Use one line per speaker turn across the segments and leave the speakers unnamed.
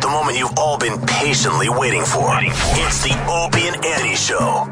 The moment you've all been patiently waiting for. It's the Opie and Anthony Show.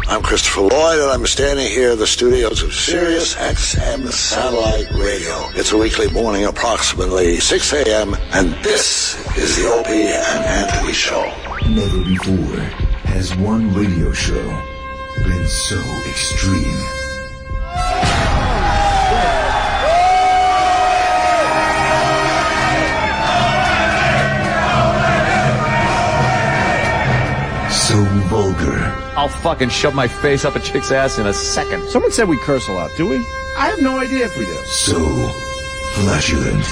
I'm Christopher Lloyd, and I'm standing here in the studios of Sirius XM Satellite Radio. It's a weekly morning, approximately 6 a.m., and this is the Opie and Anthony Show.
Never before has one radio show been so extreme. So vulgar.
I'll fucking shove my face up a chick's ass in a second.
Someone said we curse a lot, do we? I have no idea if we do.
So flatulent.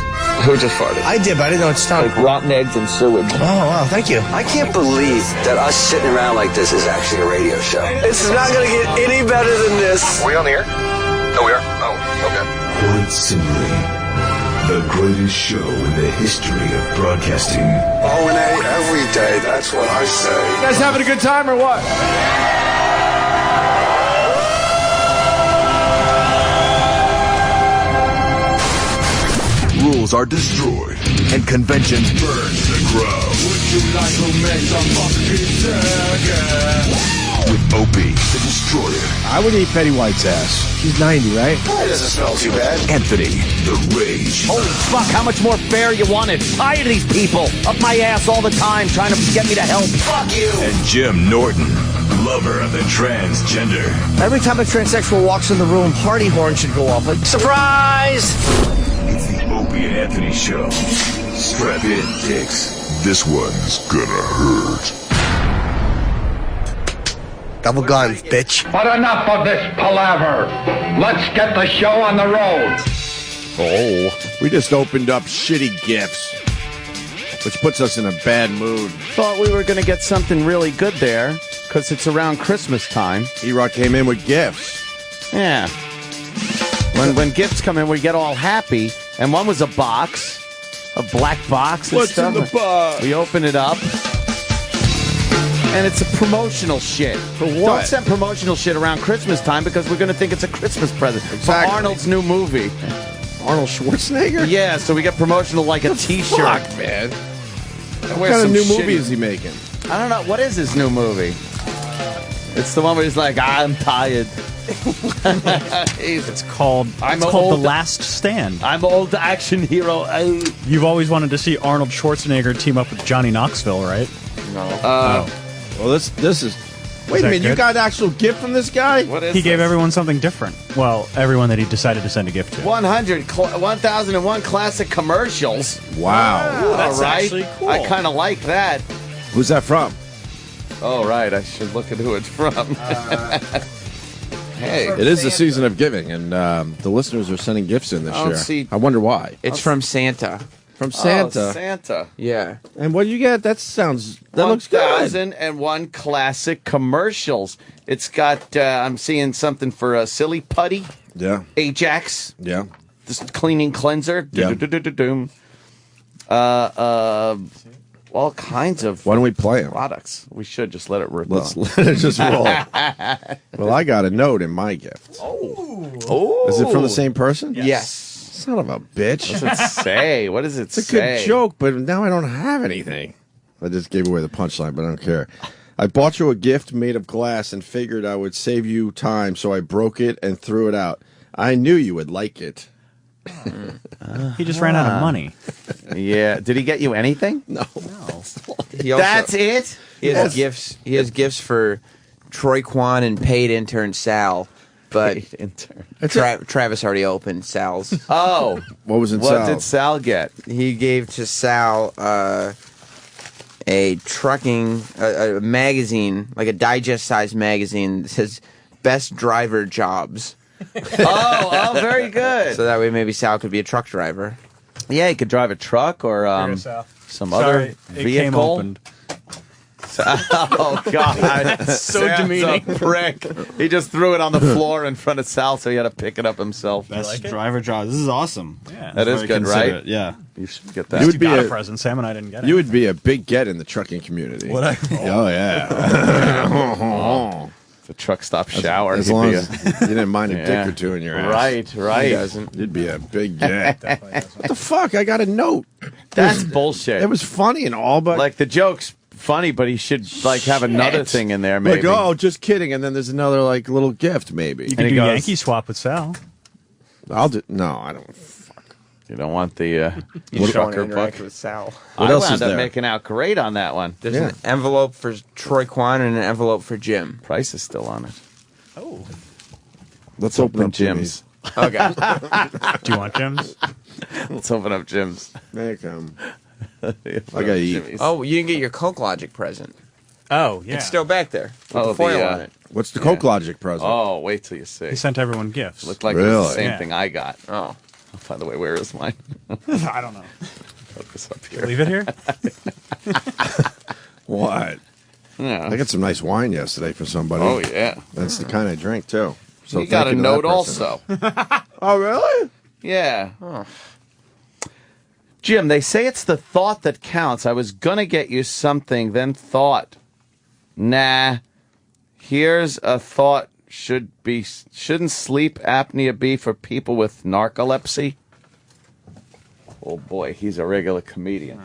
Who just farted?
I did, but I didn't know it stunk.
Like rotten eggs and sewage.
Oh, wow, thank you.
I can't believe that us sitting around like this is actually a radio show. It's not going to get any better than this.
Are we on the air? Oh, we are? Oh, okay.
Quite simply, the greatest show in the history of broadcasting.
O&A every day, that's what I say.
You guys having a good time or what?
Rules are destroyed, and conventions burned to the ground. Would you like to make the fucking second? With Opie, the Destroyer.
I would eat Betty White's ass. She's 90, right?
It doesn't smell too bad.
Anthony, the Rage.
Holy fuck, how much more fair you want it? Tired of these people. Up my ass all the time trying to get me to help.
Fuck you.
And Jim Norton, lover of the transgender.
Every time a transsexual walks in the room, party horn should go off. Like, surprise!
It's the Opie and Anthony Show. Strap in, dicks. This one's gonna hurt.
Double guns, bitch.
But enough of this palaver. Let's get the show on the road.
Oh, we just opened up shitty gifts, which puts us in a bad mood.
Thought we were going to get something really good there because it's around Christmas time.
E-Rock came in with gifts.
Yeah. When gifts come in, we get all happy. And one was a box, a black box. And
What's
stuff.
in the box?
We open it up. And it's a promotional shit.
For what?
Don't send promotional shit around Christmas time because we're going to think it's a Christmas present.
Exactly.
For Arnold's new movie.
Arnold Schwarzenegger?
Yeah, so we get promotional like a t-shirt.
Fuck, man. What kind of new movie is he making?
I don't know. What is his new movie? It's the one where he's like, I'm tired.
It's called The Last Stand.
I'm old action hero.
You've always wanted to see Arnold Schwarzenegger team up with Johnny Knoxville, right?
No.
Well, this is... Wait a minute, you got an actual gift from this guy?
What is
He gave everyone something different. Well, everyone that he decided to send a gift to.
1001 classic commercials.
Wow.
Ooh,
that's
all right.
actually cool.
I kind of like that.
Who's that from?
Oh, right. I should look at who it's from. Hey.
It is the season of giving, and the listeners are sending gifts in this
I don't
year.
see-
I wonder why.
It's from Santa.
From Santa.
Oh, Santa.
Yeah.
And what do you get? That looks good.
1001 classic commercials. It's got, I'm seeing something for Silly Putty,
Yeah.
Ajax,
Yeah.
this cleaning cleanser,
Yeah.
all kinds of
Why don't we play them?
products. We should just let it rip.
Let's let it just roll. Well, I got a note in my gift.
Oh,
Is it from the same person?
Yes.
Son of a bitch.
What does it say? What does it
It's a
say?
good joke, but now I don't have anything. I just gave away the punchline, but I don't care. I bought you a gift made of glass and figured I would save you time, so I broke it and threw it out. I knew you would like it.
He just ran out of money.
Yeah. Did he get you anything?
No.
He also,
That's it?
He has gifts. He has gifts for Troy Kwan and paid intern Sal. But Travis already opened Sal's.
Oh.
What was in
What
Sal?
did Sal get?
He gave to Sal a trucking a magazine, like a digest-sized magazine that says "Best Driver Jobs."
Oh, very good.
So that way maybe Sal could be a truck driver.
Yeah, he could drive a truck or some other vehicle.
It came opened.
Oh, God.
So
Sam's
demeaning.
a prick. He just threw it on the floor in front of Sal, so he had to pick it up himself.
Best driver job. This is awesome.
Yeah.
That is good, right?
Yeah.
You should get that.
You would be
got
a
a present. Sam and I didn't get it.
You would be a big get in the trucking community.
Would I?
Oh yeah.
The truck stop shower.
As
He'd
long
be
as you didn't mind a dick or two in your ass.
Right.
You'd be a big get. What the fuck? I got a note.
That's bullshit.
It was funny and all, but
like the joke's funny, but he should like have another thing in there. Maybe.
like, oh, just kidding, and then there's another like little gift, maybe.
You can do Yankee swap with Sal.
I'll do. No, I don't.
You don't want the
You just want to
trucker
interact
book.
with Sal.
What
I
else
wound
is
up
there?
making out great on that one.
There's an envelope for Troy Kwan and an envelope for Jim.
Price is still on it.
Oh.
Let's open up
Jim's.
Okay.
Do you want Jim's?
Let's open up Jim's.
There you come. I gotta eat.
Oh, you didn't get your Coke Logic present.
Oh, yeah.
It's still back there. With
Oh,
the foil
the,
on it.
What's the Coke Logic present?
Oh, wait till you see.
He sent everyone gifts.
Looked like it was the
Really?
same
Yeah.
thing I got.
Oh.
By the way, where is mine?
I don't know.
Focus up here.
Leave it here?
What?
Yeah.
I got some nice wine yesterday for somebody.
Oh, yeah.
That's the kind I drink too. So
You got a
thank you to that
note
person.
also.
Oh, really?
Yeah. Jim, they say it's the thought that counts. I was going to get you something, then thought. Nah. Here's a thought. Shouldn't sleep apnea be for people with narcolepsy? Oh, boy, he's a regular comedian.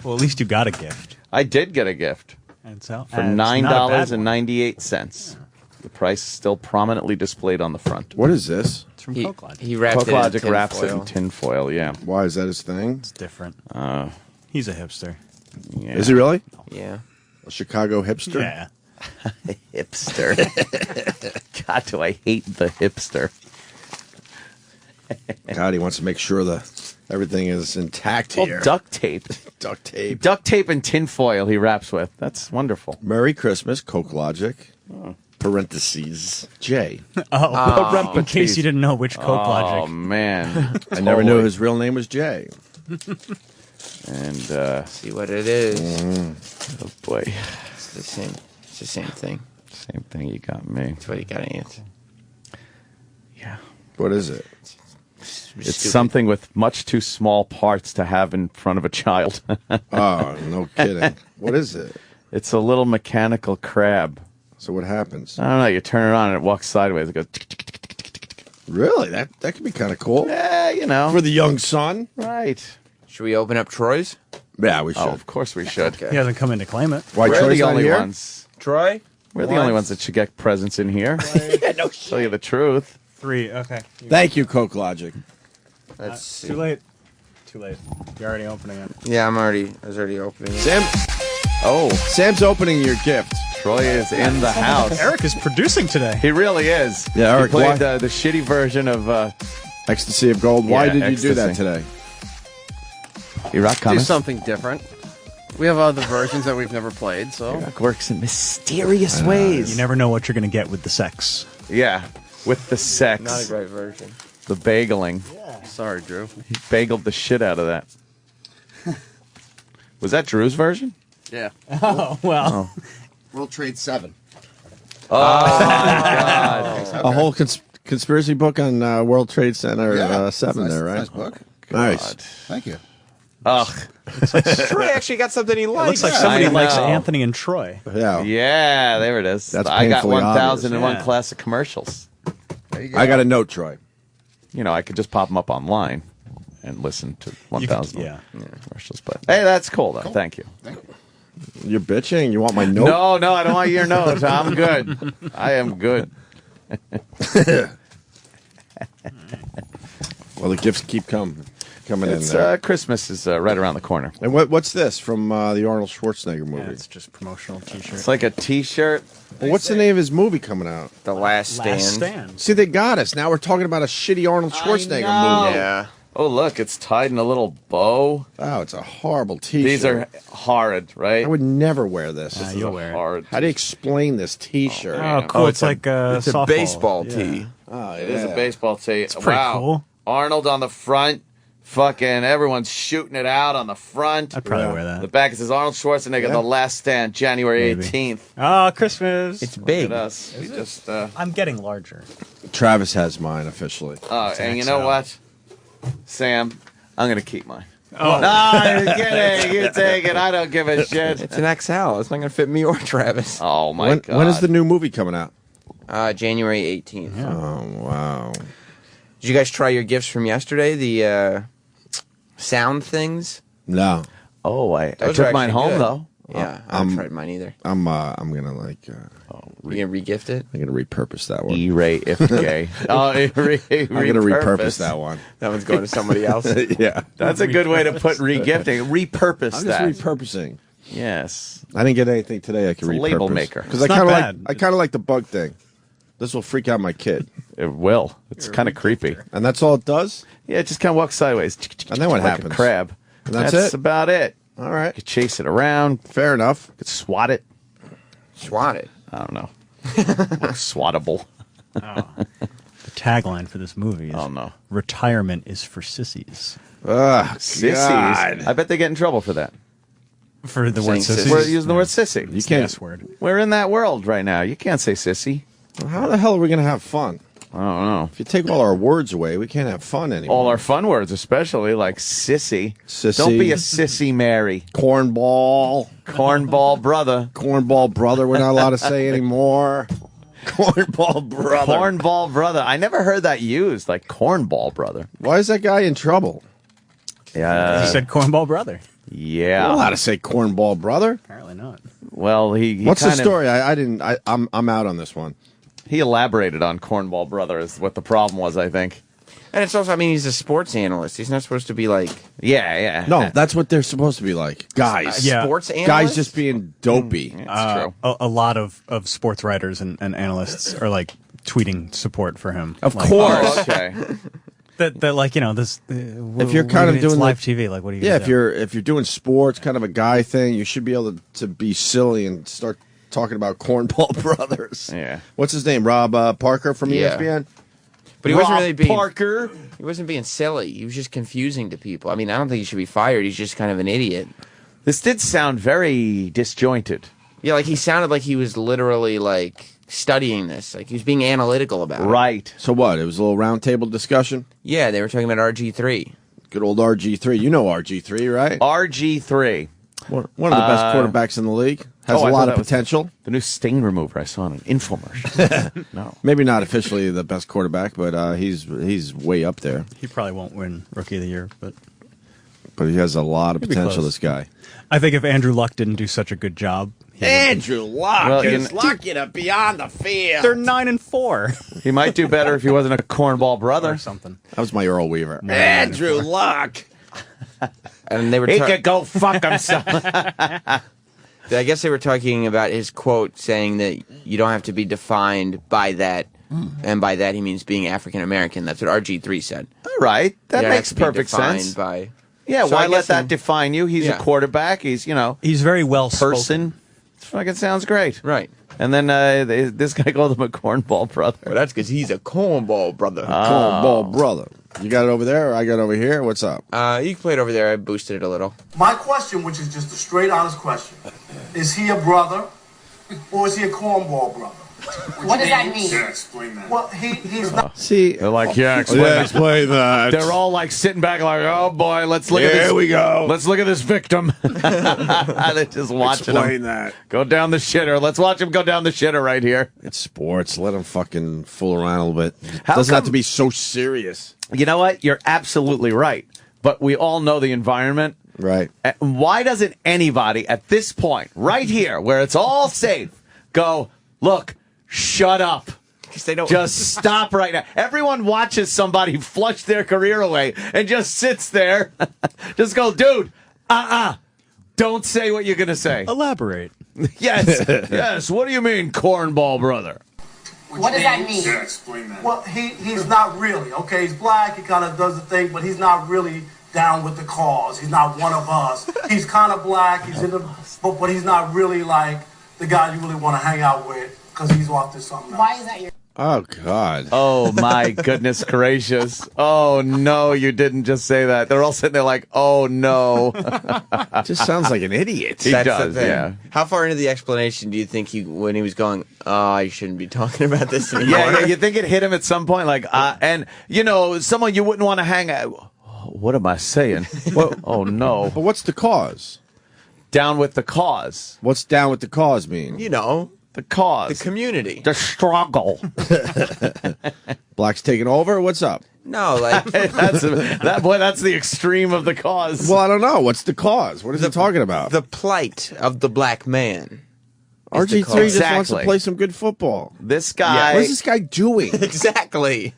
Well, at least you got a gift.
I did get a gift
And so,
for
and it's not a bad one.
$9.98. The price is still prominently displayed on the front.
What is this?
It's from Coke Logic.
He wrapped
Coke
it in
Logic
tin
wraps it
foil.
in tin foil, yeah.
Why is that his thing?
It's different. He's a hipster.
Yeah.
Is he really?
Yeah.
A Chicago hipster?
Yeah.
Hipster. God, do I hate the hipster.
God, he wants to make sure the Everything is intact
Well,
here.
duct tape.
Duct tape.
Duct tape and tinfoil he raps with. That's wonderful.
Merry Christmas, Coke Logic. Parentheses. J.
In case you didn't know which Coke
Oh,
Logic.
man.
I never knew his real name was Jay.
And,
See what it is.
oh, boy.
It's the same. It's the same thing.
Same thing, you got me.
That's what you got to answer.
Yeah.
What is it?
It's something with much too small parts to have in front of a child.
Oh, no kidding. What is it?
It's a little mechanical crab.
So what happens?
I don't know. You turn it on and it walks sideways. It goes.
Really? That could be kind of cool.
Yeah, you know.
For the young son.
Right.
Should we open up Troy's?
Yeah, we should.
Oh, of course we should.
Okay.
He hasn't come in to claim it.
Why
We're
Troy's
the
not
only
here?
ones.
Troy?
We're the only ones that should get presents in here.
Yeah, no shit.
Tell you the truth.
3. Okay.
Thank you, Coke Logic.
Let's see.
Too late. Too late. You're already opening it.
Yeah, I was already opening it.
Sam's opening your gift.
Troy is in the house.
Eric is producing today.
He really is.
Yeah, Eric,
he played
why-
the shitty version of
Ecstasy of Gold. Why
Yeah,
did you do that
Ecstasy.
today?
Iraq
Do
Thomas.
something different. We have other versions that we've never played, so.
Iraq works in mysterious ways.
You never know what you're going to get with the sex.
Yeah, with the sex.
Not a great version.
The bageling.
Sorry, Drew.
He bageled the shit out of that. Was that Drew's version?
Yeah.
Oh, well.
World Trade 7.
Oh, God.
A whole conspiracy book on World Trade Center 7
nice,
there, right?
Nice book.
Nice.
Thank you.
Ugh.
Troy actually got something he likes.
Looks like somebody
I
likes
know.
Anthony and Troy.
Yeah.
Yeah, there it is.
That's
I got
painfully
1,001
obvious. Yeah.
classic commercials.
There you go.
I got a note, Troy.
You know, I could just pop them up online and listen to 1,000
yeah.
commercials. But hey, that's cool, though. Thank you.
Thank you.
You're bitching? You want my note?
No, I don't want your note. I'm good. I am good.
Well, the gifts keep coming
It's
in there.
Christmas is right around the corner.
And what's this from the Arnold Schwarzenegger movie?
Yeah, it's just promotional T-shirt.
It's like a T-shirt.
Well, what's the name of his movie coming out?
The Last Stand.
Last Stand.
See, they got us. Now we're talking about a shitty Arnold Schwarzenegger
know.
movie.
Yeah.
Oh, look, it's tied in a little bow.
Oh, it's a horrible T-shirt.
These are horrid, right?
I would never wear this.
You'll wear it.
Horrid.
How do you explain this T-shirt?
Oh, cool. It's like
It's a
softball.
baseball
Yeah.
tee.
Oh,
It is a baseball tee. It's
pretty
wow.
cool.
Arnold on the front. Fucking everyone's shooting it out on the front.
I'd probably wear that.
The back it says Arnold Schwarzenegger, The Last Stand, January
Maybe.
18th.
Oh, Christmas.
It's
Look
big.
at us. We just,
I'm getting larger.
Travis has mine officially.
and you know
XL.
what? Sam, I'm going to keep mine.
Oh.
No, you're kidding. You take it. I don't give a shit.
It's an XL. It's not going to fit me or Travis.
Oh, my
When,
God.
when is the new movie coming out?
January 18th.
Oh, wow.
Did you guys try your gifts from yesterday? The sound things?
No.
Oh, I
Those are
took mine
actually
home,
good.
though.
Yeah, I haven't tried mine either.
I'm gonna like
You gonna re-gift it?
I'm gonna repurpose that one.
E-Ray if gay. Oh,
I'm gonna repurpose that one.
That one's going to somebody else.
Yeah.
That's a good way to put regifting. Repurpose
I'm
that.
just repurposing.
Yes.
I didn't get anything today I could
It's a
repurpose.
label maker.
Because I
It's not
kind of
bad.
like I kind of like the bug thing. This will freak out my kid.
It will. It's kind of creepy.
And that's all it does?
Yeah, it just kind of walks sideways.
And then what
like
happens?
A crab.
And that's it?
about it.
All right.
You could chase it around.
Fair enough.
You could swat it.
Swat it.
I don't know. Swattable.
The tagline for this movie is
Oh, no.
"Retirement is for sissies."
Ugh,
Sissies.
God.
I bet they get in trouble for that.
For the word
Saying
sissy.
We're using the word sissy.
You
It's the
can't.
S word.
We're in that world right now. You can't say sissy.
How the hell are we going to have fun?
I don't know.
If you take all our words away, we can't have fun anymore.
All our fun words, especially like sissy.
Sissy.
Don't be a sissy, Mary.
Cornball.
Cornball brother.
Cornball brother, we're not allowed to say anymore. Cornball brother.
Cornball brother. I never heard that used, like cornball brother.
Why is that guy in trouble?
Yeah.
You said cornball brother.
You're not allowed
Yeah.
to say cornball brother.
Apparently not.
Well, he
What's the
kind of-
story? I'm out on this one.
He elaborated on cornball brother is what the problem was, I think.
And it's also, I mean, he's a sports analyst. He's not supposed to be like
Yeah.
No, that's what they're supposed to be like. Guys.
Yeah.
sports analyst.
Guys just being dopey.
It's true.
A lot of sports writers and analysts are like tweeting support for him.
Of
Like,
course.
Oh, okay.
That like this.
If you're kind of doing
live TV, like what are you?
Yeah,
gonna do?
if you're doing sports, kind of a guy thing, you should be able to be silly and start talking about Cornball brothers.
Yeah.
What's his name? Rob Parker from
Yeah.
ESPN.
But he wasn't
Rob
really being
Parker.
He wasn't being silly. He was just confusing to people. I mean, I don't think he should be fired. He's just kind of an idiot.
This did sound very disjointed.
Yeah, like he sounded like he was literally like studying this. Like he was being analytical about it.
Right.
So what? It was a little roundtable discussion.
Yeah, they were talking about RG3.
Good old RG3. You know RG3, right?
RG3.
One of the best quarterbacks in the league. Has
I
a lot
thought
of
that was
potential.
The new stain remover I saw in an infomercial. No.
Maybe not officially the best quarterback, but he's way up there.
He probably won't win Rookie of the Year, but
he has a lot of
He'd be
potential.
close.
This guy.
I think if Andrew Luck didn't do such a good job,
Andrew Luck
Well,
is lucky to be on the field.
they're 9-4
He might do better if he wasn't a cornball brother.
or something.
That was my Earl Weaver. Andrew Luck.
And they were
He could go fuck himself.
I guess they were talking about his quote saying that you don't have to be defined by that. And by that he means being African American. That's what RG3 said.
All right. That
You don't
makes
have to be
perfect
defined
sense.
By,
Yeah,
So I
why let
guess
that
then-
define you? He's
Yeah.
a quarterback. He's,
He's very well
person. It fucking sounds great.
Right.
And then this guy called him a cornball brother.
Well, that's because he's a cornball brother.
Cornball brother. You got it over there, or I got it over here? What's up?
You can play it over there. I boosted it a little.
My question, which is just a straight, honest question, is he a brother or is he a cornball brother?
What does that mean?
Yeah, explain that. Well, he's not.
See,
They're like, yeah, explain that.
explain that.
They're all like sitting back like, oh boy, let's look at this.
Here we go.
Let's look at this victim. They're just watching
Explain
him
that.
go down the shitter. Let's watch him go down the shitter right here.
It's sports. Let him fucking fool around a little bit.
How
Doesn't have
come-
to be so serious.
You know what? You're absolutely right. But we all know the environment.
Right.
Why doesn't anybody at this point, right here, where it's all safe, go, look, shut up.
They don't
Just stop right now. Everyone watches somebody flush their career away and just sits there. Just go, dude, don't say what you're going to say.
Elaborate.
Yes, yes. What do you mean, cornball brother?
What does that mean?
Yeah, explain that. Well, he's not really, okay? He's black, he kind of does the thing, but he's not really down with the cause. He's not one of us. He's kind of black, he's in the, but he's not really like the guy you really want to hang out with because he's off to something else.
Why is that your...
Oh, God.
Oh, my goodness gracious. Oh, no, you didn't just say that. They're all sitting there like, oh, no.
Just sounds like an idiot.
He
That's
does,
the thing.
yeah.
How far into the explanation do you think when he was going, oh, I shouldn't be talking about this anymore?
Yeah, you think it hit him at some point? Like, and, someone you wouldn't want to hang out. What am I saying? Oh, no.
But what's the cause?
Down with the cause.
What's down with the cause mean?
You know,
The cause.
the community.
The struggle.
Black's taking over? What's up?
No, like
That's the extreme of the cause.
Well, I don't know. What's the cause? What is he talking about?
the plight of the black man.
RG3 just wants
Exactly.
to play some good football.
This guy.
What is this guy doing?
Exactly.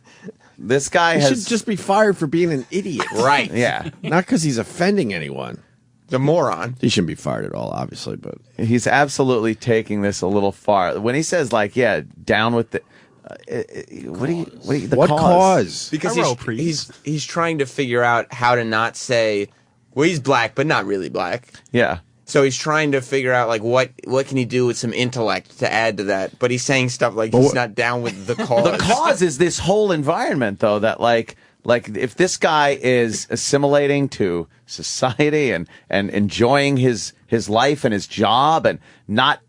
This guy
He
has
should just be fired for being an idiot.
Right.
Yeah.
Not because he's offending anyone.
The moron.
He shouldn't be fired at all, obviously, but
He's absolutely taking this a little far. When he says, like, yeah, down with the. The
what cause?
Because
Hello, priest.
he's trying to figure out how to not say, well, he's black, but not really black.
Yeah.
So he's trying to figure out like what can he do with some intellect to add to that. But he's saying stuff like he's not down with the cause.
The cause is this whole environment, though, that like if this guy is assimilating to society and enjoying his life and his job and not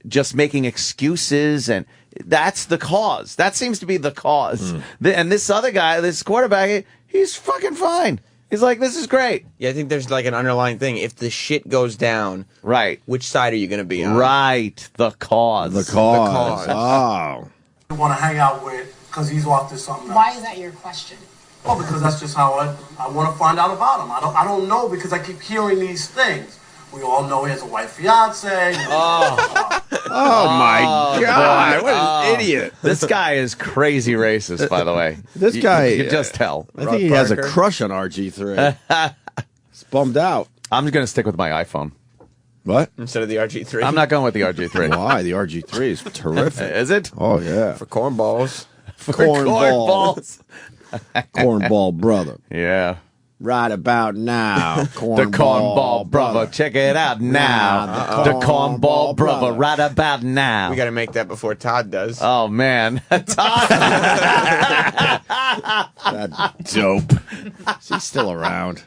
just making excuses, and that's the cause. That seems to be the cause. And this other guy, this quarterback, he's fucking fine. He's like, this is great.
Yeah, I think there's like an underlying thing. If the shit goes down,
right,
which side are you going to be on?
Right, the cause.
The cause. Oh.
You want to hang out with because he's off to something else.
Why is that your question?
Well, because that's just how I want to find out about him. I don't know because I keep hearing these things. We all know he has a white fiance.
Oh my God! What an idiot!
This guy is crazy racist, by the way.
This guy,
you can just tell.
I think he has a crush on RG3. He's bummed out.
I'm just going to stick with my iPhone.
What?
Instead of the RG3?
I'm not going with the RG3.
Why? The RG3 is terrific.
Is it?
Oh yeah.
For cornballs.
For cornballs.
Cornball brother.
Yeah.
Right about now,
The Cornball brother. Check it out now. The Cornball brother. Right about now.
We got to make that before Todd does.
Oh, man. Todd.
That dope. He's still around.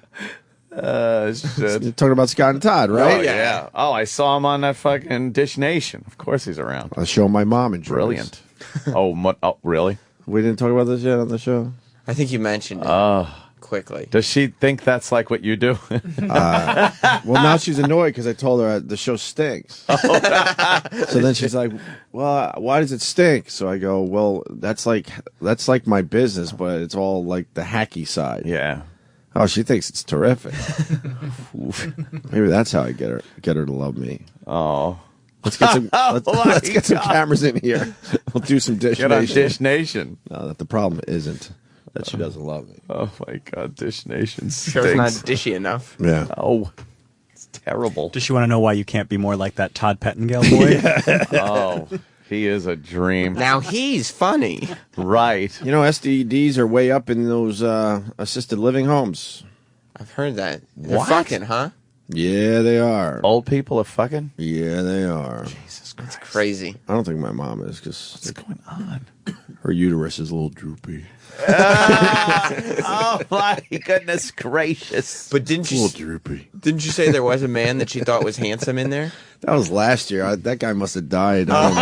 Shit.
You're talking about Scott and Todd, right?
Oh, yeah. Oh, I saw him on that fucking Dish Nation. Of course he's around.
I show my mom enjoys.
Brilliant. Oh, really?
We didn't talk about this yet on the show?
I think you mentioned it quickly.
Does she think that's like what you do?
Well, now she's annoyed because I told her the show stinks. So then she's like, well, why does it stink? So I go, well, that's like my business, but it's all like the hacky side.
Yeah.
Oh, she thinks it's terrific. Maybe that's how I get her to love me.
Oh.
Let's get some let's get some cameras in here. We'll do some Dish
Get
Nation.
on Dish Nation.
No, that the problem isn't that she doesn't love me.
Oh my God, Dish Nation stinks.
Sure, it's not dishy enough.
Yeah.
Oh, it's terrible.
Does she want to know why you can't be more like that Todd Pettingale boy?
Oh, he is a dream.
Now he's funny.
Right.
You know, STDs are way up in those assisted living homes.
I've heard that. They're
What?
fucking, huh?
Yeah, they are.
Old people are fucking?
Yeah, they are.
Jesus Christ.
It's crazy.
I don't think my mom is because
What's going on?
her uterus is a little droopy.
Oh my goodness gracious.
But didn't
A
you
little droopy.
didn't you say there was a man that she thought was handsome in there?
That was last year. That guy must have died. I don't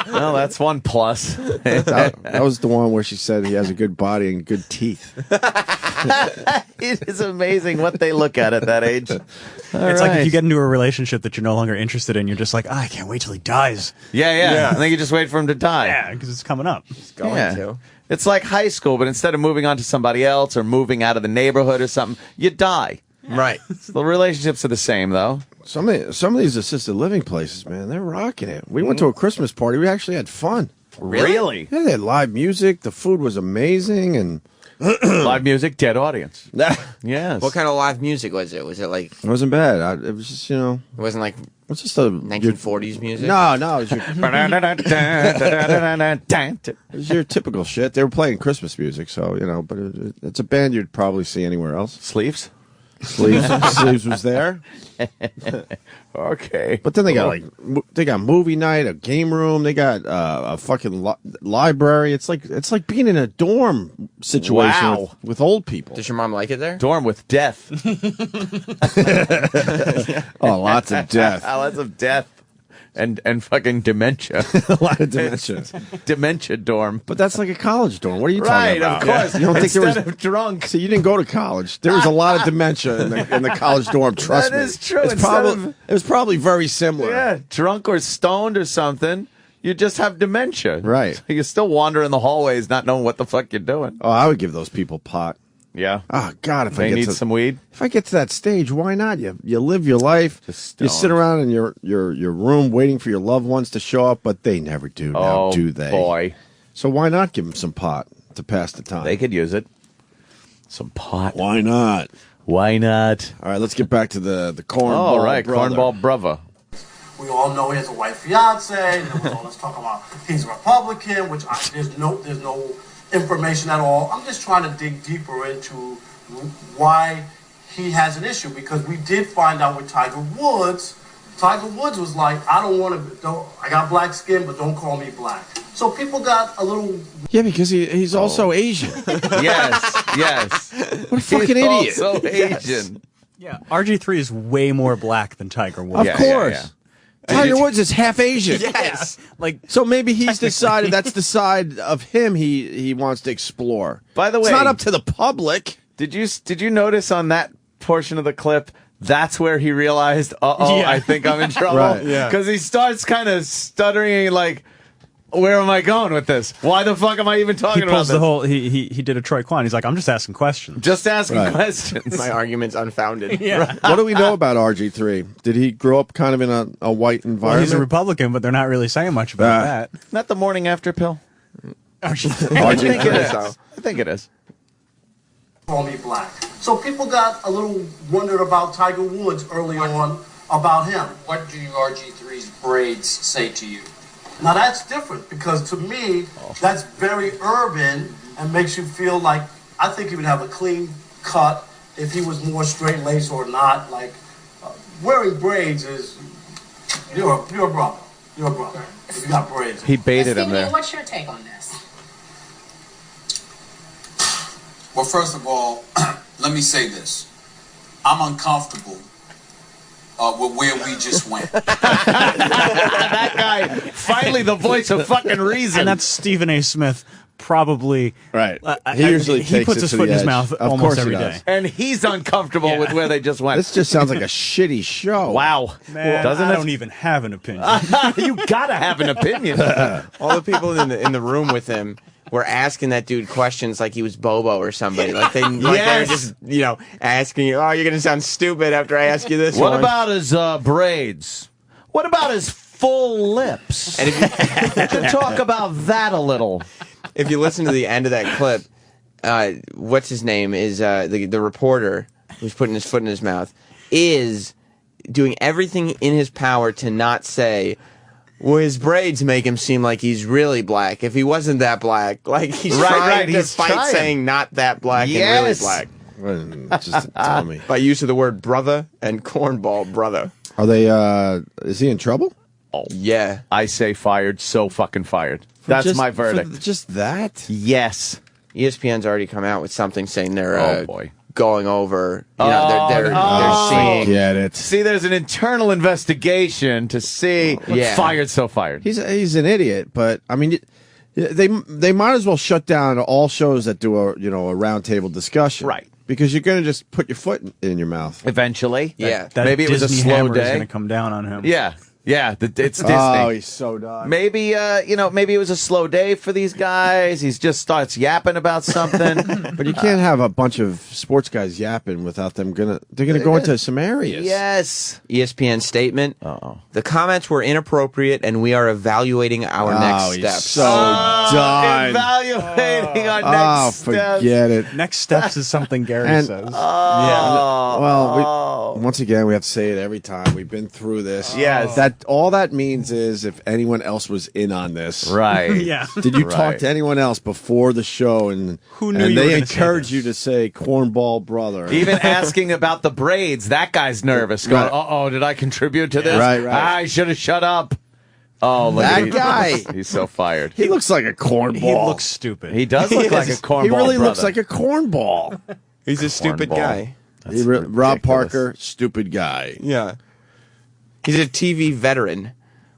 know.
Well, that's one plus.
That was the one where she said he has a good body and good teeth.
It is amazing what they look at that age.
It's like if you get into a relationship that you're no longer interested in, you're just like, I can't wait till he dies.
Yeah. I think you just wait for him to die.
Yeah, because it's coming up.
He's going to.
It's like high school, but instead of moving on to somebody else or moving out of the neighborhood or something, you die.
Right.
So the relationships are the same, though.
Some of these assisted living places, man, they're rocking it. We went to a Christmas party. We actually had fun.
Really?
Yeah, they had live music. The food was amazing, and
Live music, dead audience. Yes.
What kind of live music was it? Was it like?
It wasn't bad. It was just, you know.
It wasn't like.
It's just a
1940s music.
No. It was your typical shit. They were playing Christmas music, so you know. But it's a band you'd probably see anywhere else.
Sleeves
was there.
Okay.
But then they got movie night, a game room. They got a fucking library. It's like being in a dorm situation with old people.
Does your mom like it there?
Dorm with death.
Oh, lots of death.
Lots of death. And fucking dementia.
A lot of dementia.
Dementia dorm.
But that's like a college dorm. What are you talking about?
Right, of course.
You don't think there was
Instead of drunk.
So you didn't go to college. There was a lot of dementia in the college dorm. Trust me.
That is true.
It was probably very similar.
Yeah, drunk or stoned or something. You just have dementia.
Right.
So you still wander in the hallways not knowing what the fuck you're doing.
Oh, I would give those people pot.
Yeah.
Oh God, if
they
I get
need some weed.
If I get to that stage, why not? You live your life. You sit around in your room waiting for your loved ones to show up, but they never do now, do they?
Boy.
So why not give them some pot to pass the time?
They could use it. Some pot.
Why not?
Why not?
All right, let's get back to the cornball.
Oh, right,
brother.
cornball brother.
We all know he has a white fiance. And all let's talk about he's Republican, which there's no information at all. I'm just trying to dig deeper into why he has an issue, because we did find out with Tiger Woods. Tiger Woods was like, I got black skin, but don't call me black. So people got a little.
Yeah, because he's also Asian.
Yes.
What a fucking idiot.
He's also Asian.
Yeah, RG3 is way more black than Tiger Woods.
Of course.
Yeah.
Tiger Woods is half Asian.
Yes.
So maybe he's decided that's the side of him he wants to explore.
By the way,
it's not up to the public.
Did you notice on that portion of the clip? That's where he realized, I think I'm in trouble.
Right, yeah.
Because he starts kind of stuttering, like, where am I going with this? Why the fuck am I even talking about this?
He did a Troy Kwan. He's like, I'm just asking questions.
Just asking questions.
My argument's unfounded.
Yeah.
What do we know about RG3? Did he grow up kind of in a white environment?
Well, he's a Republican, but they're not really saying much about that.
Not the morning after pill. I think it is.
Call me black. So people got a little wondered about Tiger Woods early on about him.
What do RG3's braids say to you?
Now that's different, because to me, that's very urban, and makes you feel like, I think he would have a clean cut if he was more straight laced or not. Like, wearing braids is, you're a brother. You're a brother. If you got braids.
He baited him there.
What's your take on this?
Well, first of all, let me say this. I'm uncomfortable with where we just went.
That guy, finally the voice of fucking reason.
And that's Stephen A. Smith. Probably
right. He usually
he
takes
puts
it
his
to
foot in
the
his
edge.
mouth
Of
almost
course he
every
does.
day.
And he's uncomfortable with where they just went.
This just sounds like a shitty show.
Wow.
Man,
Doesn't
I
it?
don't even have an opinion.
You gotta have an opinion.
All the people in the room with him were asking that dude questions like he was Bobo or somebody. Like they were just, asking you, oh, you're going to sound stupid after I ask you this
What
one.
about his braids? What about his full lips?
And if you
to talk about that a little.
If you listen to the end of that clip, what's his name is the reporter who's putting his foot in his mouth is doing everything in his power to not say, well, his braids make him seem like he's really black. If he wasn't that black, like he's trying to fight saying not that black and really black.
Just tell me.
By use of the word brother and cornball brother.
Are they? Is he in trouble?
Oh
yeah,
I say fired. So fucking fired. That's my verdict.
Just that?
Yes.
ESPN's already come out with something saying they're
oh boy.
Going over. They're seeing.
Get it.
See, there's an internal investigation to see. Fired. So fired.
He's an idiot, but I mean, they might as well shut down all shows that do a round table discussion,
right?
Because you're going to just put your foot in your mouth
eventually.
That
maybe it was a
Disney
slow
hammer is
day.
going to come down on him.
Yeah. Yeah, it's Disney.
Oh, he's so done.
Maybe maybe it was a slow day for these guys. He's just starts yapping about something.
But you can't have a bunch of sports guys yapping without them they're gonna go into some areas.
Yes.
ESPN statement. The comments were inappropriate and we are evaluating our next
He's
steps.
so done.
Evaluating our next steps.
Forget it.
Next steps is something Gary says.
Well, once again, we have to say it every time. We've been through this.
Yes.
All that means is if anyone else was in on this,
right?
Yeah.
Did you talk to anyone else before the show and
who knew
and
you were
they
gonna say
encouraged
this?
you to say cornball brother?
Even asking about the braids, that guy's nervous. Going, did I contribute to this?
Right.
I should have shut up. Oh, look
That
at
guy.
He's so fired.
He looks like a cornball.
He looks stupid.
He does look like a cornball.
He really
brother.
looks like a cornball.
He's a stupid
Cornball.
guy.
Rob Parker, stupid guy.
Yeah. He's a TV veteran.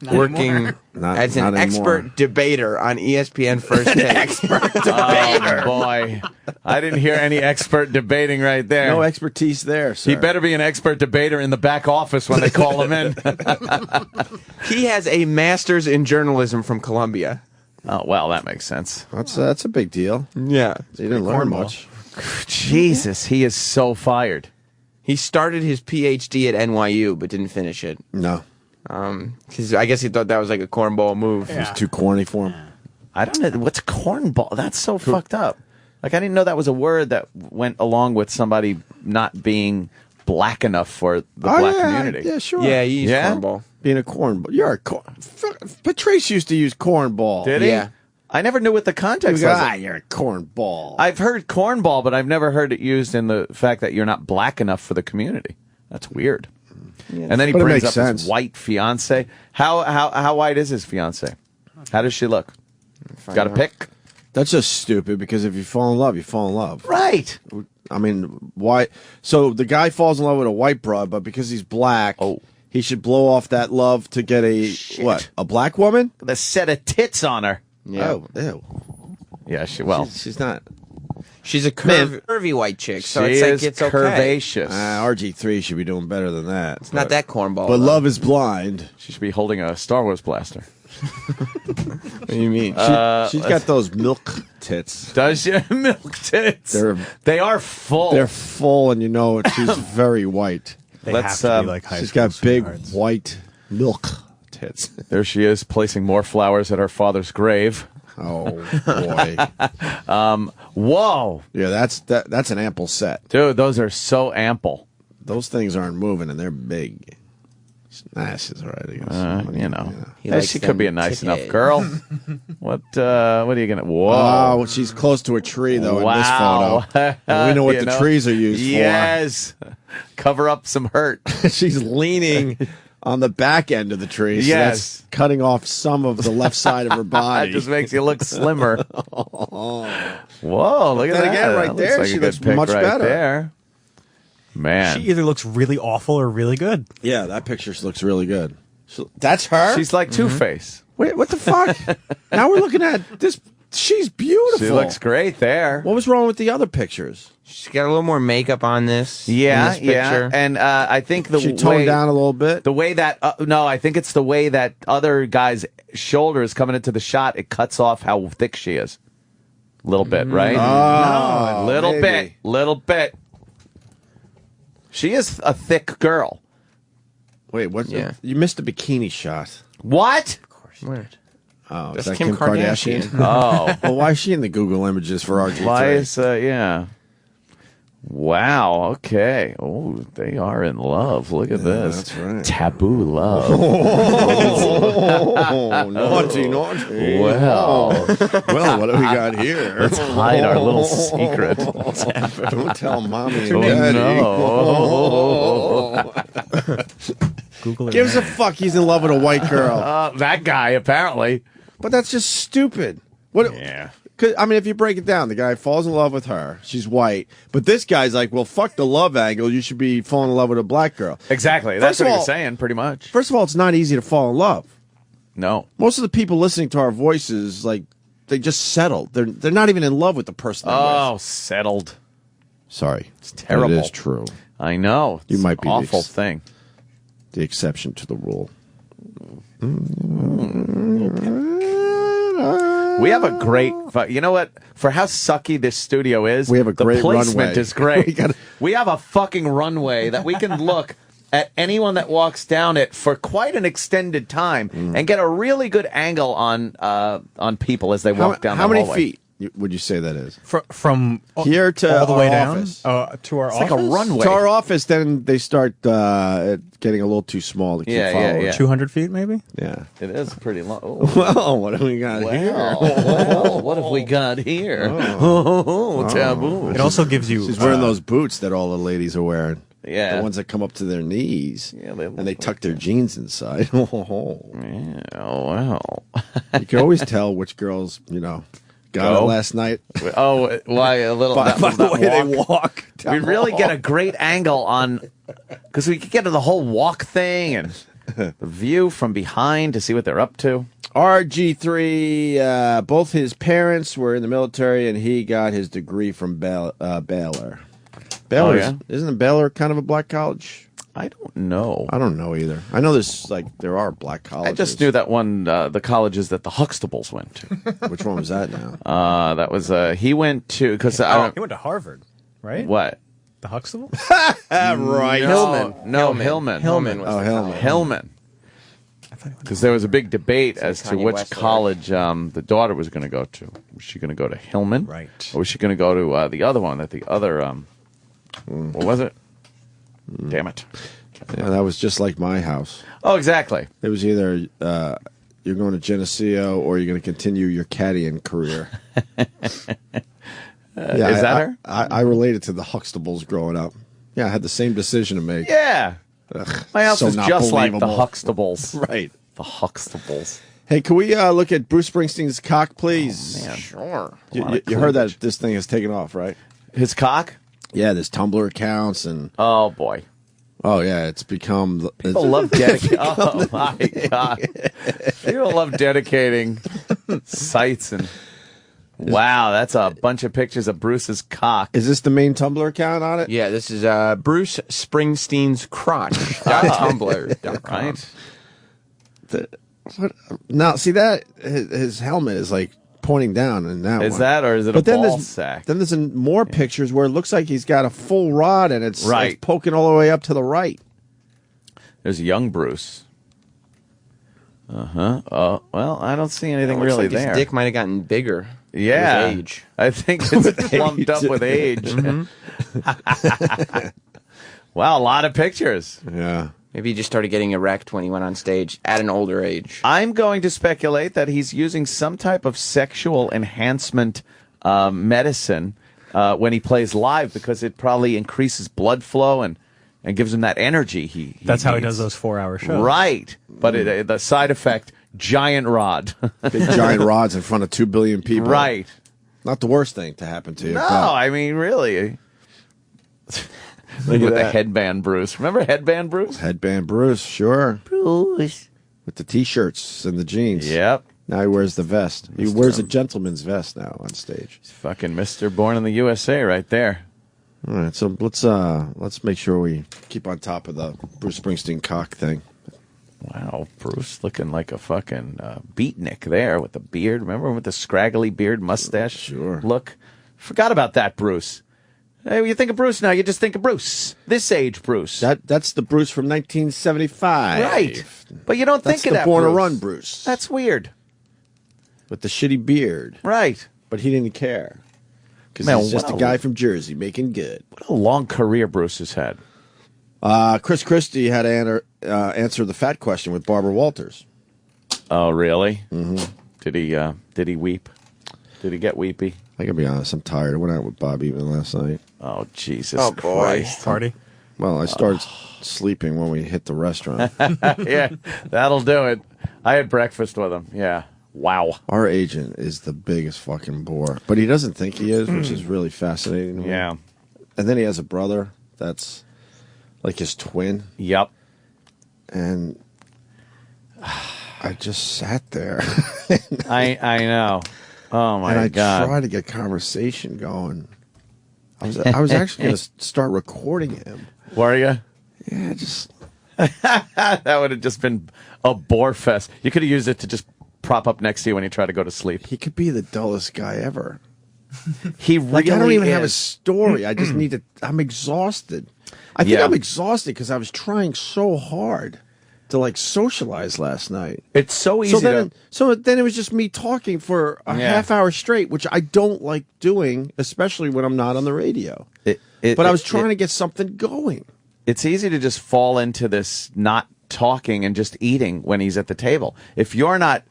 Working as an
not
expert
anymore.
debater on ESPN First Take. Expert
Oh, boy. I didn't hear any expert debating right there.
No expertise there, sir.
He better be an expert debater in the back office when they call him in.
He has a master's in journalism from Columbia.
Oh, well, that makes sense.
That's a big deal.
Yeah.
He didn't learn much.
Jesus, he is so fired.
He started his PhD at NYU, but didn't finish it.
No.
Because I guess he thought that was like a cornball move.
It was too corny for him.
I don't know. What's cornball? That's so fucked up. Like, I didn't know that was a word that went along with somebody not being black enough for the black community.
Yeah, sure.
Yeah, he used cornball.
Being a cornball. You're a Patrice used to use cornball.
Did he?
Yeah.
I never knew what the context was.
You're a cornball.
I've heard cornball, but I've never heard it used in the fact that you're not black enough for the community. That's weird. Yeah, and then he
but it
brings
makes
up
sense.
his white fiance. How white is his fiance? How does she look? Got a pick?
That's just stupid because if you fall in love, you fall in love.
Right.
I mean, why? So the guy falls in love with a white broad, but because he's black, he should blow off that love to get a black woman?
The set of tits on her.
Yeah.
Oh, ew.
Yeah,
she's not.
She's a curvy white chick, so
she
it's like
is
it's okay.
curvaceous.
RG3 should be doing better than that.
It's not that cornball.
But love is blind.
She should be holding a Star Wars blaster.
What do you mean?
She's got those milk tits.
Does she? Milk tits. They are full.
They're full, and you know she's very white.
They have to be like high
she's
school
got big
sweethearts.
white milk tits.
There she is, placing more flowers at her father's grave.
Oh boy!
Whoa!
Yeah, that's an ample set,
dude. Those are so ample.
Those things aren't moving, and they're big. Nah, she's all right, I guess.
You know.
He
Hey,
likes
she
them
could be a nice enough
titties.
girl. What are you gonna? Whoa!
Oh, she's close to a tree though in
Wow.
this photo. And we know what
You
the trees are used
Yes. Cover up some hurt.
for. She's leaning on the back end of the tree. So
Yes.
that's cutting off some of the left side of her body.
It just makes you look slimmer. Whoa, look at
Then
that.
again, right
That
there,
looks
she
like a good
looks
pic
much
right
better.
There. Man.
She either looks really awful or really good.
Yeah, that picture looks really good. That's her?
She's like Two-Face.
Wait, what the fuck? Now we're looking at this. She's beautiful.
She looks great there.
What was wrong with the other pictures?
She's got a little more makeup on this.
Yeah,
in this picture.
and I think the
She toned
way,
down a little bit.
The way that no, I think it's the way that other guy's shoulder is coming into the shot. It cuts off how thick she is. A little bit, right?
Oh,
little
maybe.
bit. She is a thick girl.
Wait, what?
Yeah.
You missed a bikini shot.
What?
Where?
Oh,
That's
is that
Kim
Kim Kardashian?
Kardashian.
Oh,
Well, why is she in the Google images for RG3?
why is yeah? Wow. Okay. Oh, they are in love. Look at this.
that's right.
Taboo love.
Oh, naughty.
Well,
Well, what do we got here?
let's hide our little secret.
Don't tell mommy and
Oh,
daddy.
no.
Google it.
Gives a fuck. He's in love with a white girl.
That guy apparently.
But that's just stupid. What?
Yeah.
'Cause, I mean, if you break it down, the guy falls in love with her. She's white. But this guy's like, well, fuck the love angle. You should be falling in love with a black girl.
Exactly. That's
First of
what
all-
you're saying, pretty much.
First of all, it's not easy to fall in love.
No.
Most of the people listening to our voices, like, they just settled. They're not even in love with the person they're
Oh,
with.
settled.
Sorry.
It's terrible.
It is true.
I know.
You
It's
might be
an
the
awful
ex-
thing.
The exception to the rule.
We have a great, you know what? For how sucky this studio is,
We have a great
the placement
runway.
is great.
We gotta-
We have a fucking runway that we can look at anyone that walks down it for quite an extended time and get a really good angle on people as they walk down.
How
the
many
hallway.
feet would you say that is?
From
Here to
all the way
our
down
office.
to our
It's
office.
like a runway.
To our office, then they start getting a little too small to keep
Yeah,
following.
yeah.
200 feet, maybe.
Yeah.
It is pretty long. Oh.
Well, what do we got here?
Well, what have we got here? Oh, taboo.
It also gives you.
She's wearing those boots that all the ladies are wearing.
Yeah.
The ones that come up to their knees.
Yeah, they
and they
look
tuck their jeans inside. You
Yeah, well.
can always tell which girls, got
Go.
it last night.
Oh, why a little
By the
that
way they walk.
We really get a great angle on, because we could get to the whole walk thing and the view from behind to see what they're up to.
RG3, both his parents were in the military, and he got his degree from Baylor. Baylor,
yeah?
Isn't Baylor kind of a black college?
I don't know.
I don't know either. I know there are black colleges.
I just knew that one, the colleges that the Huxtables went to.
Which one was that now?
That was, he went to, because
He went to Harvard, right?
what?
The Huxtable?
Right.
Hillman. No, Hillman.
Hillman was
Oh,
the
Hillman.
college.
Hillman. Because there was a big debate as to
Kanye
which
West
college the daughter was going to go to. Was she going to go to Hillman?
Right.
Or was she going to go to the other one? What was it? Damn it.
Yeah, that was just like my house.
Oh, exactly.
It was either you're going to Geneseo or you're going to continue your caddying career.
Is that her?
I related to the Huxtables growing up. Yeah, I had the same decision to make.
Yeah. My house
so
is
not
just like the
believable.
Huxtables.
Right.
The Huxtables.
Hey, can we look at Bruce Springsteen's cock, please?
Man.
Sure.
You heard that this thing has taken off, right?
His cock?
Yeah, there's Tumblr accounts and
Oh, boy.
oh yeah, it's become
People love dedicating. Oh, my God. People love dedicating sites and. Wow, that's a bunch of pictures of Bruce's cock.
Is this the main Tumblr account on it?
Yeah, this is Bruce Springsteen's crotch.tumblr.com.
Right?
Now, see that his helmet is like pointing down in that
Is
one.
that, or is it
But
a
then
ball
there's
sack?
Then there's more pictures where it looks like he's got a full rod and it's
Right.
poking all the way up to the right.
There's young Bruce. Oh, well, I don't see anything
Looks
really
like
there.
His dick might have gotten bigger.
Yeah.
With age.
I think it's plumped up with age. Wow, a lot of pictures.
Yeah.
Maybe he just started getting erect when he went on stage at an older age.
I'm going to speculate that he's using some type of sexual enhancement medicine when he plays live because it probably increases blood flow and gives him that energy.
That's how he
needs.
does those 4-hour shows.
Right. But the side effect, giant rod.
Big giant rods in front of 2 billion people.
Right.
Not the worst thing to happen to you.
No,
but
I mean, really. Look with the headband Bruce. Remember headband Bruce?
Headband Bruce, sure.
Bruce.
With the T-shirts and the jeans.
Yep.
Now he wears the vest. He wears a gentleman's vest now on stage.
He's fucking Mr. Born in the USA right there.
All right, so let's make sure we keep on top of the Bruce Springsteen cock thing.
Wow, Bruce looking like a fucking beatnik there with the beard. Remember with the scraggly beard, mustache look? Forgot about that, Bruce. Hey, when you think of Bruce now, you just think of Bruce. This age Bruce.
That's the Bruce from 1975.
Right. But you don't think of that
Born
Bruce.
to Run Bruce.
That's weird.
With the shitty beard.
Right.
But he didn't care. Because
Man,
he's just
what
a
a-
guy from Jersey making good.
What a long career Bruce has had.
Chris Christie had to answer the fat question with Barbara Walters.
Oh, really? Mm-hmm. Did he weep? Did he get weepy?
I gotta be honest, I'm tired. I went out with Bob even last night.
Oh, Jesus
Christ.
Party?
Well, I started sleeping when we hit the restaurant.
Yeah, that'll do it. I had breakfast with him. Yeah. Wow.
Our agent is the biggest fucking bore. But he doesn't think he is, which is really fascinating to me.
Yeah.
And then he has a brother that's like his twin.
Yep.
And I just sat there.
I know. Oh my
and I
God.
tried to get conversation going. I was actually going to start recording him.
Were you?
Yeah, just
that would have just been a bore fest. You could have used it to just prop up next to you when you try to go to sleep.
He could be the dullest guy ever.
He really
Like, I don't even
is.
have a story. I just need to. I'm exhausted. I think
Yeah.
I'm exhausted because I was trying so hard to like socialize last night.
It's so easy
So then it was just me talking for a half hour straight, which I don't like doing, especially when I'm not on the radio. But I was trying to get something going.
It's easy to just fall into this not talking and just eating when he's at the table. If you're not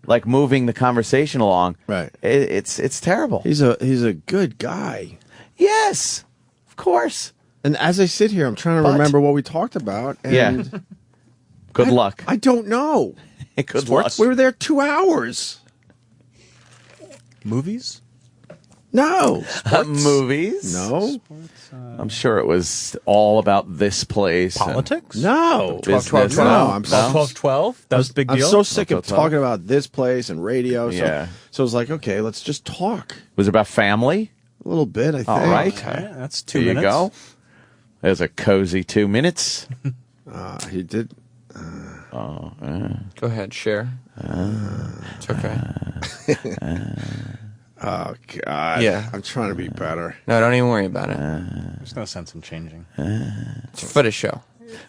like moving the conversation along,
right?
It's terrible.
He's a good guy.
Yes, of course.
And as I sit here, I'm trying to remember what we talked about. And
Yeah. Good luck.
I don't know.
Good luck.
We were there 2 hours.
Movies?
No.
Movies?
No.
I'm sure it was all about this place.
Politics?
No.
12-12-12.
No, I'm so
12-12? That was a big deal?
I'm so sick of
12-12-12.
talking about this place and radio. So,
Yeah.
so I was like, okay, let's just talk.
Was it about family?
A little bit, I think.
All right.
Okay, that's 2
There
minutes.
you go. There's a cozy 2 minutes.
He did.
Go ahead, share. It's okay.
Oh, God.
Yeah.
I'm trying to be better.
No, don't even worry about it.
There's no sense in changing.
It's for the show.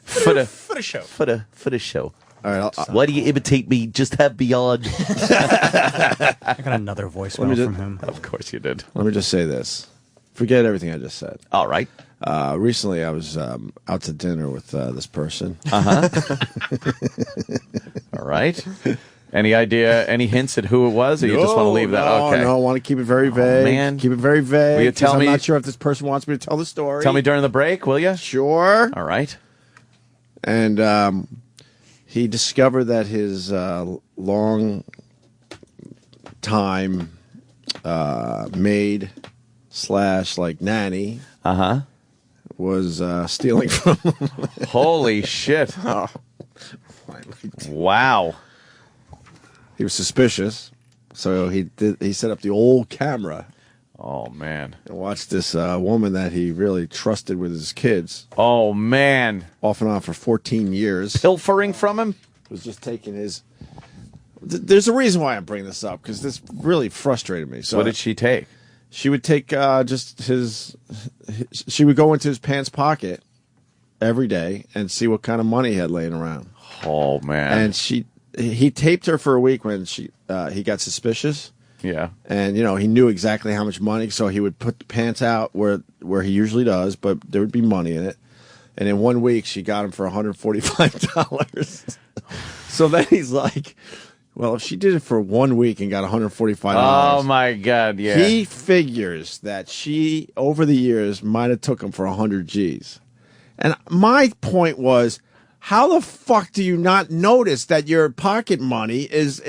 For the
show.
For the show.
All right.
Why do you imitate me? Just have beyond.
I got another voicemail from him.
Of course you did.
Let me just say this. Forget everything I just said.
All right.
Recently, I was out to dinner with this person.
All right. Any idea, any hints at who it was, or you just want to leave that? Okay.
No, I want to keep it very vague.
man.
Keep it very vague.
Will you tell
'cause
me-
I'm not sure if this person wants me to tell the story.
Tell me during the break, will you?
Sure.
All right.
And he discovered that his long time maid / like nanny was stealing from him.
Holy shit. Wow.
He was suspicious, so he set up the old camera.
Oh, man.
And watched this woman that he really trusted with his kids.
Oh, man.
Off and on for 14 years.
Pilfering from him?
Was just taking his... There's a reason why I'm bringing this up, because this really frustrated me. So
What did she take?
She would take just his... She would go into his pants pocket every day and see what kind of money he had laying around.
Oh, man.
And he taped her for a week when he got suspicious.
Yeah.
And, he knew exactly how much money, so he would put the pants out where he usually does, but there would be money in it. And in 1 week, she got him for $145. So then he's like, well, if she did it for 1 week and got $145.
Oh, my God, yeah.
He figures that she, over the years, might have took him for 100 G's. And my point was, how the fuck do you not notice that your pocket money is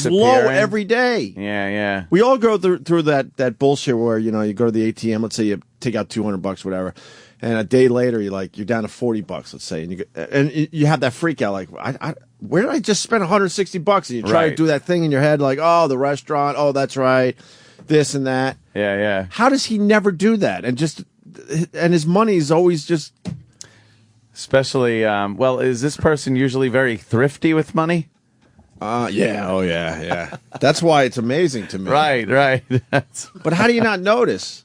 low every day?
Yeah, yeah.
We all go through that bullshit where, you go to the ATM, let's say you take out $200, whatever, and a day later you're down to $40, let's say, and you have that freak out, like, where did I just spend $160? And you try to do that thing in your head, like, oh, the restaurant, oh, that's right, this and that.
Yeah, yeah.
How does he never do that? And his money is always just...
Especially, well, is this person usually very thrifty with money?
Yeah, oh yeah, yeah. That's why it's amazing to me.
Right.
But how do you not notice?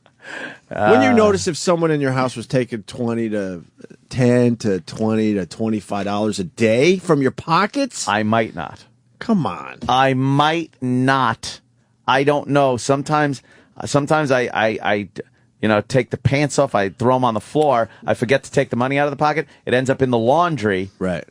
When you notice if someone in your house was taking $10 to $20 to $25 a day from your pockets?
I might not.
Come on.
I might not. I don't know. Sometimes I take the pants off. I throw them on the floor. I forget to take the money out of the pocket. It ends up in the laundry.
Right.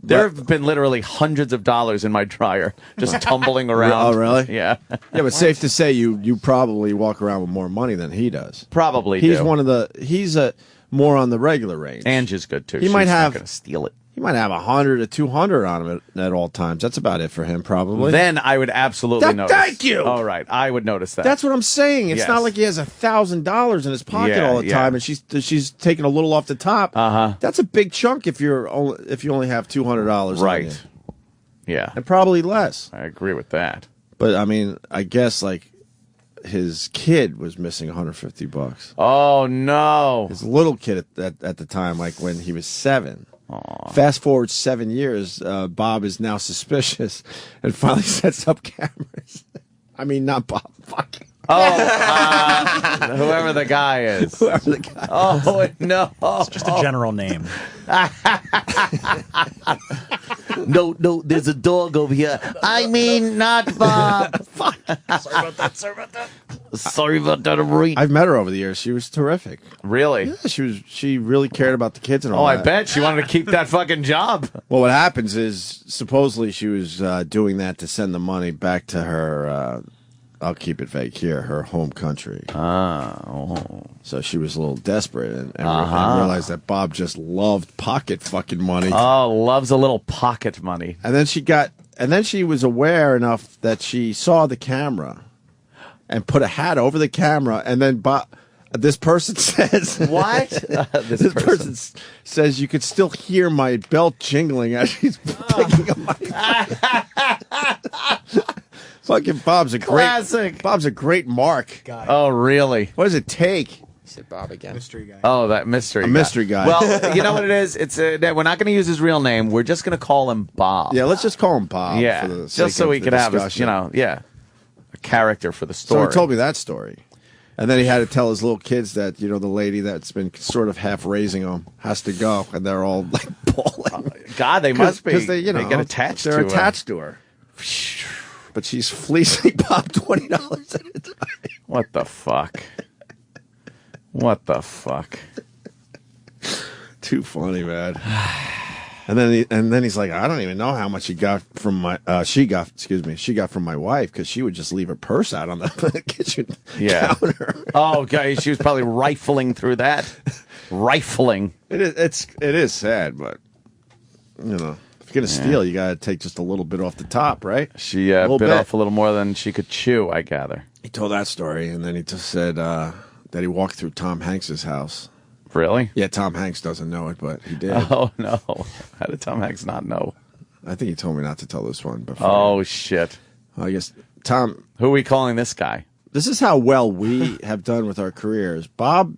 There have been literally hundreds of dollars in my dryer just tumbling around.
Oh, really?
Yeah.
Yeah, but safe to say you probably walk around with more money than he does.
Probably
He's
do.
He's more on the regular range.
Angie's good, too.
He might
not going to steal it.
He might have 100 to 200 on him at all times. That's about it for him, probably.
Then I would absolutely notice.
Thank you.
All right, I would notice that.
That's what I'm saying. It's
Yes.
not like he has $1,000 in his pocket all the time, and she's taking a little off the top. That's a big chunk if you only have $200.
Right.
On you.
Yeah.
And probably less.
I agree with that.
But I mean, I guess like his kid was missing $150.
Oh no!
His little kid at the time, like when he was 7.
Aww.
Fast forward 7 years, Bob is now suspicious and finally sets up cameras. I mean, not Bob. Fuck.
Oh, whoever the guy is.
Whoever the guy.
Oh no!
It's just a general name.
No, there's a dog over here. I mean, not Bob.
Sorry about that.
Sorry about that. I'm right.
I've met her over the years. She was terrific.
Really?
Yeah, she really cared about the kids and all
Oh,
that.
I bet she wanted to keep that fucking job.
Well, what happens is supposedly she was doing that to send the money back to her. I'll keep it vague here. Her home country.
Oh.
So she was a little desperate and realized that Bob just loved pocket fucking money.
Oh, loves a little pocket money.
And then she was aware enough that she saw the camera and put a hat over the camera. And then this person says,
"What?"
This person says you could still hear my belt jingling as she's picking up my. Fucking Bob's a
Classic.
Bob's a great mark.
Oh, really?
What does it take?
He said Bob again.
Mystery guy.
Oh, that mystery.
Mystery guy.
Well, you know what it is? It's we're not going to use his real name. We're just going to call him Bob.
Yeah, let's just call him Bob.
Yeah,
for the
just so we could have a character for the story.
So he told me that story. And then he had to tell his little kids that, the lady that's been sort of half raising them has to go. And they're all like bawling.
God, they must be.
Because they
get attached to her.
They're attached to her. But she's fleecing Bob $20 at a time.
What the fuck? What the fuck?
Too funny, man. And then he's like, I don't even know how much she got from she got from my wife because she would just leave her purse out on the kitchen counter.
Oh, okay. She was probably rifling through that. Rifling.
It is sad, but if you're gonna steal, you gotta take just a little bit off the top, right?
She bit off a little more than she could chew, I gather.
He told that story, and then he just said that he walked through Tom Hanks's house.
Really?
Yeah, Tom Hanks doesn't know it, but he did.
Oh, no. How did Tom Hanks not know?
I think he told me not to tell this one before.
Oh, shit.
I guess, Tom...
Who are we calling this guy?
This is how well we have done with our careers. Bob,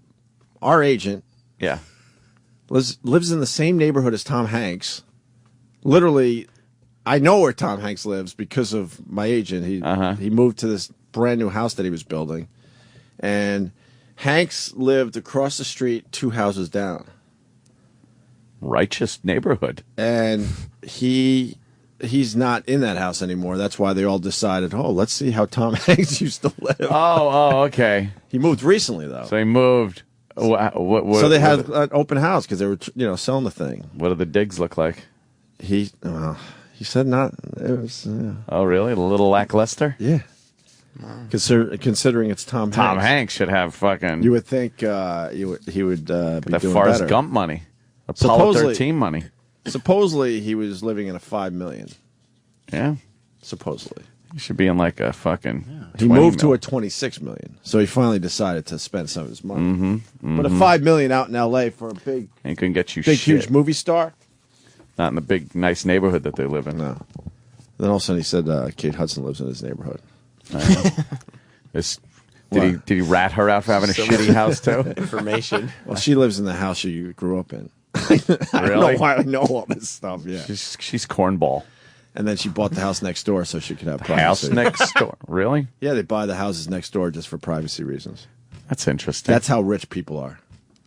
our agent...
Yeah.
Lives in the same neighborhood as Tom Hanks. Literally, I know where Tom Hanks lives because of my agent. He moved to this brand new house that he was building. And... Hanks lived across the street, 2 houses down.
Righteous neighborhood.
And he's not in that house anymore. That's why they all decided, let's see how Tom Hanks used to live.
Oh, okay.
He moved recently, though.
So he moved.
So they had an open house because they were, selling the thing.
What do the digs look like?
He said not. It was.
Oh, really? A little lackluster?
Yeah. Considering it's Tom Hanks.
Tom Hanks should have fucking.
You would think he would be
that
doing
Forrest
better.
Gump money, Apollo 13 money.
Supposedly he was living in a $5 million.
Yeah.
Supposedly.
He should be in like a fucking.
He moved to a $26 million, so he finally decided to spend some of his money. But a $5 million out in L.A. for a big,
ain't gonna get you
big,
shit.
huge movie star.
Not in the big, nice neighborhood that they live in.
No. Then all of a sudden he said Kate Hudson lives in his neighborhood.
Did he rat her out for having a shitty house too?
Information.
Well, she lives in the house you grew up in. I don't know why I know all this stuff. Yeah,
she's cornball.
And then she bought the house next door so she could have
privacy. House next door, really?
Yeah, they buy the houses next door just for privacy reasons.
That's interesting.
That's how rich people are.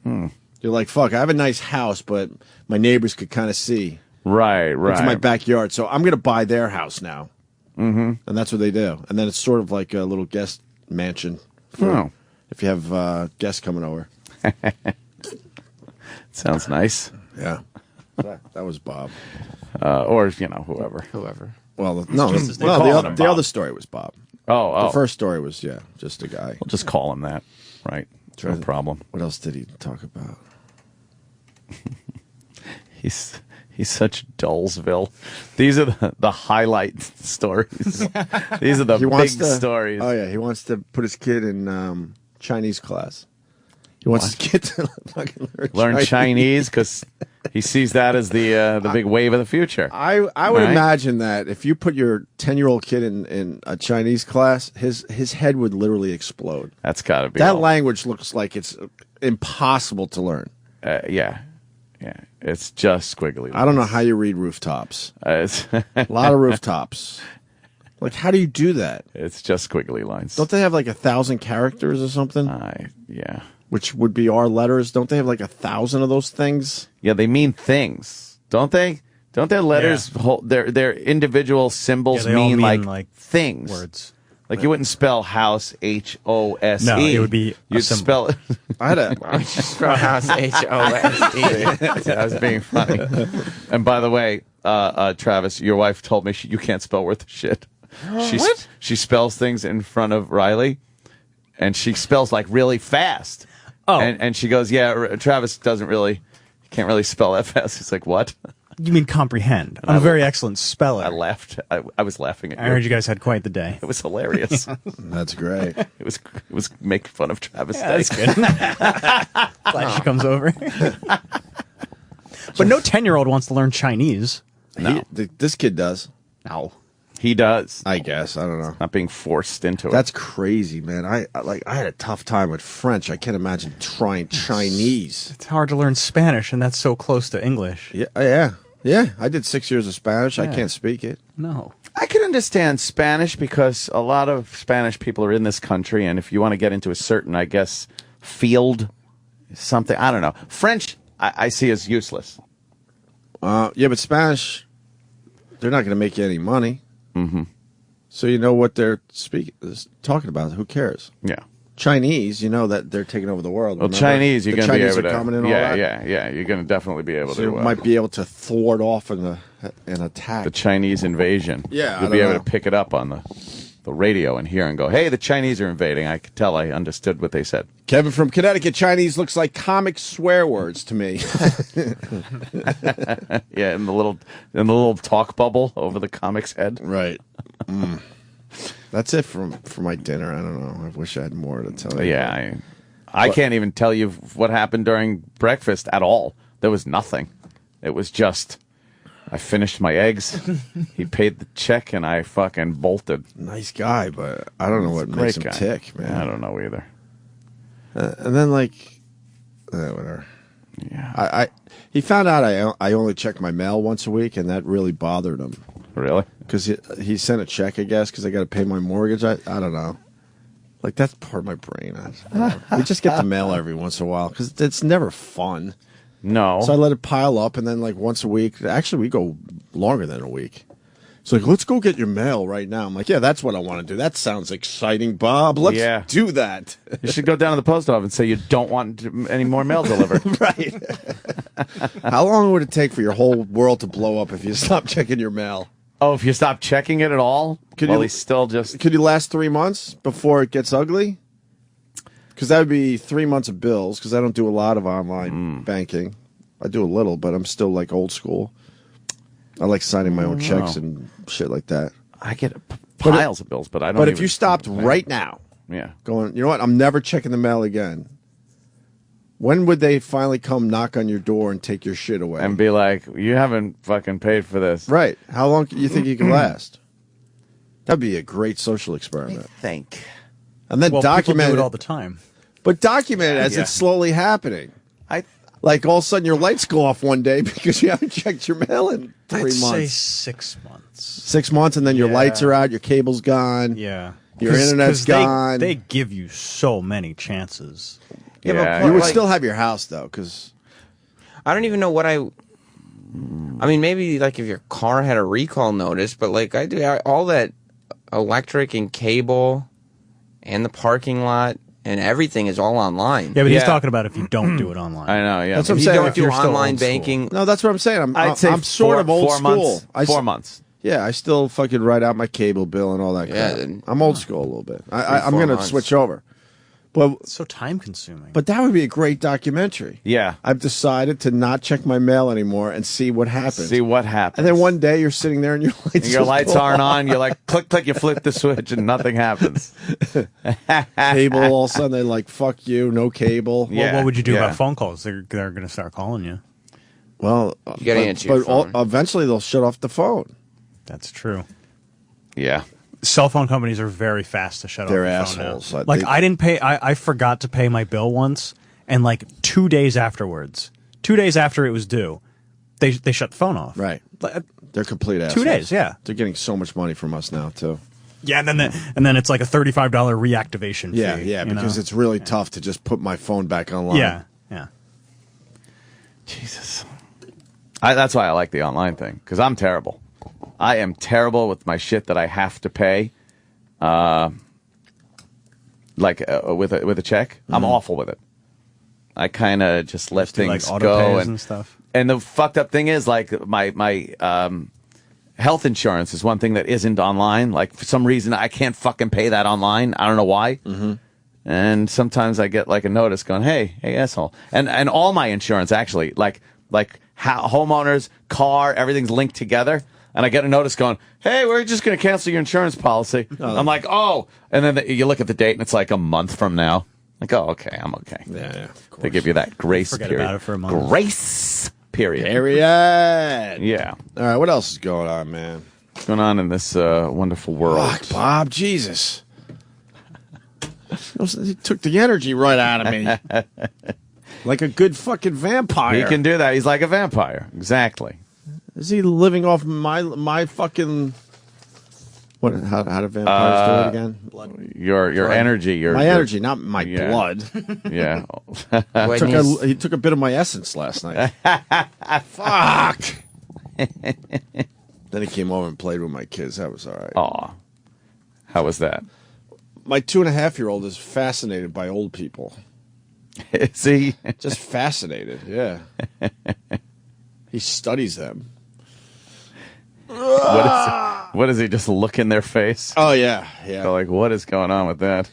You're like, fuck, I have a nice house, but my neighbors could kind of see.
Right.
It's my backyard, so I'm going to buy their house now. And that's what they do. And then it's sort of like a little guest mansion for if you have guests coming over.
Sounds nice.
Yeah. That was Bob.
Or, whoever.
Well, the other story was Bob.
Oh.
The first story was, just a guy.
We'll just call him that. Right. No problem.
What else did he talk about?
He's such Dullsville. These are the highlight stories. These are the big stories.
Oh, yeah. He wants to put his kid in Chinese class. He wants his kid to fucking
learn Chinese because he sees that as the big wave of the future.
I would imagine that if you put your 10-year-old kid in a Chinese class, his head would literally explode.
That's got to be
that language looks like it's impossible to learn.
Yeah. It's just squiggly lines.
I don't know how you read rooftops. A lot of rooftops. Like, how do you do that?
It's just squiggly lines.
Don't they have like 1,000 characters or something?
Yeah.
Which would be our letters. Don't they have like 1,000 of those things?
Yeah, they mean things, don't they? Don't their letters their individual symbols mean like things?
Words.
Like you wouldn't spell house HOSE.
No, it would be
you'd spell it.
I had a
spell house HOSE.
I was being funny. And by the way, Travis, your wife told me you can't spell worth of shit.
What?
She spells things in front of Riley, and she spells like really fast.
Oh,
and she goes, yeah, Travis can't really spell that fast. He's like, what?
You mean comprehend? I'm a very excellent speller.
I laughed. I was laughing at you.
I heard you guys had quite the day.
It was hilarious.
That's great.
It was making fun of Travis.
Yeah, that's good. Glad she comes over. But no 10-year-old wants to learn Chinese.
No. This kid does.
No.
He does.
I guess. I don't know.
Not being forced into it.
That's crazy, man. I had a tough time with French. I can't imagine trying Chinese.
It's hard to learn Spanish, and that's so close to English.
Yeah. I did 6 years of Spanish. Yeah. I can't speak it.
No.
I can understand Spanish because a lot of Spanish people are in this country, and if you want to get into a certain, I guess, field, something, I don't know. French, I see as useless.
Yeah, but Spanish, they're not going to make you any money. So you know what they're talking about. Who cares?
Yeah.
Chinese, you know that they're taking over the world.
Well,
Remember?
Chinese, you're going to be able to.
Coming in all that.
Yeah. You're going to definitely be able
so
to.
You might be able to thwart off an attack.
The Chinese invasion.
Yeah,
you'll be able to pick it up on the radio and hear and go, "Hey, the Chinese are invading." I could tell. I understood what they said.
Kevin from Connecticut. Chinese looks like comic swear words to me.
Yeah, in the little talk bubble over the comic's head.
Right. That's it for my dinner. I don't know. I wish I had more to tell you.
Yeah, I can't even tell you what happened during breakfast at all. There was nothing. It was just I finished my eggs. He paid the check, and I fucking bolted.
Nice guy, but I don't know what makes him tick, man.
I don't know either.
And then whatever.
Yeah.
He found out I only check my mail once a week, and that really bothered him.
Really?
Because he sent a check, I guess, because I got to pay my mortgage. I don't know. Like, that's part of my brain. We just get the mail every once in a while because it's never fun.
No.
So I let it pile up, and then, like, once a week. Actually, we go longer than a week. It's like, let's go get your mail right now. I'm like, yeah, that's what I want to do. That sounds exciting, Bob. Let's do that.
You should go down to the post office and say you don't want any more mail delivered.
Right. How long would it take for your whole world to blow up if you stopped checking your mail?
Oh, if you stop checking it at all? Could
you last 3 months before it gets ugly? Because that would be 3 months of bills, because I don't do a lot of online banking. I do a little, but I'm still like old school. I like signing my own checks and shit like that.
I get piles of bills, but I don't.
But if you stopped right now,
going,
you know what? I'm never checking the mail again. When would they finally come knock on your door and take your shit away?
And be like, you haven't fucking paid for this.
Right. How long do you think you can last? That'd be a great social experiment.
I think.
And then document
people do it all the time.
But document it as it's slowly happening. Like all of a sudden your lights go off one day because you haven't checked your mail in 3 months.
I'd say 6 months.
6 months, and then your lights are out, your cable's gone.
Yeah.
Your internet's gone.
They give you so many chances.
But you would still have your house, though, because...
I don't even know what I mean, maybe like if your car had a recall notice, but like I do all that electric and cable and the parking lot and everything is all online.
Yeah, but he's talking about if you don't do it online.
I know, yeah.
That's what I'm
If
saying.
you don't
If
do
you're still
online
old school.
banking.
No, that's what I'm saying.
I'd say
I'm sort of old
4
school.
months. 4 months.
Yeah, I still fucking write out my cable bill and all that
Yeah,
crap.
then-
I'm old school a little bit. I'm
4
going to
months.
switch over. But
It's so time consuming.
But that would be a great documentary.
Yeah.
I've decided to not check my mail anymore and see what happens.
See what happens.
And then one day you're sitting there and your lights
And your
just
lights
go
aren't
off.
on. You're like, click, click, you flip the switch and nothing happens.
Cable, all of a sudden they're like, fuck you, no cable.
Well, what would you do about phone calls? They're going to start calling you.
Well,
You gotta answer your phone.
Eventually they'll shut off the phone.
That's true.
Yeah.
Cell phone companies are very fast to shut
They're
off the phone
assholes.
now. Like,
They-
I didn't pay. I forgot to pay my bill once, and like 2 days afterwards, 2 days after it was due, they shut the phone off.
Right.
Like,
They're complete assholes.
2 days, yeah.
They're getting so much money from us now, too.
Yeah, and then it's like a $35 reactivation fee.
Yeah,
you
because
know?
it's really tough to just put my phone back online.
Yeah.
Jesus. That's why I like the online thing, because I'm terrible. I am terrible with my shit that I have to pay. With a check. I'm awful with it. I kind of just let things
like
go
auto-pays and stuff.
And the fucked up thing is, like, my health insurance is one thing that isn't online. Like, for some reason, I can't fucking pay that online. I don't know why. Mm-hmm. And sometimes I get like a notice going, "Hey, asshole!" And all my insurance actually, like homeowners, car, everything's linked together. And I get a notice going, "Hey, we're just going to cancel your insurance policy." I'm like, "Oh," and then you look at the date and it's like a month from now. Like, oh, okay, I'm okay.
Yeah, of course.
They give you that grace
Forget
period.
about it for a month.
Grace period.
Yeah.
All
right, what else is going on, man?
What's going on in this wonderful world?
Fuck, Bob, Jesus. He took the energy right out of me. Like a good fucking vampire.
He can do that. He's like a vampire. Exactly.
Is he living off my fucking... What? How do vampires do it again?
Blood.
Your
Blood.
energy.
My energy, not my blood.
Yeah.
He took a bit of my essence last night. Fuck. Then he came over and played with my kids. That was all right.
Aw. How was that?
My 2.5-year-old is fascinated by old people.
Is he?
Just fascinated, yeah. He studies them.
What is he just look in their face?
Oh, yeah.
So, like, what is going on with that?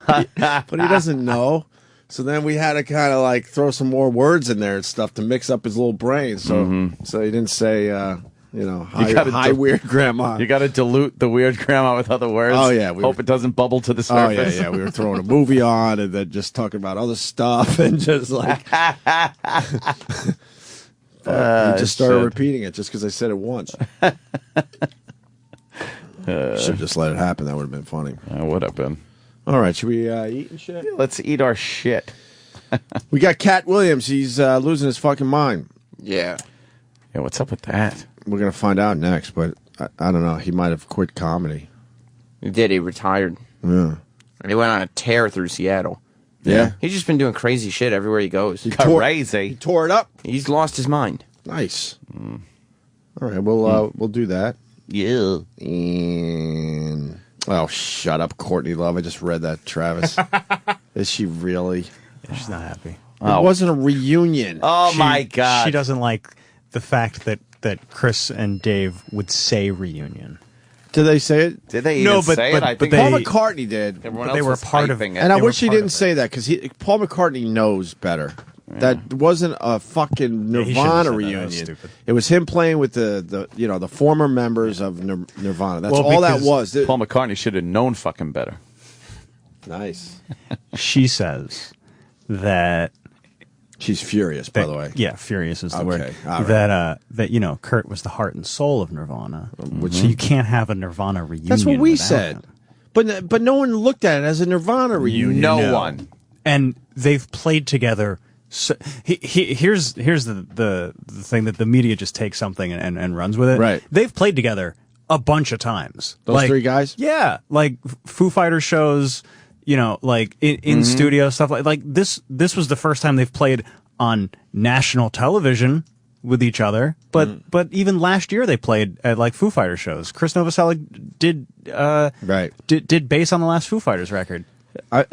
But he doesn't know. So then we had to kind of like throw some more words in there and stuff to mix up his little brain. So so he didn't say, hi weird grandma.
You got to dilute the weird grandma with other words.
Oh, yeah.
Hope it doesn't bubble to the
Oh, yeah,
surface.
yeah. We were throwing a movie on and then just talking about other stuff and just like He just started repeating it just because I said it once. Should have just let it happen. That would have been funny.
Would have been.
All right, should we eat and shit?
Yeah, let's eat our shit.
We got Katt Williams. He's losing his fucking mind.
Yeah.
Yeah, what's up with that?
We're going to find out next, but I don't know. He might have quit comedy.
He did. He retired.
Yeah.
And he went on a tear through Seattle.
Yeah.
He's just been doing crazy shit everywhere he goes.
He
Crazy.
tore it up.
He's lost his mind.
Nice. All right, we'll do that.
Yeah.
And oh, shut up, Courtney Love. I just read that, Travis. Is she really?
Yeah, she's not happy.
It wasn't a reunion.
Oh my God.
She doesn't like the fact that Chris and Dave would say reunion.
Did they say it?
Did they even say it? I think
Paul McCartney did.
Everyone
But they
else
were
was
part of
hyping
And I
They were
wish he
part
didn't
of
say that because Paul McCartney knows better. Yeah. That wasn't a fucking
Yeah, he shouldn't have
Nirvana
said that.
reunion.
That was stupid.
It was him playing with the former members of Nirvana. That's
Well,
all that
because
was.
Paul McCartney should have known fucking better.
Nice.
She says that
She's furious, by the way.
Yeah, furious is the
Okay,
word.
all right.
That Kurt was the heart and soul of Nirvana.
Which
So you can't have a Nirvana reunion.
That's what we
without
said.
him.
But no one looked at it as a Nirvana reunion.
No one.
And they've played together. So, here's the thing that the media just takes something and runs with it.
Right.
They've played together a bunch of times.
Those three guys?
Yeah, like Foo Fighters shows. Like in studio stuff like this. This was the first time they've played on national television with each other. But even last year they played at like Foo Fighters shows. Chris Novoselic did bass on the last Foo Fighters record.
I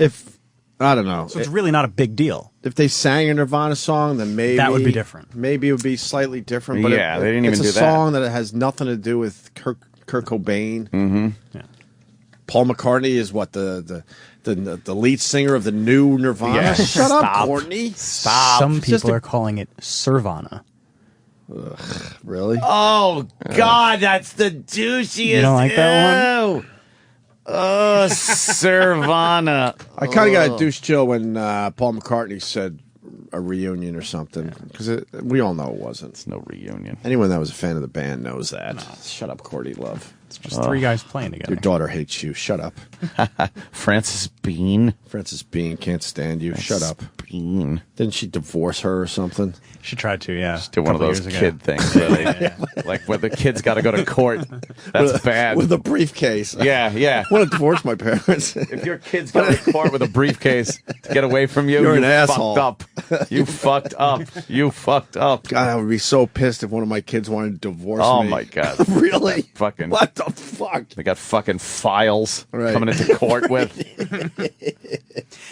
don't know.
So it's really not a big deal.
If they sang a Nirvana song, then maybe
That would be different.
Maybe it would be slightly different. But
Yeah, they didn't even do
It's a
that.
song that has nothing to do with Kurt Cobain.
Mm-hmm.
Yeah.
Paul McCartney is what the lead singer of the new Nirvana.
Yeah,
Shut up,
stop.
Courtney.
Stop.
Some
It's just
people are calling it Sirvana.
Really?
Oh God, that's the douchiest.
You don't like that
one? Oh, Sirvana.
I kind of got a douche chill when Paul McCartney said a reunion or something because we all know it wasn't.
It's no reunion.
Anyone that was a fan of the band knows that. Shut up, Courtney Love.
It's just three guys playing together.
Your daughter hates you. Shut up.
Frances Bean.
Frances Bean can't stand you. Shut up.
Bean.
Didn't she divorce her or something?
She tried to, yeah.
Just do one of
Couple
those
years ago.
kid things, really. Like where the kid's got to go to court. That's bad.
With a briefcase.
Yeah.
I want to divorce my parents.
If your kid's going to court with a briefcase to get away from you,
You're an
you
asshole.
fucked up. You fucked up. You fucked up.
God, I would be so pissed if one of my kids wanted to divorce me.
Oh my God.
Really?
Fucking.
What the fuck?
They got fucking files
Right.
coming into court with.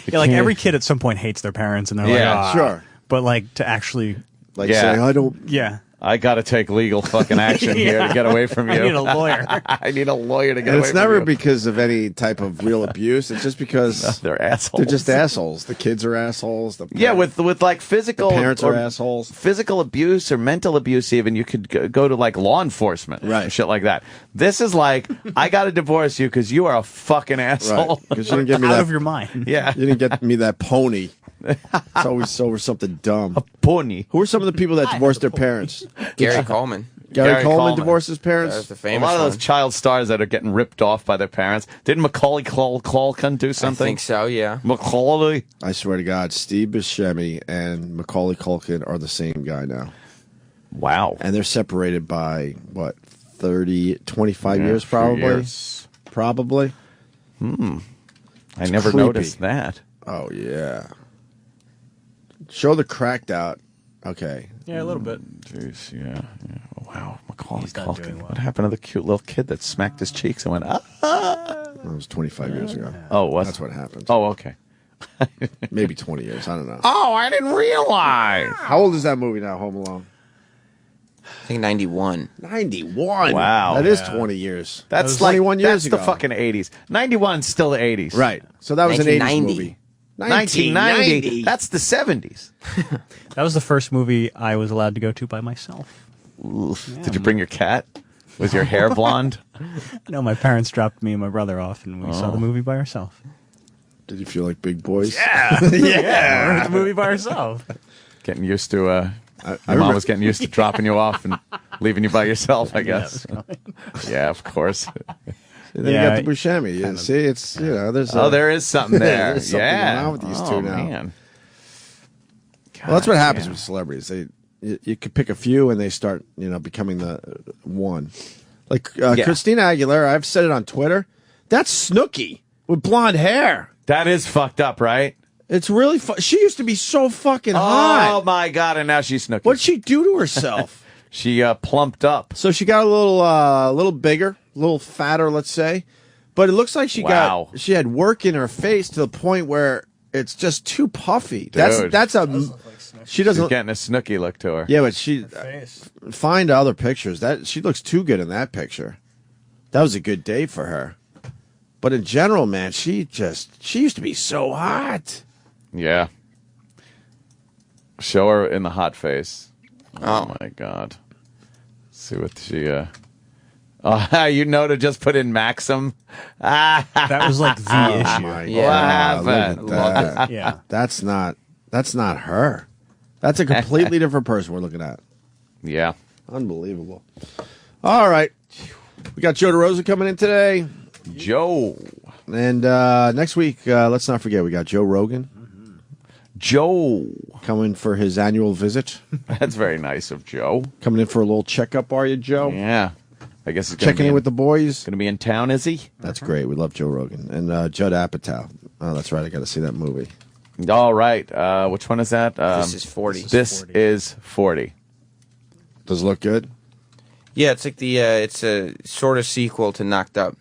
Yeah, like every kid at some point hates their parents, and they're
Yeah,
like,
sure.
But like to actually,
Like
Yeah.
saying, I don't.
yeah,
I got to take legal fucking action here to get away from you.
I need a lawyer.
I need a lawyer to get
And
away
it's never
from you.
because of any type of real abuse. It's just because
They're assholes.
they're just assholes. The kids are assholes.
Yeah, with like physical
the parents
or
are assholes.
physical abuse or mental abuse. Even you could go to like law enforcement,
Right.
and shit like that. This is like I got to divorce you because you are a fucking asshole.
Because you didn't get me
out
that.
of your mind.
Yeah,
You didn't get me that pony. It's always over something dumb.
pony.
Who are some of the people that divorced their parents?
Gary Coleman.
Gary Coleman
Coleman.
divorced his parents.
That's the
A
famous
lot of those
one.
child stars that are getting ripped off by their parents. Didn't Macaulay Culkin do
I
something?
think so, yeah.
Macaulay.
I swear to God, Steve Buscemi and Macaulay Culkin are the same guy now.
Wow.
And they're separated by, what, 25
Yeah,
years
few
probably?
years.
Probably.
I never
creepy.
noticed that.
Oh, yeah. Show the cracked out. Okay.
Yeah, a little bit.
Jeez, yeah. Wow, Macaulay
He's not
Culkin.
doing well.
What happened to the cute little kid that smacked his cheeks and went, ah?
That was 25 years ago.
Oh, was
That's what happened.
Oh, okay.
Maybe 20 years. I don't know.
Oh, I didn't realize.
How old is that movie now, Home Alone?
I think 91.
91.
Wow.
That is 20 years.
That's
like
like
21 years
that's
ago.
the fucking 80s. 91's still the 80s.
Right. So that was an 80s
1990.
movie.
1990. That's the 70s.
That was the first movie I was allowed to go to by myself.
Did you bring your cat? Was your hair blonde?
No, my parents dropped me and my brother off, and we saw the movie by ourselves.
Did you feel like big boys?
Yeah, yeah, the movie by ourselves.
Getting used to Your mom was getting used to dropping you off and leaving you by yourself, I guess. Yeah, of course.
And then you got the Buscemi. You see, it's, there's
there is something there.
there's something going on with these two now.
Man.
Well, that's what happens with celebrities. You could pick a few and they start, becoming the one. Like Christina Aguilera, I've said it on Twitter. That's Snooki with blonde hair.
That is fucked up, right?
It's really she used to be so fucking hot.
Oh my God, and now she's Snooki.
What'd she do to herself?
She plumped up.
So she got a little bigger, a little fatter, let's say. But it looks like she had work in her face to the point where it's just too puffy.
Dude.
She doesn't.
She's getting a Snooki look to her.
Yeah, but find other pictures. She looks too good in that picture. That was a good day for her. But in general, man, she used to be so hot.
Yeah. Show her in the hot face. Oh my God. See what she to just put in Maxim.
That was like the issue.
What happened?
Yeah.
That's not her. That's a completely different person we're looking at.
Yeah.
Unbelievable. All right. We got Joe DeRosa coming in today.
Joe.
And next week, let's not forget, we got Joe Rogan.
Joe.
Coming for his annual visit.
That's very nice of Joe.
Coming in for a little checkup, are you, Joe?
Yeah. I guess it's
checking in with the boys.
Going to be in town, is he?
That's great. We love Joe Rogan. And Judd Apatow. Oh, that's right. I got to see that movie.
All right. Which one is that?
This is 40.
This is 40.
Does it look good?
Yeah, it's like it's a sort of sequel to Knocked Up.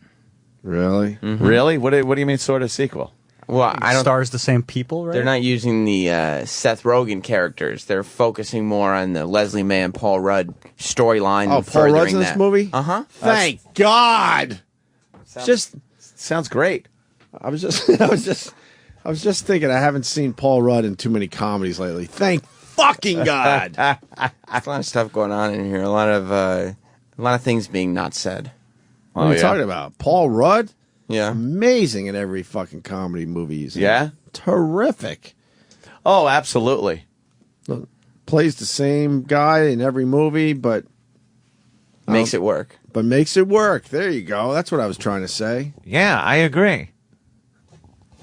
Really?
Mm-hmm. Really? What do you mean sort of sequel?
Well, I don't.
Stars the same people, right?
They're not using the Seth Rogen characters. They're focusing more on the Leslie Mann, Paul Rudd storyline.
Oh, Paul Rudd's in this movie?
Uh-huh.
Thank God.
Sounds great.
I was just thinking I haven't seen Paul Rudd in too many comedies lately. Thank fucking God.
There's a lot of stuff going on in here. A lot of things being not said.
What are you talking about? Paul Rudd?
Yeah.
Amazing in every fucking comedy movie he's in.
Yeah?
Terrific.
Oh, absolutely.
Plays the same guy in every movie, but
makes it work.
But makes it work. There you go. That's what I was trying to say.
Yeah, I agree.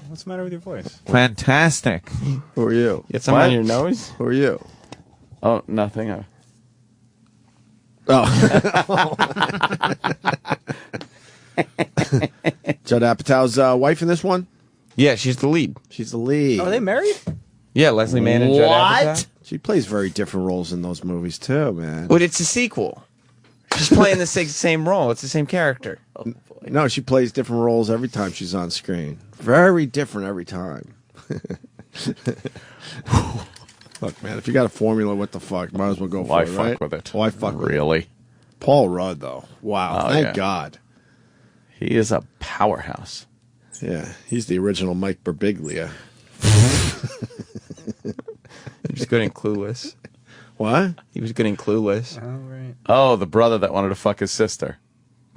What's the matter with your voice?
Fantastic.
Who are you?
Get something on your nose?
Who are you?
Oh, nothing.
Judd Apatow's wife in this one?
Yeah, she's the lead.
She's the lead.
Are they married?
Yeah, Leslie Mann and Judd Apatow.
She plays very different roles in those movies too, man.
But it's a sequel. She's playing the same role. It's the same character.
Oh, boy. No, she plays different roles every time she's on screen. Very different every time. Look, man, if you got a formula, what the fuck? Might as well go for
Why
it,
fuck
right?
with it?
Why fuck with it?
Really?
Paul Rudd, though. Wow.
Oh,
Thank
yeah.
God.
He is a powerhouse.
Yeah, he's the original Mike Birbiglia.
He was good in Clueless.
What?
He was good in Clueless.
Oh, right.
Oh, the brother that wanted to fuck his sister.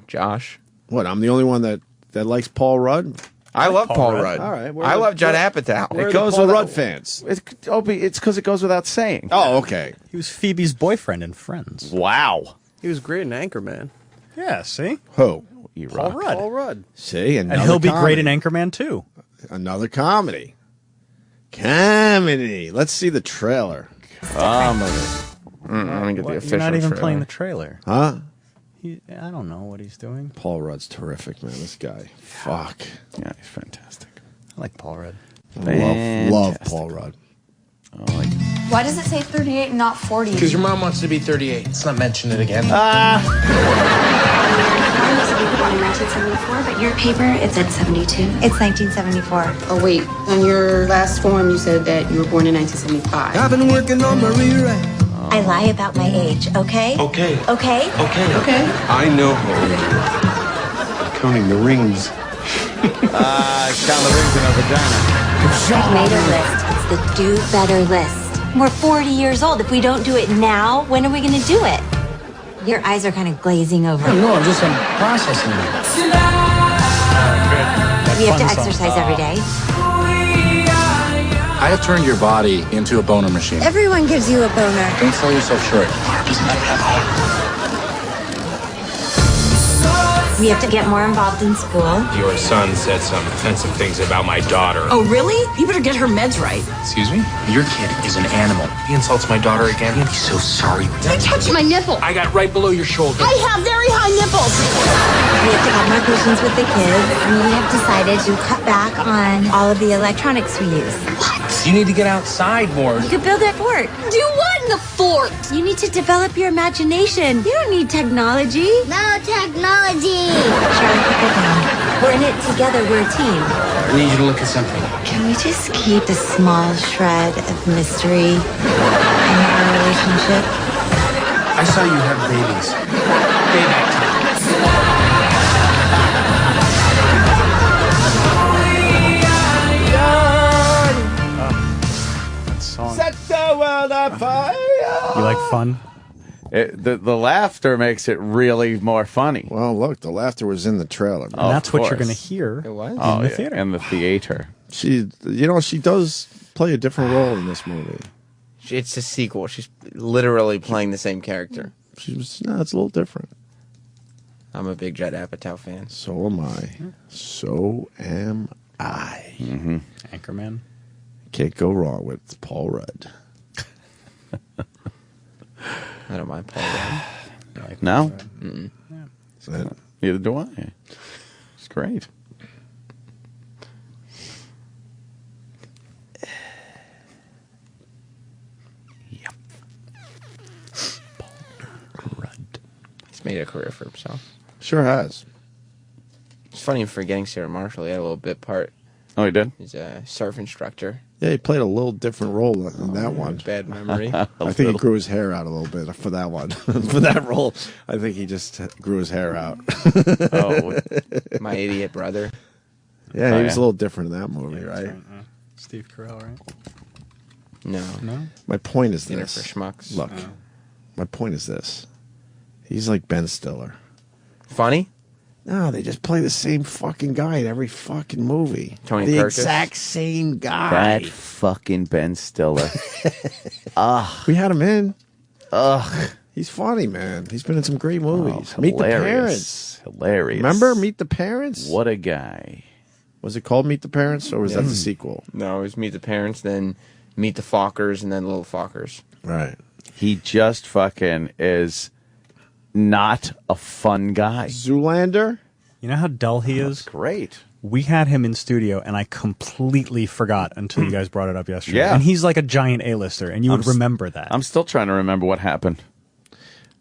Josh.
What, I'm the only one that likes Paul Rudd?
I love Paul Rudd.
All right.
I love Judd Apatow.
It goes Paul Rudd fans.
It's because it goes without saying.
Oh, okay.
He was Phoebe's boyfriend in Friends.
Wow.
He was great in Anchorman.
Yeah, see?
Who?
Paul Rudd.
Paul Rudd.
See,
And he'll be great in Anchorman, too.
Another comedy. Comedy. Let's see the trailer.
I'm gonna get the official
You're not even
trailer.
playing the trailer.
Huh?
I don't know what he's doing.
Paul Rudd's terrific, man. This guy. Fuck.
Yeah, he's fantastic.
I like Paul Rudd.
Love Paul Rudd.
Why does it say 38 and not 40?
Because your mom wants to be 38. Let's not mention it again.
Mine was born in 1974, but your paper, it said 72. It's 1974.
Oh, wait. On your last form, you said that you were born in 1975.
I've been working on my rewrite.
I lie about my age, okay?
Okay.
Okay?
Okay.
I know counting the rings.
Count the rings in her vagina.
I've made a list. It's the do better list. We're 40 years old. If we don't do it now, when are we going to do it? Your eyes are kind of glazing over.
No, I'm just processing it.
We have to exercise every day.
I have turned your body into a boner machine.
Everyone gives you a boner.
Don't sell yourself short.
We have to get more involved in school.
Your son said some offensive things about my daughter.
Oh, really? You better get her meds right.
Excuse me? Your kid is an animal. He insults my daughter again. He'll be so sorry.
You touched my nipple.
I got right below your shoulder.
I have very high nipples.
We have to have more patience with the kids. And we have decided to cut back on all of the electronics we use.
You need to get outside more.
You could build a fort.
Do what in the fort?
You need to develop your imagination. You don't need technology.
No technology.
Charlie, put that down. We're in it together. We're a team.
I need you to look at something.
Can we just keep a small shred of mystery in our relationship?
I saw you have babies. Payback time.
Set the world on fire.
You like fun?
The laughter makes it really more funny.
Well, look, the laughter was in the trailer.
And that's what you're going to hear
It was?
in the theater.
In the theater.
She does play a different role in this movie.
It's a sequel. She's literally playing the same character.
It's a little different.
I'm a big Judd Apatow fan.
So am I. So am I.
Mm-hmm.
Anchorman.
Can't go wrong with Paul Rudd.
I don't mind Paul Rudd.
No?
Mm-mm.
Is that
Neither do I. It's great.
Yep. Paul Rudd. He's made a career for himself.
Sure has.
It's funny forgetting Sarah Marshall. He had a little bit part.
Oh, he did?
He's a surf instructor.
Yeah, he played a little different role in that one.
Bad memory.
I think he grew his hair out a little bit for that one. For that role, I think he just grew his hair out.
Oh, my idiot brother.
Yeah, he was a little different in that movie, right?
Steve Carell, right?
No.
No?
My point is
Dinner
this.
for Schmucks.
Look, my point is this. He's like Ben Stiller.
Funny?
No, they just play the same fucking guy in every fucking movie.
Tony
the
Curtis?
exact same guy.
That fucking Ben Stiller.
We had him in.
Ugh.
He's funny, man. He's been in some great movies.
Oh,
Meet the
hilarious.
Parents.
Hilarious.
Remember Meet the Parents?
What a guy.
Was it called Meet the Parents, or was that the sequel?
No, it was Meet the Parents, then Meet the Fockers, and then Little Fockers.
Right.
He just fucking is not a fun guy.
Zoolander?
You know how dull he is?
Great.
We had him in studio, and I completely forgot until you guys brought it up yesterday.
Yeah.
And he's like a giant A-lister, and you would remember that.
I'm still trying to remember what happened.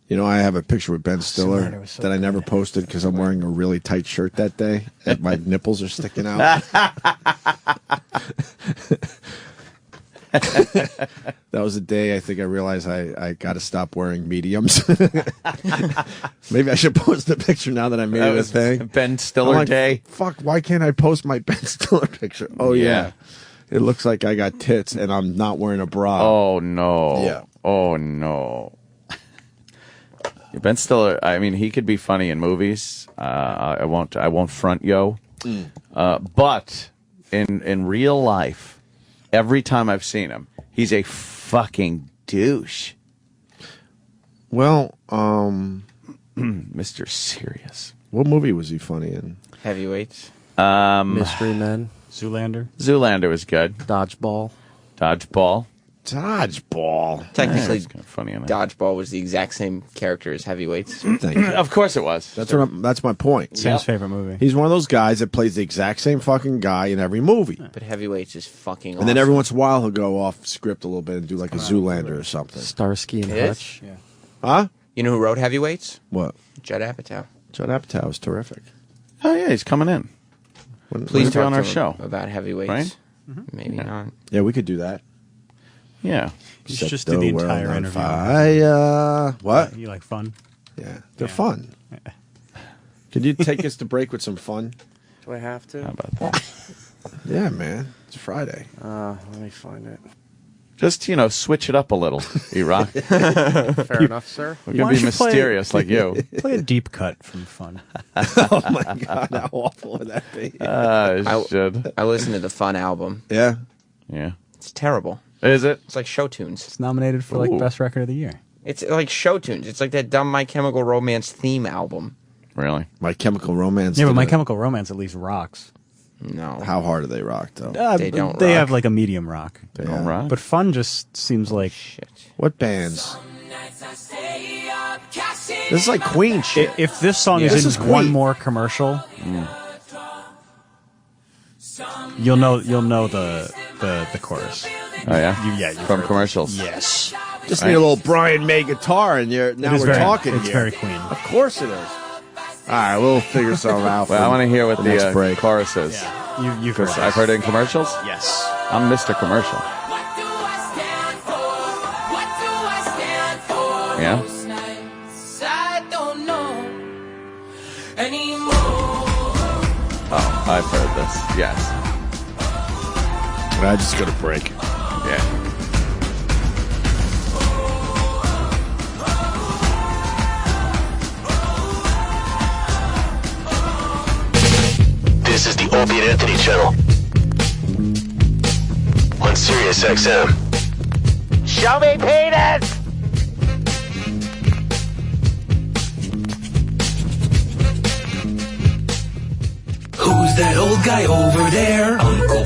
You know, I have a picture with Ben Stiller
Zoolander was so
that I never posted because I'm wearing a really tight shirt that day, and my nipples are sticking out. That was the day I think I realized I got to stop wearing mediums. Maybe I should post the picture now that I made it a thing.
Ben Stiller Day.
Fuck, why can't I post my Ben Stiller picture? Oh, yeah. It looks like I got tits and I'm not wearing a bra.
Oh, no.
Yeah.
Oh, no. Ben Stiller, I mean, he could be funny in movies. I won't front yo. But in real life, every time I've seen him, he's a fucking douche.
Well,
Mr. Serious.
What movie was he funny in?
Heavyweights.
Mystery Men.
Zoolander.
Zoolander was good.
Dodgeball.
Dodgeball.
Dodgeball.
Technically,
Kind of funny in that.
Dodgeball was the exact same character as Heavyweights.
Thank you.
Of course it was.
That's my point.
Sam's favorite movie.
He's one of those guys that plays the exact same fucking guy in every movie.
But Heavyweights is fucking
And then every once in a while he'll go off script a little bit and do like a Zoolander or something.
Starsky and
It is?
Hutch.
Yeah.
Huh?
You know who wrote Heavyweights?
What?
Judd Apatow.
Judd Apatow is terrific.
Oh, yeah, he's coming in.
Please
be
talk
on
to
our
him
show.
about Heavyweights.
Right?
Maybe not.
Yeah, we could do that.
Yeah.
You should just do the entire interview.
What?
You like fun?
Yeah, they're fun. Could you take us to break with some fun?
Do I have to?
How about that?
Yeah, man. It's Friday.
Let me find it.
Just, switch it up a little, E-Rock.
Fair enough, sir.
We're going to be mysterious like you.
Play a deep cut from Fun.
Oh, my God. How awful would that be?
I should.
I listened to the Fun album.
Yeah.
Yeah.
It's terrible.
Is it?
It's like show tunes.
It's nominated for like best record of the year.
It's like show tunes. It's like that dumb My Chemical Romance theme album.
Really?
My Chemical Romance.
Yeah, but My Chemical Romance at least rocks.
No.
How hard do they rock, though?
They don't
They
rock.
have like a medium rock.
They don't rock?
But Fun just seems like...
Shit.
What bands? This is like Queen shit.
If this song
This
is
is
in one
Queen.
more commercial, you'll know the chorus.
Oh, yeah?
You've
From
heard
commercials.
it. Yes.
Just need a little Brian May guitar, and now we're talking.
It's
here.
very Queen.
Of course it is. All right, we'll figure something out.
Well, I want to hear what
next
the
break.
chorus is.
Yeah. You've heard
Because
it.
I've heard it in commercials.
Yes.
I'm Mr. Commercial. Yeah? Oh, I've heard this. Yes.
I just got a break.
Yeah.
This is the Opie and Anthony channel on Sirius XM.
Show me penis!
Who's that old guy over there? Uncle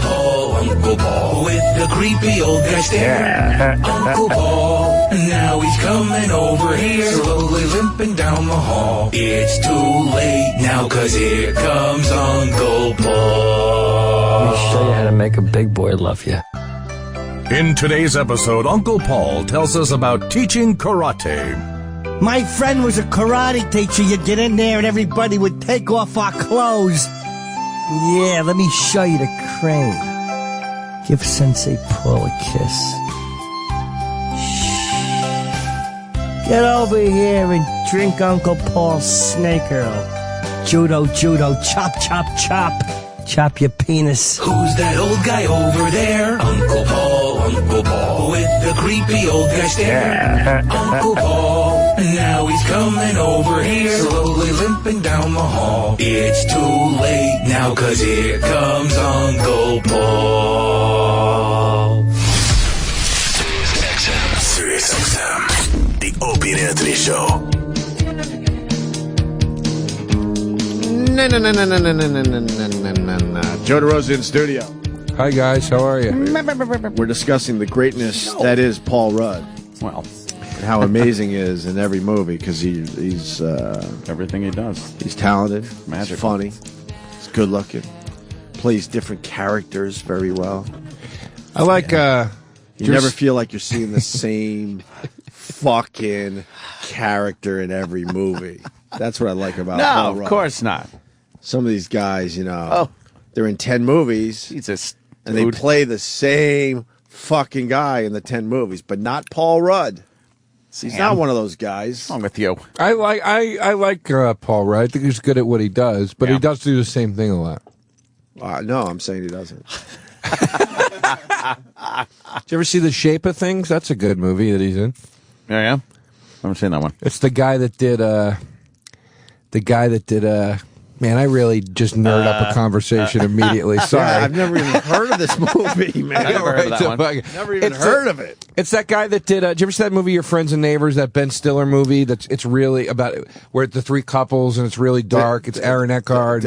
Paul, with the creepy old guy stare. Uncle Paul, now he's coming over here, slowly limping down the hall. It's too late now, 'cause here comes Uncle Paul.
Let me show you how to make a big boy love you.
In today's episode, Uncle Paul tells us about teaching karate.
My friend was a karate teacher. You'd get in there and everybody would take off our clothes. Yeah, let me show you the crane. Give Sensei Paul a kiss. Shh. Get over here and drink Uncle Paul's snake Earl. Judo, chop, chop, chop. Chop your penis.
Who's that old guy over there? Uncle Paul, with the creepy old guy stare. Uncle Paul, now he's coming over here, slowly limping down the hall. It's too late now, 'cause here comes Uncle Paul.
Sirius XM. The Opie and Anthony Show.
No. Joe DeRosa in studio.
Hi, guys. How are you?
We're discussing the greatness that is Paul Rudd.
Well,
and how amazing he is in every movie because he's
everything he does.
He's talented,
magical.
He's funny, he's good looking, plays different characters very well.
I like.
You never feel like you're seeing the same fucking character in every movie. That's what I like about Paul Rudd.
No, of course not.
Some of these guys, they're in 10 movies.
Jesus.
And they play the same fucking guy in the 10 movies, but not Paul Rudd. He's not one of those guys.
What's wrong with you?
I like Paul Rudd. I think he's good at what he does, but he does do the same thing a lot.
No, I'm saying he doesn't.
Did you ever see The Shape of Things? That's a good movie that he's in.
Yeah. I haven't seen that one.
It's the guy that did. Man, I really just nerd up a conversation immediately. Sorry,
Yeah, I've never even heard of this movie, man.
I never heard of that one.
Never even heard of it.
It's that guy that did. Did you ever see that movie, Your Friends and Neighbors? That Ben Stiller movie. It's really about where the three couples and it's really dark. It's Aaron Eckhart.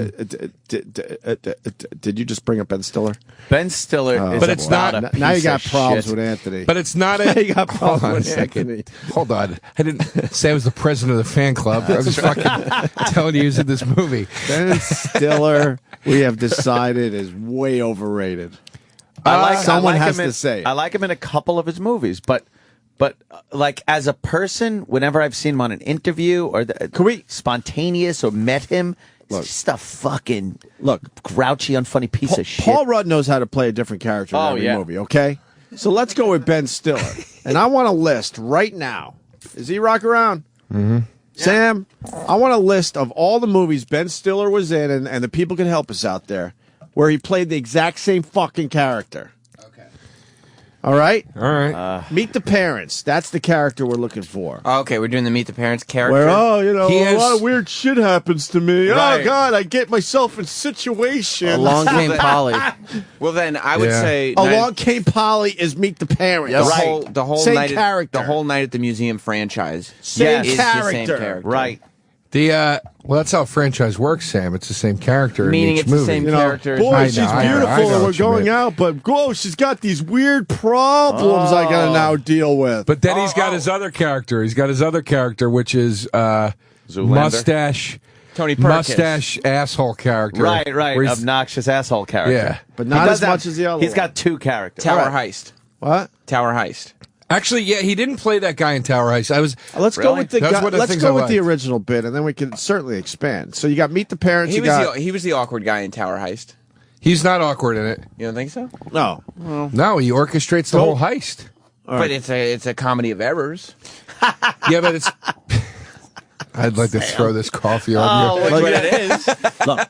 Did you just bring up Ben Stiller?
Ben Stiller is
but it's
about
not.
a piece
Now you got
of
problems
shit.
with Anthony.
But it's not a.
Now you got
Hold on a
problems with
second.
Anthony.
Hold on. I didn't say I was the president of the fan club. I was fucking telling you he was in this movie.
Ben Stiller, we have decided, is way overrated.
I
Someone
like
has
him
to say it.
I like him in a couple of his movies, but like as a person, whenever I've seen him on an interview or spontaneous or met him, it's just a fucking grouchy, unfunny piece of shit.
Paul Rudd knows how to play a different character in every movie, okay? So let's go with Ben Stiller. And I want a list right now. Is he rock around?
Mm-hmm.
Sam, I want a list of all the movies Ben Stiller was in, and the people can help us out there, where he played the exact same fucking character. All right?
All right.
Meet the Parents. That's the character we're looking for.
Okay, we're doing the Meet the Parents character.
Where,
He
a
has-
lot of weird shit happens to me.
Right.
Oh, God, I get myself in situations.
Along came Polly.
Well, then I would say
Along Came Polly is Meet the Parents.
the whole
Same
night
character.
the whole night at the museum franchise
Same
is
character.
the same character.
Right.
Well, that's how a franchise works, Sam. It's the same character
Meaning
in each
it's the
movie.
same character.
Boy,
I
she's
know, I know,
beautiful
I know
and we're
what you
going
mean.
out, but she's got these weird problems I got to now deal with.
But then he's got his other character. He's got his other character, which is mustache.
Tony Perkins.
Mustache asshole character.
Right.
where he's-
Obnoxious asshole character.
Yeah.
But
He
not
does
as much as the other
He's
one.
got two characters.
Tower Heist.
What?
Tower Heist.
Actually, yeah, he didn't play that guy in Tower Heist.
Let's go with the
That's one of the
let's
things
go
I
with the
liked.
original bit, and then we can certainly expand. So you got Meet the Parents.
He was the awkward guy in Tower Heist.
He's not awkward in it.
You don't think so?
No.
No, he orchestrates the whole heist.
But it's a comedy of errors.
Yeah, but it's. I'd like to throw this coffee on you.
Look what it is.
Look,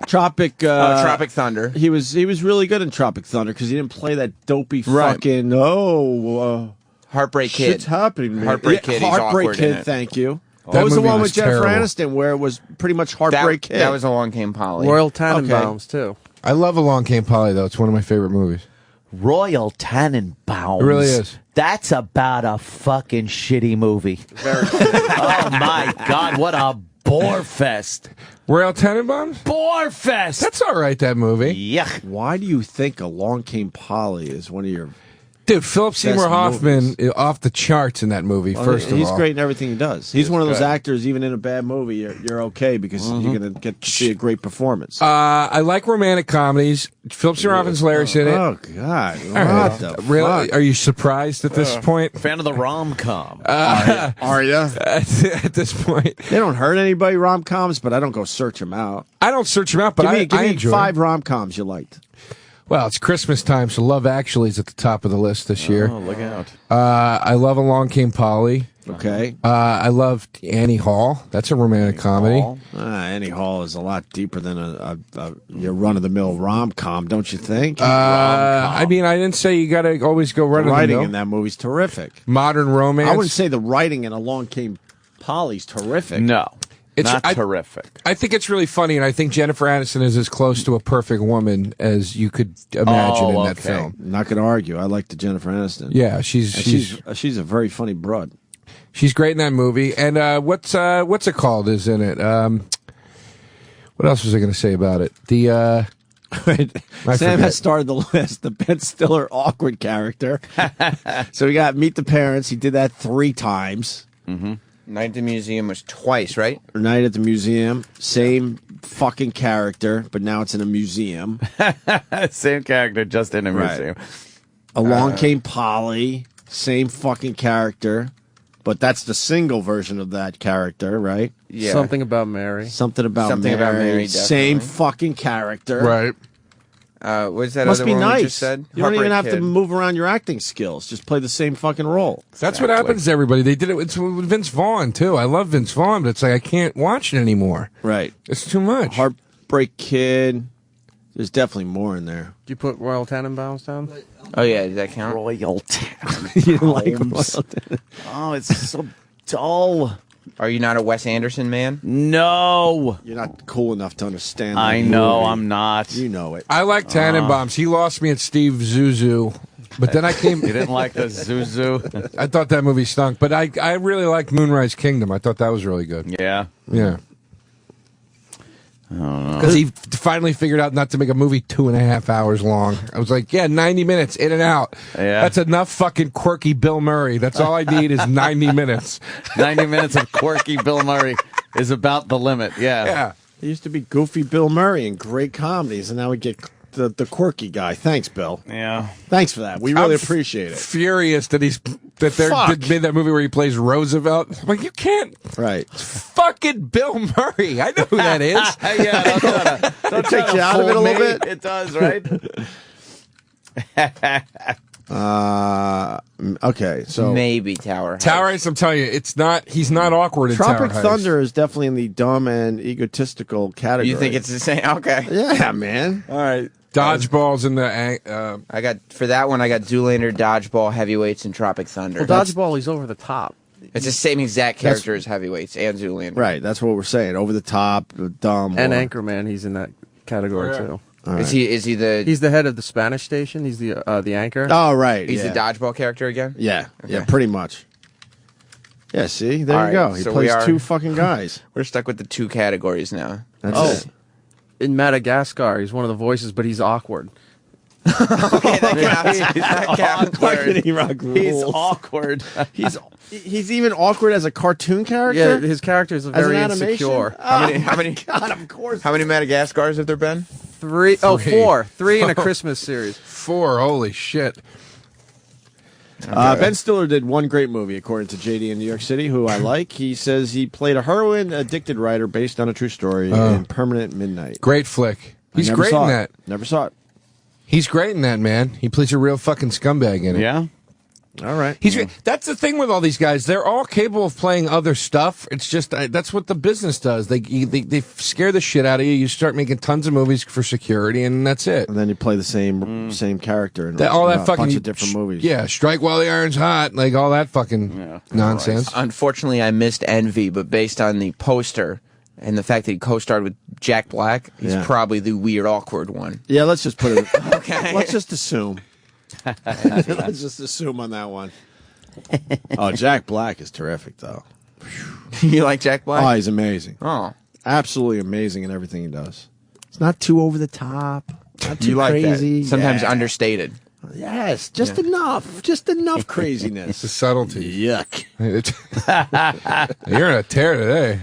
Tropic
Tropic Thunder.
He was really good in Tropic Thunder because he didn't play that dopey
Right.
fucking
Heartbreak Kid.
shit's happening to me.
Heartbreak Kid, he's
Heartbreak
awkward in
Kid.
it.
Thank you.
That
What was the
movie
one
was
with Jennifer
terrible.
Aniston where it was pretty much Heartbreak Kid?
That was Along Came Polly.
Royal Tenenbaums, too.
I love Along Came Polly, though. It's one of my favorite movies.
Royal Tenenbaums.
It really is.
That's about a fucking shitty movie. Oh my God, what a bore fest.
Royal Tenenbaums?
Bore fest.
That's all right, that movie.
Yuck.
Why do you think Along Came Polly is one of your...
Dude, Philip Seymour
Best
Hoffman
movies.
is off the charts in that movie, first of all.
He's great in everything he does. He's one of those
good.
actors, even in a bad movie, you're okay because you're going to get to see a great performance.
I like romantic comedies. Philip Seymour Hoffman's hilarious in it.
Oh, God.
All right.
What the
Really?
fuck?
Are you surprised at this point?
Fan of the rom-com.
Are you?
At this point.
They don't hurt anybody, rom-coms, but I don't go search them out.
I don't search them out, but
Give
I
me
enjoy
5
them.
rom-coms you liked.
Well, it's Christmas time, so Love Actually is at the top of the list this year.
Oh, look out.
I love Along Came Polly.
Okay.
I loved Annie Hall. That's a romantic comedy.
Annie Hall is a lot deeper than your run-of-the-mill rom-com, don't you think?
I mean, I didn't say you got to always go
the
run of the
writing
mill.
in that movie's terrific.
Modern romance.
I wouldn't say the writing in Along Came Polly's terrific.
No.
It's
Not terrific.
I think it's really funny, and I think Jennifer Aniston is as close to a perfect woman as you could imagine in that film.
Not going to argue. I like the Jennifer Aniston.
Yeah, she's
a very funny broad.
She's great in that movie. And what's it called? Is in it? What else was I going to say about it? The
Sam
forget.
has started the list. The Ben Stiller awkward character. So we got Meet the Parents. He did that 3 times.
Mm-hmm. Night at the Museum was twice, right?
Night at the Museum. Same fucking character, but now it's in a museum.
Same character, just in a
Right.
museum.
Along Came Polly. Same fucking character, but that's the single version of that character, right?
Yeah.
Something About Mary.
Something about
Something
Mary.
About Mary,
Same
definitely.
fucking character.
Right.
What's that
Must
other
be
one we
nice.
just said?
You don't even
Heartbreak
have to
Kid.
move around your acting skills. Just play the same fucking role.
That's what happens to everybody. They did it with Vince Vaughn too. I love Vince Vaughn, but it's like I can't watch it anymore.
Right.
It's too much.
Heartbreak Kid. There's definitely more in there.
Did you put Royal Tenenbaums down?
Oh yeah, does that count?
Royal Town.
You didn't like Royal
Tenenbaums. Oh, it's so dull.
Are you not a Wes Anderson man?
No.
You're not cool enough to understand that
I know
movie.
I'm not.
You know it.
I like Tannenbaums. He lost me at Steve Zuzu. But then I came.
You didn't like the Zuzu?
I thought that movie stunk. But I really liked Moonrise Kingdom. I thought that was really good.
Yeah.
Yeah.
I don't know.
Because he finally figured out not to make a movie 2.5 hours long. I was like, yeah, 90 minutes, in and out.
Yeah.
That's enough fucking quirky Bill Murray. That's all I need is 90 minutes.
90 minutes of quirky Bill Murray is about the limit. Yeah.
Yeah.
There used to be goofy Bill Murray in great comedies, and now we get the quirky guy. Thanks, Bill.
Yeah.
Thanks for that. We really
I'm
appreciate it.
Furious that they
Fuck.
made that movie where he plays Roosevelt. I'm like, you can't.
Right.
Fucking Bill Murray. I know who that is.
Yeah, don't try
take
to
you out of it a
fool
little
me.
bit?
It does, right?
Okay, so
Maybe Tower Heist.
Tower Heist, I'm telling you, it's not. He's not awkward in
Tropic
Tower Heist.
Thunder is definitely in the dumb and egotistical category.
You think it's the same? Okay.
Yeah, man.
All right.
Dodgeballs in the.
I got for that one. I got Zoolander, Dodgeball, Heavyweights, and Tropic Thunder.
Well, Dodgeball, he's over the top.
It's the same exact character as Heavyweights and Zoolander.
Right, that's what we're saying. Over the top, dumb.
And Anchorman, he's in that category too.
All right.
Is he the?
He's the head of the Spanish station. He's the anchor.
Oh, right.
He's
yeah.
the Dodgeball character again.
Yeah,
Okay.
yeah, pretty much. Yeah, see, there
All
you go.
right,
He
so
plays two fucking guys.
We're stuck with the two categories now.
That's it.
In Madagascar, he's one of the voices, but he's awkward.
Okay, that counts.
He's awkward.
He's even awkward as a cartoon character.
Yeah, his character is
As
very
an animation?
insecure.
How many?
God, of course.
How many Madagascars have there been?
Three. Oh, four. Three in a Christmas series.
4. Holy shit.
Ben Stiller did one great movie, according to JD in New York City, who I like. He says he played a heroin-addicted writer based on a true story in Permanent Midnight.
Great flick. He's
I never
great
saw
in
it.
that.
Never saw it.
He's great in that, man. He plays a real fucking scumbag in it.
Yeah.
All right.
That's the thing with all these guys. They're all capable of playing other stuff. It's just that's what the business does. They scare the shit out of you. You start making tons of movies for security, and that's it.
And then you play the same character in
all that
a
fucking
bunch of different movies.
Yeah, strike while the iron's hot, like all that fucking nonsense.
Unfortunately, I missed Envy, but based on the poster and the fact that he co-starred with Jack Black, he's probably the weird, awkward one.
Yeah, let's just put it.
Okay.
Let's just assume. Let's just assume on that one. Oh, Jack Black is terrific, though.
You like Jack Black?
Oh, he's amazing.
Oh,
absolutely amazing in everything he does. It's not too over the top. Not too
you like
crazy.
that. Sometimes
Yeah.
understated.
Yes, just enough. Just enough craziness.
It's a subtlety.
Yuck.
You're on a tear today.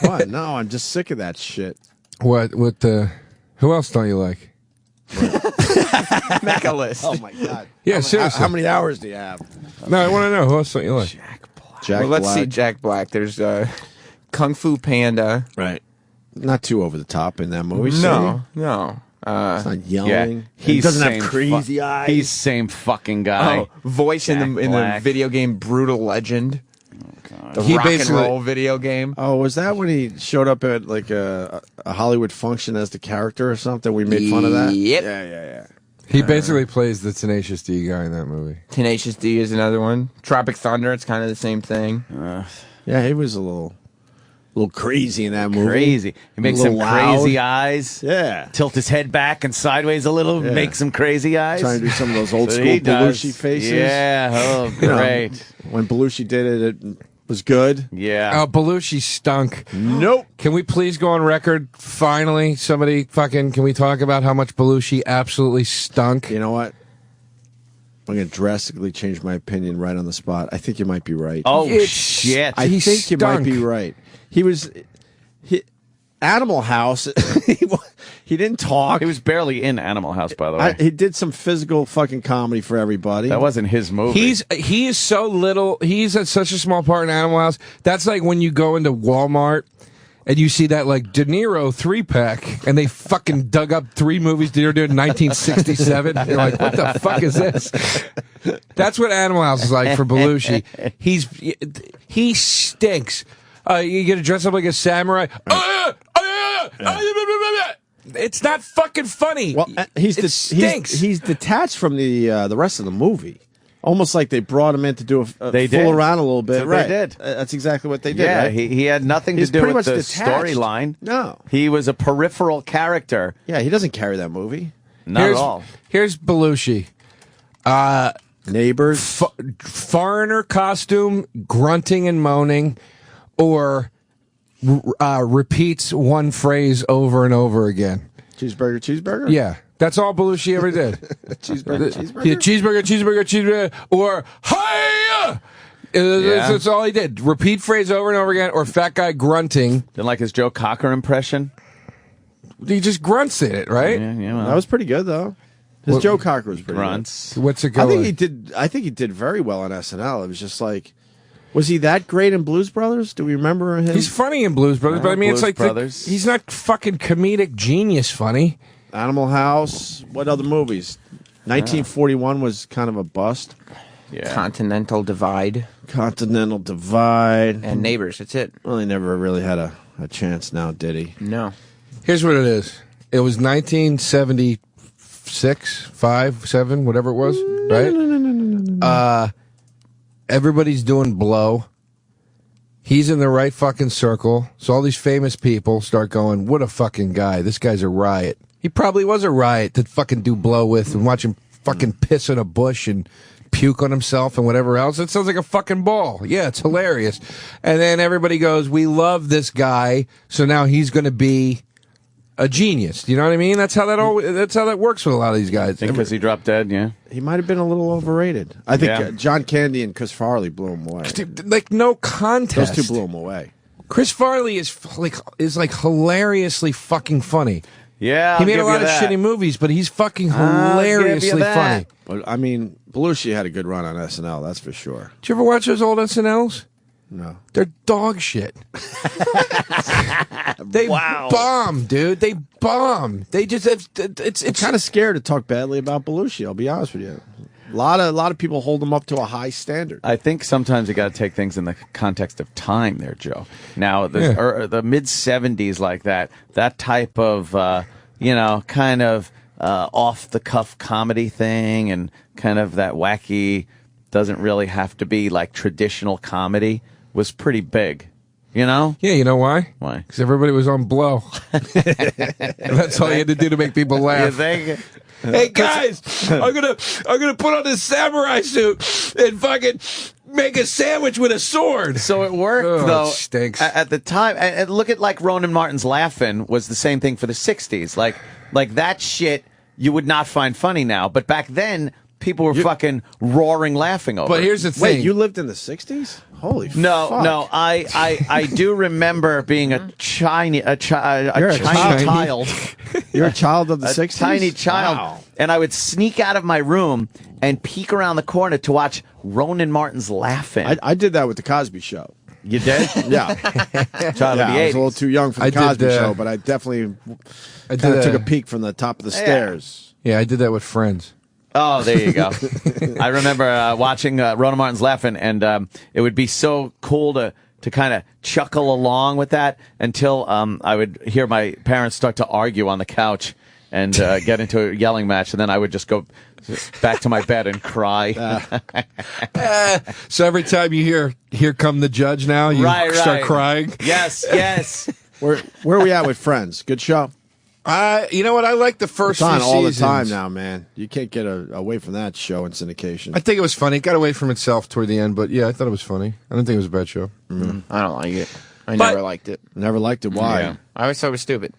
What? No, I'm just sick of that shit.
What? Who else don't you like?
Make a list.
Oh my god.
Yeah, seriously.
How many hours do you have?
No, I want to know who else don't you like?
Jack
Well, let's
Black.
see Jack Black. There's Kung Fu Panda.
Right. Not too over the top in that movie.
No.
It's not yelling.
Yeah,
He doesn't have
same
crazy eyes.
He's same fucking guy.
Oh, voice in the
Black.
video game Brutal Legend. The
He
rock and
basically-
roll video game.
Oh, was that when he showed up at like a Hollywood function as the character or something? We made fun of that.
Yep.
Yeah.
He basically plays the Tenacious D guy in that movie.
Tenacious D is another one. Tropic Thunder. It's kind of the same thing.
Yeah, he was a little crazy in that movie.
Crazy. He makes
A
some
little loud.
crazy eyes.
Yeah.
Tilt his head back and sideways a little.
Yeah.
Make some crazy eyes.
Trying to do some of those old
So
school
he does.
Belushi faces.
Yeah. Oh,
You know,
great.
when Belushi did it, it was good.
Yeah.
Oh, Belushi stunk.
Nope.
Can we please go on record? Finally, somebody can we talk about how much Belushi absolutely stunk?
You know what? I'm going to drastically change my opinion right on the spot. I think you might be right.
Oh,
It's-
shit.
I
he
think you might
stunk.
be right. Animal House. He didn't talk.
He was barely in Animal House, by the way.
He did some physical fucking comedy for everybody.
That wasn't his movie.
He is so little. He's at such a small part in Animal House. That's like when you go into Walmart and you see that like De Niro 3-pack, and they fucking dug up 3 movies they were doing in 1967. You're like, what the fuck is this? That's what Animal House is like for Belushi. He stinks. You get to dress up like a samurai. It's not fucking funny.
Well,
it stinks.
He's detached from the rest of the movie. Almost like they brought him in to do
They
fool
did.
around a little bit.
So
right.
they did.
That's exactly what they did.
Yeah,
right?
he had nothing
He's
to do
pretty
with
much
the
detached.
storyline.
No.
He was a peripheral character.
Yeah, he doesn't carry that movie.
Not at all.
Here's Belushi.
Neighbors.
Foreigner costume, grunting and moaning, or repeats one phrase over and over again.
Cheeseburger?
Yeah. That's all Belushi ever did.
Cheeseburger?
Yeah, cheeseburger. Or, hiya! That's all he did. Repeat phrase over and over again, or fat guy grunting.
Didn't like his Joe Cocker impression?
He just grunts in it, right?
Yeah, well.
That was pretty good, though. His Joe Cocker was pretty
Grunts.
What's it
good.
going?
I think he did very well on SNL. It was just like, was he that great in Blues Brothers? Do we remember him?
He's funny in Blues Brothers, but I mean,
Blues
it's like
Brothers.
he's not fucking comedic genius funny.
Animal House. What other movies? 1941 was kind of a bust.
Yeah.
Continental Divide.
Continental Divide.
And Neighbors. That's it.
Well, he never really had a chance now, did he?
No.
Here's what it is. It was 1970 6, 5, 7, whatever it was, right? Everybody's doing blow. He's in the right fucking circle. So all these famous people start going, what a fucking guy. This guy's a riot. He probably was a riot to fucking do blow with and watch him fucking piss in a bush and puke on himself and whatever else. It sounds like a fucking ball. Yeah, it's hilarious. And then everybody goes, we love this guy, so now he's going to be a genius. Do you know what I mean? That's how that works with a lot of these guys.
Because he dropped dead, yeah.
He might have been a little overrated. I think John Candy and Chris Farley blew him away.
Like, no contest.
Those two blew him away.
Chris Farley is like hilariously fucking funny.
Yeah,
he made a lot of shitty movies, but he's fucking hilariously funny.
But I mean, Belushi had a good run on SNL, that's for sure.
Did you ever watch those old SNLs?
No.
They're dog shit. They bomb, dude. They bomb. They just it's
kind of scared to talk badly about Belushi, I'll be honest with you. A lot of people hold him up to a high standard.
I think sometimes you got to take things in the context of time there, Joe. Now, the mid-'70s like that type of, kind of off-the-cuff comedy thing and kind of that wacky, doesn't really have to be like traditional comedy was pretty big. You know?
Yeah, you know why?
Why?
Because everybody was on blow. That's all you had to do to make people laugh.
You think?
Hey guys, I'm gonna put on this samurai suit and fucking make a sandwich with a sword.
So it worked, though.
It stinks.
At the time, and look at like Ronan Martin's Laugh-In was the same thing for the '60s. Like that shit you would not find funny now, but back then people were fucking roaring laughing over.
But here's the thing:
wait, you lived in the '60s? Holy
no,
fuck.
no. I do remember being a tiny child.
You're a child of the '60s?
A tiny child.
Wow.
And I would sneak out of my room and peek around the corner to watch Ronan Martin's Laugh-In.
I did that with the Cosby Show.
You did?
Yeah.
Child of the 80s.
I was a little too young for the Cosby Show, but I definitely took a peek from the top of the stairs.
Yeah, I did that with friends.
Oh, there you go. I remember watching Ronan Martin's Laugh-In, and it would be so cool to kind of chuckle along with that until I would hear my parents start to argue on the couch and get into a yelling match, and then I would just go back to my bed and cry.
So every time you hear "Here come the judge" now, you start crying.
Yes.
Where are we at with Friends? Good show.
You know what? I like the first
It's on
few
all
seasons.
the time now, man. You can't get away from that show in syndication.
I think it was funny. It got away from itself toward the end, but yeah, I thought it was funny. I don't think it was a bad show.
I don't like it. I never liked it.
Never liked it. Why?
Yeah. I always thought it was stupid.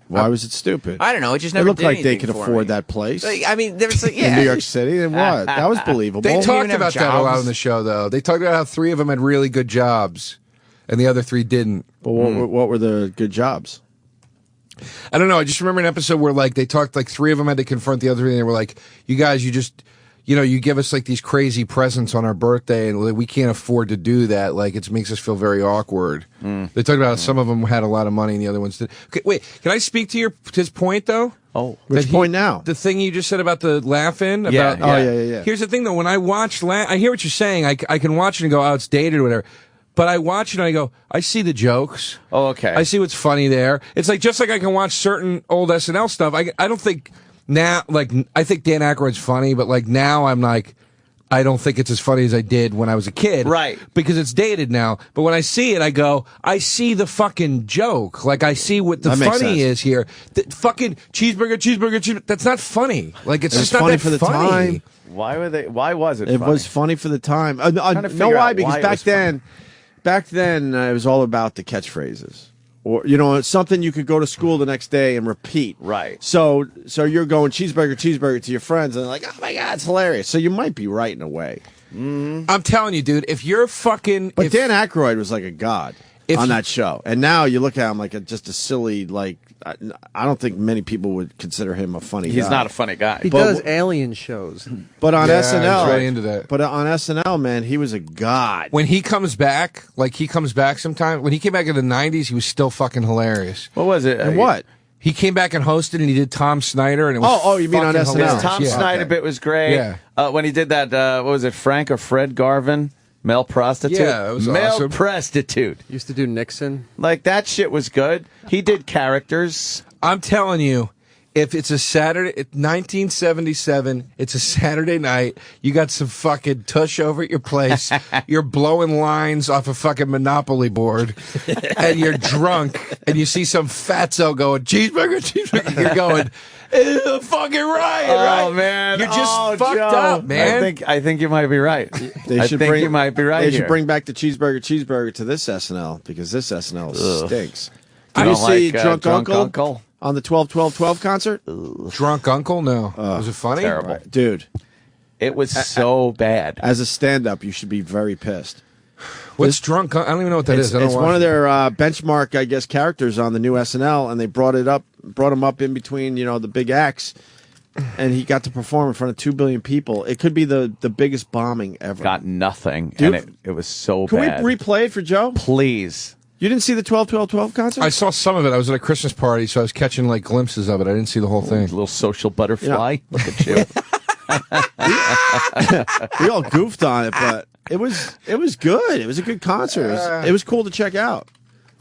Why was it stupid?
I don't know. It just never
It looked
did
like they
anything
could
for
afford
me.
that place.
Like, I mean, there was like,
in New York City. And what? That was believable.
They talked
have
about that a lot
jobs.
on the show, though. They talked about how 3 of them had really good jobs, and the other 3 didn't.
But what were the good jobs?
I don't know. I just remember an episode where like they talked like 3 of them had to confront the other 3, and they were like, "You guys, you just." You give us like these crazy presents on our birthday, and like, we can't afford to do that. Like, it makes us feel very awkward. They talked about how some of them had a lot of money, and the other ones did. Okay, wait, can I speak to his point though?
Oh,
which point now?
The thing you just said about the Laugh-In.
Yeah,
about,
yeah.
Here's the thing though: when I watch, I hear what you're saying. I can watch it and go, "Oh, it's dated" or whatever. But I watch it and I go, I see the jokes.
Oh, okay.
I see what's funny there. It's like just like I can watch certain old SNL stuff. I don't think now, like I think Dan Aykroyd's funny, but like now I'm like. I don't think it's as funny as I did when I was a kid.
Right.
Because it's dated now. But when I see it, I go, I see the fucking joke. Like, I see what the
That makes
funny
sense.
is here. The fucking cheeseburger. That's not funny. Like, it's just not
funny
that
for the
funny.
time.
Why was it
It
funny?
was funny for the time.
trying to
Know
figure
why?
out
Because
why it
back
was
then, it was all about the catchphrases. Or, it's something you could go to school the next day and repeat.
Right.
So you're going cheeseburger to your friends, and they're like, oh my God, it's hilarious. So you might be right in a way.
I'm telling you, dude, if you're fucking...
But Dan Aykroyd was like a god on
you-
that show. And now you look at him like just a silly, like, I don't think many people would consider him a funny guy.
He's not a funny guy.
He does alien shows.
But on
Yeah,
SNL,
I was really into that.
But on SNL, man, he was a god.
When he comes back, sometime. When he came back in the 90s, he was still fucking hilarious.
What was it?
And what?
He came back and hosted, and he did Tom Snyder, and it was
Oh, you mean on
fucking
SNL?
hilarious.
His Tom
Yeah.
Snyder bit was great.
Yeah.
When he did that, what was it, Frank or Fred Garvin? Male prostitute?
Yeah, it was
Male
awesome.
prostitute.
Used to do Nixon.
Like, that shit was good. He did characters.
I'm telling you, if it's a Saturday, 1977, it's a Saturday night, you got some fucking tush over at your place, you're blowing lines off a fucking Monopoly board, and you're drunk, and you see some fatso going, cheeseburger, cheeseburger, you're going, it's a fucking riot, right?
Oh man,
You're just fucked
Joe.
up, man.
I think you might be right. You might be right.
They
here.
should bring back the cheeseburger to this SNL because this SNL stinks.
You
Did you
don't
see
like,
Drunk Uncle?
Uncle
on the 12-12-12 concert?
Drunk Uncle? No. Was it funny?
Terrible.
Dude.
It was so bad.
As a stand-up, you should be very pissed.
What's Drunk Uncle? I don't even know what that is. I don't
It's
watch
one of
it.
their benchmark, I guess, characters on the new SNL, and they brought him up in between, the big acts, and he got to perform in front of 2 billion people. It could be the biggest bombing ever.
Got nothing,
Dude,
and it was so
Can
bad.
we replay it for Joe?
Please.
You didn't see the 12-12-12 concert?
I saw some of it. I was at a Christmas party, so I was catching like glimpses of it. I didn't see the whole thing.
Little social butterfly. Look at you.
We all goofed on it, but it was good. It was a good concert. It was cool to check out.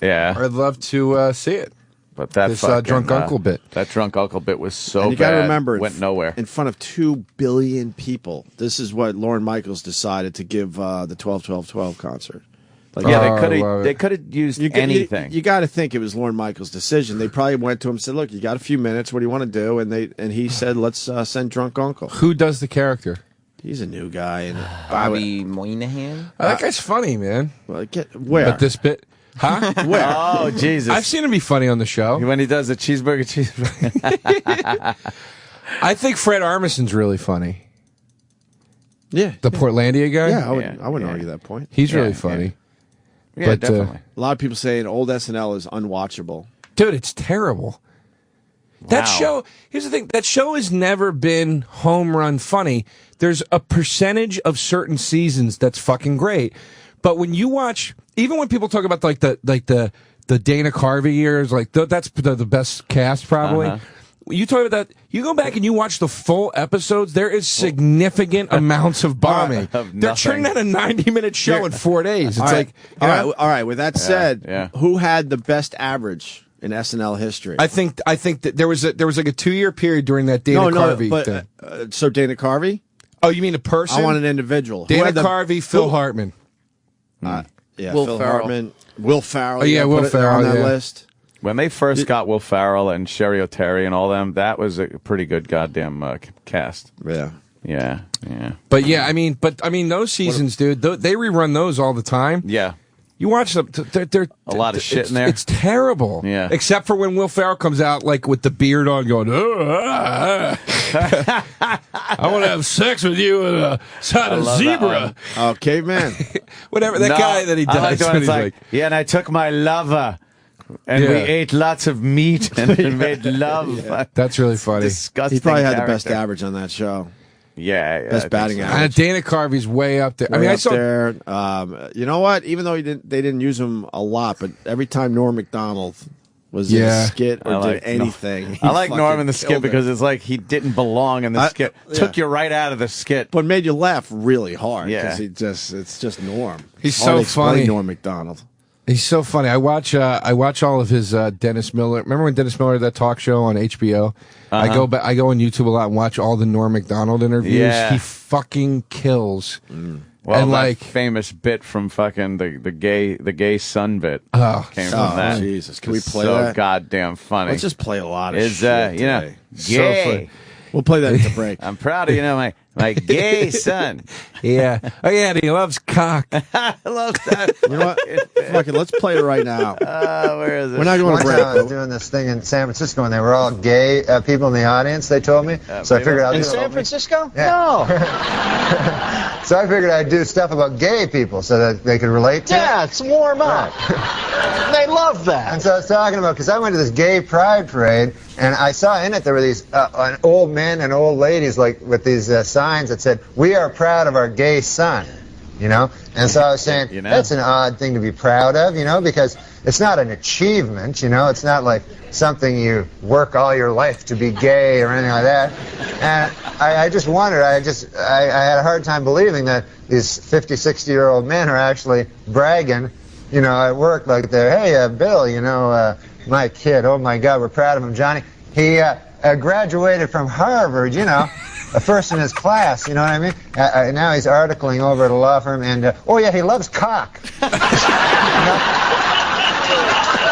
Yeah.
I'd love to see it.
But that
This,
fucking,
Drunk Uncle bit.
That Drunk Uncle bit was so
And you
bad.
got to remember,
Went nowhere.
In front of 2 billion people, this is what Lorne Michaels decided to give the 12-12-12 concert. Like,
They could have used anything.
You got to think it was Lorne Michaels' decision. They probably went to him and said, "Look, you got a few minutes. What do you want to do?" And he said, "Let's send Drunk Uncle."
Who does the character?
He's a new guy. And
Bobby Moynihan.
That guy's funny, man.
Well, where?
But this bit, huh?
Where?
Oh Jesus!
I've seen him be funny on the show.
When he does the cheeseburger.
I think Fred Armisen's really funny.
Yeah,
the Portlandia guy.
Yeah, I wouldn't argue that point.
He's really funny.
Yeah,
But,
definitely. A lot of people saying old SNL is unwatchable.
Dude, it's terrible. That show, here's the thing, that show has never been home run funny. There's a percentage of certain seasons that's fucking great. But when you watch, even when people talk about the Dana Carvey years, that's the best cast probably. You talk about that, you go back and you watch the full episodes, there is significant amounts of bombing. They're churning out a 90-minute show in 4 days. It's
all right. With that said, who had the best average in SNL history?
I think that there was like a 2-year period during that Dana Carvey thing.
So Dana Carvey?
Oh, you mean a person?
I want an individual.
Dana Carvey, Phil Hartman.
Yeah,
Will
Phil
Ferrell.
Hartman. Will Ferrell.
Oh, yeah, Will Ferrell
on that
yeah.
list.
When they first got Will Ferrell and Sherry O'Terry and all them, that was a pretty good goddamn cast.
Yeah.
Yeah.
But yeah, I mean, those seasons, dude, they rerun those all the time.
Yeah.
You watch them, they're
a lot of shit in there.
It's terrible.
Yeah.
Except for when Will Ferrell comes out, like, with the beard on going, I want to have sex with you in a side of zebra.
Oh, caveman.
Whatever, that guy that he does.
I like the one
when
that's
he's
like, yeah, and I took my lover. And we ate lots of meat and made love.
Yeah.
That's really funny.
Disgusting.
He probably had the
character.
best average on that show.
Yeah,
Best batting average.
Dana Carvey's way up there.
Way
I
up
saw
there. You know what? Even though they didn't use him a lot, but every time Norm Macdonald was in a skit or did anything,
I like Norm in the
killed
skit
it.
because it's like he didn't belong in the skit. Took you right out of the skit.
But made you laugh really hard.
Yeah.
Because it's just Norm.
He's
Hard to
so
explain
funny.
Norm Macdonald.
He's so funny. I watch all of his Dennis Miller. Remember when Dennis Miller had that talk show on HBO? I go on YouTube a lot and watch all the Norm Macdonald interviews.
Yeah.
He fucking kills.
Well,
and
that famous bit from fucking the gay son bit came from that.
Jesus, can we
It's
play
so
that?
goddamn funny.
Let's just play a lot of
It's
shit
you know,
today.
gay.
We'll play that at the break.
I'm proud of my gay son.
Yeah. Oh yeah, and he loves cock.
I love that.
You know what? Fuck it, let's play it right now.
Where is it?
We're not going to
One
break.
time I was doing this thing in San Francisco, and they were all gay people in the audience, they told me. So I figured I'd
In San Francisco?
No. So I figured I'd do stuff about gay people so that they could relate to it.
Yeah, it's warm up. They love that.
And so I was talking about, because I went to this gay pride parade, and I saw in it there were these an old men and old ladies like with these signs that said, "We are proud of our gay son," you know? And so I was saying, that's an odd thing to be proud of, you know, because it's not an achievement, you know? It's not like something you work all your life to be gay or anything like that. And I just wondered, I had a hard time believing that these 50, 60-year-old men are actually bragging, you know, at work like they're, hey, Bill, you know, my kid, oh my God, we're proud of him, Johnny. He graduated from Harvard, you know, first in his class, you know what I mean? Now he's articling over at a law firm, and, oh yeah, he loves cock. You know?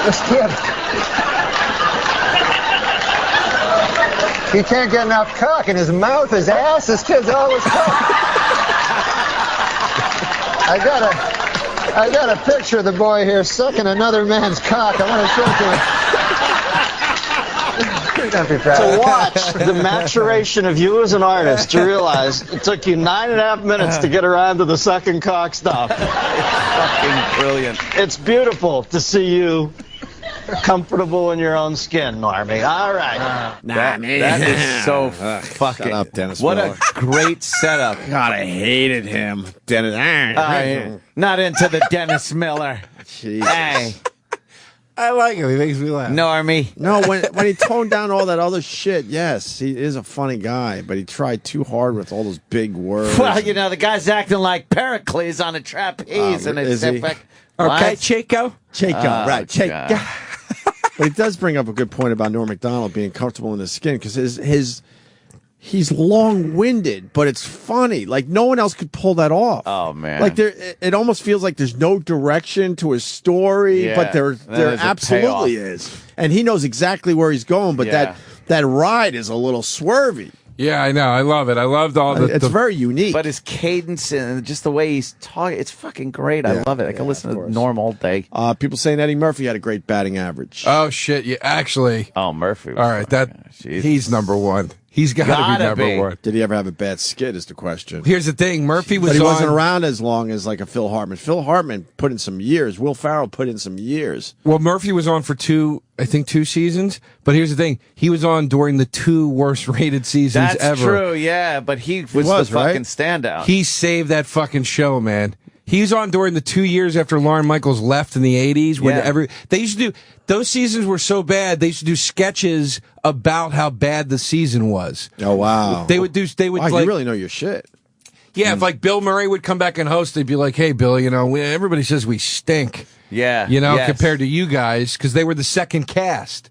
This kid, he can't get enough cock in his mouth, his ass, this kid's always cock. I got a picture of the boy here sucking another man's cock. I want to show it to you. Don't be proud.
To watch the maturation of you as an artist, to realize it took you 9.5 minutes to get around to the sucking cock stuff.
Fucking brilliant.
It's beautiful to see you comfortable in your own skin, Normie. All right.
That is so fucking.
Shut up, Dennis.
What
Miller.
a great setup.
God, I hated him. Dennis.
Not into the Dennis Miller.
Jesus.
Hey,
I like him. He makes me laugh.
Normie.
No, when he toned down all that other shit, yes, he is a funny guy, but he tried too hard with all those big words.
Well, you know, the guy's acting like Pericles on a trapeze, and it's
is he?
epic.
Okay, Chico.
Chico, right, Chico.
God.
But he does bring up a good point about Norm Macdonald being comfortable in his skin, because he's long-winded, but it's funny. Like, no one else could pull that off.
Oh, man.
Like, it almost feels like there's no direction to his story,
Yeah,
but there
there's a
absolutely
payoff.
is. And he knows exactly where he's going, but
Yeah.
that ride is a little swervy.
Yeah, I know. I love it. I loved all the.
It's very unique.
But his cadence and just the way he's talking, it's fucking great. I love it. I can listen to Norm all day.
People saying Eddie Murphy had a great batting average.
Oh shit! Yeah, actually.
Oh, Murphy.
All right, he's number one. He's got to be number one.
Did he ever have a bad skit is the question.
Here's the thing. Murphy was
But he
on,
wasn't around as long as like a Phil Hartman. Phil Hartman put in some years. Will Ferrell put in some years.
Well, Murphy was on for two seasons. But here's the thing. He was on during the 2 worst rated seasons
That's
ever.
true, yeah. But he was the fucking standout.
He saved that fucking show, man. He was on during the 2 years after Lorne Michaels left in the 80s. When they used to do, those seasons were so bad, they used to do sketches about how bad the season was.
Oh, wow.
They would
Wow,
like,
you really know your shit.
yeah, if like Bill Murray would come back and host, they'd be like, hey, Bill, you know, everybody says we stink.
Yeah.
You know,
yes.
compared to you guys, because they were the second cast.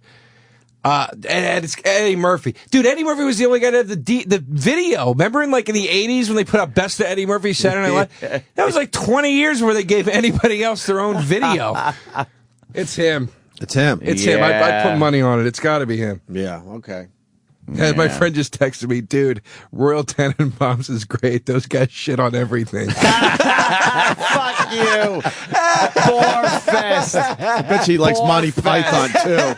And it's Eddie Murphy. Dude, Eddie Murphy was the only guy that had the video. Remember in the 80s when they put out Best of Eddie Murphy Saturday Night Live? That was like 20 years where they gave anybody else their own video. It's him.
It's him.
It's him. I put money on it. It's got to be him.
Yeah, okay.
And my friend just texted me, dude, Royal Tenenbaums is great. Those guys shit on everything.
Fuck you. Fest.
I bet he likes Monty Python, too.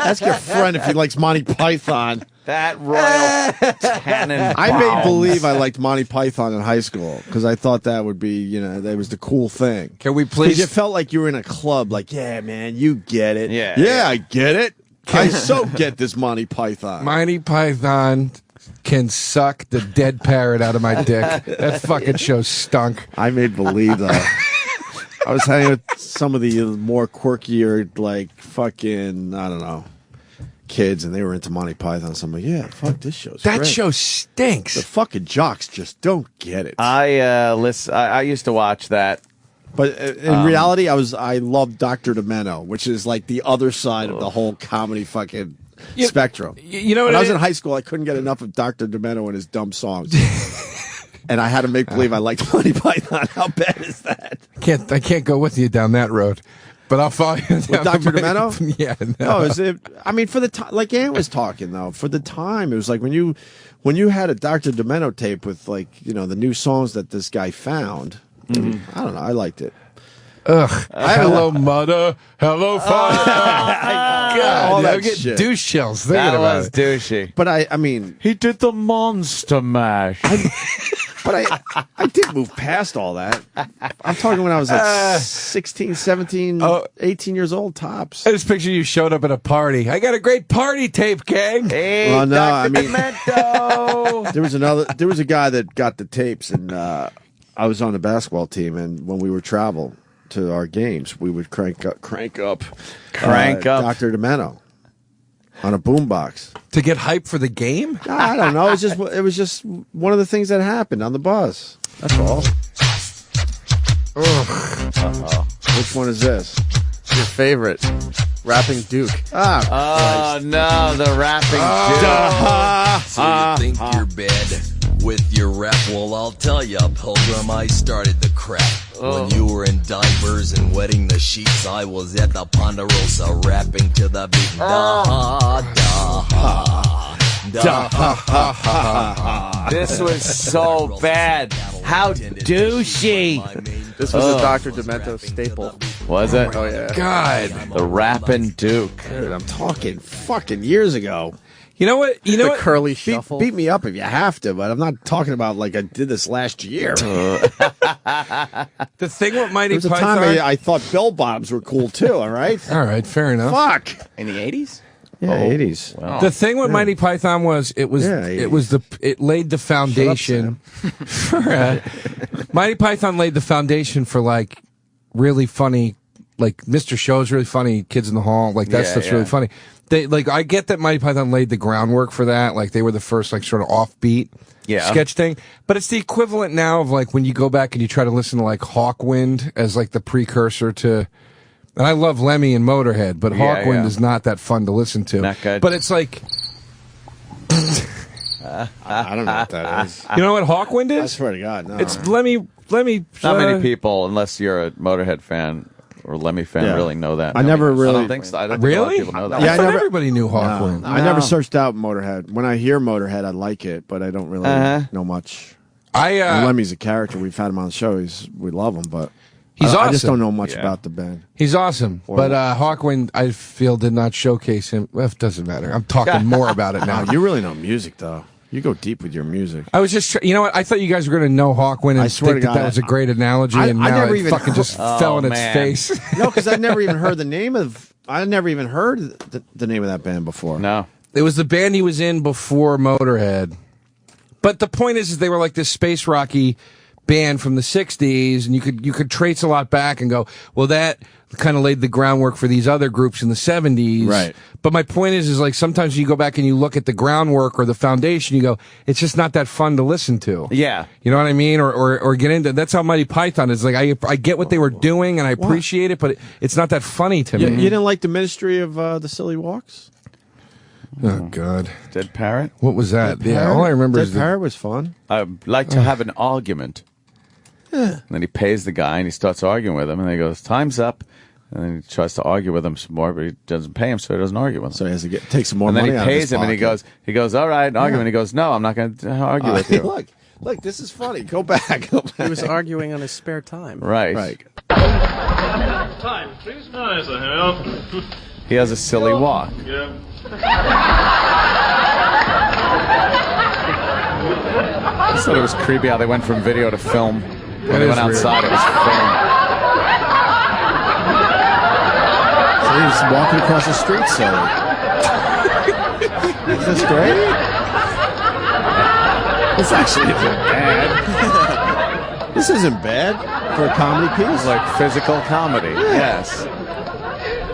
Ask your friend if he likes Monty Python.
That Royal Tenenbaums.
I made believe I liked Monty Python in high school because I thought that would be, you know, that was the cool thing.
Can we please?
Because you felt like you were in a club, like, yeah, man, you get it.
Yeah.
I get it. I so get this Monty Python.
Monty Python can suck the dead parrot out of my dick. That fucking show stunk.
I made believe, though. I was hanging with some of the more quirkier, like, fucking, I don't know, kids, and they were into Monty Python. So I'm like, yeah, fuck, this show's
That
great.
show stinks.
The fucking jocks just don't get it.
I used to watch that.
But in reality, I loved Dr. Demento, which is like the other side of the whole comedy fucking spectrum.
You know what
when I was
it
in
is?
high school, I couldn't get enough of Dr. Demento and his dumb songs. And I had to make believe I liked Monty Python. How bad is that?
I can't go with you down that road. But I'll follow you down
With Dr. Demento?
Yeah.
No, I mean, for the time, like Ann was talking, though, for the time, it was like when you had a Dr. Demento tape with, like, you know, the new songs that this guy found. I don't know. I liked it.
Ugh. Hello, mother. Hello, father. God,
all that
I get
shit.
douche chills thinking
That
about
was
it.
douchey.
But I mean,
He did the monster mash.
but I did move past all that. I'm talking when I was like 16, 17, 18 years old, tops.
I just picture you showed up at a party. I got a great party tape, gang.
Hey,
Well, no,
Dr.
I mean-
Demento.
There was a guy that got the tapes, and I was on the basketball team, and when we would travel to our games, we would crank up Dr. Demento on a boombox
To get hype for the game?
I don't know. It was just one of the things that happened on the bus. That's all. Which one is this?
Your favorite. Rapping Duke.
Oh, no, the rapping Duke.
So you think you're bad with your rap? Well, I'll tell ya, Pilgrim, I started the crap. When you were in diapers and wetting the sheets, I was at the Ponderosa rapping to the beat.
This was so bad. How douchey.
This was a Dr. Demento staple.
Was it?
Oh, yeah.
God.
The rapping Duke.
Dude, I'm talking fucking years ago.
You know what? You know
The
what?
curly shuffle.
Beat me up if you have to, but I'm not talking about like I did this last year.
The thing with Mighty
There was a
Python.
time I thought bell bottoms were cool too. All right.
All right, fair enough.
Fuck.
In the 80s?
Yeah, 80s.
Well.
The thing with Mighty Python was it laid the foundation for Mighty Python laid the foundation for like really funny, like Mr. Show's really funny, Kids in the Hall, like that stuff's really funny. They like I get that Mighty Python laid the groundwork for that, like they were the first like sort of offbeat sketch thing, but it's the equivalent now of like when you go back and you try to listen to like Hawkwind as like the precursor to. And I love Lemmy and Motorhead, but Hawkwind is not that fun to listen to.
Not good.
But it's like,
I don't know what that is.
you know what Hawkwind is?
I swear to God, no.
It's Lemmy.
Not many people, unless you're a Motorhead fan or Lemmy fan, really know that.
I never really.
I don't think so. I don't think a lot of people know that.
I thought everybody knew Hawkwind.
No, I never searched out Motorhead. When I hear Motorhead, I like it, but I don't really know much. And Lemmy's a character. We've had him on the show. We love him, but
he's awesome.
I just don't know much about the band.
He's awesome, but Hawkwind, I feel, did not showcase him. Well, it doesn't matter. I'm talking more about it now.
You really know music, though. You go deep with your music.
I was just, you know what? I thought you guys were going to know Hawkwind and
I swear
think
to God,
that was a great analogy, and
I
now
never
it
even
fucking just fell in its face.
No, because I never even heard the name of. I never even heard the name of that band before.
No,
it was the band he was in before Motorhead. But the point is they were like this space rocky band from the 60s, and you could trace a lot back and go, well, that kind of laid the groundwork for these other groups in the 70s.
Right.
But my point is like sometimes you go back and you look at the groundwork or the foundation, you go, it's just not that fun to listen to.
Yeah.
You know what I mean? Or get into. That's how Mighty Python is. Like I get what they were doing and I appreciate it, but it's not that funny to me.
You didn't like the Ministry of the Silly Walks?
Oh God.
Dead Parrot?
What was that?
Dead
Yeah,
Parrot?
all I remember
Dead
is
Parrot was fun.
I'd like to have an argument. And then he pays the guy and he starts arguing with him, and he goes, "Time's up." And then he tries to argue with him some more, but he doesn't pay him, so he doesn't argue with him.
So he has to take some more
money.
money.
And then he pays him, and he goes, "All right, argument." He goes, "No, I'm not going to argue with you."
Look, this is funny. Go back.
He was arguing on his spare time.
Right.
Time, please. Nice, I have.
He has a silly walk.
Yeah.
I thought it was creepy how they went from video to film. When they went outside, it was film.
So he's walking across the street silly. Is this great? This actually isn't bad. This isn't bad for a comedy piece.
It's like physical comedy, yes.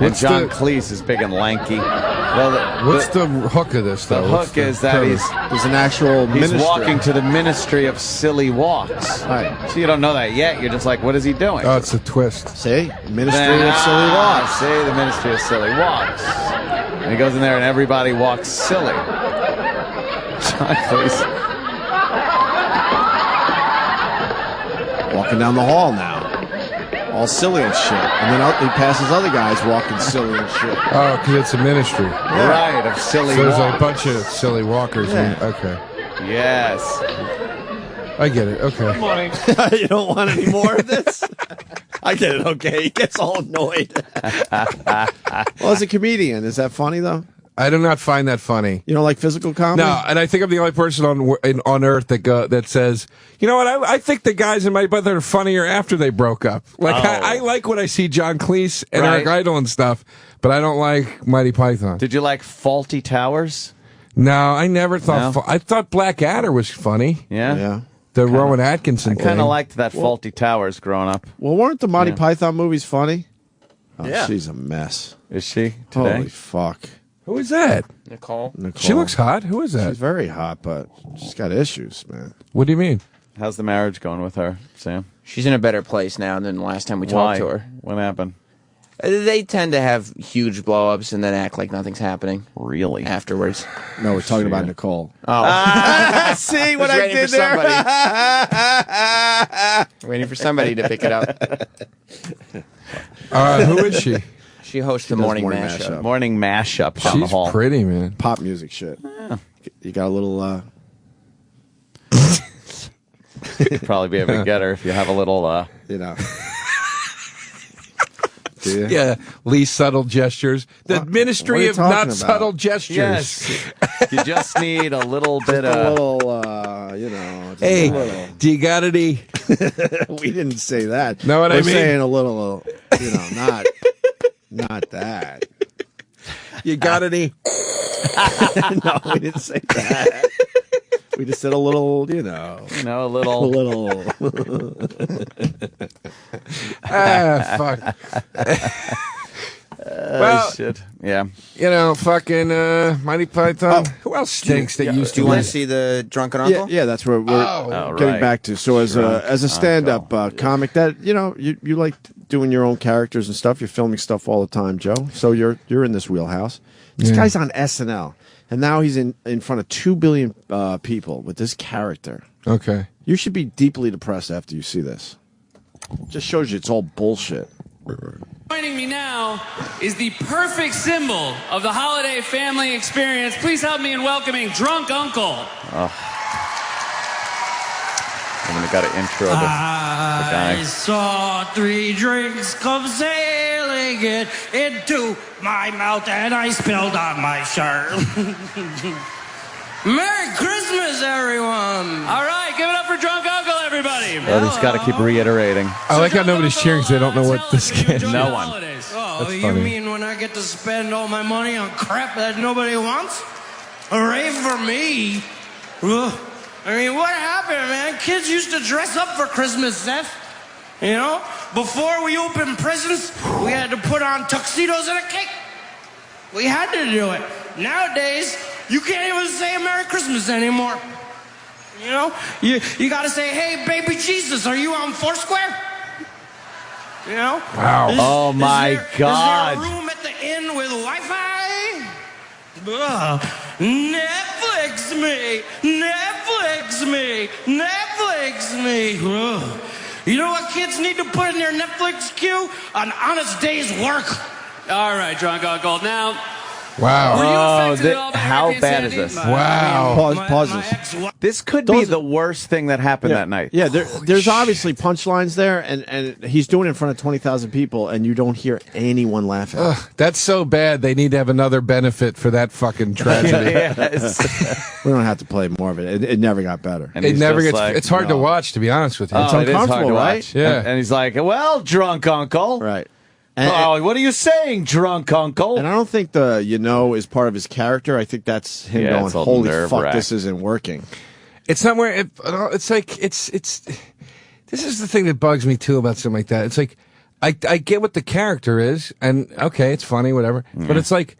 And John Cleese is big and lanky. Well,
what's the hook of this, though?
The hook is that
there's an actual
he's
ministry.
walking to the Ministry of Silly Walks.
Right.
So you don't know that yet. You're just like, what is he doing?
Oh, it's a twist.
See? Ministry of Silly Walks.
See, the Ministry of Silly Walks. And he goes in there and everybody walks silly. John Cleese.
Walking down the hall now. All silly and shit. And then he passes other guys walking silly and shit.
Oh, because it's a ministry.
Right, of silly
so there's
walks.
a bunch of silly walkers.
Yeah.
Okay.
Yes.
I get it. Okay.
Good morning.
You don't want any more of this? I get it. Okay. He gets all annoyed. Well, as a comedian, is that funny, though?
I do not find that funny.
You don't like physical comedy?
No, and I think I'm the only person on earth that says, you know what? I think the guys in Mighty Python are funnier after they broke up. Like I like when I see John Cleese and Eric Idle and stuff, but I don't like Mighty Python.
Did you like Faulty Towers?
No, I never thought. I thought Blackadder was funny.
Yeah.
Yeah.
The Rowan Atkinson.
I kind of liked that Faulty Towers growing up.
Well, weren't the Monty Python movies funny? Oh,
yeah.
She's a mess.
Is she today?
Holy fuck.
Who is that?
Nicole.
She looks hot. Who is that?
She's very hot, but she's got issues, man.
What do you mean?
How's the marriage going with her, Sam?
She's in a better place now than the last time we talked to her.
What happened?
They tend to have huge blow-ups and then act like nothing's happening.
Really?
Afterwards.
No, we're talking about Nicole.
Oh.
See what
was
I
waiting
did
for
there?
Waiting for somebody to pick it up.
Who is she?
She hosts the morning mashup.
Morning mashup down the
She's
hall.
pretty, man.
Pop music shit. You got a little.
You'd probably be able to get her if you have a little.
You know. Do you?
Yeah, least subtle gestures. The Ministry of Not Subtle Gestures.
Yes. You just need a little bit
a
of.
little, you know. Just
Hey,
a little.
do you got any?
We didn't say that.
Know what I
We're
mean?
saying a little, you know, not that.
You got any?
No, we didn't say that. We just said a little, you know.
A little.
A little.
Fuck. Well,
shit. Yeah.
You know, fucking Monty Python. Who else stinks that used
Do
to
you want
win?
to see the Drunken Uncle?
Yeah, that's where we're getting
right.
back to. So as a stand-up comic, that you like doing your own characters and stuff. You're filming stuff all the time, Joe. So you're in this wheelhouse. This guy's on SNL, and now he's in front of 2 billion people with this character.
Okay.
You should be deeply depressed after you see this. Just shows you it's all bullshit.
Joining me now is the perfect symbol of the holiday family experience. Please help me in welcoming Drunk Uncle.
And we got to intro the
I
guy.
saw 3 drinks come sailing into my mouth and I spilled on my shirt. Merry Christmas, everyone! All right, give it up for Drunk Uncle, everybody.
But he's got to keep reiterating.
I like how nobody's cheering because they don't know what this is.
No one.
Oh,
That's
you
funny.
mean when I get to spend all my money on crap that nobody wants? Hooray for me! Ugh. I mean, what happened, man? Kids used to dress up for Christmas, Seth. You know? Before we opened prisons, we had to put on tuxedos and a cake. We had to do it. Nowadays, you can't even say Merry Christmas anymore. You know? You gotta say, hey, baby Jesus, are you on Foursquare? You know?
Wow.
Oh, my God.
Is there a room at the inn with Wi-Fi? Ugh. Netflix me! Netflix me! Netflix me! Ugh. You know what kids need to put in their Netflix queue? An honest day's work. All right, Drunk Uncle. Now,
Wow.
were you affected at all by
How
Hurricane
bad is
Sandy?
this?
Wow.
Pause
My
this.
ex-wife-
This could be the worst thing that happened that night.
Yeah, there's obviously punchlines there, and he's doing it in front of 20,000 people, and you don't hear anyone laughing.
Ugh, that's so bad. They need to have another benefit for that fucking tragedy.
Yes.
We don't have to play more of it. It never got better.
And
It
he's
never
just
gets.
like,
it's hard to watch, to be honest with you.
It's
it is hard
uncomfortable,
to
right?
watch.
Yeah.
And he's like, well, Drunk Uncle.
Right.
Oh, what are you saying, Drunk Uncle?
And I don't think the is part of his character. I think that's him
Yeah,
going,
it's a
holy
nerve
fuck,
wrack.
this isn't working.
It's not where it's like it's. This is the thing that bugs me too about something like that. It's like I get what the character is, and okay, it's funny, whatever. But it's like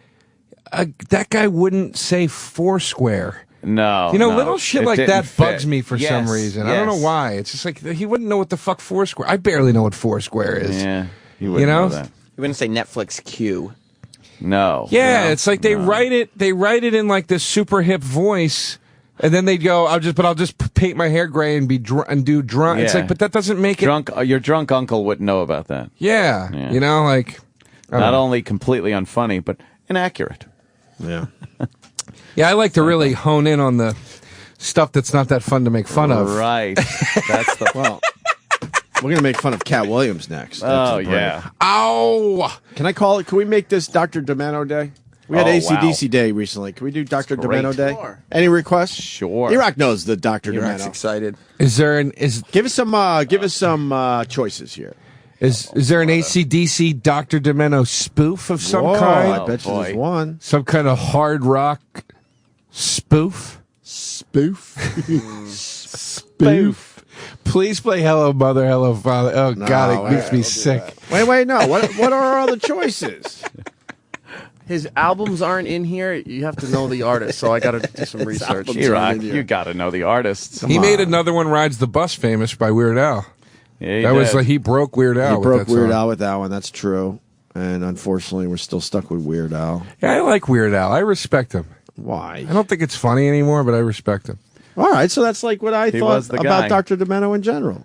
that guy wouldn't say Foursquare.
No.
You know,
no,
little shit
it
like
didn't
that
fit.
bugs me for some
Yes,
reason. I don't know
yes.
why. It's just like he wouldn't know what the fuck Foursquare. I barely know what Foursquare is.
Yeah. You wouldn't
know?
know that.
You wouldn't say Netflix Q.
No.
Yeah,
no,
it's like they
no.
write it in like this super hip voice, and then they go, I'll just paint my hair gray and do drunk. It's
Yeah.
like, but that doesn't make it.
Your drunk uncle wouldn't know about that.
Yeah,
Yeah.
you know, like
Not only completely unfunny, but inaccurate.
Yeah.
Yeah, I like to really hone in on the stuff that's not that fun to make fun of.
Right. That's the
Well, we're going to make fun of Katt Williams next.
Oh, yeah.
Ow!
Can I call it? Can we make this Dr. Demento Day? We had
Oh,
AC/DC
wow.
Day recently. Can we do Dr.
great.
Demento Day?
Sure.
Any requests?
Sure.
E-Rock knows the Dr.
You're
Demento.
excited.
Is there
Give us some choices here.
is there an AC/DC Dr. Demento spoof of some
Whoa,
kind?
I bet you
boy.
there's one.
Some kind of hard rock spoof?
Spoof.
Spoof. Please play Hello Mother, Hello Father. Oh,
No,
God, it makes
we'll
me
do
sick.
Wait, no. What are our other choices?
His albums aren't in here. You have to know the artist, so I got to do some research.
E-Rock, you got to know the artists.
He made another one, Rides the Bus, famous by Weird Al.
Yeah,
That was like he broke Weird Al.
He
with
broke
that
Weird
song.
Al with that one. That's true. and unfortunately, we're still stuck with Weird Al.
Yeah, I like Weird Al. I respect him.
Why?
I don't think it's funny anymore, but I respect him.
All right, so that's like what I
He was
thought
the
about
guy.
Dr. Demento in general.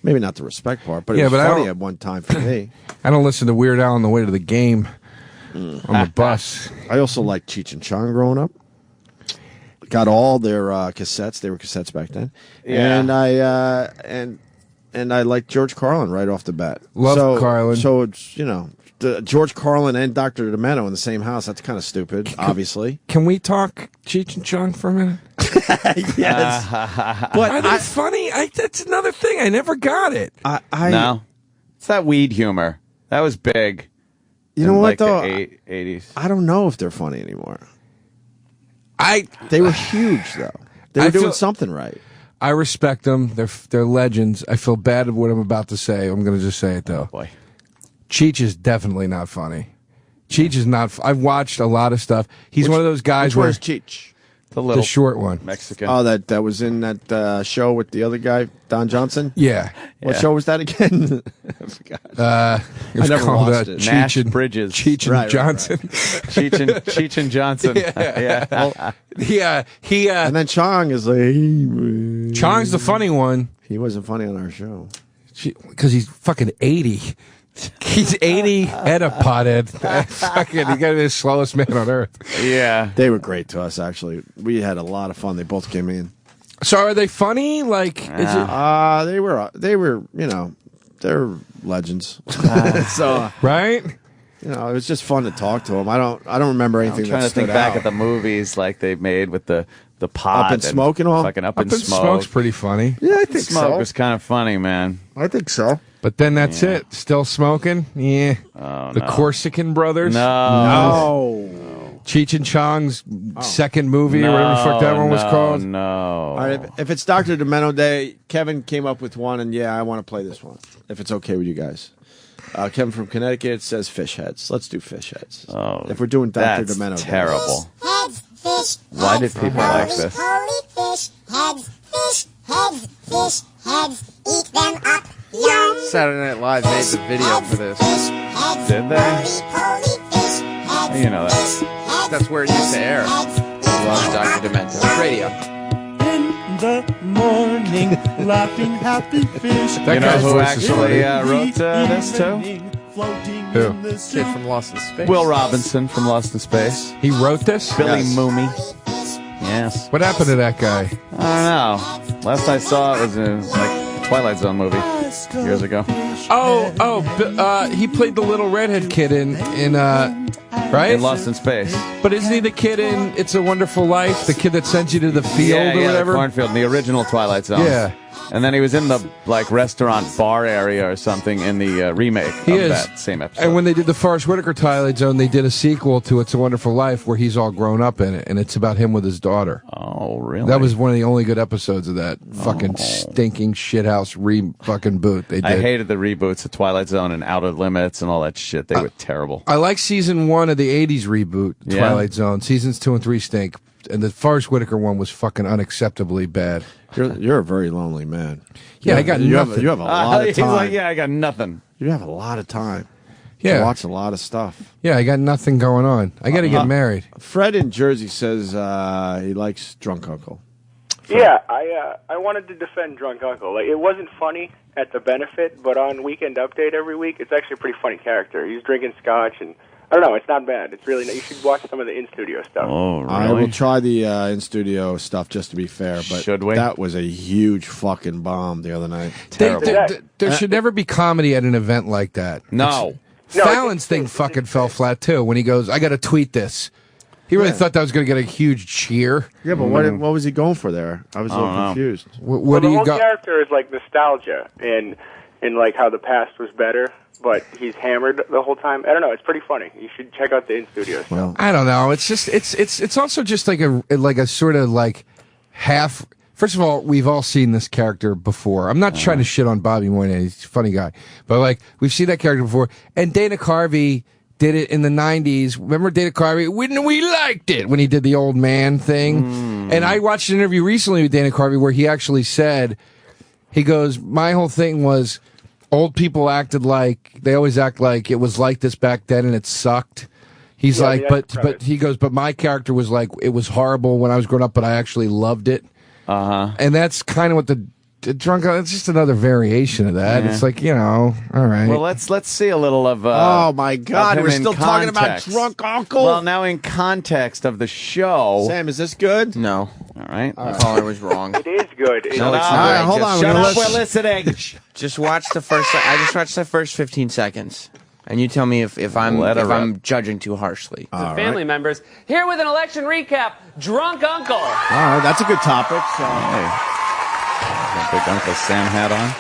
Maybe not the respect part, but it
Yeah,
was
but I
funny
don't-
at one time for me.
I don't listen to Weird Al on the way to the game on the bus.
I also liked Cheech and Chong growing up. Got all their cassettes. They were cassettes back then.
Yeah.
And I liked George Carlin right off the bat.
Love Carlin.
So it's, George Carlin and Dr. Demento in the same house. That's kind of stupid, obviously.
Can we talk Cheech and Chong for a minute?
Yes.
But are they funny? That's another thing. I never got it.
No. It's that weed humor. That was big.
You know
in,
what,
like,
though?
The 80s.
I don't know if they're funny anymore. They were huge, though. They were doing something right.
I respect them. They're legends. I feel bad of what I'm about to say. I'm going to just say it, though.
Boy.
Cheech is definitely not funny. Cheech is not. I've watched a lot of stuff. He's one of those guys
Which
where
one's Cheech?
the short one.
Mexican.
Oh, that was in that show with the other guy, Don Johnson?
Yeah.
What show was that again? I forgot.
It was
I never
called
watched it.
Cheech
Nash
and
Bridges.
Cheech and
Right,
Johnson.
Cheech and Johnson.
Yeah. He
and then Chong is like...
Chong's the funny one.
He wasn't funny on our show.
Because he's fucking 80. He's 80 and a pothead. Fucking, he got to be the slowest man on earth.
Yeah.
They were great to us, actually. We had a lot of fun. They both came in.
So are they funny? Like, is it?
They were, they're legends. So,
right?
It was just fun to talk to them. I don't remember anything.
I'm trying
that
to think
stood
back
out.
at the movies like they made with the pod.
Up in Smoke and all?
Fucking Up
Up
in
in
Smoke.
Smoke's pretty funny.
Yeah, I think
Smoke
so.
was kind of funny, man.
I think so.
But then that's it. Still smoking? Yeah.
Oh,
The
no.
Corsican brothers?
No.
Cheech and Chong's second movie or whatever the fuck that one was called?
No.
All right, if it's Dr. Demento Day, Kevin came up with one, and I want to play this one, if it's okay with you guys. Kevin from Connecticut says fish heads. Let's do fish heads.
Oh,
if we're doing Dr.
that's
Demento Day.
terrible.
Heads, fish,
Why did people like this?
holy fish, heads, fish, heads, eat them up, yum.
Saturday Night Live made the video for this.
Did they? You know that.
That's where it used to air.
Love Dr. Demento. Radio.
In the morning, laughing happy fish.
That
You know
guy's
who
voice is
actually
funny.
wrote this too?
Who?
Kid from Lost in Space.
Will Robinson from Lost in Space.
He wrote this?
Billy
Yes.
Mooney. Yes.
What happened to that guy?
I don't know. Last I saw it was in like a Twilight Zone movie years ago.
He played the little redhead kid in right?
In Lost in Space.
But isn't he the kid in It's a Wonderful Life? The kid that sends you to the field
yeah,
or whatever?
the cornfield in the original Twilight Zone.
Yeah.
And then he was in the restaurant bar area or something in the remake
He
of
is.
that same episode.
And when they did the Forrest Whitaker Twilight Zone, they did a sequel to It's a Wonderful Life where he's all grown up in it, and it's about him with his daughter.
Oh, really?
That was one of the only good episodes of that fucking stinking shithouse fucking boot they did.
I hated the reboots of Twilight Zone and Outer Limits and all that shit. They were terrible.
I like season 1 of the 80s reboot,
Yeah.
Twilight Zone. Seasons 2 and 3 stink. And the Forrest Whitaker one was fucking unacceptably bad.
You're a very lonely man.
Yeah, I got
you
nothing.
you have a lot of
He's
time.
like, yeah, I got nothing.
You have a lot of time.
Yeah.
To watch a lot of stuff.
Yeah, I got nothing going on. I got to get married.
Fred in Jersey says he likes Drunk Uncle.
Yeah, I wanted to defend Drunk Uncle. Like, it wasn't funny at the benefit, but on Weekend Update every week, it's actually a pretty funny character. He's drinking scotch, and I don't know, it's not bad. It's really nice. You should watch some of the in-studio stuff.
Oh, really?
I will try the in-studio stuff just to be fair, but
Should we?
that was a huge fucking bomb the other night.
There should never be comedy at an event like that.
No.
Fallon's thing fucking fell flat, too, when he goes, I got to tweet this. He really thought that was going to get a huge cheer.
Yeah, but what was he going for there? I was a little confused.
What
the
do you
whole
got?
character is like nostalgia and like how the past was better, but he's hammered the whole time. I don't know. It's pretty funny. You should check out the in-studio stuff.
Well,
I don't know. It's just it's also just like a sort of like half. First of all, we've all seen this character before. I'm not trying to shit on Bobby Moynihan. He's a funny guy, but like we've seen that character before. And Dana Carvey did it in the 90s. Remember Dana Carvey? When we liked it when he did the old man thing. And I watched an interview recently with Dana Carvey where he actually said, he goes, my whole thing was, old people they always act like it was like this back then and it sucked. He's like, but he goes, but my character was like, it was horrible when I was growing up, but I actually loved it. And that's kind of what the drunk. It's just another variation of that.
Yeah.
It's like, all right.
Well, let's see a little of.
Oh my God,
of him
we're
in
still talking about
context.
Drunk Uncle.
Well, now in context of the show.
Sam, is this good?
No.
All right.
The caller was wrong.
It is good.
No, it's
All
not.
right, hold on.
Shut up, we're listening.
Just watch the first. I just watched the first 15 seconds, and you tell me if I'm judging too harshly.
Family members here with an election recap. Drunk Uncle.
All right, that's a good topic. So.
Big Uncle Sam hat on.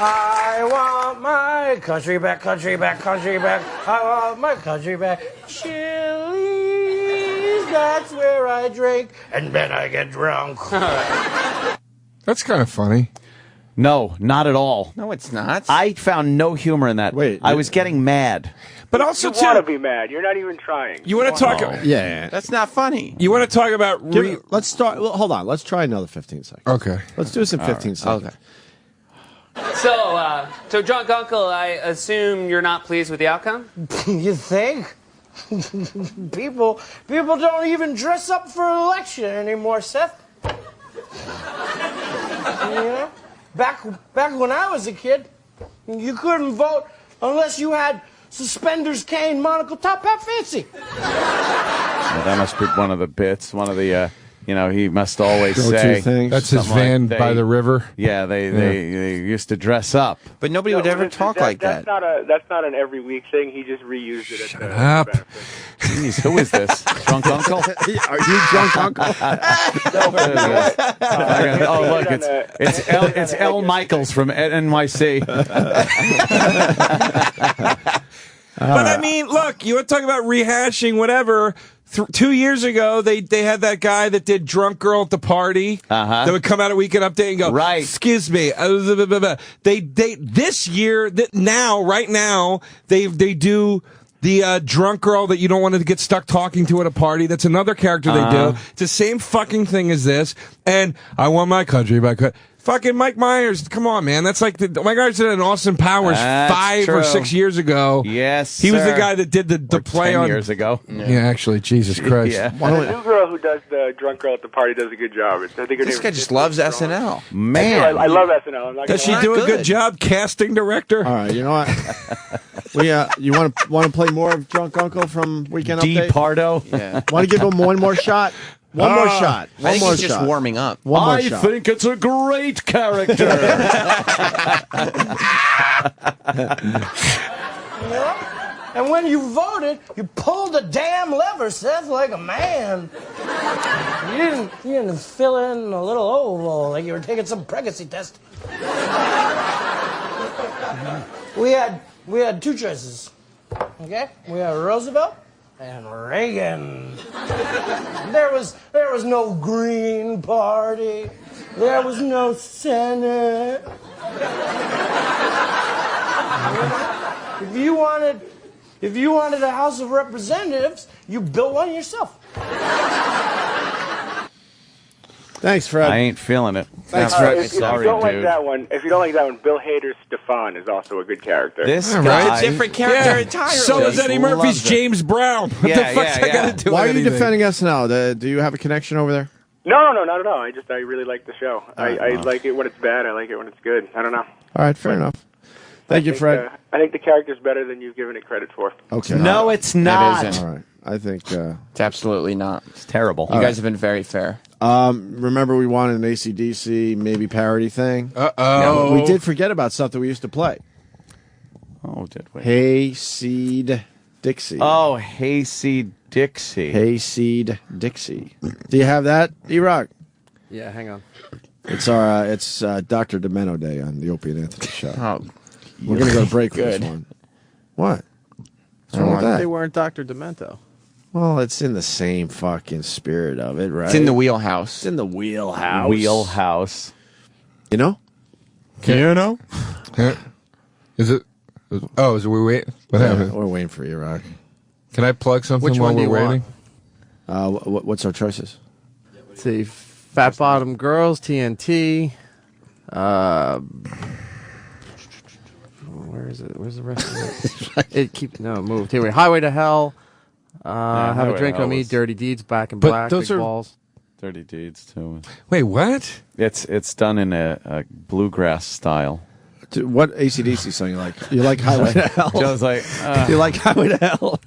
I want my country back, country back, country back. I want my country back. Chili's, that's where I drink, and then I get drunk.
That's kind of funny.
No, not at all.
No, it's not.
I found no humor in that.
Wait,
I was getting mad.
But also,
You want to be mad. You're not even trying.
You want to talk?
Yeah.
That's not funny.
You want to talk about?
Let's start. Well, hold on. Let's try another 15 seconds.
Okay.
Let's do this in 15 seconds.
Okay.
So Drunk Uncle, I assume you're not pleased with the outcome?
You think? People don't even dress up for an election anymore, Seth. Back when I was a kid, you couldn't vote unless you had suspenders, cane, monocle, top hat, fancy.
Well, that must be one of the bits. One of the, he must always say.
That's his van by the river.
Yeah, they used to dress up.
But nobody would ever talk like that.
That's not an every week thing. He just reused it.
Shut up.
Jeez, who is this? Drunk Uncle?
Are you Drunk Uncle?
Oh, look, it's L. Michaels from NYC.
But I mean, look, you want to talk about rehashing whatever. 2 years ago, they had that guy that did Drunk Girl at the Party that would come out at Weekend Update and go,
right,
excuse me. They this year, right now, they do the drunk girl that you don't want to get stuck talking to at a party. That's another character they do. It's the same fucking thing as this. And I want my country back. Fucking Mike Myers, come on, man. That's like Mike Myers did an Austin Powers
That's
5
true.
or 6 years ago.
Yes,
he was the
sir.
guy that did the play
10
on
years ago.
Yeah, actually, Jesus Christ.
Yeah.
And the new girl who does the drunk girl at the party does a good job. I think her
This
name
guy
is
just loves SNL.
Man,
I love SNL. I'm not
Does she
gonna
do
lie.
a good job casting director?
All right, you know what? You want to play more of Drunk Uncle from Weekend Update?
Pardo.
Yeah.
Want to give him one more shot? One more shot.
I
One
think
more
he's just
shot.
warming up.
One more
I
shot.
think it's a great character.
And when you voted, you pulled the damn lever, Seth, like a man. You didn't fill in a little oval like you were taking some pregnancy test. We had two choices. Okay? We had Roosevelt and Reagan. There was no Green Party. There was no Senate. If you wanted a House of Representatives, you built one yourself.
Thanks, Fred.
I ain't feeling it.
Thanks,
Fred.
If you
Sorry,
don't like
dude.
that one, Bill Hader's Stefan is also a good character.
This
All
guy,
right.
Different character entirely.
So is Eddie Murphy's
loves it.
James Brown. What
Yeah,
the fuck's
yeah,
that
yeah.
got to do
Why are
with
you
anything?
defending SNL? Do you have a connection over there?
No, not at all. I really like the show. I like it when it's bad. I like it when it's good. I don't know.
All right, fair enough. Thank you, Fred.
I think the character's better than you've given it credit for.
Okay.
No, it's not.
isn't.
All right. I think.
It's absolutely not.
It's terrible.
You guys have been very fair.
Remember, we wanted an AC/DC maybe parody thing.
Uh-oh.
We did forget about stuff that we used to play.
Oh, did we?
Hayseed Dixie.
Oh, Hayseed Dixie.
Hayseed Dixie. Do you have that, E-Rock?
Yeah, hang on.
It's Dr. Demento Day on the Opie and Anthony show.
Oh,
We're gonna go to break for
good.
this one. What? What's wrong with that?
They weren't Dr. Demento.
Well, it's in the same fucking spirit of it, right?
It's in the wheelhouse.
It's in the wheelhouse.
Wheelhouse.
You know?
You know? Is it? Oh, is it? We wait. What happened?
We're waiting for you, Rock.
Can I plug something
Which
while
one do
we're
you
waiting?
What's our choices?
Let's see. Fat Bottom Girls, TNT. is it? Where's the rest of it? It moved. Here we go. Highway to Hell. Have
Highway
a
to
drink
Hell
on me.
was-
Dirty Deeds. Back in
But
Black.
those
Big
are-
Balls.
Dirty Deeds too.
Wait, what?
It's done in a bluegrass style.
What AC/DC song you like? You like Highway to Hell?
Joe's like,
you like Highway to Hell?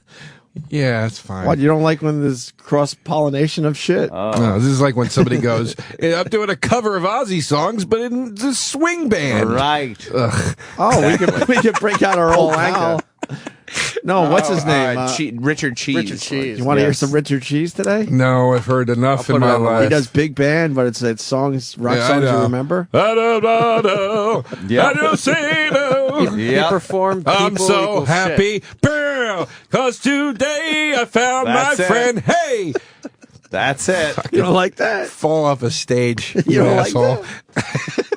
Yeah, that's fine.
What, you don't like when there's cross-pollination of shit?
No, this is like when somebody goes, "Hey, I'm doing a cover of Ozzy songs, but in the swing band."
Right.
Ugh.
Oh, we could break out our old pal. No, what's his name?
Richard Cheese.
Richard Cheese.
You want to hear some Richard Cheese today?
No, I've heard enough in my life.
He does big band, but it's songs, rock
Yeah, I
songs you
know.
remember.
He performed.
I'm
People
so
Equals
happy,
Shit.
because today I found
That's
my
it.
friend. Hey,
That's it.
You don't like that?
fall off a stage,
You don't like
asshole.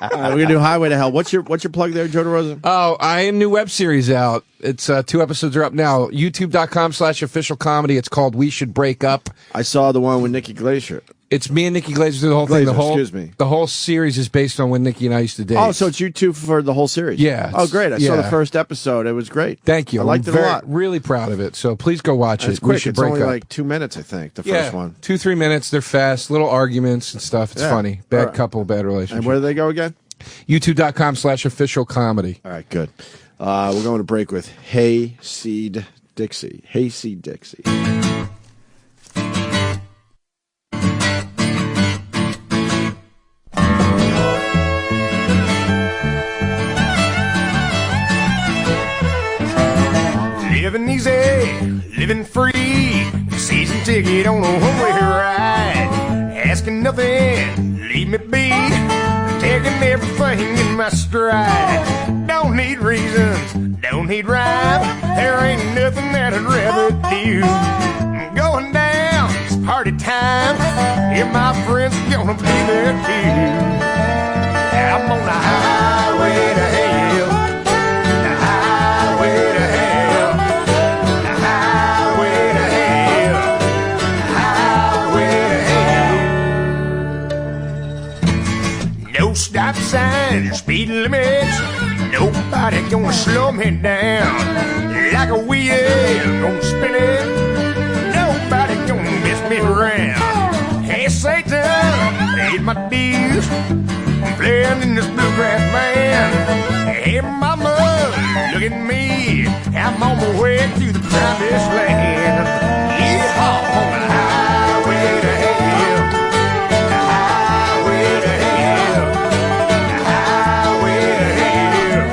All right, we're gonna do Highway to Hell. What's your plug there, Joe DeRosa?
Oh, I have a new web series out. It's 2 episodes are up now. YouTube.com/official comedy. It's called We Should Break Up.
I saw the one with Nikki Glaser.
It's me and Nikki Glaser do the whole thing.
Glaser,
The whole,
excuse me.
The whole series is based on when Nikki and I used to date.
Oh, so it's you two for the whole series?
Yeah,
Oh, great. I saw the
yeah.
first episode. It was great.
Thank you.
I liked
I'm
it a lot.
Really proud of it. So please go watch
It's
it.
quick.
We Should
It's
Break
only
Up.
like 2 minutes, I think, the
yeah,
first one.
2-3 minutes. They're fast. Little arguments and stuff. It's
Yeah.
funny. Bad
All right.
couple, bad relationship.
And where do they go again?
YouTube.com/official comedy.
All right, good. We're going to break with Hayseed Dixie. Hayseed Dixie.
Living easy, living free. Season ticket on a one-way ride. Asking nothing, leave me be. Taking everything in my stride. Don't need reasons, don't need rhyme. There ain't nothing that I'd rather do. I'm going down, it's party time. Yeah, my friends are gonna be there too. I'm on the highway to hell. The highway to hell. The highway to hell. The highway to hell. No stop signs, speed limits. Nobody gonna slow me down. Like a wheel, gonna spin it. Nobody gonna mess me around. Hey, Satan, paid my dues. I'm playing in this bluegrass band. Hey, mama, look at me. I'm on my way to the promised land. Yeah, on the highway to hell. The highway to hell. The highway to hell.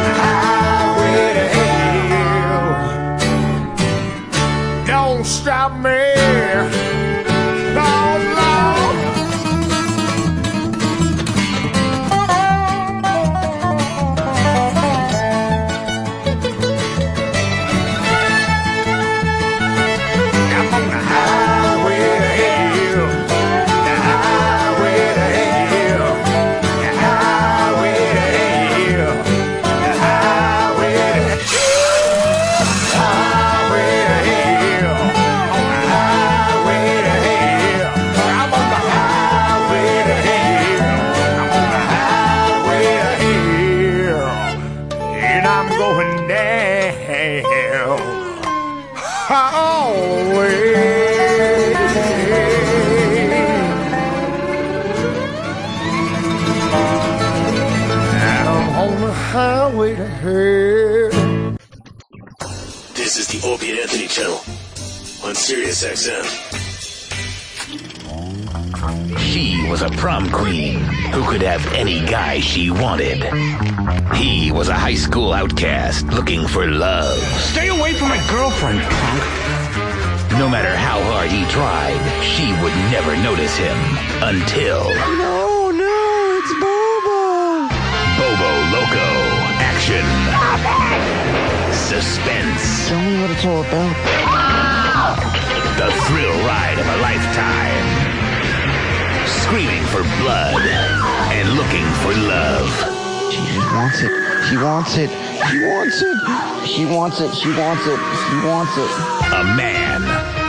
The highway to hell. Don't stop me. Lord, Lord. I'm on the highway to hell. The highway to hell. The highway to hell. The highway to highway to hell. On the highway to hell. I'm on the highway to hell. I'm on the highway to hell. And I'm going down. I'm on the highway to hell.
This is the Opie and Anthony channel on Sirius XM.
She was a prom queen who could have any guy she wanted. He was a high school outcast looking for love.
Stay away from my girlfriend, punk.
No matter how hard he tried, she would never notice him until...
No, it's Bobo.
Bobo Loco. Action. Suspense.
Tell me what it's all about.
The thrill ride of a lifetime. Screaming for blood and looking for love.
She wants it. She wants it. She wants it. She wants it. She wants it. She wants it.
A man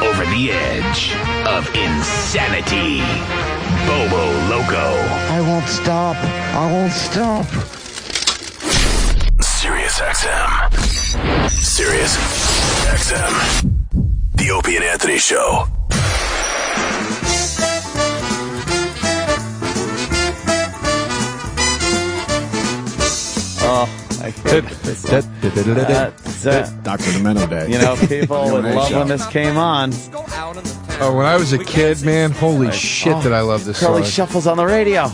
over the edge of insanity. Bobo Loco.
I won't stop. I won't stop.
Sirius Sirius XM. Sirius XM. The Opie and Anthony Show.
Oh, I hate this.
Dr. Demento Day.
You know, people would love when this came on.
Oh, when I was a kid, man, holy shit did I love this
Curly
song.
Shuffle's on the radio.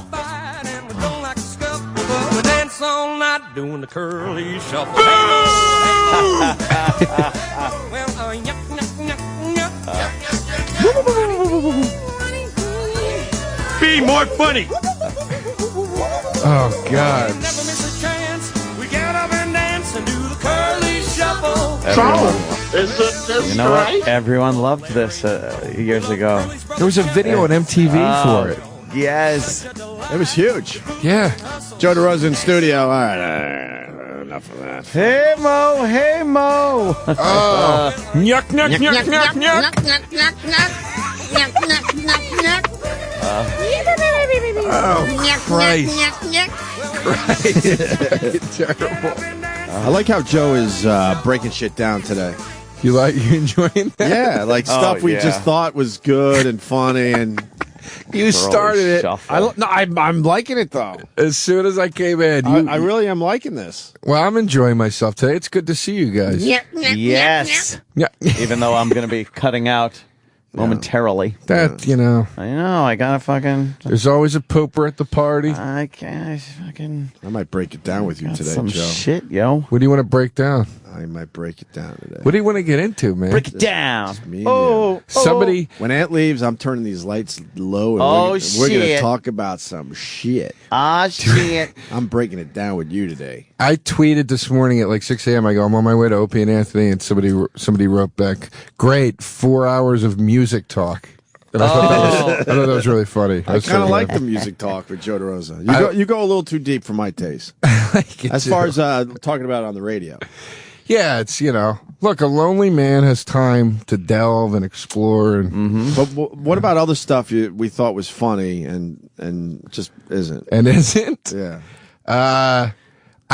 We dance all night doing the curly shuffle.
Be more funny.
Oh, God.
Never miss a chance. We get up and dance and do the curly shuffle.
Is it this
You know
right?
what? Everyone loved this years ago.
There was a video on MTV for it.
Yes.
It was huge.
Yeah.
Joe DeRosa in studio. All right, enough of that.
Hey, Mo. Hey, Mo.
Oh. Nyuk, nyuk, nyuk, nyuk, nyuk. Oh, Christ. Terrible.
I like how Joe is breaking shit down today.
You enjoying that?
Yeah, like stuff we just thought was good and funny, and
you started it.
I'm liking it though.
As soon as I came in,
I really am liking this.
Well, I'm enjoying myself today. It's good to see you guys.
Yes.
Yeah.
Even though I'm going to be cutting out momentarily.
That, you know.
I know. I got to fucking...
There's always a pooper at the party.
I can't fucking...
I might break it down with you today,
some
Joe.
shit, yo.
What do you want to break down?
I might break it down today.
What do you want to get into, man?
Break it down.
Somebody.
When Aunt leaves, I'm turning these lights low, and we're going to talk about some shit.
Ah, shit.
I'm breaking it down with you today.
I tweeted this morning at like 6 a.m. I go, I'm on my way to Opie and Anthony, and somebody wrote back, "Great, 4 hours of music talk." And I thought that was really funny.
I kind of like the music talk with Joe DeRosa. You go a little too deep for my taste. As far as talking about it on the radio.
Yeah, it's, look, a lonely man has time to delve and explore. And
But what about other stuff we thought was funny and just isn't?
And isn't?
Yeah.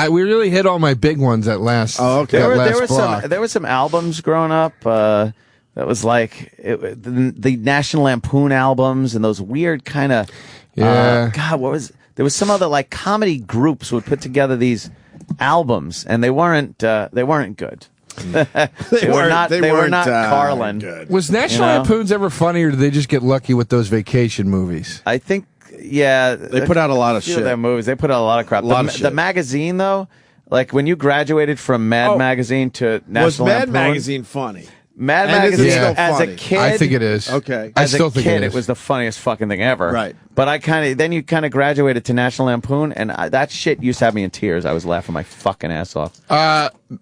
We really hit all my big ones at last.
Oh, okay.
There were some albums growing up that was like the National Lampoon albums and those weird kind of there was some other like comedy groups would put together these albums, and they weren't good. they were not Carlin.
Good.
Was National Lampoon's ever funny, or did they just get lucky with those vacation movies?
I think, yeah.
They put out a lot of shit.
Their movies. They put out a lot of crap. The magazine, though, like when you graduated from Mad Magazine to National Lampoon.
Was Mad Magazine funny?
Mad Magazine, as a kid,
I think it is.
Okay,
I still think
it was the funniest fucking thing ever.
Right,
but then you kind of graduated to National Lampoon, and that shit used to have me in tears. I was laughing my fucking ass off.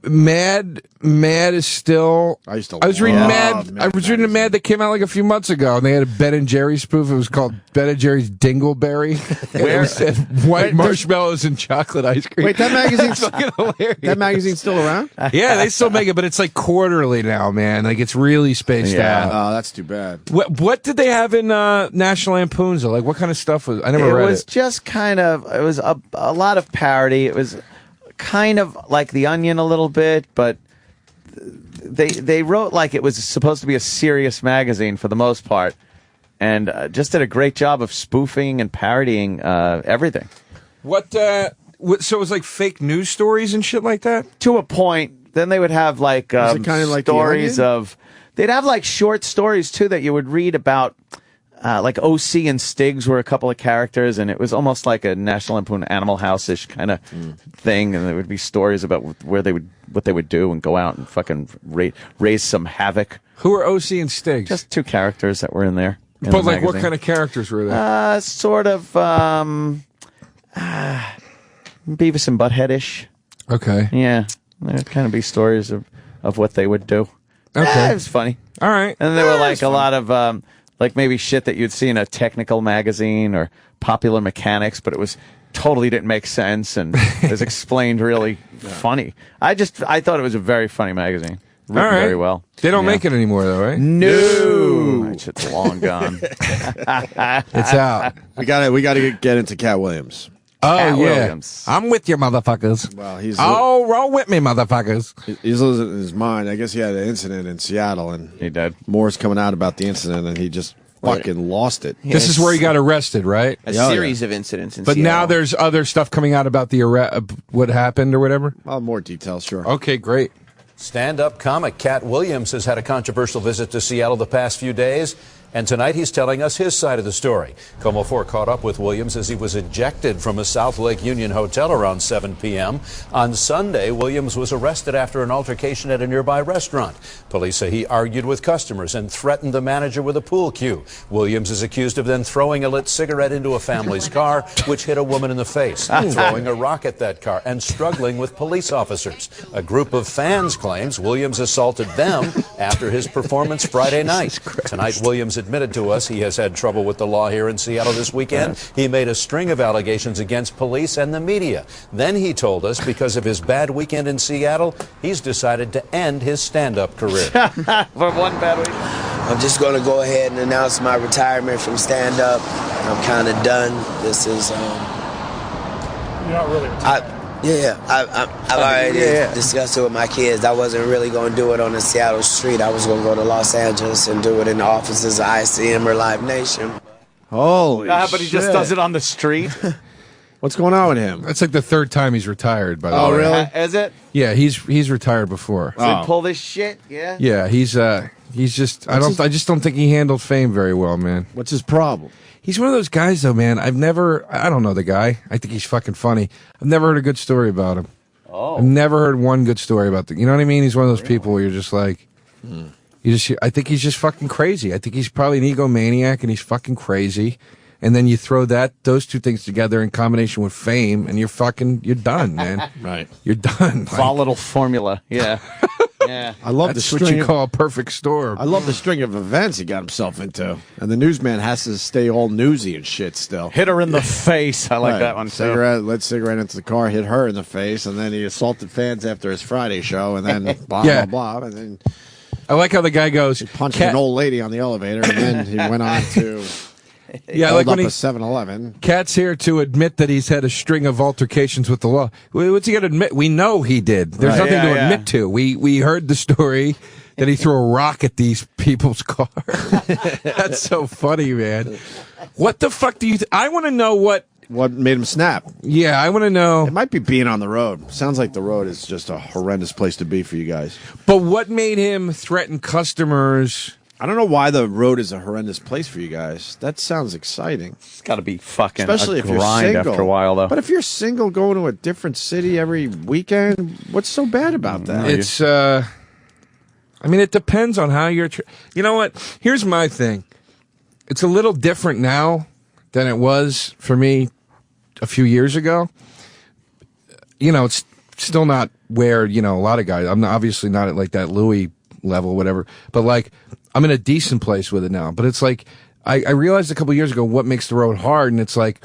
Mad is still. I was reading Mad. I was reading a Mad that came out like a few months ago, and they had a Ben and Jerry spoof. It was called Ben and Jerry's Dingleberry. Where it said white marshmallows and chocolate ice cream.
Wait, that magazine's
fucking hilarious.
That magazine's still around?
Yeah, they still make it, but it's like quarterly now, man. Like it's really spaced out.
Oh, that's too bad.
What did they have in National Lampoons? Like what kind of stuff was? I never read it.
It was just kind of. It was a lot of parody. It was kind of like The Onion a little bit, but they wrote like it was supposed to be a serious magazine for the most part, and just did a great job of spoofing and parodying everything.
So it was like fake news stories and shit like that?
To a point. Then they would have like
kind of like
stories of. They'd have like short stories too that you would read about. Like OC and Stiggs were a couple of characters, and it was almost like a National Lampoon Animal House-ish kind of thing. And there would be stories about what they would do and go out and fucking raise some havoc.
Who are OC and Stiggs?
Just two characters that were in there.
But like, what kind of characters were they?
Sort of Beavis and Butthead-ish.
Okay.
Yeah, there'd kind of be stories of what they would do.
Okay,
it was funny.
All right,
and there were like a lot of. Like maybe shit that you'd see in a technical magazine or Popular Mechanics, but it was totally didn't make sense and it was explained really funny. I thought it was a very funny magazine. Written very well.
They don't make it anymore though, right?
No. That shit's long gone.
It's out.
We gotta get into Katt Williams.
Oh,
Katt
yeah.
Williams.
I'm with you, motherfuckers.
Well, he's
roll with me, motherfuckers.
He's losing his mind. I guess he had an incident in Seattle, and
he did.
More's coming out about the incident, and he just fucking lost it.
This is where he got arrested, right?
A series of incidents in
But
Seattle.
now there's other stuff coming out about the what happened or whatever?
Well, more details, sure.
Okay, great.
Stand-up comic Katt Williams has had a controversial visit to Seattle the past few days, and tonight he's telling us his side of the story. KOMO 4 caught up with Williams as he was ejected from a South Lake Union hotel around 7 p.m. On Sunday, Williams was arrested after an altercation at a nearby restaurant. Police say he argued with customers and threatened the manager with a pool cue. Williams is accused of then throwing a lit cigarette into a family's car, which hit a woman in the face, throwing a rock at that car, and struggling with police officers. A group of fans claims Williams assaulted them after his performance Friday night. Tonight, Williams admitted to us he has had trouble with the law here in Seattle this weekend. He made a string of allegations against police and the media. Then he told us because of his bad weekend in Seattle, he's decided to end his stand-up career.
For one bad week.
I'm just going to go ahead and announce my retirement from stand-up. I'm kind of done. This is...
You're not really
I've already discussed it with my kids. I wasn't really going to do it on the Seattle street. I was going to go to Los Angeles and do it in the offices of ICM or Live Nation.
Holy
But he just
shit.
does it on the street.
What's going on with him?
That's like the third time he's retired, by the way.
Oh, really?
Is it?
Yeah, he's retired before.
So he pull this shit? Yeah.
Yeah, he's just I just don't think he handled fame very well, man.
What's his problem?
He's one of those guys, though, man. I don't know the guy. I think he's fucking funny. I've never heard a good story about him.
Oh.
I've never heard one good story about you know what I mean? He's one of those people where you're just like, I think he's just fucking crazy. I think he's probably an egomaniac and he's fucking crazy. And then you throw those two things together in combination with fame, and you're done, man.
Right.
You're done.
Volatile formula. Yeah. Yeah.
I love
That's
the
what
string
you
of-
call a perfect storm.
I love the string of events he got himself into. And the newsman has to stay all newsy and shit still.
Hit her in the face. I like
Right.
that one, too.
Lit cigarette into the car, hit her in the face, and then he assaulted fans after his Friday show, and then blah,
Yeah.
blah, blah. And then
I like how the guy goes,
punched an old lady on the elevator, and then he went on to
Yeah,
hold
like when
up
he-
a 7-Eleven.
Katt's here to admit that he's had a string of altercations with the law. What's he got to admit? We know he did. There's
Right.
nothing
Yeah,
to
yeah.
admit to. We heard the story that he threw a rock at these people's car. That's so funny, man. What the fuck do you... I want to know what
made him snap.
Yeah, I want to know.
It might be being on the road. Sounds like the road is just a horrendous place to be for you guys.
But what made him threaten customers...
I don't know why the road is a horrendous place for you guys. That sounds exciting.
It's got to be fucking
Especially
a
if you're
grind
single.
after a while, though.
But if you're single going to a different city every weekend, what's so bad about that?
It's, I mean, it depends on how you're... You know what? Here's my thing. It's a little different now than it was for me a few years ago. You know, it's still not where, a lot of guys... I'm obviously not at, like, that Louis level, whatever. But, like, I'm in a decent place with it now. But it's like... I realized a couple years ago what makes the road hard, and it's like...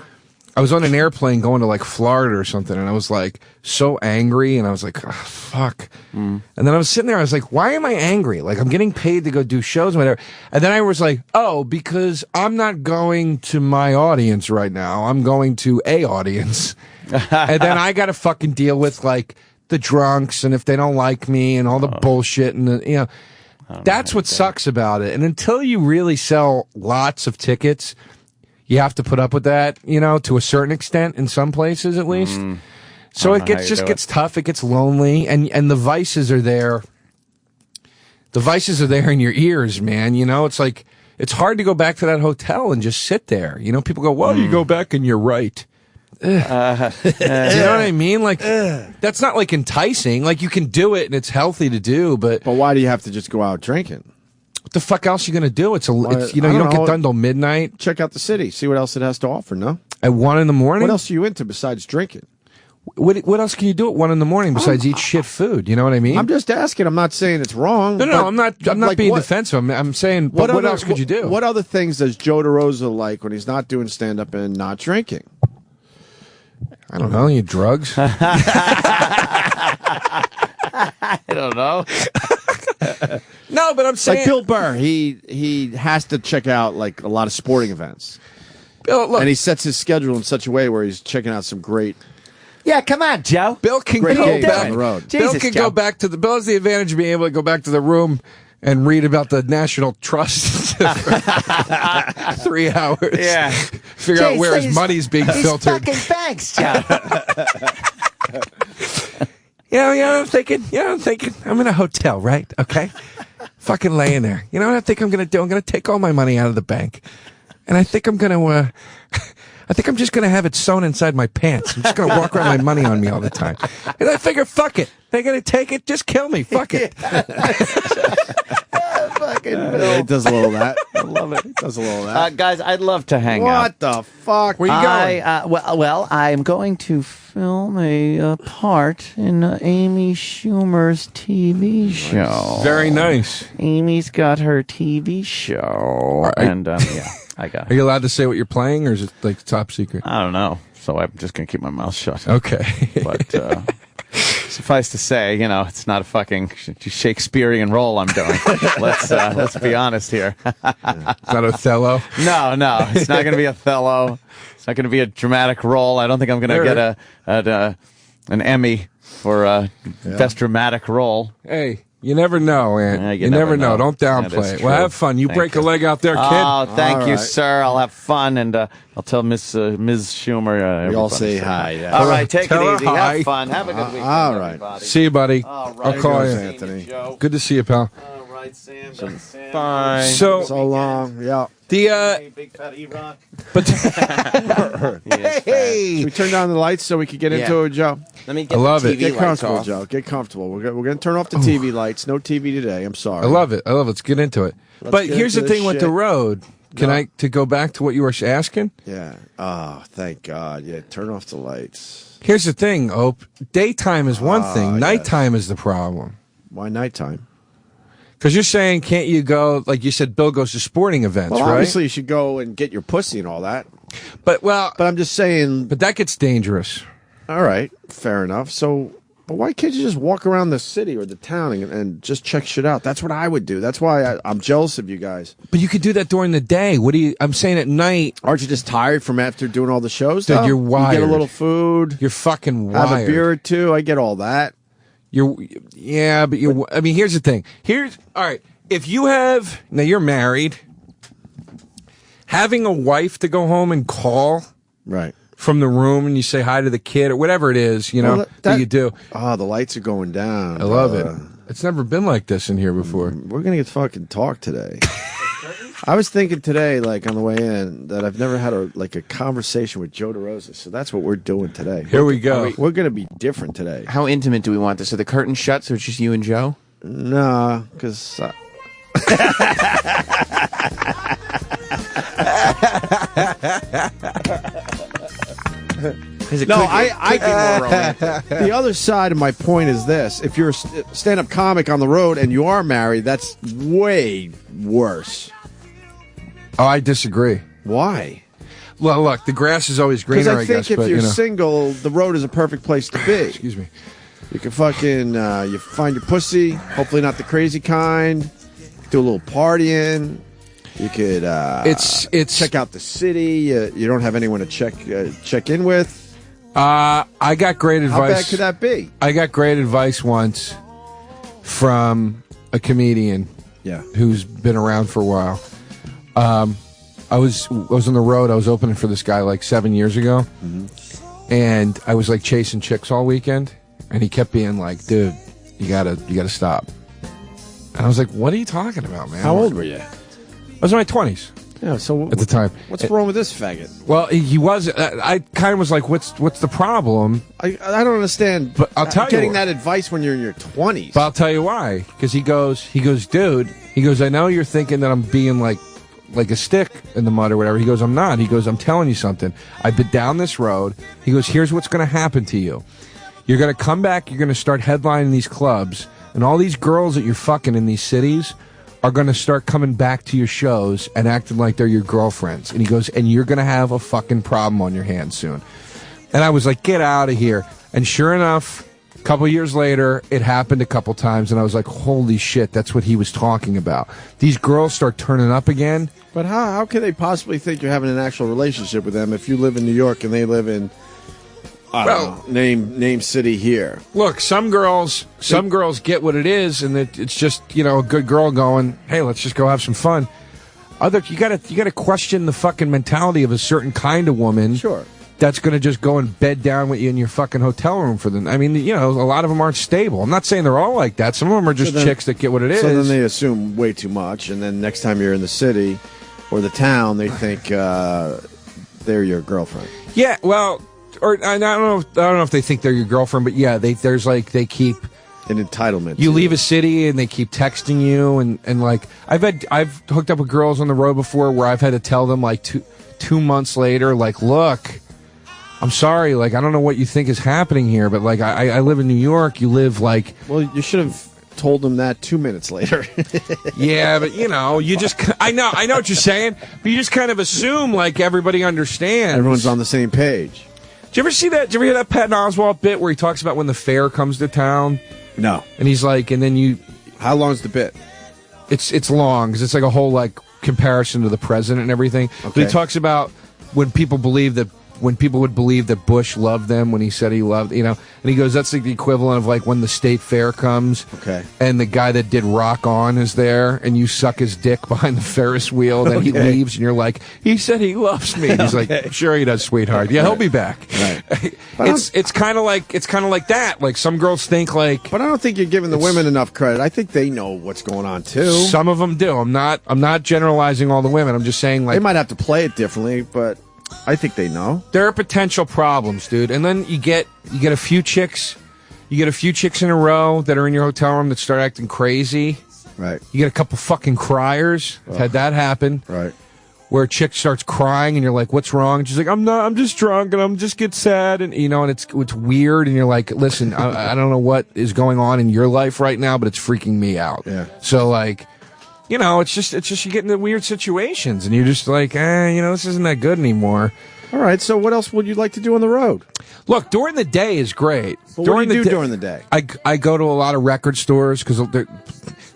I was on an airplane going to like Florida or something, and I was like so angry, and I was like, oh, fuck. And then I was sitting there, I was like, why am I angry? Like, I'm getting paid to go do shows and whatever. And then I was like, oh, because I'm not going to my audience right now. I'm going to a audience. And then I got to fucking deal with like the drunks, and if they don't like me, and all the bullshit, and that's what sucks about it. And until you really sell lots of tickets, you have to put up with that, to a certain extent in some places at least. So it gets tough. It gets lonely, and the vices are there. The vices are there in your ears, man. It's like it's hard to go back to that hotel and just sit there. People go, "Well, you go back and you're right." Do you know what I mean? Like that's not like enticing. Like you can do it and it's healthy to do, but
why do you have to just go out drinking?
What the fuck else are you gonna do? It's you don't get done till midnight.
Check out the city, see what else it has to offer. No,
at 1 a.m.
What else are you into besides drinking?
What else can you do at 1 a.m. besides eat shit food? You know what I mean?
I'm just asking. I'm not saying it's wrong.
No, I'm not being defensive. I'm saying, what else could you do?
What other things does Joe DeRosa like when he's not doing stand up and not drinking?
I don't know. You drugs?
I don't know.
No, but I'm saying
like Bill Burr, he has to check out like a lot of sporting events.
Bill, look.
And he sets his schedule in such a way where he's checking out some great.
Yeah, come on, Joe.
Bill can
Great
go
games
back.
on the road.
Bill
Jesus,
can
Joe.
go back to the. Bill has the advantage of being able to go back to the room and read about the National Trust for 3 hours.
Yeah.
Figure out where his money's being filtered.
Fucking banks, Joe.
I'm thinking. I'm in a hotel, right? Okay. Fucking laying there. You know what I think I'm going to do? I'm going to take all my money out of the bank. And I think I'm going to, I'm just going to have it sewn inside my pants. I'm just going to walk around with my money on me all the time. And I figure, fuck it. They're going to take it. Just kill me. Fuck it.
It does a little of that. I love it. It does a little of that.
Guys, I'd love to hang out.
What the fuck?
Where you going?
Well, I'm going to film a part in Amy Schumer's TV show.
Very nice.
Amy's got her TV show, and yeah, I got.
Are you allowed to say what you're playing, or is it like top secret?
I don't know, so I'm just gonna keep my mouth shut.
Okay.
But suffice to say, it's not a fucking Shakespearean role I'm doing. Let's be honest here.
Is that Othello?
No, it's not gonna be Othello. It's not gonna be a dramatic role. I don't think I'm gonna get an Emmy for best dramatic role.
Hey. You never know, Ant. You never know. Don't downplay it. Well, have fun. You break a leg out there, kid.
Oh, thank you, sir. I'll have fun, and I'll tell Ms. Schumer.
We all say hi. Yeah.
All right, take it easy.
Hi.
Have fun. Have a good weekend,
all right.
everybody.
See you, buddy.
All right.
I'll call you.
Anthony.
Good to see you, pal.
All right, Sam.
Bye.
So
long. Yeah.
The
big fat E-Rock.
but
Hey, should we turn down the lights so we can get into it, Joe?
Let me get
I love
the
it.
TV
Get
lights
comfortable,
off.
Joe. Get comfortable. We're going to turn off the TV lights. No TV today. I'm sorry.
I love it. Let's get into it. But
get
here's the
into this
thing with the
shit.
road. Can I go back to what you were asking?
Yeah. Oh, thank God. Yeah, turn off the lights.
Here's the thing, Ope. Daytime is one thing.
yes.
Nighttime is the problem.
Why nighttime?
Because you're saying, can't you go, like you said, Bill goes to sporting events,
Well,
right?
obviously you should go and get your pussy and all that.
But
I'm just saying.
But that gets dangerous.
All right, fair enough. So, but why can't you just walk around the city or the town and just check shit out? That's what I would do. That's why I'm jealous of you guys.
But you could do that during the day. I'm saying at night.
Aren't you just tired from after doing all the shows?
Dude,
though?
you're wired.
You get a little food.
You're fucking wired.
Have a beer or two. I get all that.
But I mean, here's the thing. All right. If you have, now you're married, having a wife to go home and call
right
from the room and you say hi to the kid or whatever it is, that you do.
Oh, the lights are going down.
I love it. It's never been like this in here before.
We're going to get fucking talk today. I was thinking today, like on the way in, that I've never had a conversation with Joe DeRosa. So that's what we're doing today.
Here we go.
We're going to be different today.
How intimate do we want this? So the curtain shut, so it's just you and Joe?
No, because... I get more romantic. The other side of my point is this: if you're a stand-up comic on the road and you are married, that's way worse.
Oh, I disagree.
Why?
Well, look, the grass is always
Because
greener,
I
I
think
guess.
if
But
you're single, the road is a perfect place to be.
Excuse me.
You can fucking you find your pussy. Hopefully, not the crazy kind. Do a little partying. You could
it's
check out the city. You don't have anyone to check in with.
I got great advice.
How bad could that be?
I got great advice once from a comedian who's been around for a while. I was on the road. I was opening for this guy like 7 years ago. And I was like chasing chicks all weekend. And he kept being like, dude, you gotta stop. And I was like, what are you talking about, man?
How old were you?
I was in my 20s.
Yeah, so
at the time.
What's wrong with this faggot?
Well, he was. I kind of was like, "What's the problem?"
I don't understand.
But I'll tell you,
getting that advice when you're in your 20s.
But I'll tell you why. Because he goes, dude. He goes, I know you're thinking that I'm being like a stick in the mud or whatever. He goes, I'm not. He goes, I'm telling you something. I've been down this road. He goes, here's what's going to happen to you. You're going to come back. You're going to start headlining these clubs, and all these girls that you're fucking in these cities are going to start coming back to your shows and acting like they're your girlfriends. And he goes, and you're going to have a fucking problem on your hands soon. And I was like, get out of here. And sure enough, Couple years later, it happened a couple times, and I was like, holy shit, that's what he was talking about. These girls start turning up again.
But how can they possibly think you're having an actual relationship with them if you live in New York and they live in, I don't know, name city here?
Look, some girls get what it is, and it's just, a good girl going, hey, let's just go have some fun. You gotta question the fucking mentality of a certain kind of woman.
Sure.
That's going to just go and bed down with you in your fucking hotel room for them. I mean, a lot of them aren't stable. I'm not saying they're all like that. Some of them are just chicks that get what it is.
So then they assume way too much, and then next time you're in the city or the town, they think they're your girlfriend.
Yeah, well, or I don't know if they think they're your girlfriend, but yeah, they keep
an entitlement.
You leave a city and they keep texting you, and like I've hooked up with girls on the road before where I've had to tell them like 2 months later, like, look, I'm sorry, like, I don't know what you think is happening here, but like I live in New York, you live like...
Well, you should have told them that 2 minutes later.
Yeah, but you just... I know what you're saying, but you just kind of assume like everybody understands.
Everyone's on the same page.
Did you ever see that? Did you ever hear that Patton Oswalt bit where he talks about when the fair comes to town?
No.
And he's like, and then you...
How long's the bit?
It's long, because it's like a whole like comparison to the president and everything. Okay. But he talks about when people would believe that Bush loved them when he said he loved, and he goes, that's like the equivalent of like when the state fair comes, and the guy that did Rock On is there, and you suck his dick behind the Ferris wheel, then he leaves, and you're like, he said he loves me. And he's like, sure he does, sweetheart. Yeah, he'll be back. Right. It's kind of like that. Like some girls think like,
but I don't think you're giving the women enough credit. I think they know what's going on too.
Some of them do. I'm not generalizing all the women. I'm just saying like
they might have to play it differently, but I think they know.
There are potential problems, dude. And then you get a few chicks in a row that are in your hotel room that start acting crazy.
Right.
You get a couple fucking criers. I've had that happen.
Right.
Where a chick starts crying and you're like, what's wrong? And she's like, I'm just drunk and I'm just get sad, and and it's weird, and you're like, listen, I don't know what is going on in your life right now, but it's freaking me out.
Yeah.
So like, it's just you get into weird situations, and you're just like, this isn't that good anymore.
All right, so what else would you like to do on the road?
Look, during the day is great.
But what do you do during the day?
I go to a lot of record stores because,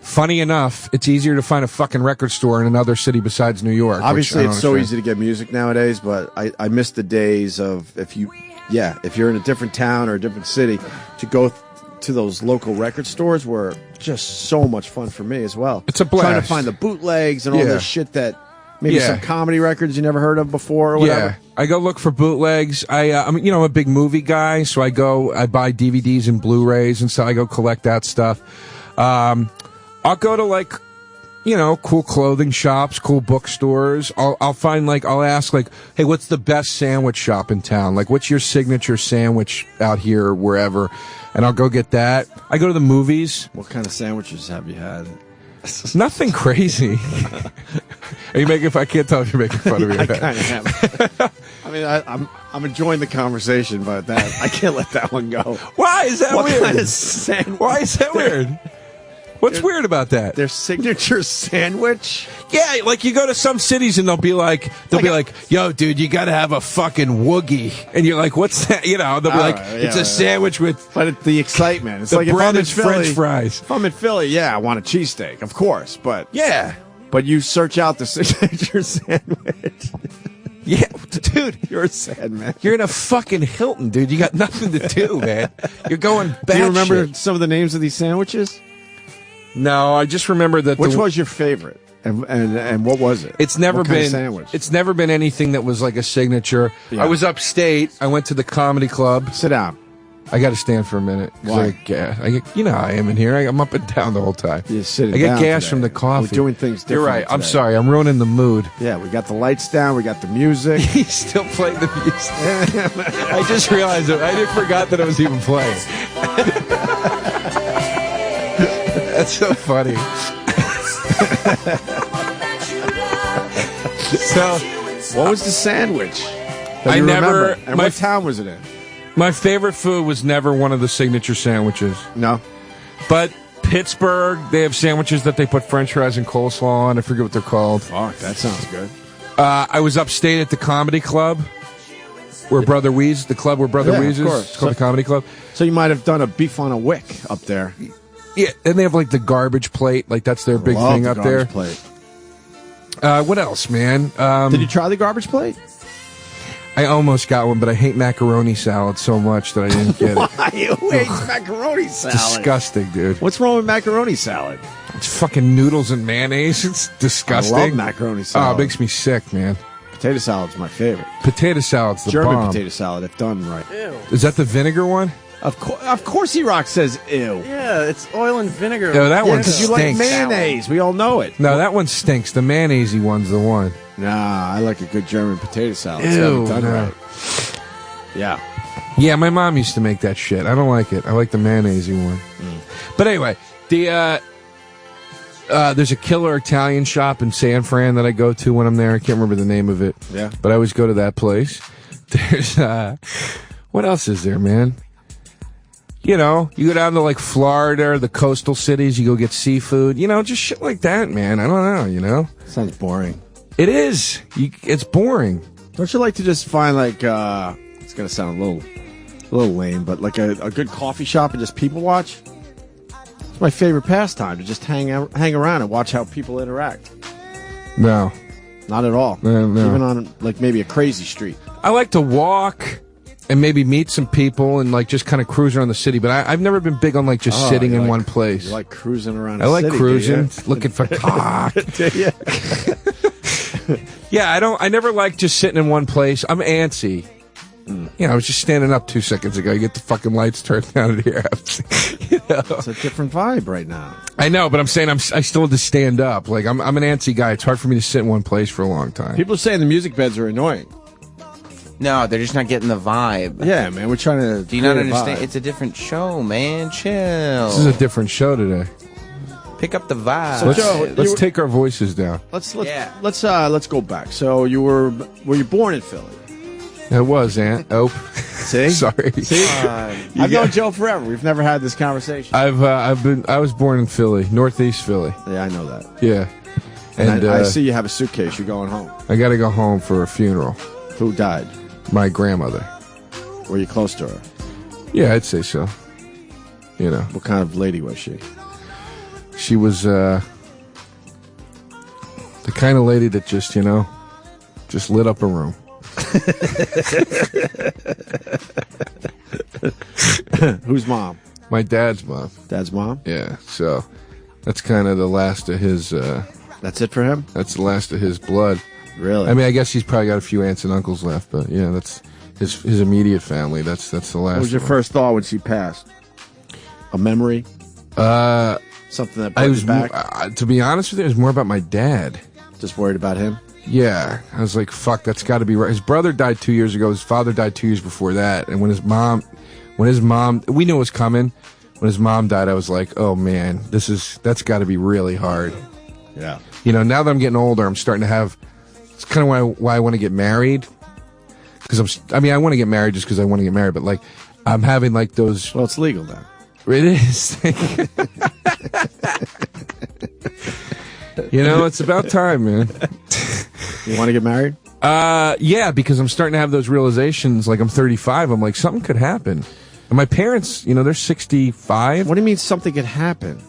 funny enough, it's easier to find a fucking record store in another city besides New York.
Obviously, it's so easy to get music nowadays, but I miss the days of if you're in a different town or a different city, to go to those local record stores were just so much fun for me as well.
It's a blast.
Trying to find the bootlegs and all this shit that maybe some comedy records you never heard of before or whatever.
Yeah, I go look for bootlegs. I'm a big movie guy, so I buy DVDs and Blu-rays, and so I go collect that stuff. I'll go to like, cool clothing shops, cool bookstores. I'll find I'll ask hey, what's the best sandwich shop in town? Like, what's your signature sandwich out here or wherever? And I'll go get that. I go to the movies.
What kind of sandwiches have you had?
Nothing crazy. Are you making? I can't tell if you're making fun of me.
I kind of am. I mean, I'm enjoying the conversation, but I can't let that one go.
Why is that weird?
Kind of sandwich?
Why is that weird? What's weird about that?
Their signature sandwich?
Yeah, like you go to some cities and they'll be like, yo, dude, you got to have a fucking woogie. And you're like, what's that? They'll be like, it's a sandwich with...
But it's the excitement. It's
the
like
bread and
Philly,
French fries.
If I'm in Philly, I want a cheesesteak, of course. But
yeah.
But you search out the signature sandwich.
Yeah, dude.
You're a sad man.
You're in a fucking Hilton, dude. You got nothing to do, man. You're going back.
Do you remember some of the names of these sandwiches?
No, I just remember that.
Which was your favorite, and what was it?
It's never
kind
been
of sandwich.
It's never been anything that was like a signature.
Yeah.
I was upstate. I went to the comedy club.
Sit down.
I got to stand for a minute.
Why?
I get gas. How I am in here. I'm up and down the whole time.
You're sitting
I get
down
gas
today.
from the coffee.
We're doing things different.
You're right.
Today.
I'm sorry. I'm ruining the mood.
Yeah, we got the lights down. We got the music.
He's still playing the music. I just realized it. I forgot that I was even playing. That's so funny. So,
what was the sandwich?
I never.
Remember? And what town was it in?
My favorite food was never one of the signature sandwiches.
No.
But Pittsburgh, they have sandwiches that they put French fries and coleslaw on. I forget what they're called.
Fuck, that sounds good.
I was upstate at the comedy club, where Brother Weeze, the club where Brother Weeze is.
Of course.
It's called the Comedy Club.
So you might have done a beef on a wick up there.
Yeah, and they have like the garbage plate. Like that's their big
Love
thing
the
up there.
garbage plate.
What else, man?
Did you try the garbage plate?
I almost got one, but I hate macaroni salad so much that I didn't get it.
Why? Who hates macaroni salad?
Disgusting, dude.
What's wrong with macaroni salad?
It's fucking noodles and mayonnaise. It's disgusting.
I love macaroni salad.
Oh, it makes me sick, man.
Potato salad's my favorite.
Potato salad's the
German
bomb.
potato salad, if done right.
Ew.
Is that the vinegar one?
Of course, E-Rock says ew.
Yeah, it's oil and vinegar.
No, that one
Because you
stinks.
like mayonnaise. We all know it.
No, that one stinks. The mayonnaise-y one's the one.
Nah, I like a good German potato salad. It's
Ew,
done
no.
right. Yeah.
Yeah, my mom used to make that shit. I don't like it. I like the mayonnaise-y one. But anyway, there's a killer Italian shop in San Fran that I go to when I'm there. I can't remember the name of it.
Yeah.
But I always go to that place. There's, what else is there, man? You know, you go down to like Florida or the coastal cities, you go get seafood, you know, just shit like that, man. I don't know, you know?
Sounds boring.
It is. It's boring.
Don't you like to just find like, it's going to sound a little lame, but like a good coffee shop and just people watch? It's my favorite pastime, to just hang around and watch how people interact.
No.
Not at all.
No.
Even on like maybe a crazy street.
I like to walk and maybe meet some people and like just kind of cruise around the city, but I've never been big on like just sitting in one place.
You like cruising around
I
the
like
city,
cruising,
do you?
looking for cock.
Do you?
Yeah, I never like just sitting in one place. I'm antsy. You know, I was just standing up 2 seconds ago. You get the fucking lights turned down at here. You know?
It's a different vibe right now.
I know, but I'm saying I still have to stand up. Like I'm an antsy guy. It's hard for me to sit in one place for a long time.
People are saying the music beds are annoying.
No, they're just not getting the vibe.
Yeah, man, we're trying to.
Do you not
create a
understand?
vibe.
It's a different show, man. Chill.
This is a different show today.
Pick up the vibe.
So, Joe,
Let's take our voices down.
Let's go back. So were you born in Philly?
It was, Aunt. Oh,
see,
sorry.
See, I've known Joe forever. We've never had this conversation.
I was born in Philly, Northeast Philly.
Yeah, I know that.
Yeah,
And I see you have a suitcase. You're going home.
I got to go home for a funeral.
Who died?
My grandmother.
Were you close to her?
Yeah, I'd say so. You know,
What kind of lady was she?
she was the kind of lady that just, you know, just lit up a room.
Whose mom?
My dad's mom.
Dad's mom?
Yeah, so that's kind of the last of his.
That's it for him?
That's the last of his blood.
Really?
I mean, I guess he's probably got a few aunts and uncles left, but yeah, that's his immediate family. That's the last.
What was your
one.
first thought when she passed? A memory? Something that brought you back?
To be honest with you, it was more about my dad.
Just worried about him?
Yeah, I was like, fuck, that's got to be right. His brother died 2 years ago. His father died 2 years before that. And when his mom, we knew it was coming. When his mom died, I was like, oh man, that's got to be really hard.
Yeah.
You know, now that I'm getting older, I'm starting to have. It's kind of why I want to get married. Because I want to get married just because I want to get married. But like, I'm having like those.
Well, it's legal now.
It is. You know, it's about time, man.
You want to get married?
Yeah, because I'm starting to have those realizations. Like, I'm 35. I'm like, something could happen. And my parents, you know, they're 65.
What do you mean something could happen?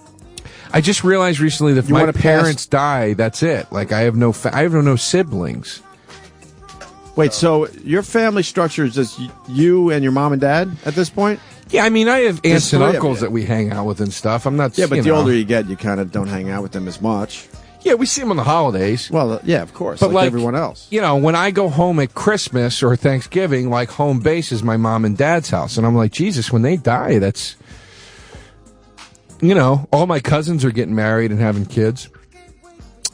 I just realized recently that if
You
my
wanna
parents die, that's it. Like, I have no siblings.
Wait, so your family structure is just you and your mom and dad at this point?
Yeah, I mean, I have aunts and
three of
uncles
you.
that we hang out with and stuff. I'm not.
Yeah, but
you
the
know.
older you get, you kind of don't hang out with them as much.
Yeah, we see them on the holidays.
Well, yeah, of course,
But
like everyone else.
You know, when I go home at Christmas or Thanksgiving, like home base is my mom and dad's house. And I'm like, Jesus, when they die, that's, you know, all my cousins are getting married and having kids.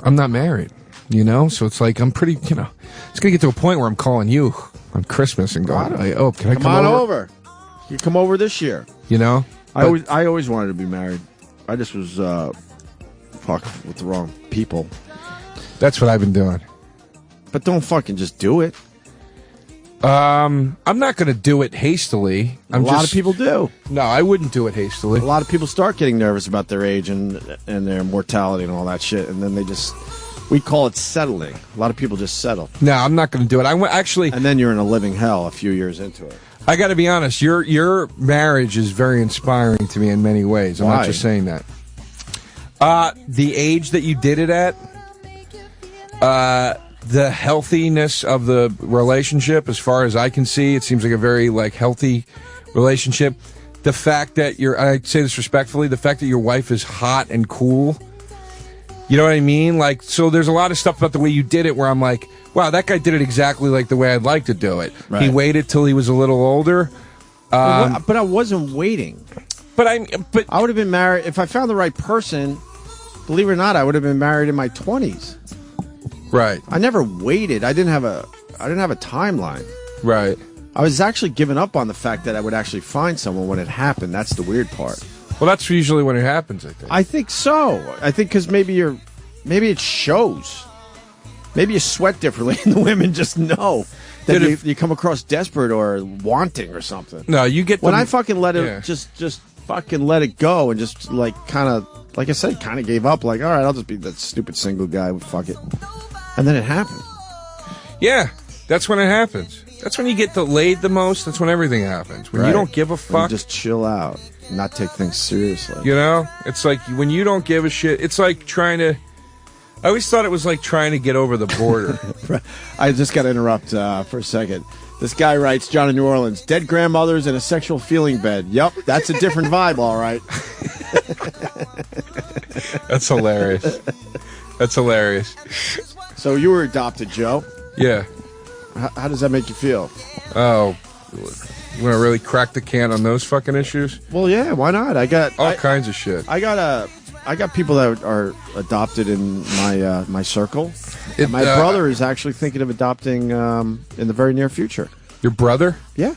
I'm not married, you know? So it's like, I'm pretty, you know, it's going to get to a point where I'm calling you on Christmas and going, like, oh, can I come
on
over?
You come over this year.
You know?
I always wanted to be married. I just was fucking with the wrong people.
That's what I've been doing.
But don't fucking just do it.
I'm not going to do it hastily.
A lot of people do.
No, I wouldn't do it hastily.
A lot of people start getting nervous about their age and their mortality and all that shit, and then they just We call it settling. A lot of people just settle.
No, I'm not going to do it. Actually,
and then you're in a living hell a few years into it.
I got to be honest. Your marriage is very inspiring to me in many ways. I'm
Why?
not just saying that. The age that you did it at, the healthiness of the relationship, as far as I can see, it seems like a very healthy relationship. The fact that I say this respectfully, the fact that your wife is hot and cool. You know what I mean? So there's a lot of stuff about the way you did it where I'm like, wow, that guy did it exactly like the way I'd like to do it.
Right.
He waited till he was a little older.
But I wasn't waiting.
But I
would have been married if I found the right person. Believe it or not, I would have been married in my 20s.
Right.
I never waited. I didn't have a timeline.
Right.
I was actually giving up on the fact that I would actually find someone when it happened. That's the weird part.
Well, that's usually when it happens, I think.
I think so. I think because maybe it shows. Maybe you sweat differently, and the women just know that you come across desperate or wanting or something.
No, you get
when I fucking let it just fucking let it go and just kind of like I said, kind of gave up. All right, I'll just be that stupid single guy. Fuck it, and then it happened.
Yeah, that's when it happens. That's when you get laid the most. That's when everything happens. When you don't give a fuck,
just chill out. Not take things seriously.
You know? It's like when you don't give a shit, it's like trying to... I always thought it was like trying to get over the border.
I just got to interrupt for a second. This guy writes, John in New Orleans, dead grandmothers in a sexual feeling bed. Yep, that's a different vibe, all right.
That's hilarious. That's hilarious.
So you were adopted, Joe?
Yeah.
How does that make you feel?
Oh... You want to really crack the can on those fucking issues?
Well, yeah, why not? I got
all kinds of shit.
I got people that are adopted in my circle. My brother is actually thinking of adopting in the very near future.
Your brother?
Yeah.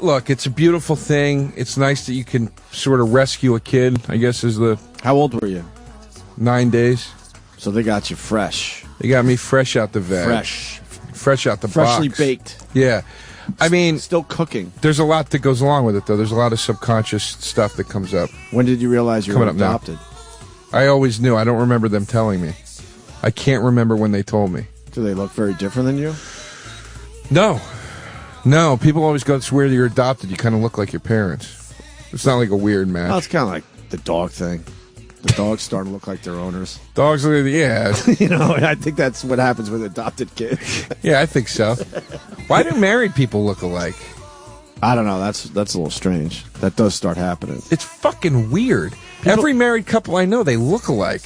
Look, it's a beautiful thing. It's nice that you can sort of rescue a kid, I guess is the...
How old were you?
9 days.
So they got you fresh.
They got me fresh out the vet. Fresh out the
Freshly
box.
baked.
Yeah. I mean...
Still cooking.
There's a lot that goes along with it, though. There's a lot of subconscious stuff that comes up.
When did you realize you were adopted?
I always knew. I don't remember them telling me. I can't remember when they told me.
Do they look very different than you?
No. No. People always go, it's weird you're adopted. You kind of look like your parents. It's not like a weird match.
Well, it's kind of like the dog thing. The dogs starting to look like their owners.
Dogs, yeah.
You know, I think that's what happens with adopted kids.
Yeah, I think so. Why do married people look alike?
I don't know. That's a little strange. That does start happening.
It's fucking weird. Every married couple I know, they look alike.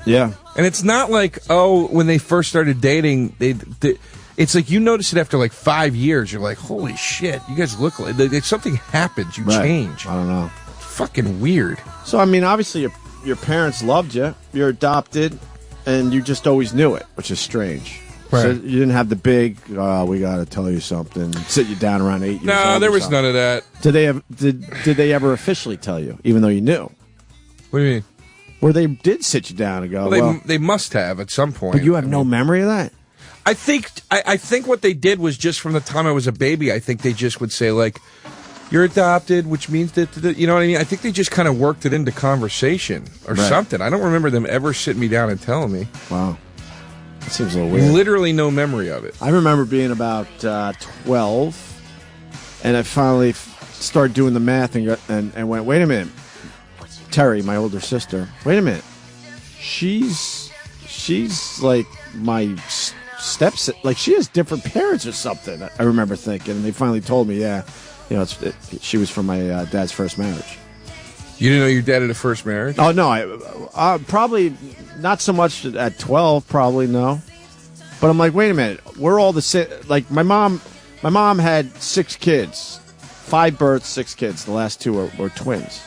Yeah.
And it's not like, when they first started dating, it's like you notice it after 5 years. You're like, holy shit, you guys look like something happens. You change.
I don't know.
It's fucking weird.
So, I mean, obviously your parents loved you. You're adopted, and you just always knew it, which is strange.
Right.
So you didn't have the big, we got to tell you something, sit you down around 8 years old.
No, there was none of that.
Did they ever officially tell you, even though you knew?
What do you mean?
Where they did sit you down and go,
they must have at some point.
But you have no memory of that?
I think what they did was just from the time I was a baby, I think they just would say, you're adopted, which means that, you know what I mean? I think they just kind of worked it into conversation or something. I don't remember them ever sitting me down and telling me.
Wow. That seems a little weird.
Literally no memory of it.
I remember being about 12, and I finally started doing the math and went, wait a minute. Terry, my older sister, wait a minute. She's like my stepson. Like, she has different parents or something, I remember thinking. And they finally told me, she was from my dad's first marriage.
You didn't know your dad had a first marriage?
Oh, no. I probably not so much at 12, probably, no. But I'm like, wait a minute. We're all the same. Like, my mom had 6 kids. 5 births, 6 kids. The last 2 were twins.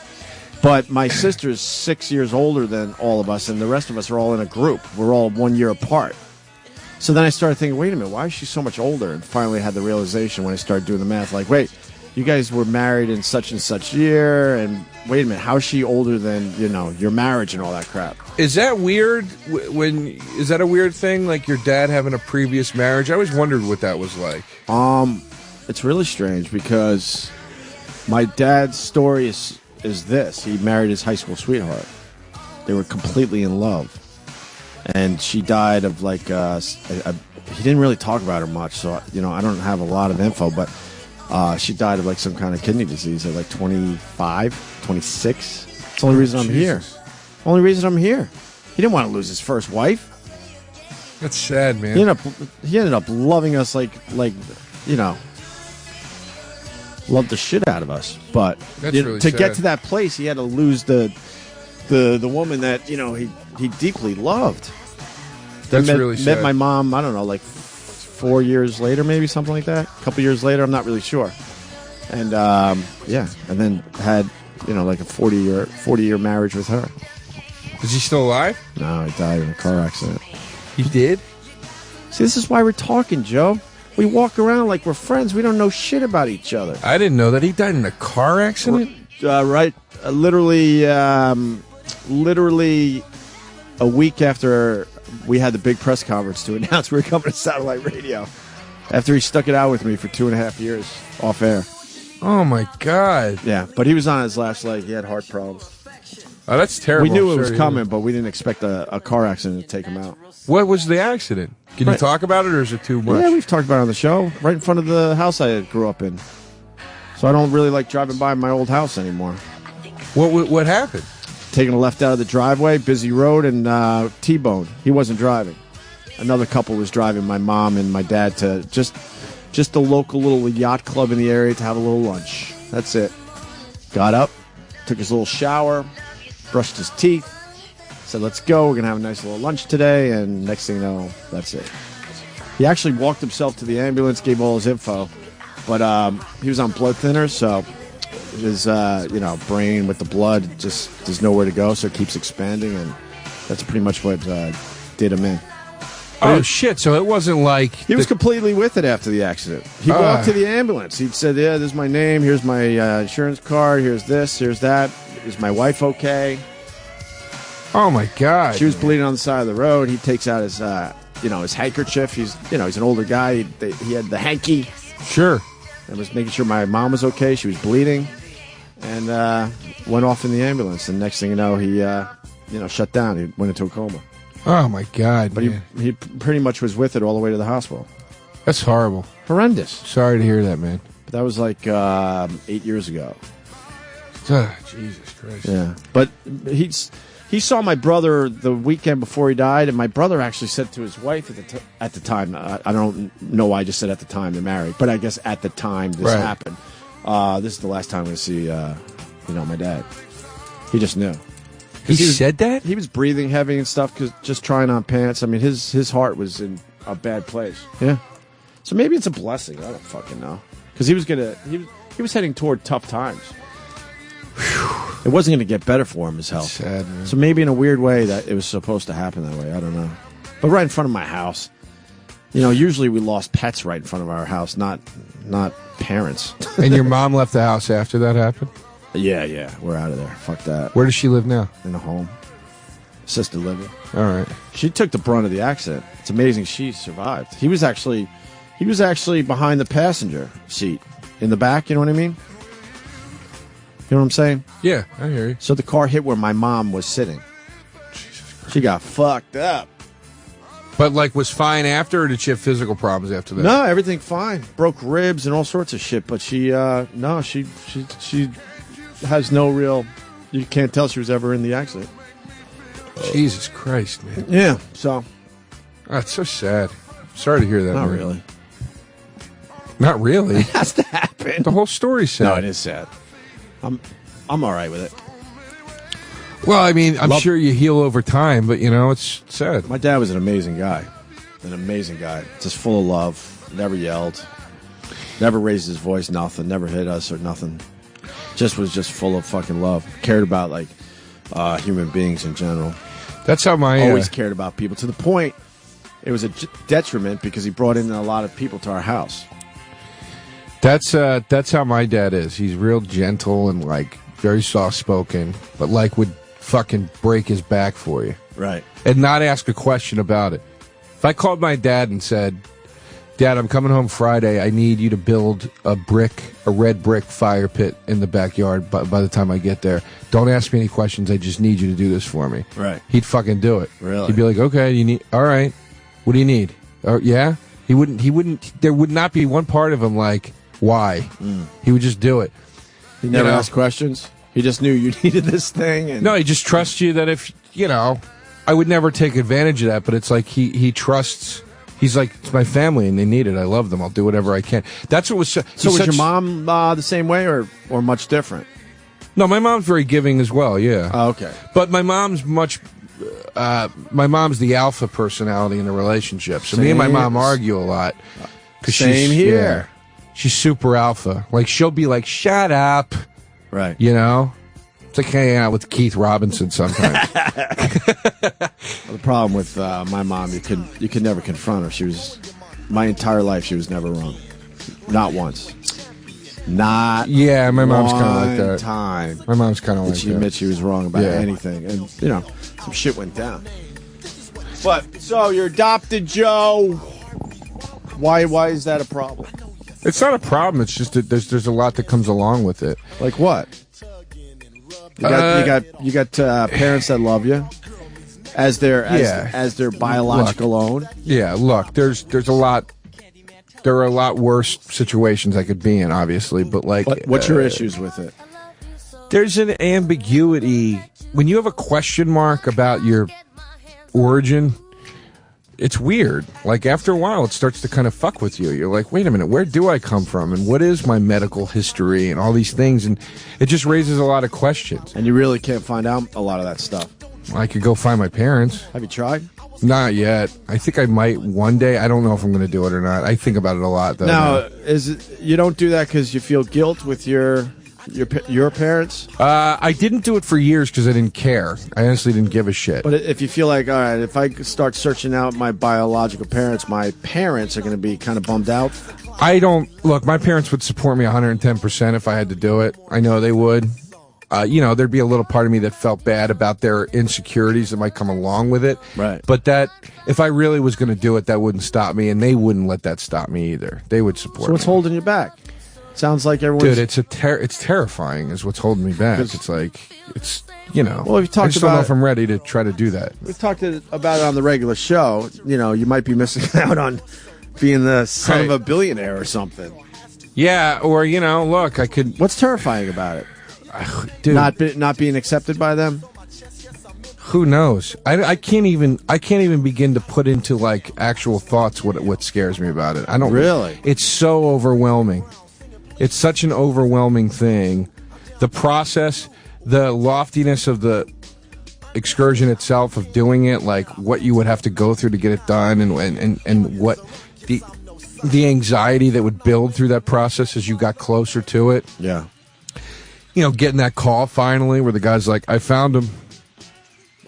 But my sister's 6 years older than all of us, and the rest of us are all in a group. We're all 1 year apart. So then I started thinking, wait a minute, why is she so much older? And finally had the realization when I started doing the math, like, wait, you guys were married in such and such year, and wait a minute, how is she older than, your marriage and all that crap?
Is that weird? Is that a weird thing, like your dad having a previous marriage? I always wondered what that was like.
It's really strange because my dad's story is this. He married his high school sweetheart. They were completely in love. and she died of like he didn't really talk about her much, so I don't have a lot of info, but she died of like some kind of kidney disease at like 25, 26. It's the only reason I'm here. Only reason I'm here. He didn't want to lose his first wife.
That's sad, man.
He ended up loving us like loved the shit out of us. But
really
to
sad.
get to that place, he had to lose the woman that he deeply loved.
That's really sad.
Met my mom, I don't know, like 4 years later, maybe something like that. A couple years later, I'm not really sure. And and then had like a 40-year marriage with her.
Is he still alive?
No, he died in a car accident.
He did?
See, this is why we're talking, Joe. We walk around like we're friends. We don't know shit about each other.
I didn't know that he died in a car accident.
Right, literally a week after we had the big press conference to announce we were coming to satellite radio. After he stuck it out with me for 2.5 years off air.
Oh my God!
Yeah, but he was on his last leg. He had heart problems.
Oh, that's terrible.
We knew it was coming, but we didn't expect a car accident to take him out.
What was the accident? Can you talk about it, or is it too much?
Yeah, we've talked about it on the show. Right in front of the house I grew up in. So I don't really like driving by my old house anymore.
What happened?
Taking a left out of the driveway, busy road, and T-boned. He wasn't driving. Another couple was driving my mom and my dad to just the local little yacht club in the area to have a little lunch. That's it. Got up, took his little shower, brushed his teeth, said, let's go. We're going to have a nice little lunch today. And next thing you know, that's it. He actually walked himself to the ambulance, gave all his info. But he was on blood thinners, so his brain with the blood just there's nowhere to go, so it keeps expanding. And that's pretty much what did him in.
Oh, shit. So it wasn't like...
He was completely with it after the accident. He walked to the ambulance. He said, yeah, this is my name. Here's my insurance card. Here's this. Here's that. Is my wife okay?
Oh, my God.
She was bleeding on the side of the road. He takes out his, his handkerchief. He's an older guy. He had the hanky.
Sure.
And was making sure my mom was okay. She was bleeding. And went off in the ambulance. And next thing you know, he, shut down. He went into a coma.
Oh, my God.
But he pretty much was with it all the way to the hospital.
That's horrible.
Horrendous.
Sorry to hear that, man.
But that was like 8 years ago.
Jesus Christ.
Yeah. But he saw my brother the weekend before he died, and my brother actually said to his wife at the time, I don't know why I just said at the time they're married, but I guess at the time this happened. This is the last time I'm going to see, my dad. He just knew.
He said that?
He was breathing heavy and stuff, cause just trying on pants. I mean, his heart was in a bad place. Yeah. So maybe it's a blessing. I don't fucking know. Because he was heading toward tough times. It wasn't going to get better for him, his health.
Sad, man.
So maybe in a weird way that it was supposed to happen that way. I don't know. But right in front of my house. Usually we lost pets right in front of our house, not parents.
And your mom left the house after that happened?
Yeah. We're out of there. Fuck that.
Where does she live now?
In a home. Assisted living.
All right.
She took the brunt of the accident. It's amazing she survived. He was actually behind the passenger seat in the back. You know what I mean? You know what I'm saying?
Yeah, I hear you.
So the car hit where my mom was sitting. She got fucked up.
But was fine after, or did she have physical problems after that?
No, everything fine. Broke ribs and all sorts of shit. But she has no real. You can't tell she was ever in the accident.
Jesus Christ, man.
Yeah. So.
That's so sad. Sorry to hear that.
Not
man.
really.
Not really.
It has to happen.
The whole story's sad.
No, it is sad. I'm all right with it.
Well, I mean, I'm sure you heal over time, but it's sad.
My dad was an amazing guy. Just full of love. Never yelled. Never raised his voice. Nothing. Never hit us or nothing. Was just full of fucking love. Cared about human beings in general.
That's how my
always cared about people to the point it was a detriment because he brought in a lot of people to our house.
That's how my dad is. He's real gentle and very soft spoken, but would fucking break his back for you.
Right.
And not ask a question about it. If I called my dad and said, Dad, I'm coming home Friday. I need you to build a red brick fire pit in the backyard by the time I get there. Don't ask me any questions. I just need you to do this for me.
Right.
He'd fucking do it.
Really?
He'd be like, okay, all right. What do you need? Yeah? He wouldn't, there would not be one part of him like, why? He would just do it.
He never asked questions? He just knew you needed this thing? And
No, he just trusts you that if, I would never take advantage of that, but it's like he trusts. He's like, it's my family and they need it. I love them. I'll do whatever I can. That's what was. So
was your mom the same way or much different?
No, my mom's very giving as well. Yeah.
Oh, okay.
But my mom's my mom's the alpha personality in the relationship. So me and my mom argue a lot.
Same here.
She's super alpha. Like she'll be like, shut up.
Right.
It's like hanging out with Keith Robinson sometimes.
The problem with my mom, you could never confront her. She was, my entire life, she was never wrong. Not once. Not
Yeah, my mom's kind of like that.
Time.
My mom's kind of like that.
She admits she was wrong about anything. And, some shit went down. But, so you're adopted, Joe. Why is that a problem?
It's not a problem. It's just that there's a lot that comes along with it.
Like what? You got parents that love you as their biological own.
Yeah, look, there's a lot. There are a lot worse situations I could be in, obviously, but like,
what's your issues with it?
There's an ambiguity when you have a question mark about your origin. It's weird. Like, after a while, it starts to kind of fuck with you. You're like, wait a minute, where do I come from? And what is my medical history? And all these things. And it just raises a lot of questions.
And you really can't find out a lot of that stuff.
I could go find my parents.
Have you tried?
Not yet. I think I might one day. I don't know if I'm going to do it or not. I think about it a lot, though.
Now, you don't do that because you feel guilt with your parents?
I didn't do it for years because I didn't care. I honestly didn't give a shit.
But if you feel like, all right, if I start searching out my biological parents, my parents are going to be kind of bummed out?
I don't... Look, my parents would support me 110% if I had to do it. I know they would. There'd be a little part of me that felt bad about their insecurities that might come along with it.
Right.
But that, if I really was going to do it, that wouldn't stop me, and they wouldn't let that stop me either. They would support me.
So what's holding you back? Sounds like everyone's...
Dude, it's terrifying is what's holding me back. It's like,
Well, we've talked
I just don't know if I'm ready to try to do that.
We've talked about it on the regular show. You might be missing out on being the son of a billionaire or something.
Yeah, or, look, I could...
What's terrifying about it?
Dude.
Not being accepted by them?
Who knows? I can't even begin to put into like actual thoughts what scares me about it. I don't
really.
It's so overwhelming. It's such an overwhelming thing. The process, the loftiness of the excursion itself of doing it, like what you would have to go through to get it done, and what the anxiety that would build through that process as you got closer to it.
Yeah.
Getting that call finally where the guy's like, I found him.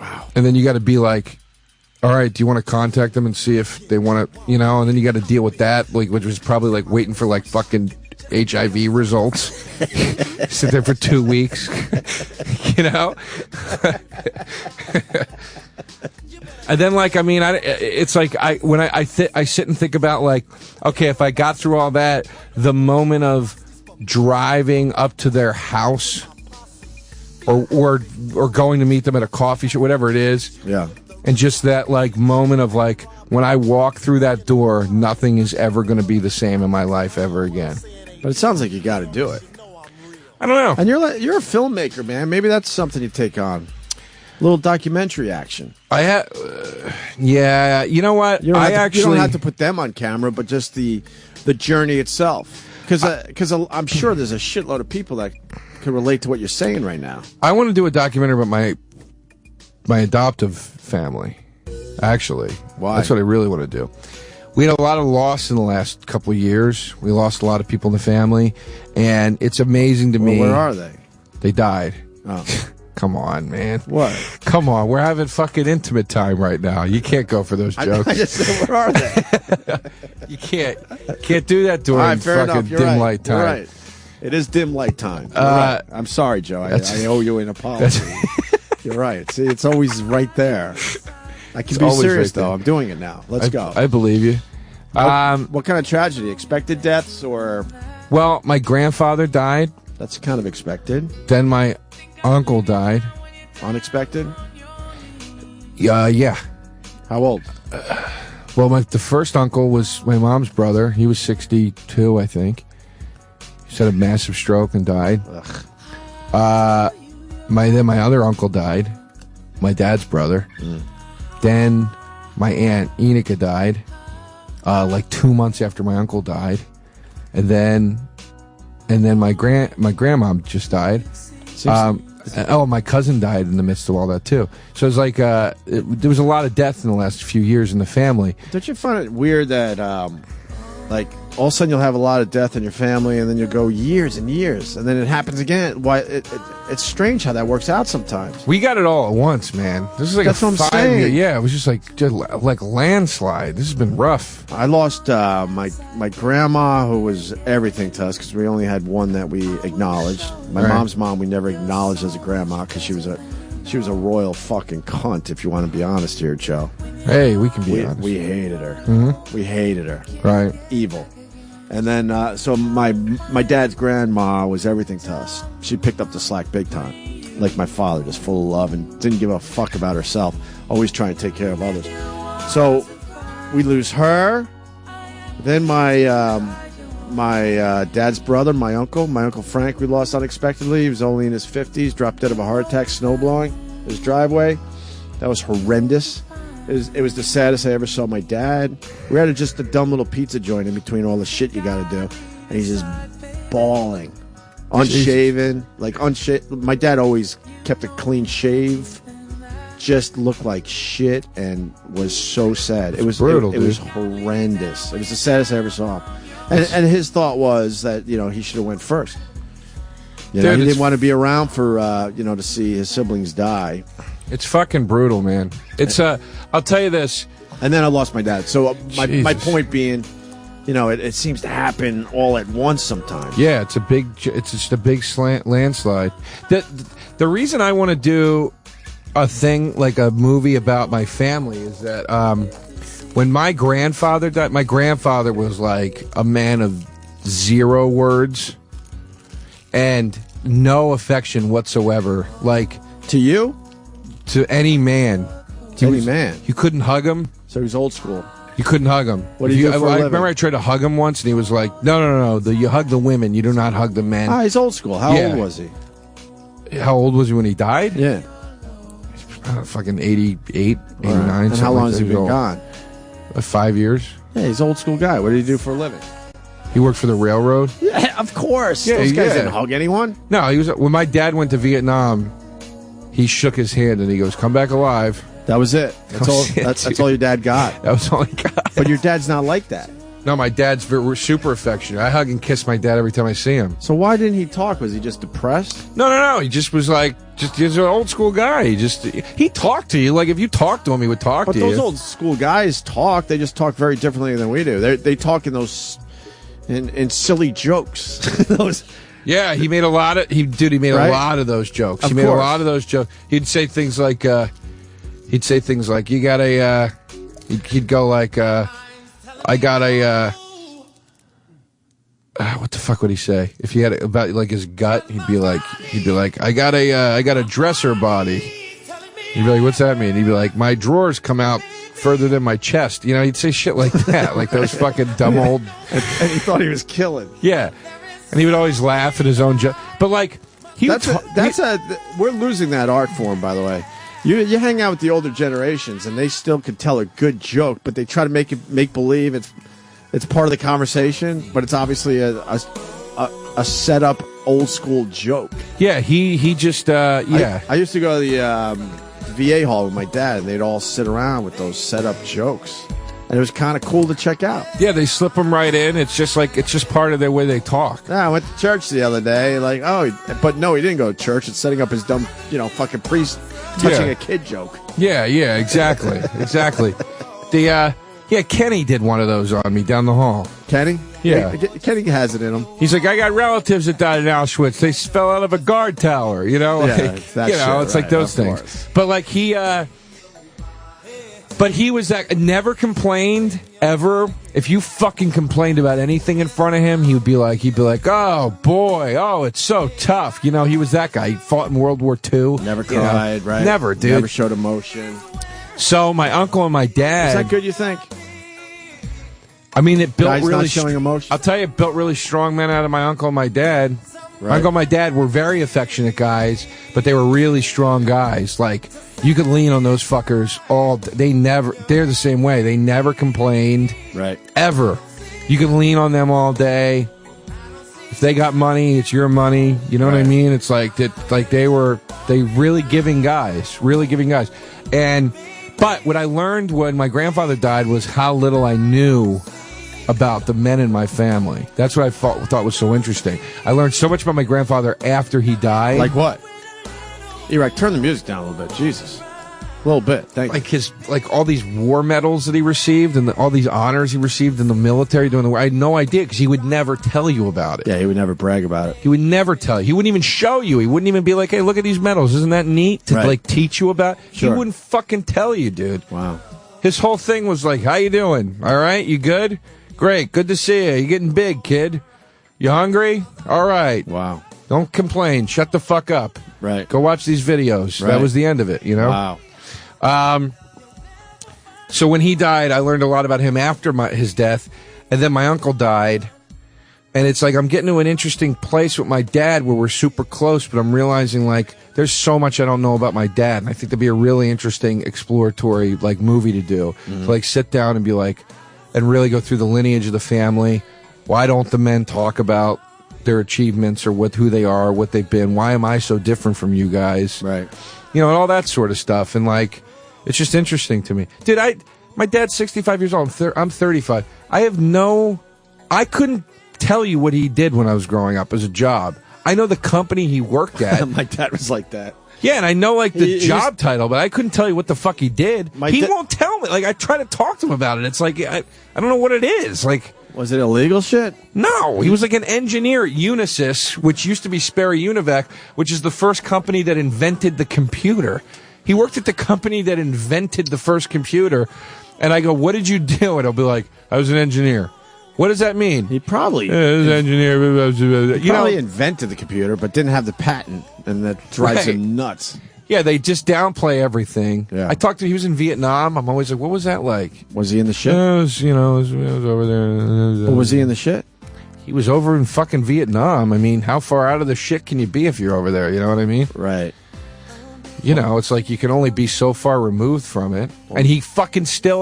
Wow.
And then you got to be like, all right, do you want to contact them and see if they want to, and then you got to deal with that, like, which was probably like waiting for like fucking HIV results. Sit there for 2 weeks, And then, like, I mean, it's like when I sit and think about, like, okay, if I got through all that, the moment of driving up to their house or going to meet them at a coffee shop, whatever it is.
Yeah.
And just that, like, moment of, like, when I walk through that door, nothing is ever going to be the same in my life ever again.
But it sounds like you got to do it.
I don't know.
And you're a filmmaker, man. Maybe that's something you take on. A little documentary action.
Yeah. You know what?
You don't have to put them on camera, but just the journey itself. Because I'm sure there's a shitload of people that can relate to what you're saying right now.
I want to do a documentary about my adoptive family. Actually,
why?
That's what I really want to do. We had a lot of loss in the last couple of years. We lost a lot of people in the family, and it's amazing to me.
Where are they?
They died.
Oh.
Come on, man.
What?
Come on. We're having fucking intimate time right now. You can't go for those jokes.
I just said, where are they?
You can't do that during fucking dim light time.
You're right. It is dim light time. Right. I'm sorry, Joe. I owe you an apology. You're right. See, it's always right there. I can be serious, though. I'm doing it now. Let's go.
I believe you.
What kind of tragedy? Expected deaths or?
Well, my grandfather died.
That's kind of expected.
Then my uncle died.
Unexpected?
Yeah.
How old?
Well, the first uncle was my mom's brother. He was 62, I think. He had a massive stroke and died. Then my other uncle died. My dad's brother. Then my aunt Enika died. Like 2 months after my uncle died. And then my grandmom just died. My cousin died in the midst of all that too. So it's like there was a lot of death in the last few years in the family.
Don't you find it weird that like all of a sudden you'll have a lot of death in your family, and then you'll go years and years, and then it happens again? Why? It's strange how that works out sometimes.
We got it all at once, man. This is like
That's
a
what I'm
5 year.
saying.
Yeah, it was just like landslide. This has been rough.
I lost my grandma, who was everything to us because we only had one that we acknowledged. My mom's mom we never acknowledged as a grandma because she was a royal fucking cunt. If you want to be honest here, Joe.
Hey, we can be honest.
We hated her.
Mhm.
We hated her.
Right.
Evil. And then, so my dad's grandma was everything to us. She picked up the slack big time. Like my father, just full of love and didn't give a fuck about herself. Always trying to take care of others. So we lose her. Then my dad's brother, my uncle Frank, we lost unexpectedly. He was only in his 50s, dropped dead of a heart attack, snowblowing his driveway. That was horrendous. It was the saddest I ever saw my dad. We had just a dumb little pizza joint in between all the shit you got to do, and he's just bawling, unshaven, My dad always kept a clean shave, just looked like shit, and was so sad. It was brutal. It was horrendous. It was the saddest I ever saw him. And his thought was that he should have went first. He didn't want to be around for to see his siblings die.
It's fucking brutal, man. It's I'll tell you this.
And then I lost my dad. So my point being, it seems to happen all at once sometimes.
Yeah, it's just a big landslide. The reason I want to do a thing like a movie about my family is that when my grandfather died, my grandfather was like a man of 0 words and no affection whatsoever. Like
to you?
To any man. You couldn't hug him.
So he's old school.
You couldn't hug him.
What do you do for a living?
Remember I tried to hug him once, and he was like, no. You hug the women. You do not hug the men.
He's old school. How old was he?
How old was he when he died?
Yeah.
Fucking 88, 89.
And how long has he been gone?
5 years.
Yeah, he's an old school guy. What did he do for a living?
He worked for the railroad.
Yeah, of course.
Yeah,
Those guys didn't hug anyone.
No, he was. When my dad went to Vietnam, he shook his hand and he goes, "Come back alive."
That was it. That's all. That's all your dad got.
That was all he got.
But your dad's not like that.
No, my dad's super affectionate. I hug and kiss my dad every time I see him.
So why didn't he talk? Was he just depressed?
No. He just was like, he's an old school guy. He talked to you. Like if you talked to him, he would talk to you.
But those old school guys talk. They just talk very differently than we do. They talk in those in silly jokes. Those.
Yeah, he made a lot of a lot of those jokes. He made a lot of those jokes. He'd say things like you gotta he'd go like I got a what the fuck would he say? If he had about like his gut, he'd be like I got a dresser body. He'd be like, what's that mean? He'd be like, my drawers come out further than my chest. He'd say shit like that, like those fucking dumb old.
And he thought he was killing.
Yeah. And he would always laugh at his own joke. But like,
we're losing that art form, by the way. You hang out with the older generations, and they still could tell a good joke, but they try to make believe it's part of the conversation, but it's obviously a set up old school joke.
Yeah, he just yeah.
I used to go to the VA hall with my dad, and they'd all sit around with those set up jokes. And it was kind of cool to check out.
Yeah, they slip them right in. It's just part of their way they talk.
Yeah, I went to church the other day. But no, he didn't go to church. It's setting up his dumb, fucking priest touching a kid joke.
Yeah, exactly, exactly. Kenny did one of those on me down the hall.
Kenny?
Yeah,
Kenny has it in him.
He's like, I got relatives that died in Auschwitz. They fell out of a guard tower.
It's
like those things.
Course.
But like he But he was that never complained ever. If you fucking complained about anything in front of him, he'd be like, "Oh boy, oh it's so tough." You know, he was that guy. He fought in World War II.
Never cried, right?
Never, dude.
Never showed emotion.
So my uncle and my dad.
Is that good? You think?
I mean, it built
Guys
really
not showing emotion.
I'll tell you, it built really strong men out of my uncle and my dad. My uncle and my dad were very affectionate guys, but they were really strong guys. Like, you could lean on those fuckers they're the same way. They never complained.
Right.
Ever. You can lean on them all day. If they got money, it's your money. You know what I mean? It's like that. Like they really giving guys. But what I learned when my grandfather died was how little I knew about the men in my family. That's what I thought was so interesting. I learned so much about my grandfather after he died.
Like what? You're like, turn the music down a little bit. Jesus. A little bit. Thank you.
Like all these war medals that he received and all these honors he received in the military during the war. I had no idea because he would never tell you about it.
Yeah, he would never brag about it.
He would never tell you. He wouldn't even show you. He wouldn't even be like, "Hey, look at these medals. Isn't that neat?" To like teach you about.
Sure.
He wouldn't fucking tell you, dude.
Wow.
His whole thing was like, "How you doing? All right? You good? Great. Good to see you. You getting big, kid? You hungry? All right.
Wow.
Don't complain. Shut the fuck up.
Right.
Go watch these videos."
Right.
That was the end of it, you know?
Wow.
So when he died, I learned a lot about him after his death, and then my uncle died, and it's like I'm getting to an interesting place with my dad where we're super close, but I'm realizing like there's so much I don't know about my dad, and I think that'd be a really interesting exploratory like movie to do, to like sit down and be like, and really go through the lineage of the family. Why don't the men talk about their achievements or who they are, what they've been? Why am I so different from you guys?
Right.
You know, and all that sort of stuff. And like, it's just interesting to me. Dude, my dad's 65 years old. I'm 35. I couldn't tell you what he did when I was growing up as a job. I know the company he worked at.
My dad was like that.
Yeah, and I know like the job title, but I couldn't tell you what the fuck he did. He won't tell me. Like, I try to talk to him about it. It's like, I don't know what it is. Like,
was it illegal shit?
No, he was like an engineer at Unisys, which used to be Sperry Univac, which is the first company that invented the computer. He worked at the company that invented the first computer. And I go, "What did you do?" And he'll be like, "I was an engineer." What does that mean?
He probably
was an engineer.
He probably invented the computer, but didn't have the patent, and that drives him nuts.
Yeah, they just downplay everything.
Yeah.
I talked to him. He was in Vietnam. I'm always like, "What was that like?"
Was he in the shit?
I was over there.
But was he in the shit?
He was over in fucking Vietnam. I mean, how far out of the shit can you be if you're over there? You know what I mean?
Right.
You know, it's like you can only be so far removed from it. And he fucking still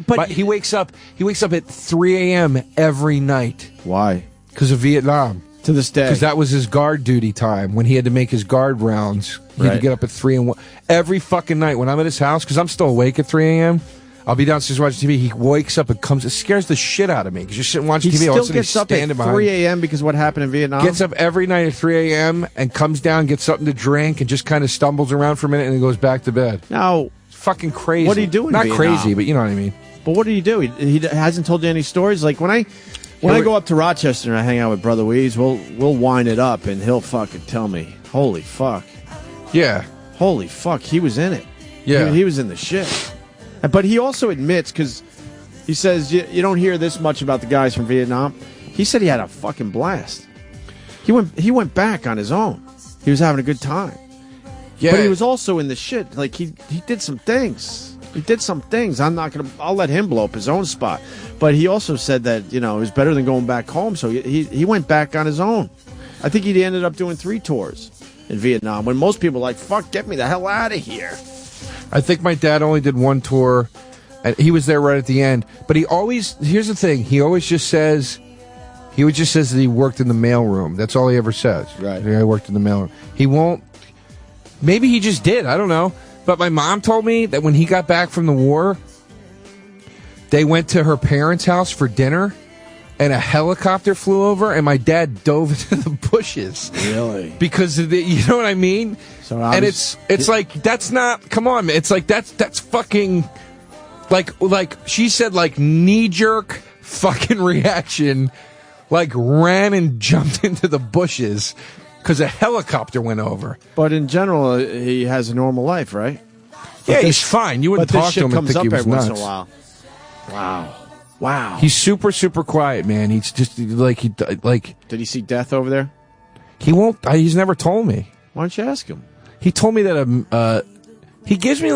but he wakes up at 3 a.m. every night.
Why?
Because of Vietnam.
To this day.
Because that was his guard duty time when he had to make his guard rounds. He had to get up at 3 and 1 every fucking night when I'm at his house, because I'm still awake at 3 a.m. I'll be downstairs watching TV. He wakes up and comes. It scares the shit out of me because you're sitting watching TV.
He
all of a
still
sudden
gets up at 3 a.m. because what happened in Vietnam?
Gets up every night at 3 a.m. and comes down, gets something to drink, and just kind of stumbles around for a minute and then goes back to bed.
Now,
it's fucking crazy.
What do you do in
Not
Vietnam?
crazy, but you know what I mean.
But what do you do? He hasn't told you any stories? Like when I go up to Rochester and I hang out with Brother Weeze, we'll wind it up and he'll fucking tell me, holy fuck.
Yeah.
Holy fuck, he was in it.
Yeah.
He was in the shit. But he also admits, because he says you don't hear this much about the guys from Vietnam. He said he had a fucking blast. He went back on his own. He was having a good time.
Yeah.
But he was also in the shit. Like he did some things. He did some things. I'll let him blow up his own spot. But he also said that, it was better than going back home. So he went back on his own. I think he ended up doing 3 tours in Vietnam, when most people are like, fuck, get me the hell out of here.
I think my dad only did 1 tour, and he was there right at the end. But here's the thing, he just says that he worked in the mailroom. That's all he ever says.
Right.
I worked in the mailroom. He won't, maybe he just did, I don't know. But my mom told me that when he got back from the war, they went to her parents' house for dinner, and a helicopter flew over, and my dad dove into the bushes.
Really?
Because of you know what I mean?
So
and it's like, that's not, come on, man. It's like, that's fucking, like she said, like, knee-jerk fucking reaction, like, ran and jumped into the bushes because a helicopter went over.
But in general, he has a normal life, right?
Yeah, he's fine. You wouldn't
but this
talk to
shit
him and
comes
think
up
he was
every
nuts.
once in a while. Wow.
He's super, super quiet, man. He's just like
Did he see death over there?
He won't. He's never told me.
Why don't you ask him?
He told me that he gives me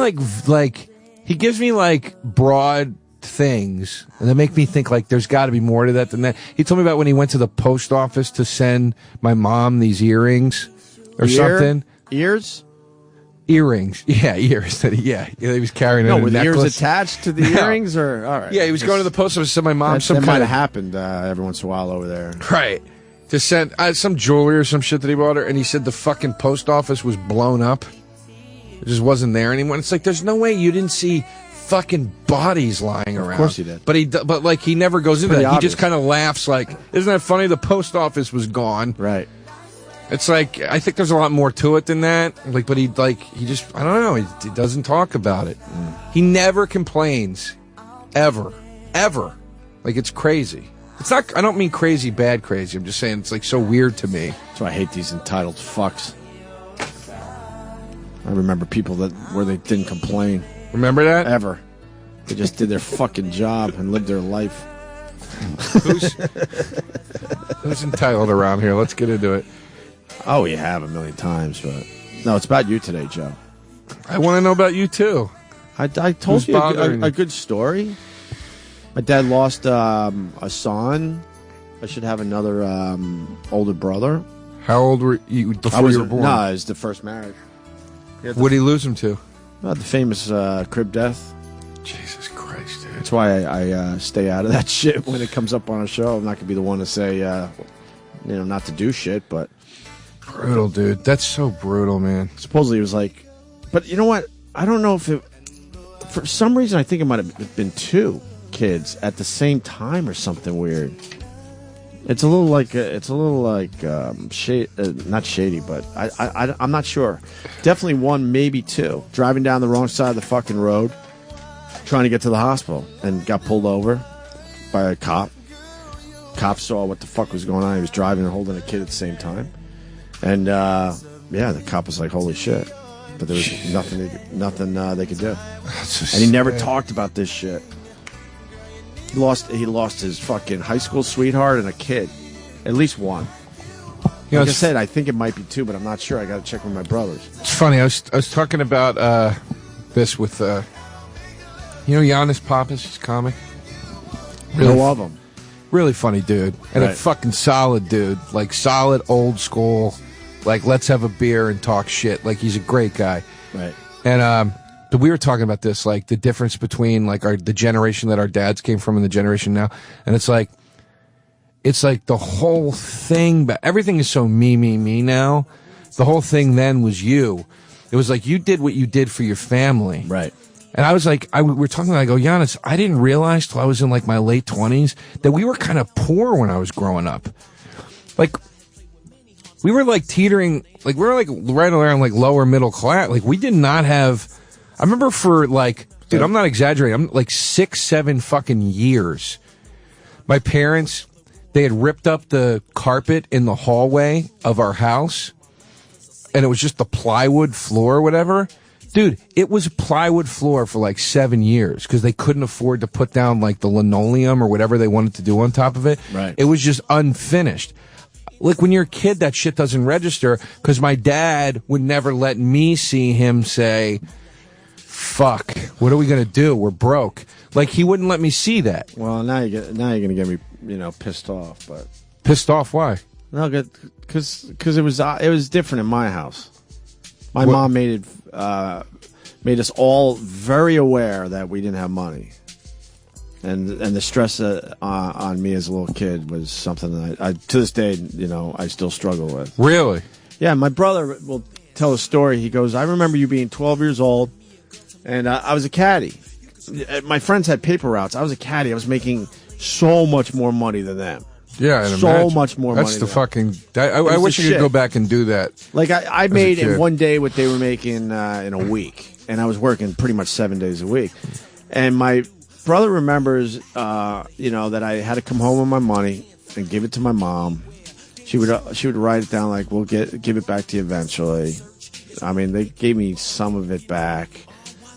like broad things, and that make me think like there's got to be more to that than that. He told me about when he went to the post office to send my mom these earrings or something.
Ears?
Earrings. Yeah, ears. Yeah, he was carrying
No,
a
were the
necklace.
ears attached to the earrings? Or all right.
Yeah, he was going to the post office to send my mom some
That might
kind
have
of
happened every once in a while over there.
right to send some jewelry or some shit that he bought her, and he said the fucking post office was blown up. It just wasn't there anymore. It's like there's no way you didn't see fucking bodies lying around.
Of course he did.
But like he never goes into
Pretty
that. He
obvious.
just kind of laughs like, isn't that funny? The post office was gone.
Right.
It's like I think there's a lot more to it than that. Like, but he just I don't know. He doesn't talk about it. He never complains, ever. Like it's crazy. It's not. I don't mean crazy, bad crazy. I'm just saying it's like so weird to me.
That's why I hate these entitled fucks. I remember people where they didn't complain.
Remember that?
Ever. They just did their fucking job and lived their life.
Who's entitled around here? Let's get into it.
Oh, you have a million times, but no, it's about you today, Joe.
I want to know about you too.
I told
Who's
you
bothering
a good story. My dad lost a son. I should have another older brother.
How old were you before you were born?
No, it was the first marriage.
What did he lose him to?
The famous crib death.
Jesus Christ, dude.
That's why I stay out of that shit when it comes up on a show. I'm not gonna be the one to say, not to do shit, but
brutal, dude. That's so brutal, man.
Supposedly it was like, but you know what? I don't know if it. For some reason, I think it might have been two kids at the same time or something weird. It's a little like not shady, but I'm not sure. Definitely one, maybe two. Driving down the wrong side of the fucking road, trying to get to the hospital, and got pulled over by a cop. Cop saw what the fuck was going on. He was driving and holding a kid at the same time, and the cop was like, "Holy shit!" But there was nothing they could do, and he never talked about this shit. He lost his fucking high school sweetheart and a kid. At least one. Like I said, I think it might be two, but I'm not sure. I got to check with my brothers.
It's funny. I was talking about this with Giannis Pappas, his comic.
Really love him.
Really funny dude, and a
Right.
fucking solid dude. Like solid old school. Like let's have a beer and talk shit. Like he's a great guy.
Right.
And but we were talking about this, like the difference between like the generation that our dads came from and the generation now, and it's like the whole thing, but everything is so me now. The whole thing then was you. It was like you did what you did for your family,
right?
And I was like, we were talking. I go, Giannis, I didn't realize till I was in like my late 20s that we were kind of poor when I was growing up. Like we were like teetering, like we were like right around like lower middle class. Like we did not have. I remember for like, dude, I'm not exaggerating. I'm like 6-7 fucking years. My parents, they had ripped up the carpet in the hallway of our house, and it was just the plywood floor or whatever. Dude, it was plywood floor for like 7 years because they couldn't afford to put down like the linoleum or whatever they wanted to do on top of it.
Right.
It was just unfinished. Like when you're a kid, that shit doesn't register because my dad would never let me see him say, fuck, what are we going to do? We're broke. Like, he wouldn't let me see that.
Well, now you're going to get me, pissed off. But
Pissed off? Why?
No, because it was different in my house. My mom made us all very aware that we didn't have money, and the stress on me as a little kid was something that I to this day, I still struggle with.
Really?
Yeah, my brother will tell a story. He goes, "I remember you being 12 years old, and I was a caddy. My friends had paper routes. I was a caddy. I was making so much more money than them.
Yeah,
so much more money.
That's the fucking. I wish I could go back and do that.
Like I made in one day what they were making in a week, and I was working pretty much 7 days a week. And my brother remembers, that I had to come home with my money and give it to my mom. She would write it down like, "We'll give it back to you eventually." I mean, they gave me some of it back.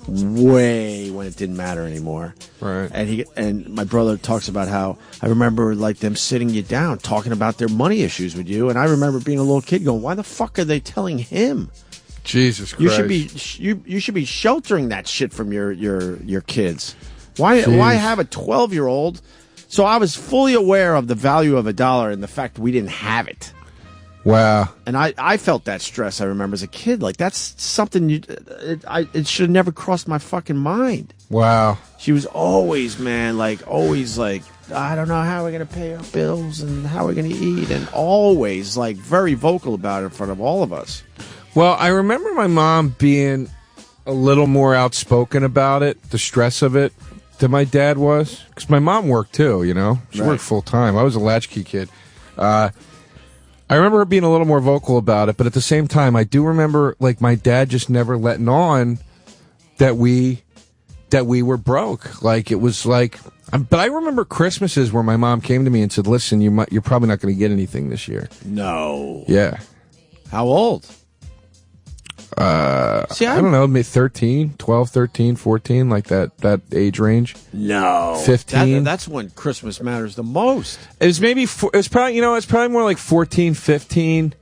way when it didn't matter anymore.
Right.
And my brother talks about how I remember like them sitting you down talking about their money issues with you, and I remember being a little kid going, "Why the fuck are they telling him?"
Jesus Christ!
You should be sheltering that shit from your kids. Why have a 12-year-old? So I was fully aware of the value of $1 and the fact we didn't have it.
Wow.
And I felt that stress, I remember, as a kid. Like, that's something it should have never crossed my fucking mind.
Wow.
She was always, man, always I don't know how we're going to pay our bills and how we're going to eat. And always, very vocal about it in front of all of us.
Well, I remember my mom being a little more outspoken about it, the stress of it, than my dad was. Because my mom worked, too, you know? She worked full-time. I was a latchkey kid. I remember her being a little more vocal about it, but at the same time, I do remember, my dad just never letting on that we were broke. It was but I remember Christmases where my mom came to me and said, "Listen, you're probably not going to get anything this year."
No.
Yeah.
How old?
I don't know, maybe 12, 13, 14, that age range.
No.
15.
That's when Christmas matters the most.
It was probably more like 14, 15.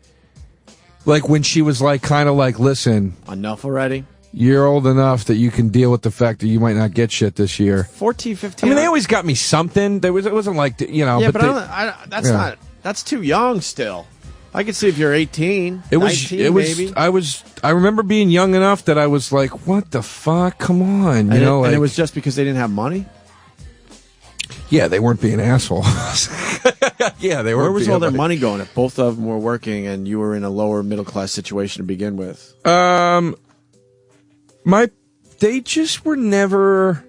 When she was listen.
Enough already?
You're old enough that you can deal with the fact that you might not get shit this year.
14, 15.
I mean, they always got me something. It wasn't
Yeah, but that's too young still. I could see if you're 18, 19, maybe.
I remember being young enough that I was like, what the fuck? Come on.
And it was just because they didn't have money?
Yeah, they weren't being assholes. Yeah, they were.
Where was all their money going if both of them were working and you were in a lower middle class situation to begin with?
They just were never.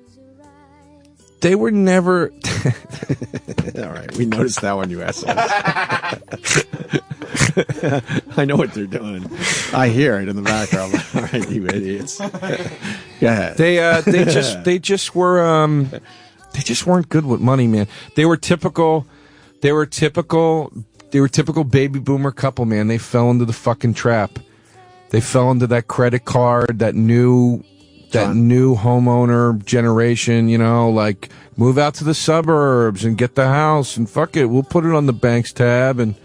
They were never.
All right, we noticed that one, you assholes. I know what they're doing. I hear it in the background. All right, you idiots. Go ahead.
They just were. They just weren't good with money, man. They were typical baby boomer couple, man. They fell into the fucking trap. They fell into that credit card, that new homeowner generation, move out to the suburbs and get the house and fuck it, we'll put it on the bank's tab. And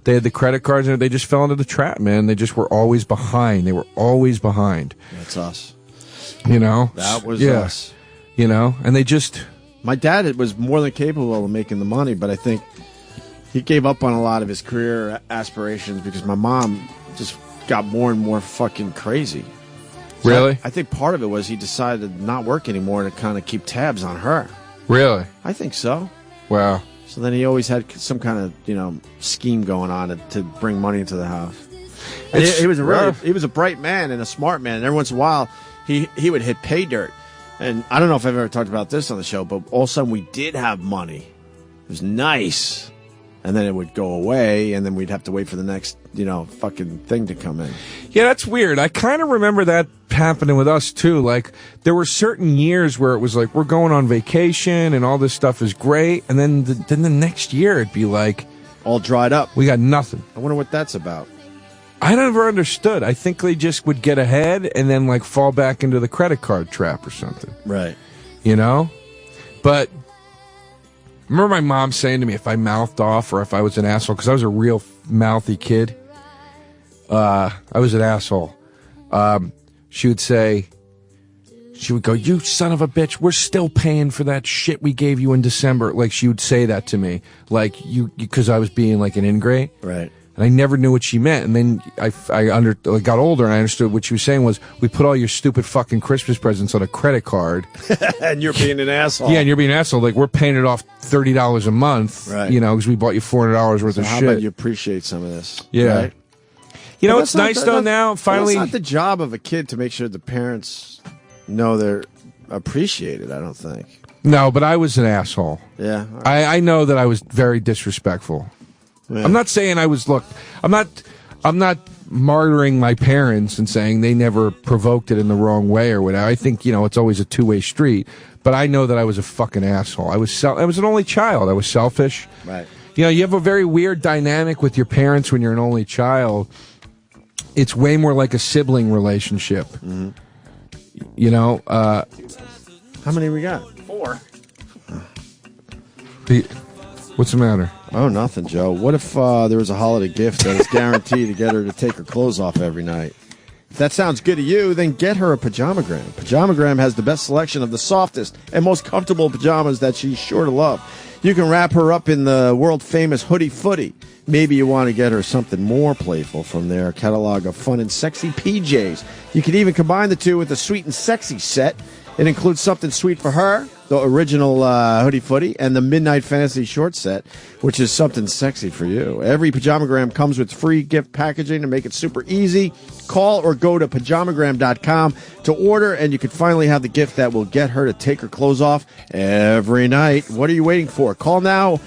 they had the credit cards and they just fell into the trap, man. They just were always behind. They were always behind.
That's us.
That
was us.
And they just...
My dad was more than capable of making the money, but I think he gave up on a lot of his career aspirations because my mom just got more and more fucking crazy. So
really?
I think part of it was he decided to not work anymore to kind of keep tabs on her.
Really?
I think so.
Wow.
So then he always had some kind of, scheme going on to bring money into the house. And he was a bright man and a smart man. And every once in a while, he would hit pay dirt. And I don't know if I've ever talked about this on the show, but all of a sudden we did have money. It was nice. And then it would go away, and then we'd have to wait for the next, fucking thing to come in.
Yeah, that's weird. I kind of remember that happening with us, too. There were certain years where it was like, we're going on vacation, and all this stuff is great. And then the next year, it'd be like...
all dried up.
We got nothing.
I wonder what that's about.
I never understood. I think they just would get ahead and then, fall back into the credit card trap or something.
Right.
But... I remember my mom saying to me if I mouthed off or if I was an asshole, because I was a real mouthy kid. I was an asshole. She would go, "You son of a bitch, we're still paying for that shit we gave you in December." She would say that to me, because I was being an ingrate.
Right.
And I never knew what she meant. And then I got older and I understood what she was saying was, we put all your stupid fucking Christmas presents on a credit card.
And you're being an asshole.
Yeah, and you're being an asshole. We're paying it off $30 a month,
right?
Because we bought you $400 worth of
how
shit.
about you appreciate some of this?
Yeah.
Right?
It's nice though now, finally.
It's not the job of a kid to make sure the parents know they're appreciated, I don't think.
No, but I was an asshole.
Yeah.
I know that I was very disrespectful. Yeah. I'm not saying I was, I'm not martyring my parents and saying they never provoked it in the wrong way or whatever. I think, it's always a two-way street. But I know that I was a fucking asshole. I was an only child. I was selfish.
Right.
You have a very weird dynamic with your parents when you're an only child. It's way more like a sibling relationship.
Mm-hmm.
You know,
how many we got?
4.
What's the matter?
Oh, nothing, Joe. What if there was a holiday gift that is guaranteed to get her to take her clothes off every night? If that sounds good to you, then get her a Pajamagram. Pajamagram has the best selection of the softest and most comfortable pajamas that she's sure to love. You can wrap her up in the world-famous hoodie footy. Maybe you want to get her something more playful from their catalog of fun and sexy PJs. You can even combine the two with the sweet and sexy set. It includes something sweet for her, the original hoodie footy, and the Midnight Fantasy short set, which is something sexy for you. Every Pajamagram comes with free gift packaging to make it super easy. Call or go to pajamagram.com to order, and you can finally have the gift that will get her to take her clothes off every night. What are you waiting for? Call now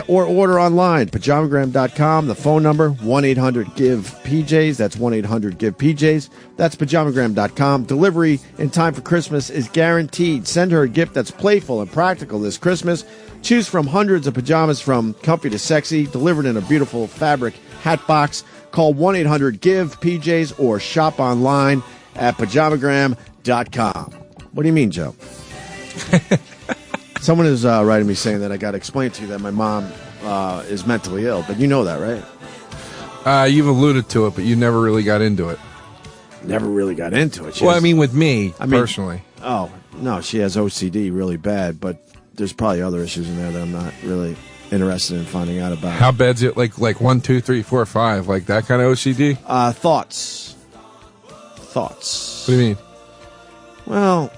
or order online. Pajamagram.com. The phone number, 1-800-GIVE-PJs. That's 1-800-GIVE-PJs. That's pajamagram.com. Delivery in time for Christmas is guaranteed. Send her a gift that's playful and practical this Christmas. Choose from hundreds of pajamas from comfy to sexy, delivered in a beautiful fabric hat box. Call 1-800-GIVE-PJs or shop online at pajamagram.com. What do you mean, Joe? Someone is writing me saying that I got to explain to you that my mom is mentally ill, but you know that, right?
You've alluded to it, but you never really got into it.
Never really got into it.
I mean, with me, personally.
Oh, no, she has OCD really bad, but there's probably other issues in there that I'm not really interested in finding out about.
How bad's it? Like 1, 2, 3, 4, 5, like that kind of OCD?
Thoughts.
What do you mean?
Well,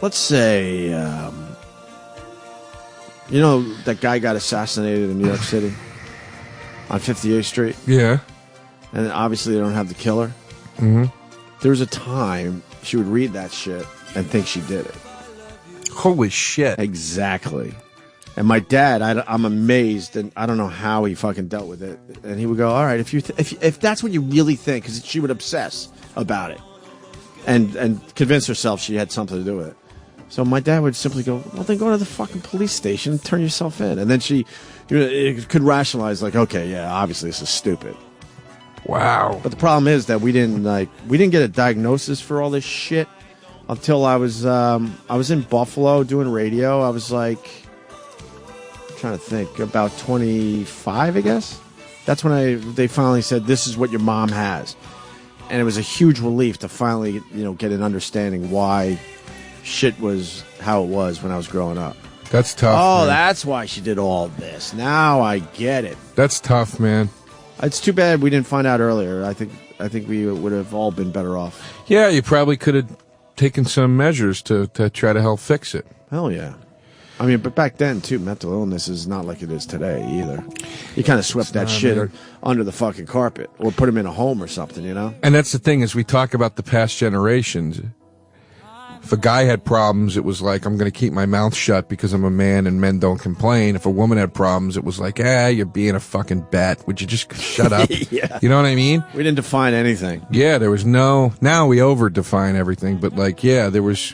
let's say, you know, that guy got assassinated in New York City on 58th Street?
Yeah.
And obviously they don't have the killer.
Mm-hmm.
There was a time she would read that shit and think she did it.
Holy shit.
Exactly. And my dad, I'm amazed, and I don't know how he fucking dealt with it. And he would go, all right, if that's what you really think, because she would obsess about it and convince herself she had something to do with it. So my dad would simply go, well, then go to the fucking police station and turn yourself in. And then she could rationalize, like, okay, yeah, obviously this is stupid.
Wow.
But the problem is that we didn't get a diagnosis for all this shit until I was in Buffalo doing radio. I was like, I'm trying to think, about 25, I guess. That's when they finally said, this is what your mom has. And it was a huge relief to finally, get an understanding why shit was how it was when I was growing up.
That's tough.
Oh,
man.
that's why she did all this. Now I get it.
That's tough, man.
It's too bad we didn't find out earlier. I think we would have all been better off.
Yeah, you probably could have taken some measures to try to help fix it.
Hell yeah. I mean, but back then, too, mental illness is not like it is today, either. You kind of swept that shit under the fucking carpet or put them in a home or something,
And that's the thing, is we talk about the past generations. If a guy had problems, it was like, I'm going to keep my mouth shut because I'm a man and men don't complain. If a woman had problems, it was like, you're being a fucking bat. Would you just shut up?
Yeah.
You know what I mean?
We didn't define anything.
Yeah, there was now we over-define everything, but there was,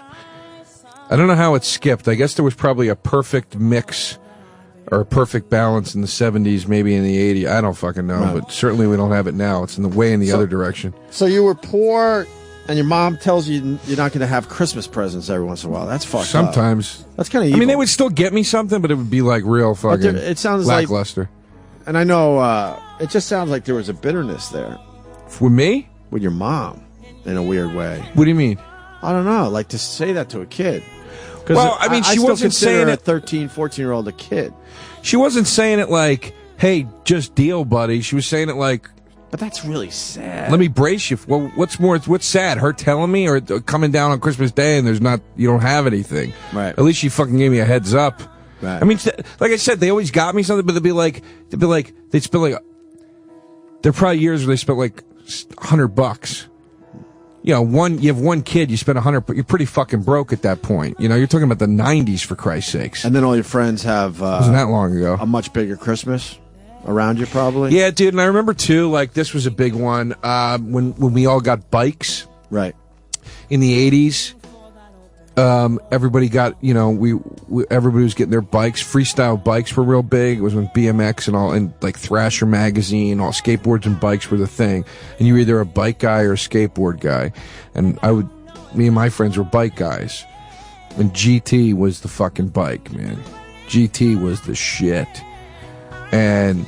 I don't know how it skipped. I guess there was probably a perfect mix or a perfect balance in the 70s, maybe in the 80s. I don't fucking know, but certainly we don't have it now. It's in the other direction.
So you were poor, and your mom tells you you're not going to have Christmas presents every once in a while. That's fucked up.
Sometimes.
That's kind of evil.
I mean, they would still get me something, but it would be like real fucking
it sounds
lackluster.
And I know it just sounds like there was a bitterness there.
With me?
With your mom, in a weird way.
What do you mean?
I don't know. Like, to say that to a kid.
Well, I mean, she wasn't saying
a 13, 14-year-old a kid.
She wasn't saying it like, hey, just deal, buddy. She was saying it like,
but that's really sad.
Let me brace you. Well, what's sad? Her telling me, or coming down on Christmas Day and you don't have anything.
Right.
At least she fucking gave me a heads up.
Right.
I mean, like I said, they always got me something, but they'd spend like, there are probably years where they spent like $100. You have one kid, you spend $100, you're pretty fucking broke at that point. You're talking about the 90s, for Christ's sakes.
And then all your friends have,
wasn't that long ago,
a much bigger Christmas around you, probably.
Yeah, dude, and I remember too, like, this was a big one, when we all got bikes.
Right.
In the 80s, everybody got, everybody was getting their bikes. Freestyle bikes were real big. It was when BMX and like Thrasher magazine, all skateboards and bikes were the thing. And you were either a bike guy or a skateboard guy. And me and my friends were bike guys. And GT was the fucking bike, man. GT was the shit. And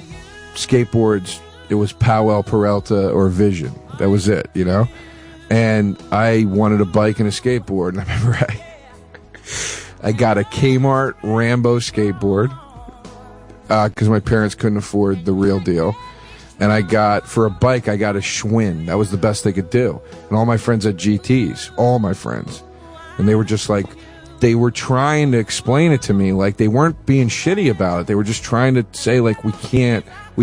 skateboards, it was Powell, Peralta, or Vision. That was it, you know? And I wanted a bike and a skateboard. And I remember I got a Kmart Rambo skateboard because my parents couldn't afford the real deal. And for a bike, I got a Schwinn. That was the best they could do. And all my friends had GTs. All my friends. And they were just like, they were trying to explain it to me. Like, they weren't being shitty about it. They were just trying to say, like, we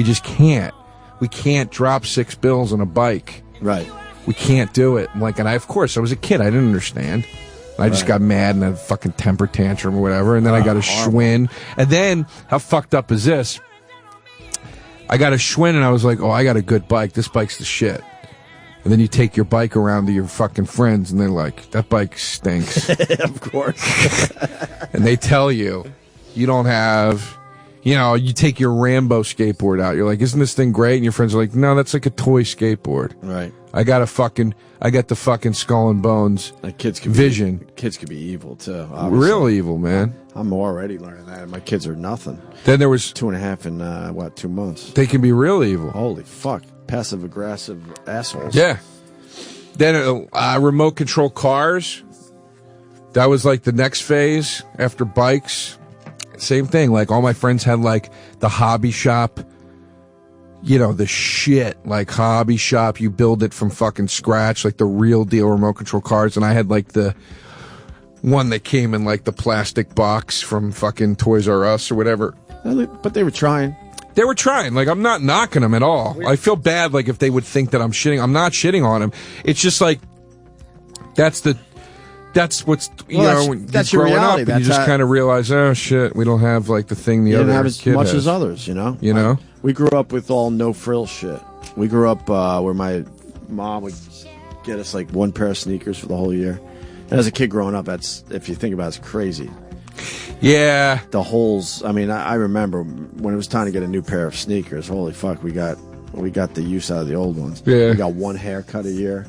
just can't. We can't drop $6 on a bike.
Right.
We can't do it. And of course, I was a kid. I didn't understand. I just got mad and had a fucking temper tantrum or whatever. And then I got a Schwinn. And then, how fucked up is this? I got a Schwinn and I was like, oh, I got a good bike. This bike's the shit. And then you take your bike around to your fucking friends and they're like, that bike stinks.
Of course.
And they tell you, you don't have, you take your Rambo skateboard out. You're like, isn't this thing great? And your friends are like, no, that's like a toy skateboard.
Right.
I got the fucking Skull and Bones Vision.
Kids could be evil too. Obviously.
Real evil, man.
I'm already learning that. My kids are nothing.
Then there was
2.5 in 2 months.
They can be real evil.
Holy fuck. Passive aggressive assholes.
Yeah. Then remote control cars. That was like the next phase after bikes. Same thing. Like all my friends had like the hobby shop. The shit, like hobby shop. You build it from fucking scratch, like the real deal remote control cars. And I had like the one that came in like the plastic box from fucking Toys R Us or whatever.
But they were trying.
They were trying. Like, I'm not knocking them at all. I feel bad, like, if they would think that I'm shitting. I'm not shitting on them. It's just like, that's what's, when
that's
you're
your
growing
reality.
up and you just kind of realize, oh, shit, we don't have, like, the thing the other
didn't have as
kid
much
has.
as others,
You know?
We grew up with all no-frill shit. We grew up where my mom would get us, like, one pair of sneakers for the whole year. And as a kid growing up, if you think about it, it's crazy.
Yeah.
The holes. I mean, I remember when it was time to get a new pair of sneakers. Holy fuck, we got the use out of the old ones.
Yeah.
We got one haircut a year.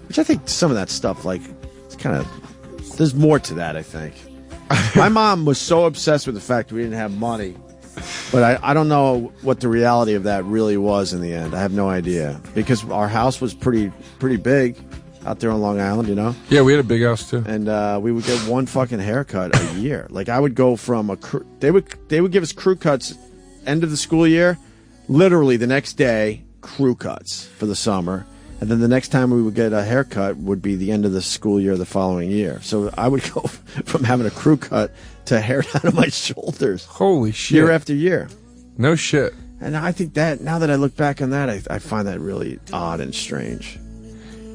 Which I think some of that stuff, like, it's kind of, there's more to that, I think. My mom was so obsessed with the fact that we didn't have money. But I don't know what the reality of that really was in the end. I have no idea. Because our house was pretty big out there on Long Island,
Yeah, we had a big house too.
And we would get one fucking haircut a year. Like, I would go from they would give us crew cuts end of the school year. Literally the next day, crew cuts for the summer. And then the next time we would get a haircut would be the end of the school year the following year. So I would go from having a crew cut to hair down to my shoulders.
Holy shit.
Year after year.
No shit.
And I think that, now that I look back on that, I find that really odd and strange.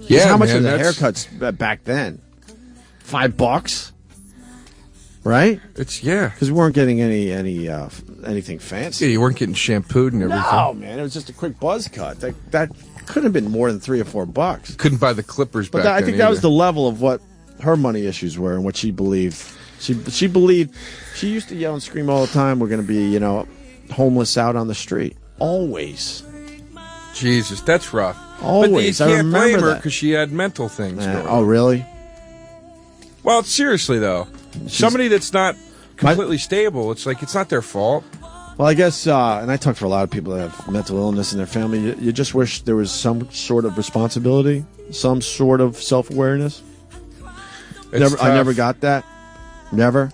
Yeah,
how much
man,
were the haircuts back then? $5, right?
It's
because we weren't getting anything fancy.
Yeah, you weren't getting shampooed and everything.
No, man, it was just a quick buzz cut. That couldn't have been more than $3 or $4.
Couldn't buy the clippers back
But I
then
think that was
either.
the level of what her money issues were and what she believed. She believed. She used to yell and scream all the time. We're going to be, homeless out on the street. Always.
Jesus, that's rough.
Always.
But you
I
can't
remember
blame her
that.
because she had mental things going on.
Oh, really?
Well, seriously, though. Somebody that's not completely stable, it's like, it's not their fault.
Well, I guess, and I talk to a lot of people that have mental illness in their family, you just wish there was some sort of responsibility, some sort of self-awareness. I never got that. Never.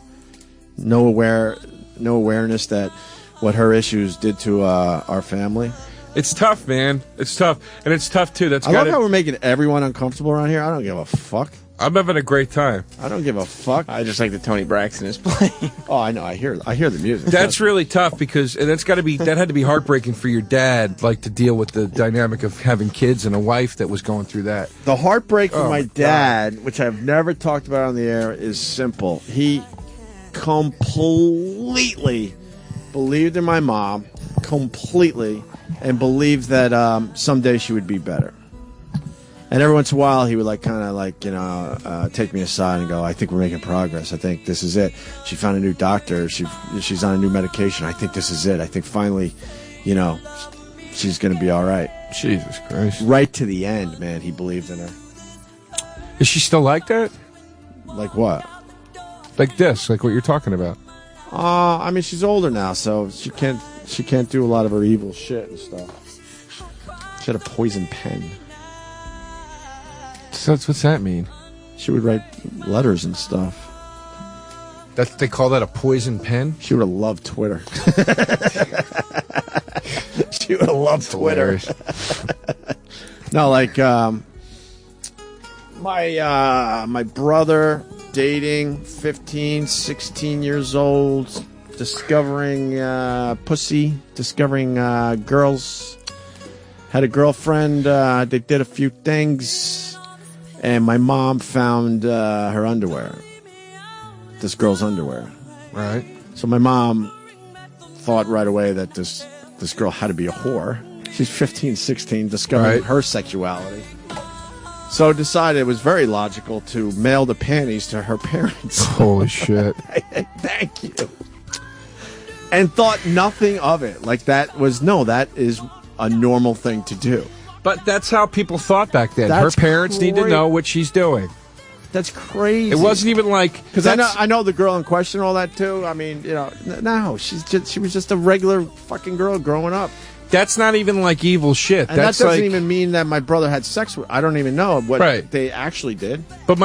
No awareness that what her issues did to our family.
It's tough, man. It's tough. And it's tough, too.
I love how we're making everyone uncomfortable around here. I don't give a fuck.
I'm having a great time.
I don't give a fuck.
I just like the Tony Braxton is playing.
Oh, I know. I hear the music.
That's really tough because and that had to be heartbreaking for your dad, like to deal with the dynamic of having kids and a wife that was going through that.
The heartbreak for my
God.
dad, which I've never talked about on the air, is simple. He completely believed in my mom, completely, and believed that someday she would be better. And every once in a while, he would take me aside and go, I think we're making progress. I think this is it. She found a new doctor. She's on a new medication. I think this is it. I think finally, she's going to be all right.
Jesus Christ.
Right to the end, man, he believed in her.
Is she still like that?
Like what?
Like this, like what you're talking about.
I mean, she's older now, so she can't do a lot of her evil shit and stuff. She had a poison pen.
So what's that mean?
She would write letters and stuff.
They call that a poison pen?
She would have loved Twitter. She would have loved Twitter. No, like my brother dating 15, 16 years old, discovering pussy, discovering girls. Had a girlfriend. They did a few things, and my mom found her underwear. This girl's underwear.
Right.
So my mom thought right away that this girl had to be a whore. She's 15, 16, discovering her sexuality. So decided it was very logical to mail the panties to her parents.
Holy shit.
Thank you. And thought nothing of it. Like that is a normal thing to do.
But that's how people thought back then.
That's
her parents need to know what she's doing.
That's crazy.
It wasn't even like...
Because I know the girl in question and all that too. I mean, no, she was just a regular fucking girl growing up.
That's not even like evil shit.
And
that's
that doesn't
like,
even mean that my brother had sex with. I don't even know what they actually did.
But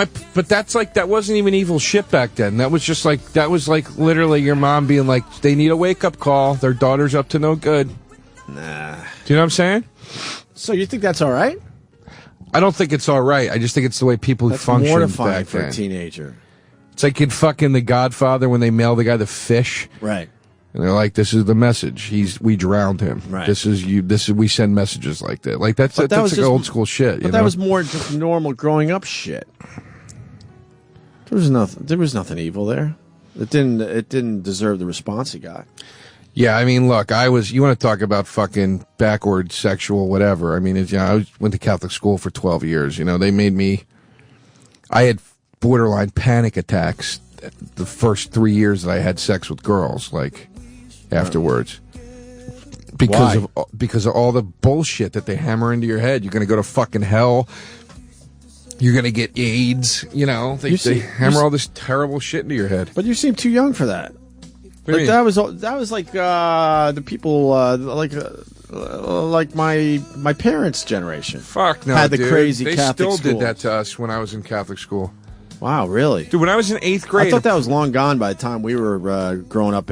that's like, that wasn't even evil shit back then. That was just like, literally your mom being like, they need a wake-up call. Their daughter's up to no good.
Nah.
Do you know what I'm saying?
So you think that's all right?
I don't think it's all right. I just think it's the way people functioned
mortifying
back
for
then.
a teenager.
It's like in fucking The Godfather when they mail the guy the fish.
Right.
And they're like, this is the message. We drowned him.
Right.
We send messages like that. Like that's like old school shit.
But that was more just normal growing up shit. There was nothing evil there. It didn't deserve the response he got.
Yeah, I mean, look, you want to talk about fucking backward sexual whatever. I mean, I went to Catholic school for 12 years. They made me, I had borderline panic attacks the first 3 years that I had sex with girls, like, afterwards. Because of all the bullshit that they hammer into your head. You're going to go to fucking hell. You're going to get AIDS, They hammer all this terrible shit into your head.
But you seem too young for that. Like that was like the people like my parents' generation.
Fuck no,
had the
dude.
crazy
They
Catholic
still
schools.
did that to us when I was in Catholic school.
Wow, really?
Dude, when I was in 8th grade,
I thought that was long gone by the time we were growing up.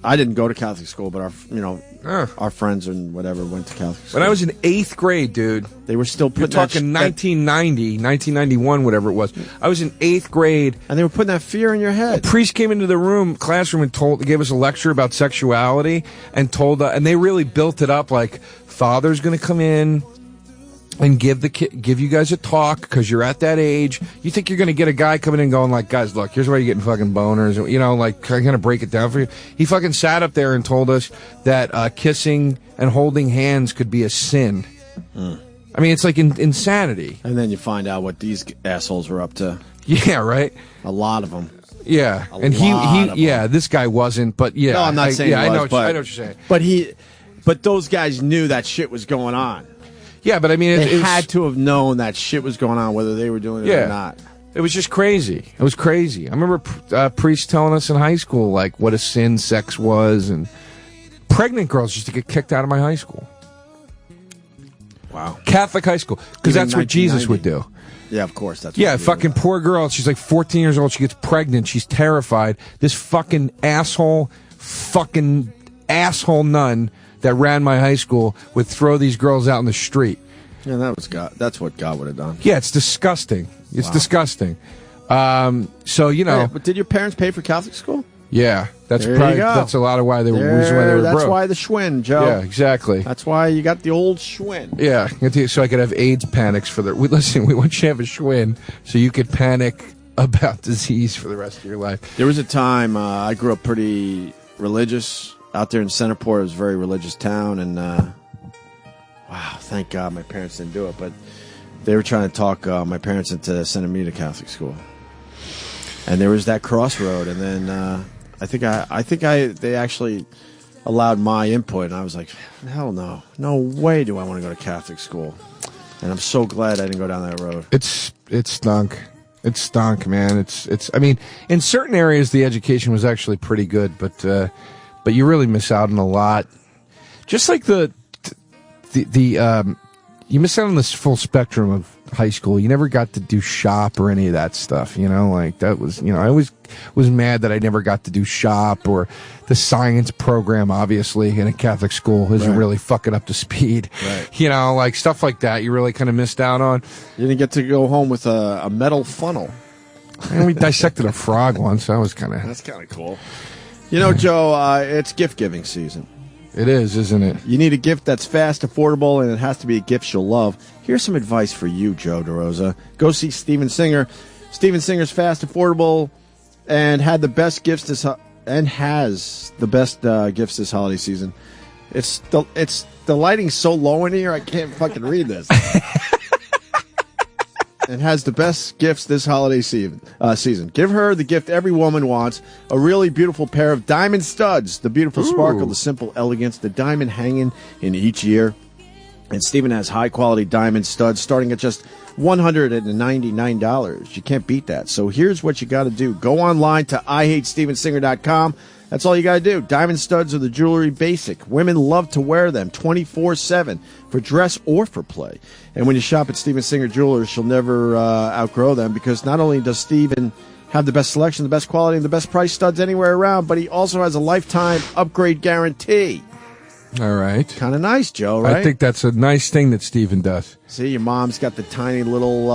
I didn't go to Catholic school, but our friends and whatever went to Catholic school.
When I was in 8th grade, dude,
they were still putting.
You're talking 1990, 1991, whatever it was. I was in 8th grade,
and they were putting that fear in your head.
A priest came into the classroom, and gave us a lecture about sexuality, and and they really built it up like Father's going to come in and give you guys a talk because you're at that age. You think you're going to get a guy coming in and going like, guys, look, here's why you're getting fucking boners. Like, I'm going to break it down for you. He fucking sat up there and told us that kissing and holding hands could be a sin. I mean, it's like insanity.
And then you find out what these assholes were up to.
Yeah, right?
A lot of them.
Yeah. This guy wasn't, but yeah.
No, I'm not saying
I know
but,
what you're saying.
But those guys knew that shit was going on.
Yeah, but I mean,
they had to have known that shit was going on, whether they were doing it or not.
It was just crazy. It was crazy. I remember priests telling us in high school, like, what a sin sex was, and pregnant girls used to get kicked out of my high school.
Wow.
Catholic high school, because that's what Jesus would do.
Yeah, of course. That's
fucking poor girl. She's like 14 years old. She gets pregnant. She's terrified. This fucking asshole nun that ran my high school would throw these girls out in the street.
Yeah, that was God. That's what God would have done.
Yeah, it's disgusting. It's disgusting. But
did your parents pay for Catholic school?
Yeah, that's
there
probably
you go.
That's a lot of why they were
That's
broke.
why the Schwinn, Joe.
Yeah, exactly.
That's why you got the old Schwinn.
Yeah, so I could have AIDS panics for the. Listen, we want you to have a Schwinn so you could panic about disease for the rest of your life.
There was a time I grew up pretty religious. Out there in Centerport, it was a very religious town, and wow, thank God my parents didn't do it, but they were trying to talk my parents into sending me to Catholic school. And there was that crossroad, and then I think they actually allowed my input, and I was like, hell no, no way do I want to go to Catholic school. And I'm so glad I didn't go down that road.
It stunk. It stunk, man. It's. I mean, in certain areas the education was actually pretty good, but you really miss out on a lot. Just like the you miss out on this full spectrum of high school. You never got to do shop or any of that stuff, like that was, I always was mad that I never got to do shop or the science program, obviously, in a Catholic school isn't really fucking up to speed.
Right.
Like stuff like that you really kind of missed out on.
You didn't get to go home with a metal funnel.
And we dissected a frog once. That's kind of
cool. Joe, it's gift giving season.
It is, isn't it?
You need a gift that's fast, affordable, and it has to be a gift you'll love. Here's some advice for you, Joe DeRosa. Go see Steven Singer. Steven Singer's fast, affordable, and had the best gifts has the best gifts this holiday season. It's the lighting's so low in here I can't fucking read this. And has the best gifts this holiday season. Give her the gift every woman wants, a really beautiful pair of diamond studs. The beautiful sparkle, the simple elegance, the diamond hanging in each ear. And Steven has high-quality diamond studs starting at just $199. You can't beat that. So here's what you got to do. Go online to IHateStevenSinger.com. That's all you got to do. Diamond studs are the jewelry basic. Women love to wear them 24/7 for dress or for play. And when you shop at Steven Singer Jewelers, you'll never outgrow them because not only does Steven have the best selection, the best quality, and the best price studs anywhere around, but he also has a lifetime upgrade guarantee.
All right.
Kind of nice, Joe, right?
I think that's a nice thing that Steven does.
See, your mom's got the tiny little,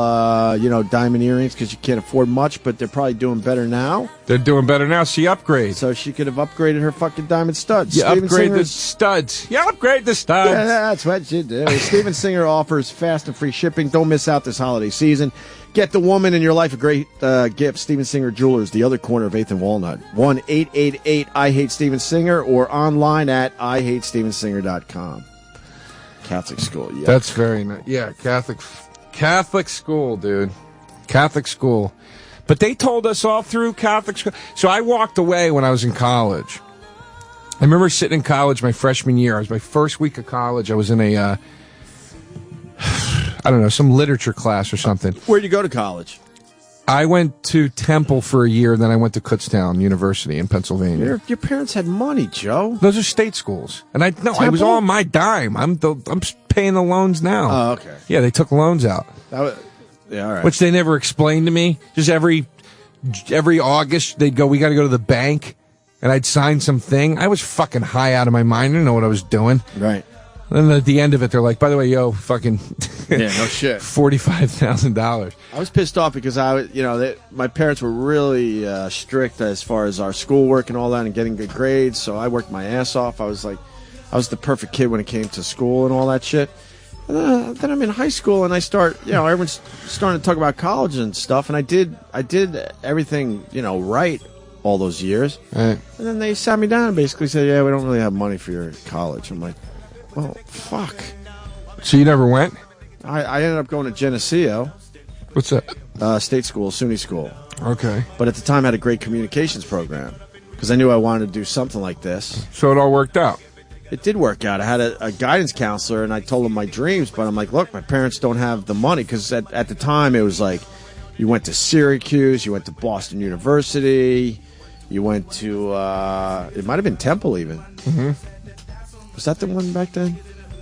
diamond earrings because you can't afford much, but they're probably doing better now.
They're doing better now. She upgrades.
So she could have upgraded her fucking diamond studs.
You upgrade the studs. You upgrade the studs.
Yeah, that's what you do. Steven Singer offers fast and free shipping. Don't miss out this holiday season. Get the woman in your life a great gift. Steven Singer Jewelers, the other corner of 8th and Walnut. 1-888-I-HATE-STEVEN-SINGER or online at IHateStevenSinger.com. Catholic school, yeah.
That's very nice. Yeah, Catholic school, dude. Catholic school. But they told us all through Catholic school. So I walked away when I was in college. I remember sitting in college my freshman year. It was my first week of college. I was in a... I don't know, some literature class or something.
Where'd you go to college?
I went to Temple for a year, then I went to Kutztown University in Pennsylvania.
Your parents had money, Joe.
Those are state schools, and I was all on my dime. I'm paying the loans now.
Oh, okay.
Yeah, they took loans out.
Yeah, all right.
Which they never explained to me. Just every August they'd go, "We got to go to the bank," and I'd sign some thing. I was fucking high out of my mind. I didn't know what I was doing.
Right.
And then at the end of it, they're like, "By the way, yo, fucking
yeah, no shit,
$45,000."
I was pissed off because my parents were really strict as far as our schoolwork and all that, and getting good grades. So I worked my ass off. I was the perfect kid when it came to school and all that shit. And then I'm in high school and I start, everyone's starting to talk about college and stuff, and I did everything, right all those years.
Right.
And then they sat me down and basically said, "Yeah, we don't really have money for your college." I'm like, well, fuck.
So you never went?
I ended up going to Geneseo.
What's that?
State school, SUNY school.
Okay.
But at the time I had a great communications program because I knew I wanted to do something like this.
So it all worked out?
It did work out. I had a guidance counselor, and I told him my dreams, but I'm like, look, my parents don't have the money because at the time it was like you went to Syracuse, you went to Boston University, you went to, it might have been Temple even.
Mm-hmm.
Was that the one back then?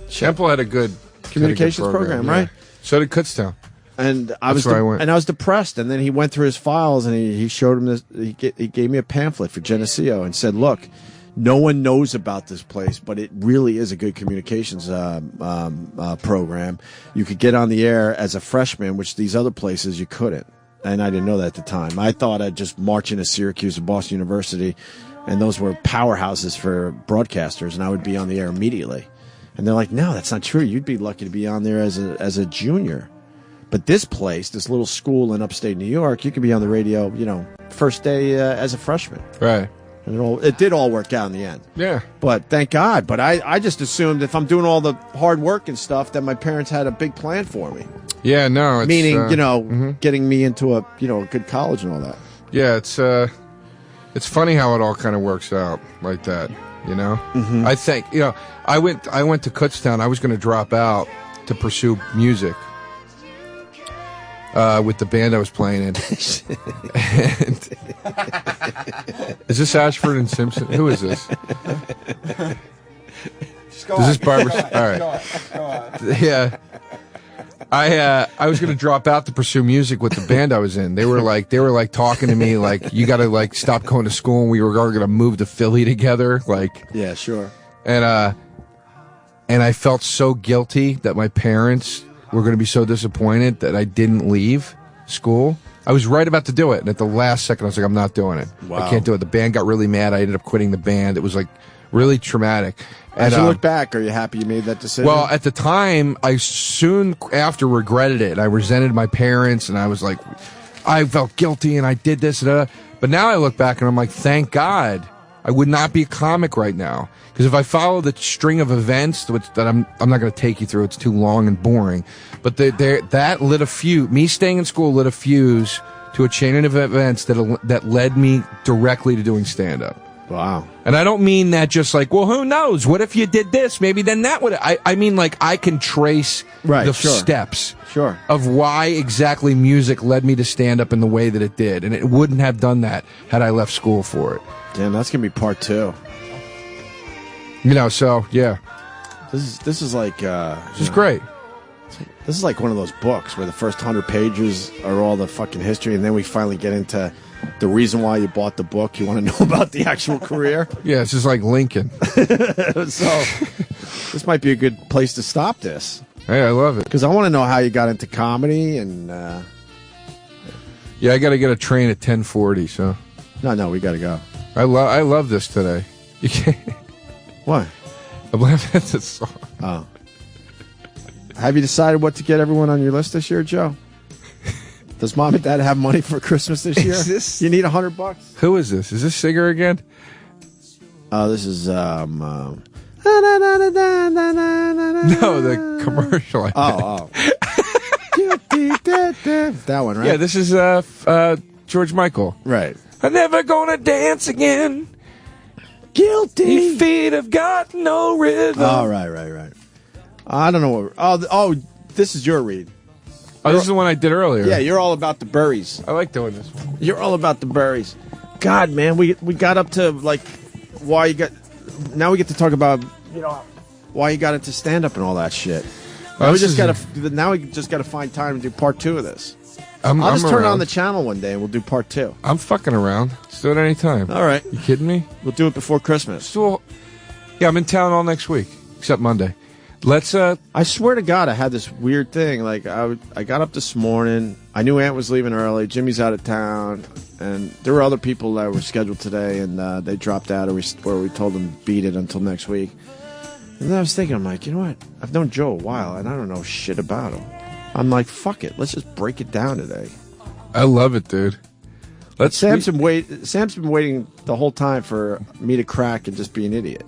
Temple had a good
communications program, right?
So did Kutztown.
And I was depressed. And then he went through his files and he showed him this. He gave me a pamphlet for Geneseo and said, "Look, no one knows about this place, but it really is a good communications program. You could get on the air as a freshman, which these other places you couldn't." And I didn't know that at the time. I thought I'd just march into Syracuse and Boston University, and those were powerhouses for broadcasters, and I would be on the air immediately. And they're like, "No, that's not true. You'd be lucky to be on there as a junior. But this place, this little school in upstate New York, you could be on the radio, first day as a freshman."
Right.
And it did all work out in the end.
Yeah.
But thank God. But I just assumed if I'm doing all the hard work and stuff, that my parents had a big plan for me.
Yeah, no. It's,
meaning, getting me into a good college and all that.
Yeah, it's funny how it all kind of works out like that,
Mm-hmm.
I think, I went to Kutztown. I was going to drop out to pursue music. with the band I was playing in. And is this Ashford and Simpson? Who is this? Is this Barbara? All right. Yeah. I was going to drop out to pursue music with the band I was in. They were like talking to me like, you got to like stop going to school, and we were going to move to Philly together. Like,
yeah, sure.
And I felt so guilty that my parents were going to be so disappointed that I didn't leave school. I was right about to do it, and at the last second I was like, I'm not doing it.
Wow.
I can't do it. The band got really mad. I ended up quitting the band. It was like really traumatic.
As you look back, are you happy you made that decision?
Well, at the time, I soon after regretted it. I resented my parents, and I was like, I felt guilty, and I did this. But now I look back, and I'm like, thank God I would not be a comic right now. Because if I follow the string of events that I'm not going to take you through, it's too long and boring. But that lit a fuse. Me staying in school lit a fuse to a chain of events that led me directly to doing stand-up.
Wow.
And I don't mean that just like, well, who knows? What if you did this? Maybe then that would... I mean, like, I can trace the steps of why exactly music led me to stand up in the way that it did. And it wouldn't have done that had I left school for it.
Damn, that's going to be part 2.
You know, so, yeah.
This is like...
this is great.
This is like one of those books where the first 100 pages are all the fucking history, and then we finally get into... the reason why you bought the book. You want to know about the actual career?
Yeah, it's just like Lincoln.
So, this might be a good place to stop this.
Hey, I love it.
Because I want to know how you got into comedy and...
Yeah, I got to get a train at 10:40, so...
No, we got to go.
I love this today. You can't...
What?
I'm laughing at this song.
Oh. Have you decided what to get everyone on your list this year, Joe? Does mom and dad have money for Christmas this year? You need $100.
Who is this? Is this Singer again?
This is
No, the commercial.
That one, right?
Yeah, this is George Michael.
Right.
I'm never gonna dance again.
Guilty.
Feet have got no rhythm.
Oh, right. I don't know what... this is your read.
Oh, this is the one I did earlier.
Yeah, you're all about the berries.
I like doing this one.
You're all about the berries. God, man, we got up to like why you got. Now we get to talk about why you got into stand up and all that shit. Now we just gotta find time to do part 2 of this. I'll just turn on the channel one day and we'll do part 2.
I'm fucking around. Let's do it anytime.
All right.
You kidding me?
We'll do it before Christmas.
So, yeah, I'm in town all next week except Monday. Let's.
I swear to God, I had this weird thing. Like I got up this morning. I knew Aunt was leaving early. Jimmy's out of town, and there were other people that were scheduled today, and they dropped out, or we told them beat it until next week. And then I was thinking, I'm like, you know what? I've known Joe a while, and I don't know shit about him. I'm like, fuck it. Let's just break it down today.
I love it, dude.
Sam's been waiting the whole time for me to crack and just be an idiot.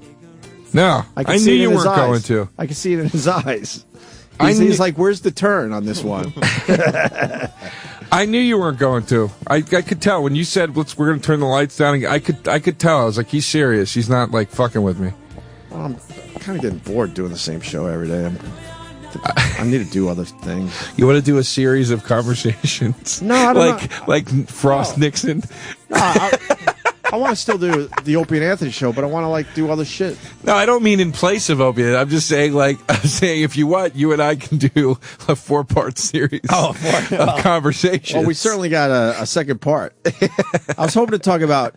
No, I knew you weren't going to.
I can see it in his eyes. He's like, "Where's the turn on this one?"
I knew you weren't going to. I could tell when you said, "We're going to turn the lights down." I could tell. I was like, "He's serious. He's not like fucking with me."
Well, I'm kind of getting bored doing the same show every day. I need to do other things.
You want to do a series of conversations?
No, I don't know.
Like Frost Nixon.
No, I want to still do the Opie and Anthony show, but I want to like do other shit.
No, I don't mean in place of Opie. I'm just saying, if you want, you and I can do a 4-part series of conversations.
Well, we certainly got a second part. I was hoping to talk about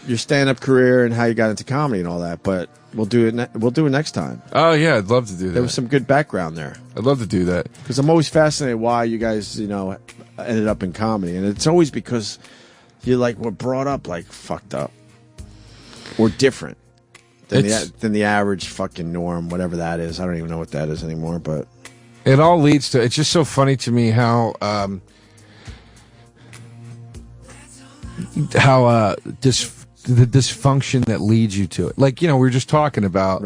your stand-up career and how you got into comedy and all that, but we'll do it. We'll do it next time.
Oh yeah, I'd love to do that.
There was some good background there.
I'd love to do that
because I'm always fascinated why you guys, ended up in comedy, and it's always because you were brought up fucked up or different than the average fucking norm, whatever that is. I don't even know what that is anymore, but
it all leads to. It's just so funny to me how the dysfunction that leads you to it. We were just talking about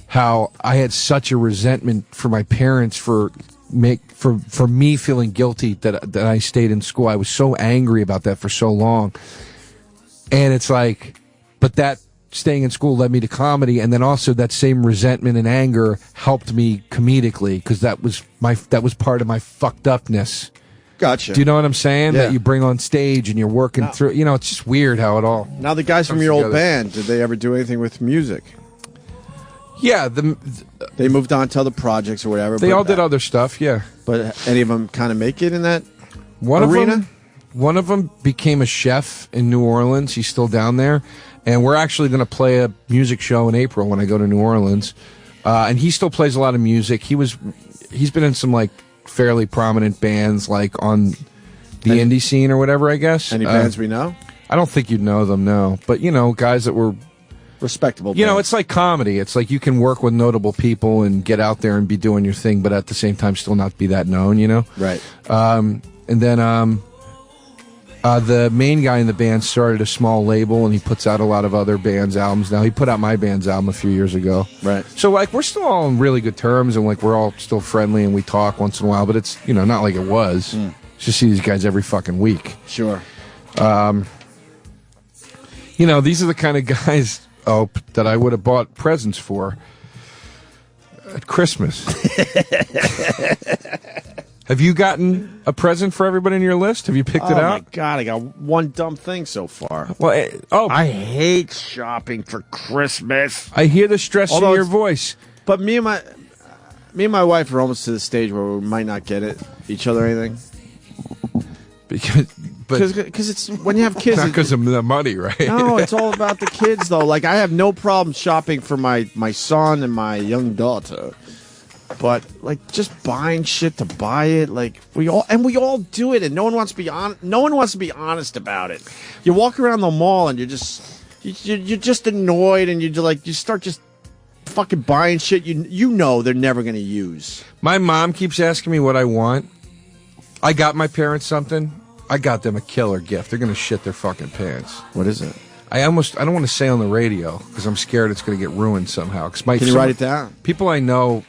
how I had such a resentment for my parents for me feeling guilty that I stayed in school. I was so angry about that for so long. And it's like, but that staying in school led me to comedy, and then also that same resentment and anger helped me comedically because that was part of my fucked upness.
Gotcha.
Do you know what I'm saying?
Yeah.
That you bring on stage and you're working through. You know, it's just weird how it all.
Now, the guys from
comes
your old
together.
band, did they ever do anything with music?
Yeah,
they moved on to other projects or whatever.
They all did other stuff. Yeah,
but any of them kind of make it in that
one
arena?
One of them became a chef in New Orleans. He's still down there, and we're actually going to play a music show in April when I go to New Orleans. And he still plays a lot of music. He's been in some like fairly prominent bands, like on the indie scene or whatever. I guess
Any bands we know?
I don't think you'd know them, no. But you know, guys that were
respectable.
You know, it's like comedy. It's like you can work with notable people and get out there and be doing your thing, but at the same time still not be that known, you know?
Right.
And then the main guy in the band started a small label, and he puts out a lot of other bands' albums now. He put out my band's album a few years ago.
Right.
So, like, we're still all on really good terms, and, like, we're all still friendly, and we talk once in a while, but it's, you know, not like it was. Just see these guys every fucking week.
Sure.
You know, these are the kind of guys, that I would have bought presents for at Christmas. Have you gotten a present for everybody in your list? Have you picked it out?
Oh my God, I got one dumb thing so far.
Well,
I hate shopping for Christmas.
I hear the stress in your voice.
But me and my wife are almost to the stage where we might not get each other anything. Because it's when you have kids.
Not because of the money, right?
No, it's all about the kids, though. Like, I have no problem shopping for my son and my young daughter. But, like, just buying shit to buy it, like, we all do it, and no one wants to be honest about it. You walk around the mall and you're just annoyed, and you start just fucking buying shit you know they're never going to use.
My mom keeps asking me what I want. I got my parents something. I got them a killer gift. They're going to shit their fucking pants.
What is it?
I don't want to say on the radio because I'm scared it's going to get ruined somehow.
Can you write it down?
People I know,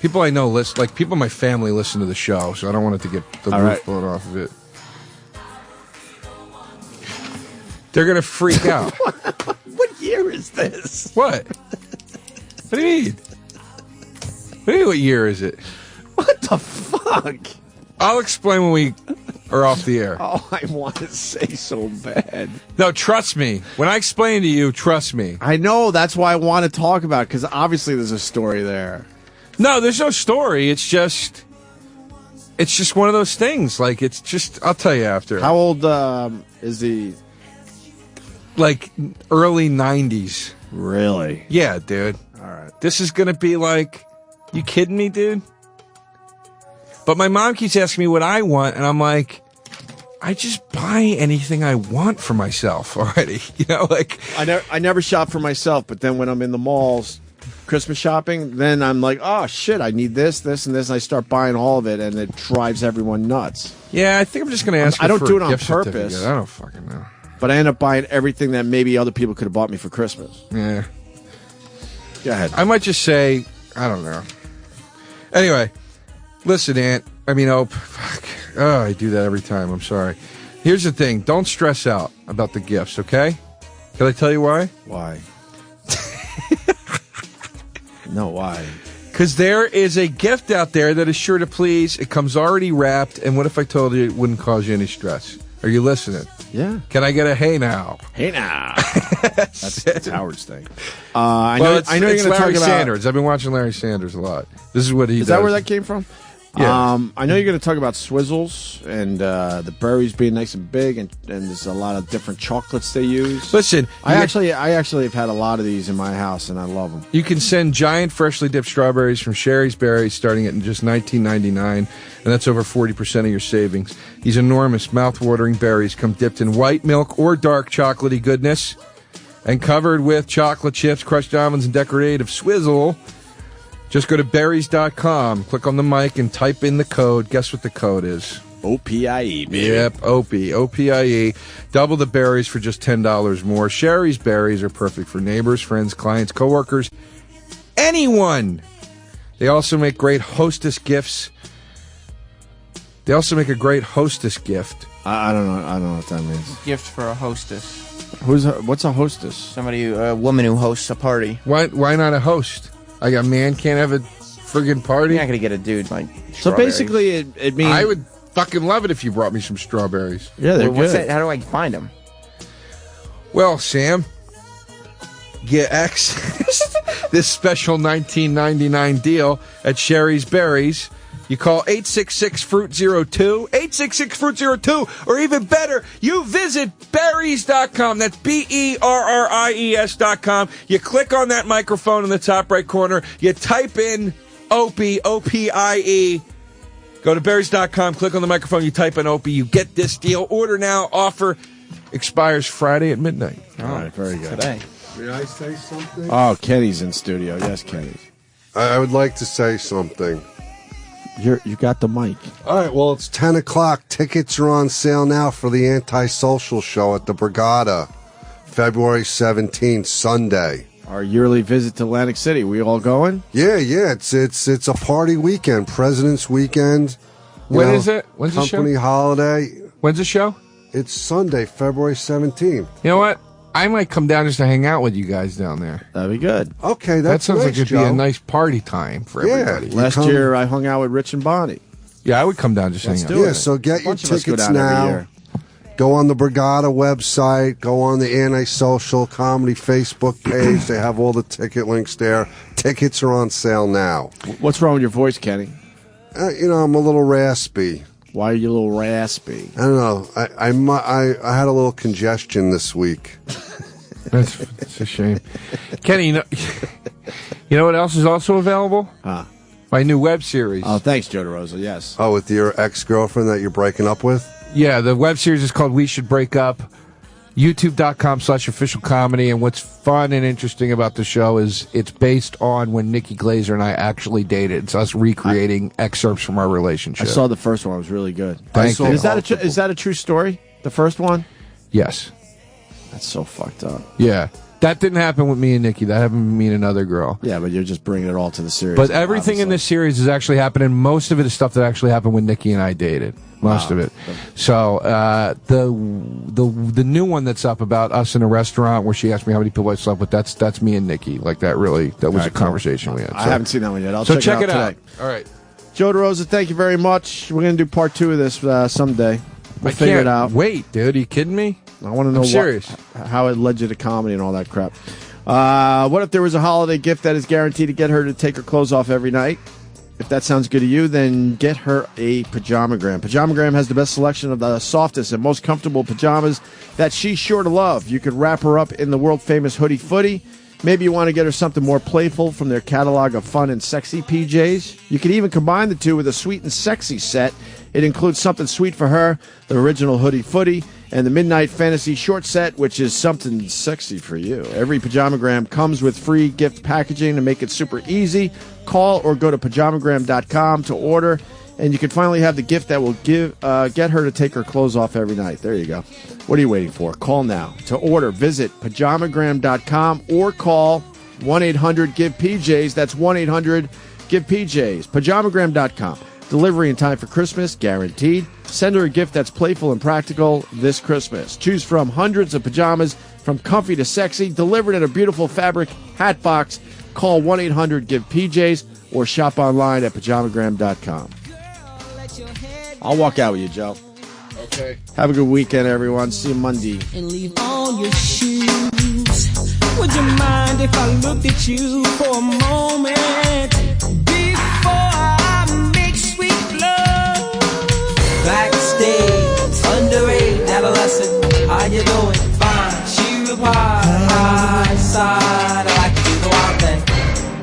people in my family listen to the show, so I don't want it to get the roof blown off of it. They're going to freak out.
What year is this?
What? What do you mean? What do you mean, what year is it?
What the fuck?
I'll explain when we are off the air.
Oh, I want to say so bad.
No, trust me. When I explain to you, trust me.
I know. That's why I want to talk about it, because obviously there's a story there.
No, there's no story. It's just one of those things. Like, it's just, I'll tell you after.
How old is he?
Like, early 90s.
Really?
Yeah, dude.
All right.
This is going to be like, you kidding me, dude? But my mom keeps asking me what I want, and I'm like, I just buy anything I want for myself already. You know, like
I never shop for myself, but then when I'm in the malls, Christmas shopping, then I'm like, oh shit, I need this, this, and this, and I start buying all of it, and it drives everyone nuts.
Yeah, I think I'm just going to ask.
I don't
for
do it
a
on
gift
purpose.
certificate. I don't fucking know.
But I end up buying everything that maybe other people could have bought me for Christmas.
Yeah.
Go ahead.
I might just say, I don't know. Anyway, listen, Aunt. Fuck. Oh, I do that every time. I'm sorry. Here's the thing. Don't stress out about the gifts, okay? Can I tell you why?
Why? No, why?
Because there is a gift out there that is sure to please. It comes already wrapped, and what if I told you it wouldn't cause you any stress? Are you listening?
Yeah.
Can I get a hey now?
Hey now. That's Howard's thing.
It's
I know you're going to talk
Larry
about
Sanders. I've been watching Larry Sanders a lot. This is what he does.
Is that where that came from?
Yeah.
I know you're going to talk about Swizzles and the berries being nice and big, and there's a lot of different chocolates they use.
Listen,
I actually have had a lot of these in my house, and I love them.
You can send giant freshly dipped strawberries from Sherry's Berries starting at just $19.99, and that's over 40% of your savings. These enormous, mouth-watering berries come dipped in white milk or dark chocolatey goodness and covered with chocolate chips, crushed almonds, and decorative swizzle. Just go to berries.com, click on the mic, and type in the code. Guess what the code is?
OPIE, baby.
Yep, Opie, O-P-I-E. Double the berries for just $10 more. Sherry's Berries are perfect for neighbors, friends, clients, coworkers, anyone. They also make great hostess gifts.
They also make a great hostess gift.
I don't know what that means.
Gift for a hostess.
What's a hostess?
Somebody, a woman who hosts a party.
Why not a host? Like a man can't have a friggin' party?
You're not gonna get a dude like.
So basically, it means
I would fucking love it if you brought me some strawberries.
Yeah, they're
What's
good.
that? How do I find them?
Well, Sam, get access this special $19.99 deal at Sherry's Berries. You call 866-FRUIT-02, 866-FRUIT-02, or even better, you visit berries.com. That's BERRIES.com. You click on that microphone in the top right corner. You type in Opie, O-P-I-E. Go to berries.com, click on the microphone, you type in Opie. You get this deal. Order now. Offer expires Friday at midnight.
All right, very good.
Today.
May I say something?
Oh, Kenny's in studio. Yes, Kenny.
I would like to say something.
You got the mic.
All right, well, it's 10 o'clock. Tickets are on sale now for the Antisocial Show at the Brigada, February 17th, Sunday.
Our yearly visit to Atlantic City. We all going?
Yeah. It's a party weekend, President's Weekend.
When is it? When's the show?
Company holiday.
When's the show?
It's Sunday, February 17th.
You know what? I might come down just to hang out with you guys down there.
That'd be good.
Okay,
that sounds
nice,
like it'd
Joe.
be a nice party time for everybody.
Last year, I hung out with Rich and Bonnie.
Yeah, I would come down just hang out.
Yeah, so get your tickets now. Go on the Brigada website. Go on the Antisocial Comedy Facebook page. They have all the ticket links there. Tickets are on sale now.
What's wrong with your voice, Kenny?
I'm a little raspy.
Why are you a little raspy?
I don't know. I had a little congestion this week.
That's a shame. Kenny, you know what else is also available? My new web series.
Oh, thanks, Joe DeRosa. Yes.
Oh, with your ex-girlfriend that you're breaking up with?
Yeah, the web series is called We Should Break Up. YouTube.com/official comedy. And what's fun and interesting about the show is it's based on when Nikki Glaser and I actually dated. It's us recreating excerpts from our relationship.
I saw the first one. It was really good.
Thank you.
Is that a true story? The first one?
Yes.
That's so fucked up.
Yeah. That didn't happen with me and Nikki. That happened with me and another girl.
Yeah, but you're just bringing it all to the series.
But everything in this series is actually happening. Most of it is stuff that actually happened when Nikki and I dated. Most of it. So the new one that's up about us in a restaurant where she asked me how many people I slept with, that's me and Nikki. Like that was a conversation we had. So,
I haven't seen that one yet. I'll
check it out
today.
All right.
Joe DeRosa, thank you very much. We're going to do part 2 of this someday. We'll figure it out.
Wait, dude. Are you kidding me?
I want to know how it led you to comedy and all that crap. What if there was a holiday gift that is guaranteed to get her to take her clothes off every night? If that sounds good to you, then get her a Pajamagram. Pajamagram has the best selection of the softest and most comfortable pajamas that she's sure to love. You could wrap her up in the world-famous Hoodie Footy. Maybe you want to get her something more playful from their catalog of fun and sexy PJs. You could even combine the two with a sweet and sexy set. It includes something sweet for her, the original Hoodie Footy, and the Midnight Fantasy short set, which is something sexy for you. Every Pajamagram comes with free gift packaging to make it super easy. Call or go to pajamagram.com to order, and you can finally have the gift that will get her to take her clothes off every night. There you go. What are you waiting for? Call now. To order, visit pajamagram.com or call 1-800-GIVE-PJs. That's 1-800-GIVE-PJs. Pajamagram.com. Delivery in time for Christmas, guaranteed. Send her a gift that's playful and practical this Christmas. Choose from hundreds of pajamas, from comfy to sexy, delivered in a beautiful fabric hat box. Call 1-800-GIVE-PJs or shop online at pajamagram.com. I'll walk out with you, Joe.
Okay.
Have a good weekend, everyone. See you Monday.
And leave all your shoes. Would you mind if I looked at you for a moment before I make sweet love? Backstage, underage, adolescent, how you doing? Fine, she replied, high side, I like to do the wild thing.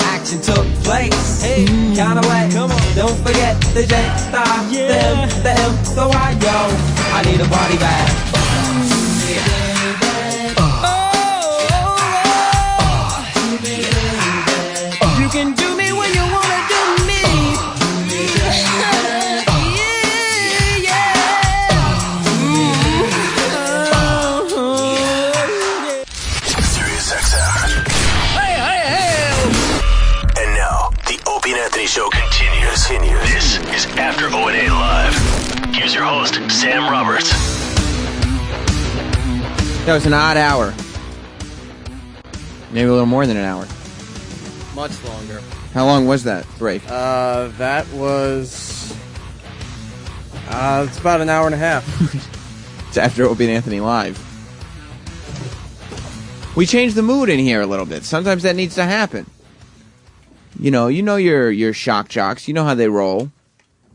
Action took place, hey, kinda wet, come on. Don't forget the J, stop, them, the M, the Y, yo. I need a body bag. You can do me when you wanna do me.
Sirius XM. Hey. And now, the Opie and Anthony Show continues. This is After O&A Live. Here's your host, Sam Roberts.
That was an odd hour. Maybe a little more than an hour.
Much longer.
How long was that break?
That was... it's about an hour and a half.
It's after Opie and Anthony live. We changed the mood in here a little bit. Sometimes that needs to happen. You know your shock jocks. You know how they roll.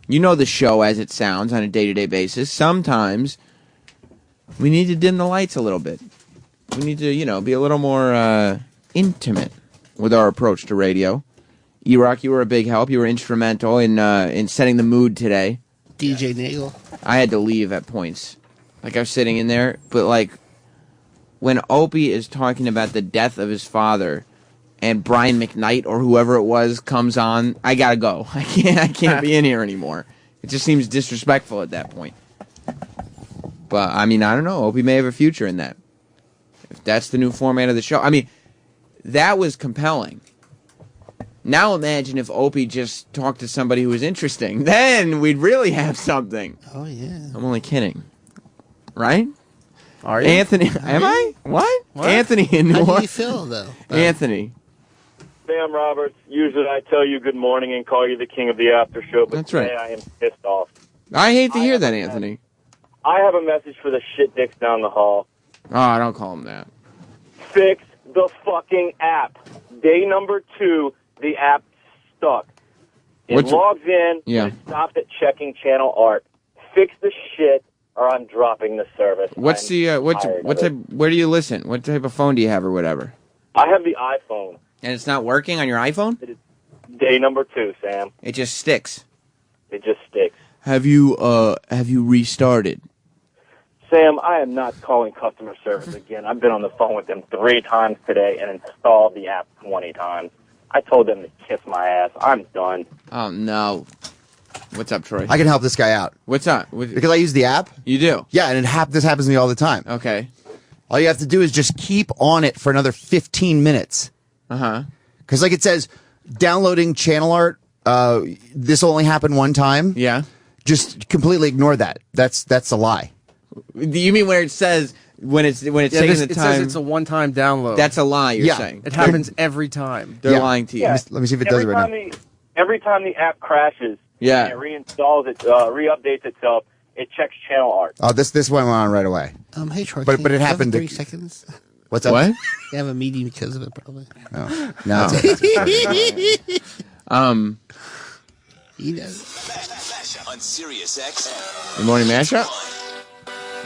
You know the show as it sounds on a day-to-day basis. Sometimes we need to dim the lights a little bit. We need to, be a little more intimate with our approach to radio. E-Rock, you were a big help. You were instrumental in setting the mood today.
DJ Nagel.
I had to leave at points. Like, I was sitting in there, but, like, when Opie is talking about the death of his father and Brian McKnight or whoever it was comes on, I gotta go. I can't be in here anymore. It just seems disrespectful at that point. But, I mean, I don't know. Opie may have a future in that. If that's the new format of the show. I mean, that was compelling. Now imagine if Opie just talked to somebody who was interesting. Then we'd really have something.
Oh, yeah.
I'm only kidding. Right?
Are you?
Anthony, am I? What? Anthony in New
How do you
Orleans.
feel, though?
Anthony.
Sam Roberts, usually I tell you good morning and call you the king of the after show, but
That's
today
right.
I am pissed off.
I hate to hear that, Anthony.
I have a message for the shit dicks down the hall.
Oh, don't call him that.
Fix the fucking app. Day number 2, the app stuck. It logs in,
Yeah.
but it stops at checking channel art. Fix the shit, or I'm dropping the service.
What's
I'm
the what
tired
type?
of it.
Where do you listen? What type of phone do you have, or whatever?
I have the iPhone.
And it's not working on your iPhone?
Day number 2, Sam.
It just sticks.
It just sticks.
Have you restarted?
Sam, I am not calling customer service again. I've been on the phone with them 3 times today and installed the app 20 times. I told them to kiss my ass. I'm done.
Oh no. What's up, Troy?
I can help this guy out.
What's up?
Because I use the app.
You do?
Yeah, and this happens to me all the time.
Okay.
All you have to do is just keep on it for another 15 minutes.
Uh-huh.
Because like it says, downloading channel art, this will only happen one time.
Yeah.
Just completely ignore that. That's a lie.
You mean where it says when it's taking the time?
It says it's a one-time download.
That's a lie. You're saying
it happens every time.
They're lying to you.
Yeah.
Let me see if it does it right now.
Every time the app crashes,
Yeah.
and it reinstalls it, re-updates itself, it checks channel art.
Oh, this went on right away.
Hey, Troy.
But
can
it
you have
happened.
3 seconds.
What's up?
What?
You have a meeting because of it, probably.
Oh. No. It's
He does.
On Sirius XM.
Good morning, mashup.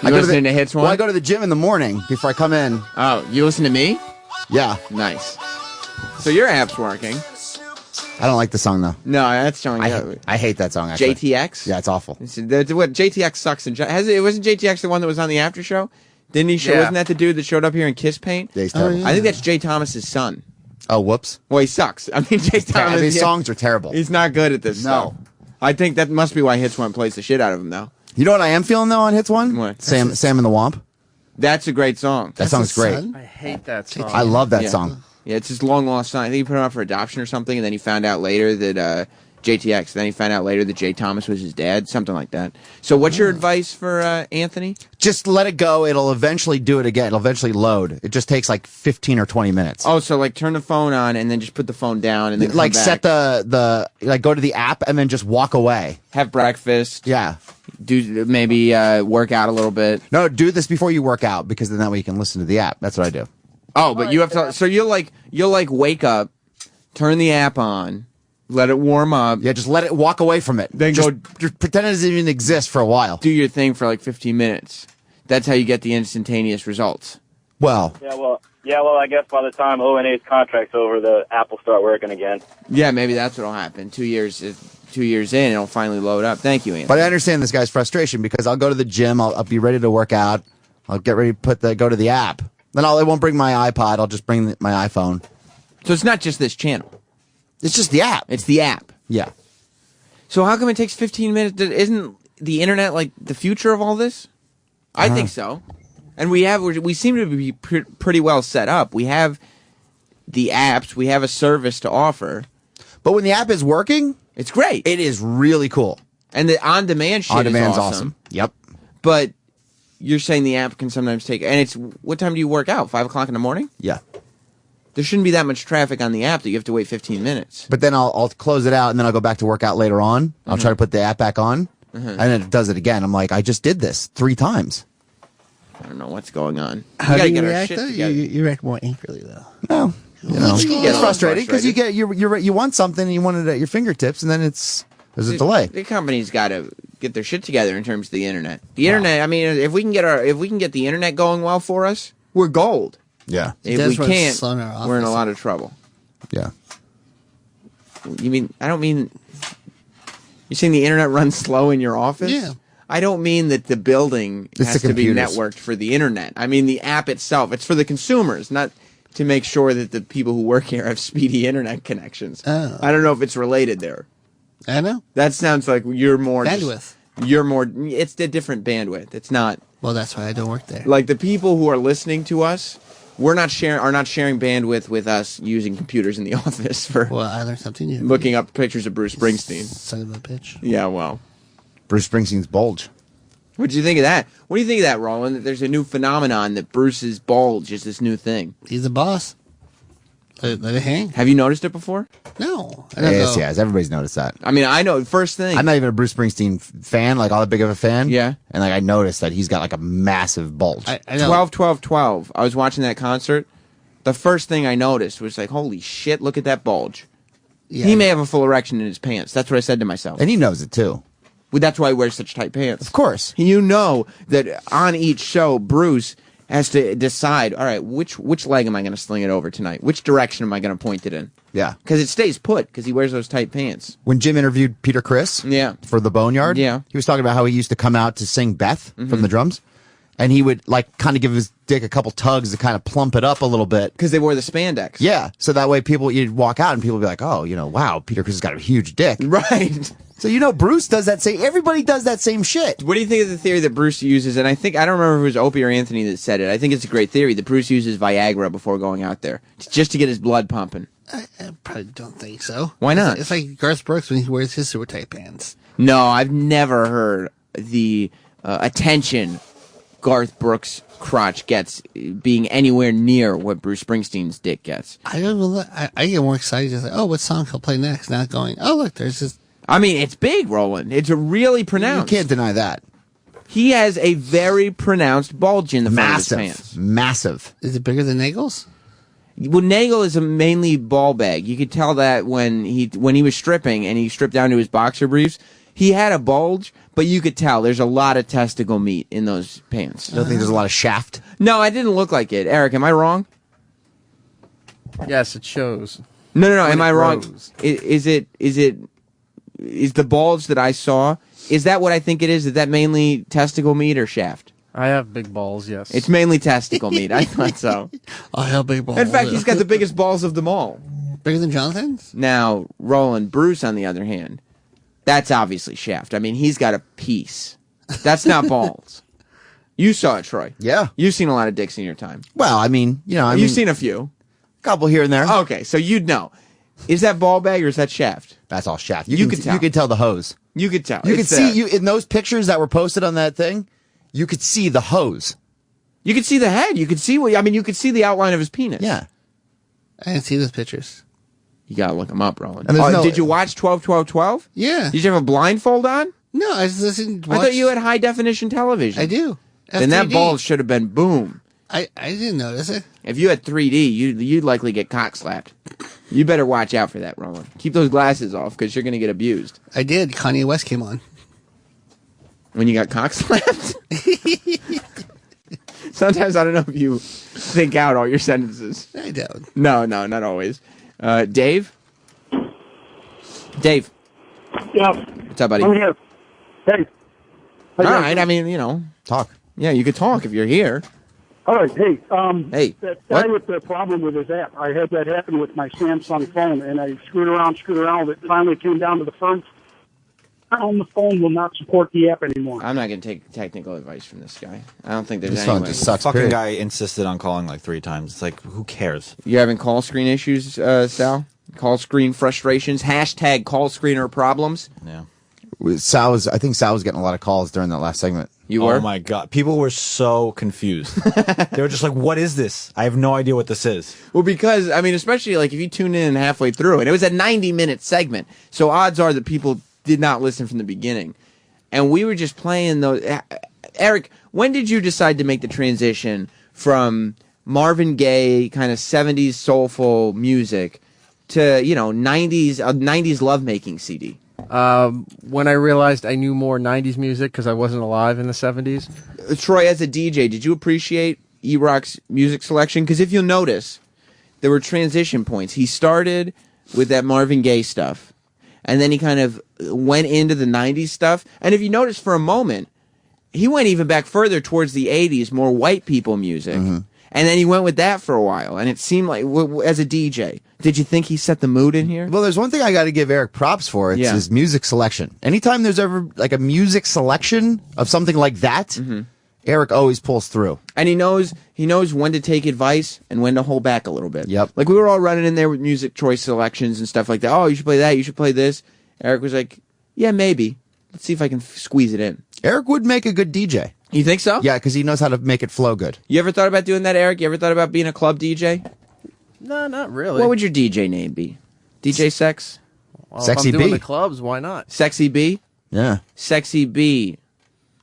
I
You
go to
listening
the-
to Hits One?
Well, I go to the gym in the morning before I come in.
Oh, you listen to me?
Yeah.
Nice. So your app's working.
I don't like the song though.
No, that's showing
I hate that song. Actually.
JTX?
Yeah, it's awful.
What JTX sucks. And wasn't JTX the one that was on the after show? Didn't he show?
Yeah.
Wasn't that the dude that showed up here in Kiss Paint?
Yeah, he's terrible.
I think that's Jay Thomas's son.
Oh, whoops.
Well, he sucks. I mean, Jay Thomas.
His songs are terrible.
He's not good at this stuff. I think that must be why Hits One plays the shit out of him, though.
You know what I am feeling though on Hits One?
What?
Sam and the Womp.
That's a great song.
That song's great.
I hate that song.
I love that song.
Yeah, it's his long lost son. I think he put him out for adoption or something, and then he found out later that JTX. Then he found out later that Jay Thomas was his dad, something like that. So, what's your advice for Anthony?
Just let it go. It'll eventually do it again. It'll eventually load. It just takes like 15 or 20 minutes.
Oh, so like turn the phone on and then just put the phone down and then
like
come back.
set the like go to the app and then just walk away.
Have breakfast.
Yeah.
Do maybe work out a little bit.
No, do this before you work out because then that way you can listen to the app. That's what I do.
Oh, but you have to. So you'll wake up, turn the app on, let it warm up.
Yeah, just let it walk away from it.
Then
just pretend it doesn't even exist for a while.
Do your thing for like 15 minutes. That's how you get the instantaneous results.
Well.
Yeah, well, I guess by the time O&A's contract's over, the app will start working again.
Yeah, maybe that's what'll happen. 2 years in, it'll finally load up. Thank you, Anthony.
But I understand this guy's frustration because I'll go to the gym, I'll be ready to work out, I'll get ready to go to the app. Then I won't bring my iPod, I'll just bring my iPhone.
So it's not just this channel.
It's just the app.
It's the app.
Yeah.
So how come it takes 15 minutes? Isn't the internet like the future of all this? I think so. And we seem to be pretty well set up. We have the apps, we have a service to offer.
But when the app is working,
it's great.
It is really cool.
And the on-demand shit
On-demand's
is awesome.
Yep.
But You're saying the app can sometimes take, and it's, what time do you work out? 5 o'clock in the morning?
Yeah.
There shouldn't be that much traffic on the app that you have to wait 15 minutes.
But then I'll close it out, and then I'll go back to work out later on. I'll try to put the app back on, and then it does it again. I'm like, I just did this 3 times.
I don't know what's going on.
How
gotta
do you
get our
react,
shit
though?
together.
You react more angrily, though.
No. You know,
get a
it's
little
frustrating because
frustrated.
you want something and you want it at your fingertips, and then there's a delay.
The company's got to get their shit together in terms of the internet. The internet. I mean, if we can get the internet going well for us, we're gold.
Yeah.
If we can't, we're in a lot of trouble.
Yeah.
You mean? I don't mean. You're saying the internet runs slow in your office?
Yeah.
I don't mean that the building
It's
has
the
to be
computers.
networked for the internet. I mean the app itself. It's for the consumers, not to make sure that the people who work here have speedy internet connections.
Oh.
I don't know if it's related there.
I know.
That sounds like you're more
Bandwidth.
You're more. It's a different bandwidth. It's not.
Well, that's why I don't work there.
Like the people who are listening to us, are not sharing bandwidth with us using computers in the office for.
Well, I learned something new.
Looking up pictures of Bruce Springsteen.
Son of a bitch.
Yeah, well.
Bruce Springsteen's bulge.
What do you think of that? What do you think of that, Roland? That there's a new phenomenon that Bruce's bulge is this new thing.
He's the boss. Let it hang.
Have you noticed it before?
No.
Yes. Everybody's noticed that.
I mean, I know. First thing.
I'm not even a Bruce Springsteen fan, like all that big of a fan.
Yeah.
And like I noticed that he's got like a massive bulge.
I know.
12, 12, 12. I was watching that concert. The first thing I noticed was like, holy shit, look at that bulge.
Yeah.
He may have a full erection in his pants. That's what I said to myself.
And he knows it too.
Well, that's why he wears such tight pants.
Of course.
You know that on each show, Bruce has to decide, all right, which leg am I going to sling it over tonight? Which direction am I going to point it in?
Yeah.
Because it stays put because he wears those tight pants.
When Jim interviewed Peter Criss for the Boneyard, he was talking about how he used to come out to sing Beth from the drums. And he would like kind of give his dick a couple tugs to kind of plump it up a little bit.
Because they wore the spandex.
Yeah. So that way you'd walk out and people would be like, oh, wow, Peter Criss has got a huge dick.
Right.
So Bruce does that same, everybody does that same shit.
What do you think of the theory that Bruce uses? And I don't remember if it was Opie or Anthony that said it. I think it's a great theory that Bruce uses Viagra before going out there. Just to get his blood pumping.
I probably don't think so.
Why not?
It's like Garth Brooks when he wears his super tight pants.
No, I've never heard the attention Garth Brooks' crotch gets being anywhere near what Bruce Springsteen's dick gets.
I don't know. I get more excited just like, oh, what song he'll play next? Not going, oh, look, there's this.
I mean, it's big, Roland. It's really pronounced.
You can't deny that.
He has a very pronounced bulge in the front of his pants.
Massive.
Is it bigger than Nagel's?
Well, Nagel is a mainly ball bag. You could tell that when he was stripping and he stripped down to his boxer briefs, he had a bulge, but you could tell there's a lot of testicle meat in those pants.
You don't think there's a lot of shaft?
No, it didn't look like it. Eric, am I wrong?
Yes, it shows.
No.
When
Am
it
I wrong?
grows.
Is the bulge that I saw? Is that what I think it is? Is that mainly testicle meat or shaft?
I have big balls, yes.
It's mainly testicle meat. I thought so.
I have big balls.
In fact, he's got the biggest balls of them all.
Bigger than Jonathan's?
Now, Roland Bruce, on the other hand, that's obviously shaft. I mean, he's got a piece. That's not balls. You saw it, Troy.
Yeah.
You've seen a lot of dicks in your time.
Well, I mean,
you've seen a few.
Couple here and there.
Okay, so you'd know. Is that ball bag or is that shaft?
That's all shaft.
You could tell.
You could tell the hose.
You could tell.
You
It's
could see
there.
in those pictures that were posted on that thing. You could see the hose.
You could see the head. You could see you could see the outline of his penis.
Yeah.
I didn't see those pictures.
You gotta look them up, Roland.
And there's
Did you watch 12-12-12?
Yeah.
Did you have a blindfold on?
No, I just listened.
I thought you had high definition television.
I do.
Then that
F3D.
ball should have been boom.
I didn't notice it.
If you had 3D, you'd likely get cock slapped. You better watch out for that, Roland. Keep those glasses off because you're gonna get abused.
I did. Kanye West came on.
When you got cock slapped? Sometimes I don't know if you think out all your sentences.
I don't.
No, not always. Dave? Dave.
Yeah.
What's up, buddy?
I'm here. Hey.
All right, I mean,
talk.
Yeah, you could talk if you're here.
All right. Hey.
Hey.
That guy
What?
with the problem with his app. I had that happen with my Samsung phone, and I screwed around with it. Finally came down to the firm. The phone will not support the app anymore.
I'm not going to take technical advice from this guy. I don't think there's
This
any
phone
way.
just sucks. Fucking guy insisted on calling like 3 times. It's like, who cares?
You having call screen issues, Sal? Call screen frustrations? Hashtag call screener problems?
Yeah.
I think Sal was getting a lot of calls during that last segment.
You were?
Oh my god, people were so confused. They were just like, "What is this? I have no idea what this is."
Well, because I mean, especially like if you tune in halfway through, and it was a 90-minute segment, so odds are that people did not listen from the beginning, and we were just playing those. Eric, when did you decide to make the transition from Marvin Gaye kind of 70s soulful music to 90s lovemaking CD?
When I realized I knew more 90s music because I wasn't alive in the 70s.
Troy, as a DJ, did you appreciate E-Rock's music selection? Because if you'll notice, there were transition points. He started with that Marvin Gaye stuff, and then he kind of went into the 90s stuff. And if you notice for a moment, he went even back further towards the 80s, more white people music. Mm-hmm. And then he went with that for a while. And it seemed like, as a DJ, did you think he set the mood in here?
Well, there's one thing I got to give Eric props for. It's his music selection. Anytime there's ever like a music selection of something like that, Eric always pulls through.
And he knows when to take advice and when to hold back a little bit.
Yep.
Like we were all running in there with music choice selections and stuff like that. Oh, you should play that. You should play this. Eric was like, yeah, maybe. Let's see if I can squeeze it in.
Eric would make a good DJ.
You think so?
Yeah, because he knows how to make it flow good.
You ever thought about doing that, Eric? You ever thought about being a club DJ?
No, not really.
What would your DJ name be? DJ Sex?
Well, Sexy if I'm doing B. The clubs, why not?
Sexy B?
Yeah.
Sexy B.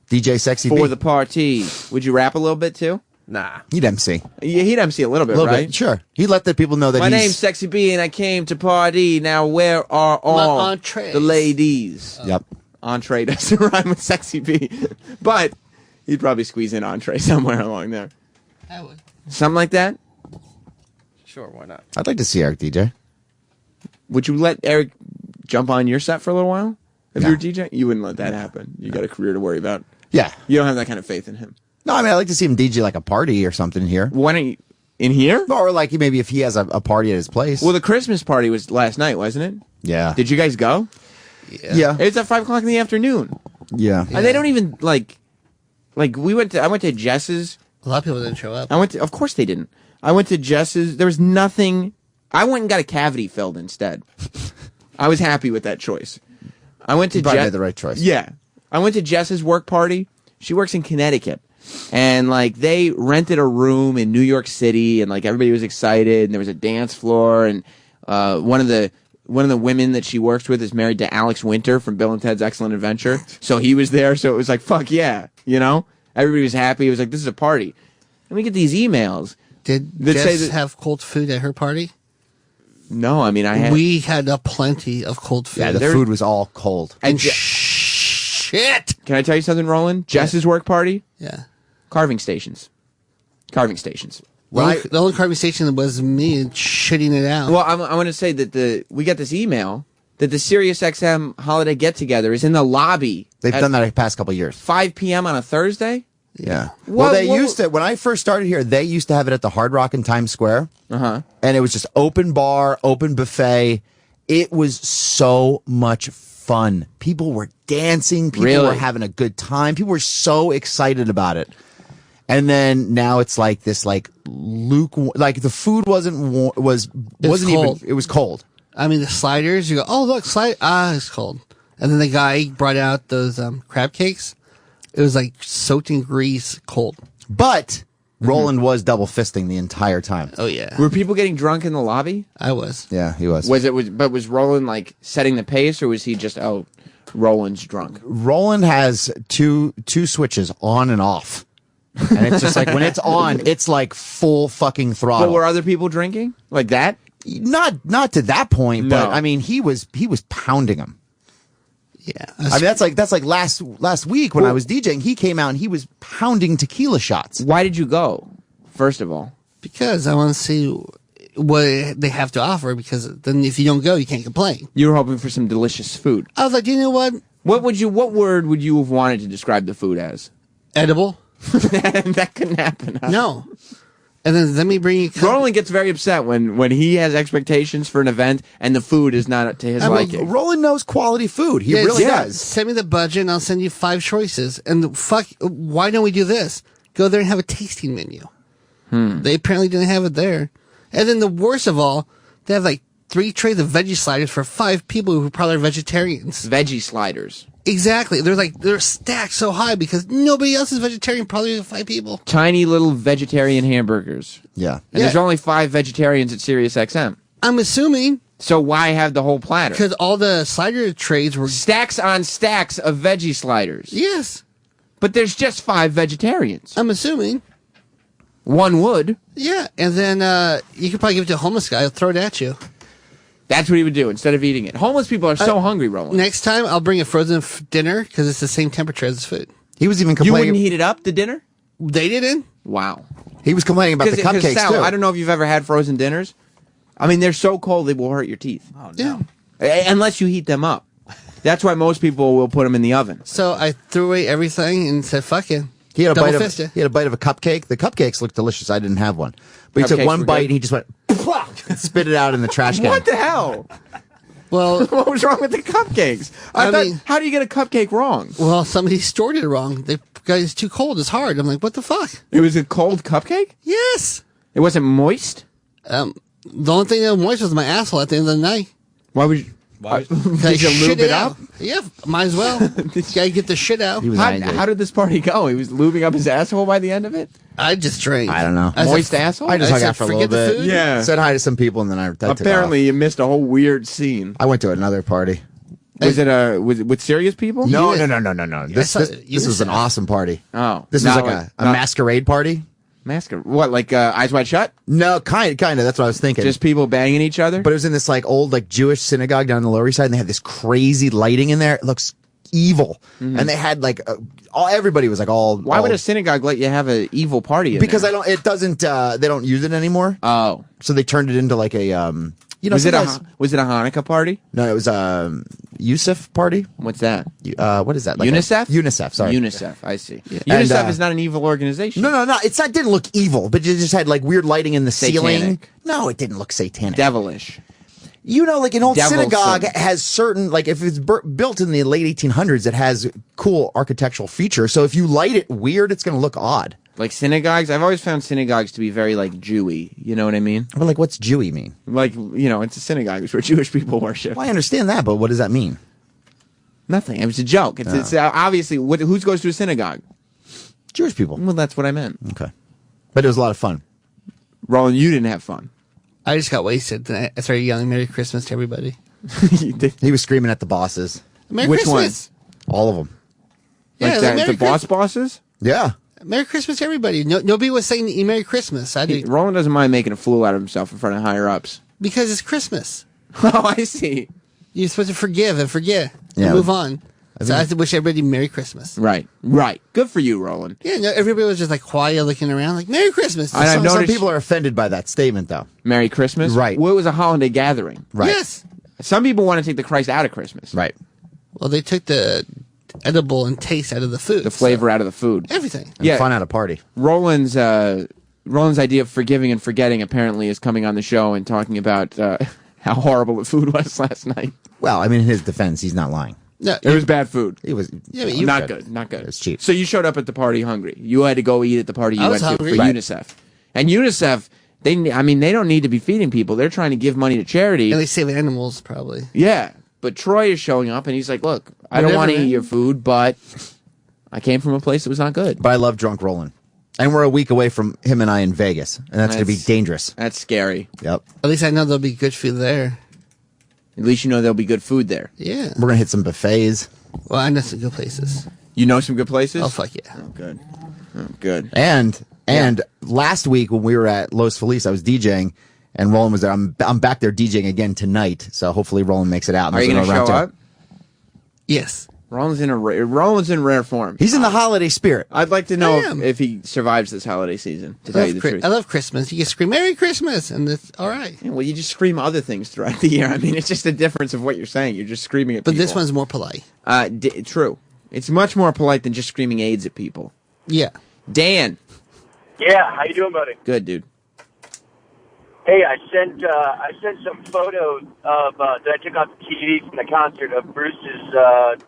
DJ Sexy B.
For the party. Would you rap a little bit too?
Nah.
He'd MC.
Yeah, he'd MC a little bit, right?
Sure. He'd let the people know that
My name's Sexy B and I came to party. Now where are all the ladies?
Yep.
Entree doesn't rhyme with Sexy B. But he'd probably squeeze in entree somewhere along there.
I would.
Something like that?
Sure, why not?
I'd like to see Eric DJ.
Would you let Eric jump on your set for a little while? If you were DJ? You wouldn't let that happen. You got a career to worry about.
Yeah.
You don't have that kind of faith in him.
No, I mean, I'd like to see him DJ like a party or something here.
Why don't you... In here?
Or like maybe if he has a party at his place.
Well, the Christmas party was last night, wasn't it?
Yeah.
Did you guys go?
Yeah.
It's at 5 o'clock in the afternoon.
Yeah.
And they don't even, like I went to Jess's.
A lot of people didn't show up.
Of course they didn't. I went to Jess's. There was nothing. I went and got a cavity filled instead. I was happy with that choice. I went to
You probably made the right choice.
Yeah. I went to Jess's work party. She works in Connecticut. And like they rented a room in New York City and like everybody was excited and there was a dance floor and one of the women that she works with is married to Alex Winter from Bill and Ted's Excellent Adventure. So he was there, so it was like fuck yeah, Everybody was happy. It was like this is a party. And we get these emails.
Did Jess have cold food at her party?
No, I mean
we had plenty of cold food.
Yeah, the food was all cold.
And
shit.
Can I tell you something, Roland? Jess's work party?
Yeah.
Carving stations.
The only carving station was me shitting it out.
Well, I want to say that we got this email that the Sirius XM holiday get-together is in the lobby.
They've done that the past couple of years.
5 p.m. on a Thursday?
Yeah. Well, they used to, when I first started here, they used to have it at the Hard Rock in Times Square.
Uh-huh.
And it was just open bar, open buffet. It was so much fun. People were dancing. People were having a good time. People were so excited about it. And then now it's like this, like like the food wasn't
cold.
It was cold.
I mean, the sliders. You go, oh look, it's cold. And then the guy brought out those crab cakes. It was like soaked in grease, cold.
But Roland was double fisting the entire time.
Oh yeah.
Were people getting drunk in the lobby?
I was.
Yeah, he was.
But was Roland like setting the pace, or was he just Roland's drunk?
Roland has two switches on and off. And it's just like when it's on, it's like full fucking throttle.
But were other people drinking like that?
Not to that point, but I mean he was pounding them.
Yeah,
I mean that's like last week when I was DJing, he came out and he was pounding tequila shots.
Why did you go? First of all,
because I want to see what they have to offer. Because then if you don't go, you can't complain.
You were hoping for some delicious food.
I was like, you know what?
What word would you have wanted to describe the food as?
Edible.
That couldn't happen. Huh?
No. And then let me bring you...
Roland gets very upset when he has expectations for an event and the food is not to his liking.
Roland knows quality food. He really does.
Send me the budget and I'll send you 5 choices. And why don't we do this? Go there and have a tasting menu. They apparently didn't have it there. And then the worst of all, they have like 3 trays of veggie sliders for 5 people who probably are vegetarians.
Veggie sliders.
Exactly. They're stacked so high because nobody else is vegetarian. Probably 5 people.
Tiny little vegetarian hamburgers.
Yeah.
And there's only 5 vegetarians at Sirius XM.
I'm assuming.
So why have the whole platter?
Because all the slider trays were
stacks on stacks of veggie sliders.
Yes.
But there's just 5 vegetarians.
I'm assuming.
One would.
Yeah, and then you could probably give it to a homeless guy. He'll throw it at you.
That's what he would do instead of eating it. Homeless people are so hungry, Roland.
Next time, I'll bring a frozen dinner because it's the same temperature as food.
He was even
You
complaining.
wouldn't heat it up, the dinner?
They didn't.
Wow.
He was complaining about the cupcakes,
Sal,
too.
I don't know if you've ever had frozen dinners. I mean, they're so cold they will hurt your teeth.
Oh, no.
Yeah. Unless you heat them up. That's why most people will put them in the oven.
So I threw away everything and said, fuck it.
He had a bite of
Double-fisted.
he had a bite of a cupcake. The cupcakes looked delicious. I didn't have one, but he took
Cupcakes
one
were
bite
good?
and he just went and spit it out in the trash can.
What the hell?
Well,
what was wrong with the cupcakes? I thought, how do you get a cupcake wrong?
Well, somebody stored it wrong. They got it's too cold. It's hard. I'm like, what the fuck?
It was a cold cupcake?
Yes.
It wasn't moist?
The only thing that was moist was my asshole at the end of the night.
Why would you?
Did
you lube it up?
Yeah, might as well. Gotta get the shit out.
How did this party go? He was lubing up his asshole by the end of it?
I just drank.
I don't know.
Moist asshole?
I just hung out for a little bit.
food?
Yeah.
Said hi to some people and then I took
Apparently, you missed a whole weird scene.
off. I went to another party.
Was it with serious people?
No. This was an awesome party.
Oh,
This was like a masquerade party.
Masquerade? What, like Eyes Wide Shut?
No, kind of. That's what I was thinking.
Just people banging each other?
But it was in this like old like Jewish synagogue down the Lower East Side, and they had this crazy lighting in there. It looks evil, and they had like everybody was like all.
Why would a synagogue let you have an evil party in
Because
there?
it doesn't. They don't use it anymore.
Oh,
so they turned it into like a.
Was it a Hanukkah party?
No, it was a Yusuf party.
What's that?
What is that? Like
UNICEF?
UNICEF. Sorry,
UNICEF. I see.
Yeah.
UNICEF
And,
is not an evil organization.
No. It's not. Didn't look evil, but it just had like weird lighting in the ceiling.
Satanic.
No, it didn't look satanic.
Devilish.
You know, like an old
Devilsome.
synagogue has certain, like if it's built in the late 1800s, it has cool architectural features. So if you light it weird, it's going to look odd.
Like synagogues? I've always found synagogues to be very like Jewy. You know what I mean?
But like, what's Jewy mean?
Like, it's a synagogue. It's where Jewish people worship.
Well, I understand that, but what does that mean?
Nothing. It's a joke. It's obviously, who goes to a synagogue?
Jewish people.
Well, that's what I meant.
Okay. But it was a lot of fun.
Roland, you didn't have fun.
I just got wasted. And I started yelling Merry Christmas to everybody.
He was screaming at the bosses.
Merry
Which
Christmas.
All of them.
Yeah,
Like
Merry
the boss bosses?
Yeah.
Merry Christmas to everybody. Nobody was saying Merry Christmas.
Roland doesn't mind making a fool out of himself in front of higher ups.
Because it's Christmas.
Oh, I see.
You're supposed to forgive and forget
Yeah.
and move on. So I wish everybody Merry Christmas.
Right. Good for you, Roland.
Yeah, no, everybody was just like quiet looking around like Merry Christmas.
Some people are offended by that statement, though.
Merry Christmas?
Right.
Well, it was a holiday gathering.
Right.
Yes.
Some people want to take the Christ out of Christmas.
Right.
Well, they took the edible and taste out of the food.
The flavor out of the food.
Everything.
And fun at a party.
Roland's idea of forgiving and forgetting apparently is coming on the show and talking about how horrible the food was last night.
Well, I mean, in his defense, he's not lying.
No,
It was bad food.
It was
Not good. Not good.
It's cheap.
So you showed up at the party hungry. You had to go eat at the party you
I
went
was
to
hungry.
for
Right.
UNICEF. And UNICEF, they don't need to be feeding people. They're trying to give money to charity.
And they save animals, probably.
Yeah. But Troy is showing up and he's like, look, I don't want to eat your food, but I came from a place that was not good.
But I love drunk Roland. And we're a week away from him and I in Vegas. And that's going to be dangerous.
That's scary.
Yep.
At least I know there'll be good food there.
At least you know there'll be good food there.
Yeah.
We're going to hit some buffets.
Well, I know some good places.
You know some good places?
Oh, fuck yeah.
Oh, good. Oh, good.
And last week when we were at Los Feliz, I was DJing and Roland was there. I'm back there DJing again tonight. So hopefully Roland makes it out.
Are you going to show up?
Yes.
Roland's in rare form.
He's in the holiday spirit.
I'd like to know if he survives this holiday season, to tell you the truth.
I love Christmas. You can scream Merry Christmas, and it's all right.
Yeah, well, you just scream other things throughout the year. I mean, it's just a difference of what you're saying. You're just screaming at
But
people.
this one's more polite.
True. It's much more polite than just screaming AIDS at people.
Yeah.
Dan.
Yeah, how you doing, buddy?
Good, dude.
Hey, I sent some photos of that I took off the TV from the concert of Bruce's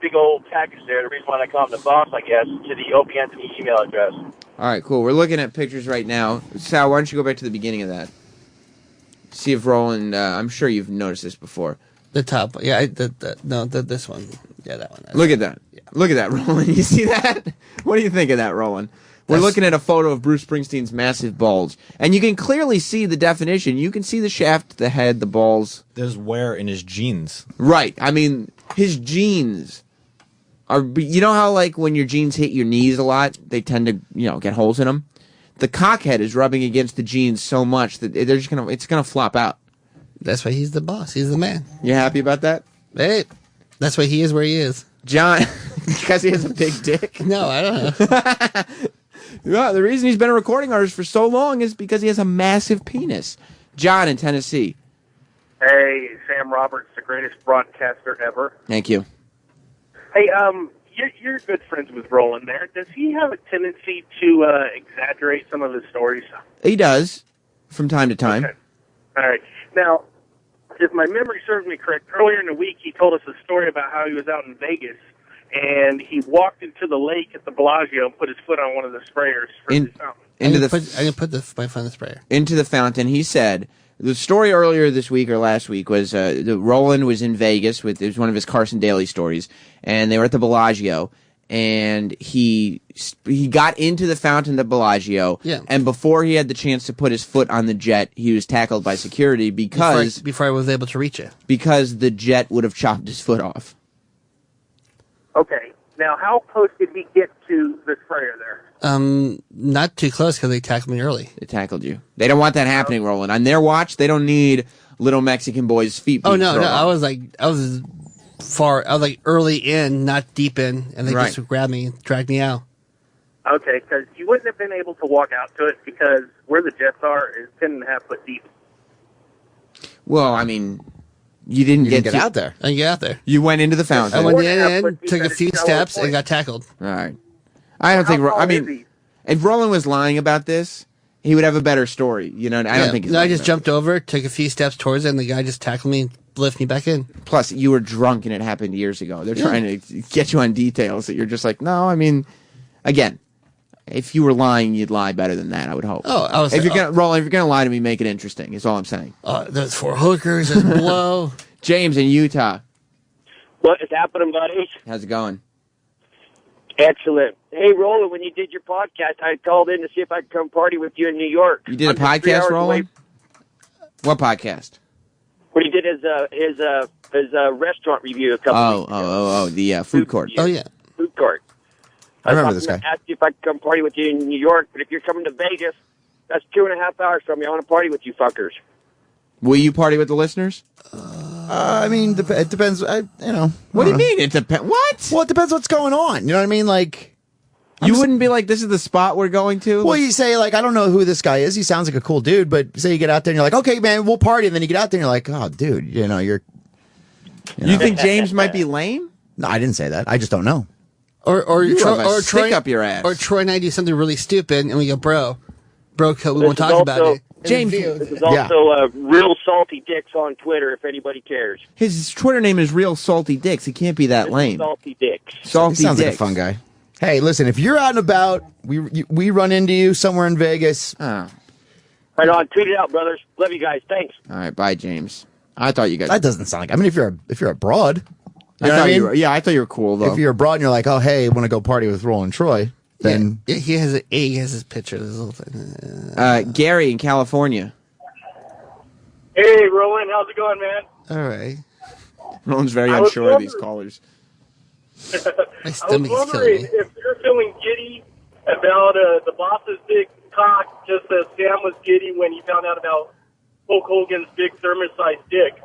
big old package there. The reason why I call him the boss, I guess, to the Opie Anthony email address.
All right, cool. We're looking at pictures right now. Sal, why don't you go back to the beginning of that? See if Roland. I'm sure you've noticed this before.
The top, yeah. This one, yeah, that one.
Look at that. Yeah. Look at that, Roland. You see that? What do you think of that, Roland? We're looking at a photo of Bruce Springsteen's massive bulge, and you can clearly see the definition. You can see the shaft, the head, the balls.
There's wear in his jeans.
Right. I mean, his jeans are. You know how like when your jeans hit your knees a lot, they tend to get holes in them. The cockhead is rubbing against the jeans so much that it's gonna flop out.
That's why he's the boss. He's the man.
You happy about that?
Hey, that's why he is where he is.
John, because he has a big dick?
No, I don't know.
Yeah, the reason he's been a recording artist for so long is because he has a massive penis. John in Tennessee.
Hey, Sam Roberts, the greatest broadcaster ever.
Thank you.
Hey, you're good friends with Roland there. Does he have a tendency to exaggerate some of his stories?
He does, from time to time.
Okay. All right. Now, if my memory serves me correct, earlier in the week he told us a story about how he was out in Vegas and he walked into the lake at the Bellagio and put his foot on one of the sprayers for his fountain.
I didn't put my foot in the sprayer.
Into the fountain. He said, the story earlier this week or last week was Roland was in Vegas. It was one of his Carson Daly stories, and they were at the Bellagio, and he got into the fountain at Bellagio, and before he had the chance to put his foot on the jet, he was tackled by security because...
Before I was able to reach it.
Because the jet would have chopped his foot off.
Okay. Now, how close did he get to the sprayer there?
Not too close because they tackled me early.
They tackled you. They don't want that happening, Roland. On their watch, they don't need little Mexican boys' feet.
Oh no, I was early in, not deep in, and they just grabbed me, and dragged me out.
Okay, because you wouldn't have been able to walk out to it because where the jets are is 10.5 foot deep.
Well, I mean, you didn't get
out there. I didn't get out there.
You went into the fountain.
I went in, took a few steps, and got tackled.
All right. I don't think. I mean, if Roland was lying about this, he would have a better story. You know, I don't think.
I just jumped over, took a few steps towards it, and the guy just tackled me and lifted me back in.
Plus, you were drunk, and it happened years ago. They're trying to get you on details that you're just like, no. I mean, again, if you were lying, you'd lie better than that. I would hope.
Oh, I was.
If you're gonna lie to me, make it interesting. Is all I'm saying.
There's 4 hookers. There's below.
James in Utah.
What is happening, buddy?
How's it going?
Excellent. Hey, Roland, when you did your podcast, I called in to see if I could come party with you in New York.
You did a podcast, Roland? What podcast?
When he did his restaurant review a couple weeks ago.
The food court.
Oh, yeah.
Food court.
I remember this guy.
I asked you if I could come party with you in New York, but if you're coming to Vegas, that's 2.5 hours from me. I want to party with you fuckers.
Will you party with the listeners?
I mean, it depends. What
do you mean? It depends. What?
Well, it depends what's going on. You know what I mean? Like,
you wouldn't be like, this is the spot we're going to?
Well, you say, like, I don't know who this guy is. He sounds like a cool dude. But say you get out there and you're like, okay, man, we'll party. And then you get out there and you're like, oh, dude, you're...
You think James might be lame?
No, I didn't say that. I just don't know.
Or
Troy up your ass.
Or Troy and I do something really stupid and we go, bro, we won't talk about it.
James, this is also Real Salty Dicks on Twitter, if anybody cares.
His Twitter name is Real Salty Dicks. He can't be that lame.
Salty Dicks.
Salty
He sounds
Dicks.
like a fun guy. Hey, listen, if you're out and about, we run into you somewhere in Vegas.
Right on. Tweet it out, brothers. Love you guys. Thanks.
All right, bye, James. I thought you guys...
That doesn't sound like... I mean, if you're abroad...
I thought you were cool, though.
If you're abroad and you're like, oh, hey, want to go party with Roland Troy, then...
Yeah, he has his picture. This little thing.
Gary in California.
Hey, Roland, how's it going, man?
All right.
Roland's very unsure of these callers.
I was wondering if you're feeling giddy about the boss's big cock, just as Sam was giddy when he found out about Hulk Hogan's big thermos-sized dick.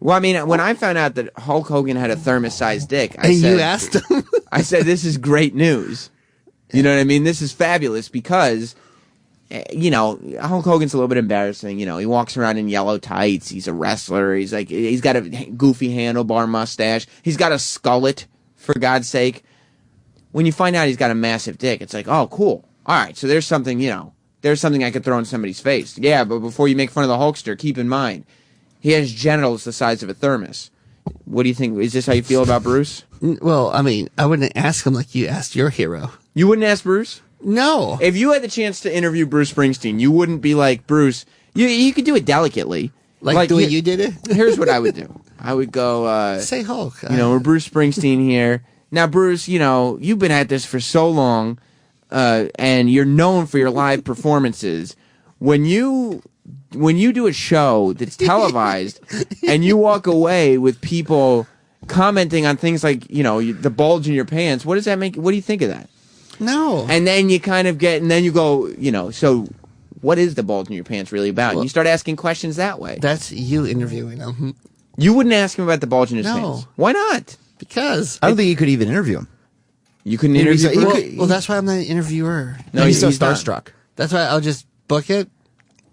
Well, I mean, when I found out that Hulk Hogan had a thermos-sized dick,
you asked him?
I said, this is great news. You know what I mean? This is fabulous because, Hulk Hogan's a little bit embarrassing. He walks around in yellow tights. He's a wrestler. He's got a goofy handlebar mustache. He's got a skullet, for God's sake. When you find out he's got a massive dick, it's like, oh, cool. All right, so there's something, there's something I could throw in somebody's face. Yeah, but before you make fun of the Hulkster, keep in mind, he has genitals the size of a thermos. What do you think? Is this how you feel about Bruce?
Well, I mean, I wouldn't ask him like you asked your hero.
You wouldn't ask Bruce?
No.
If you had the chance to interview Bruce Springsteen, you wouldn't be like, Bruce, You could do it delicately.
Like the way you did it?
Here's what I would do. I would go,
say Hulk.
We're Bruce Springsteen here. Now, Bruce, you've been at this for so long, and you're known for your live performances. When you do a show that's televised and you walk away with people commenting on things like, the bulge in your pants, what does that make? What do you think of that?
No.
And then you kind of and then you go, so what is the bulge in your pants really about? And you start asking questions that way.
That's you interviewing him.
You wouldn't ask him about the bulge in his pants. Why not?
Because
I don't think you could even interview him.
You couldn't interview.
Well, that's why I'm not an interviewer.
No, he's so starstruck.
That's why I'll just book it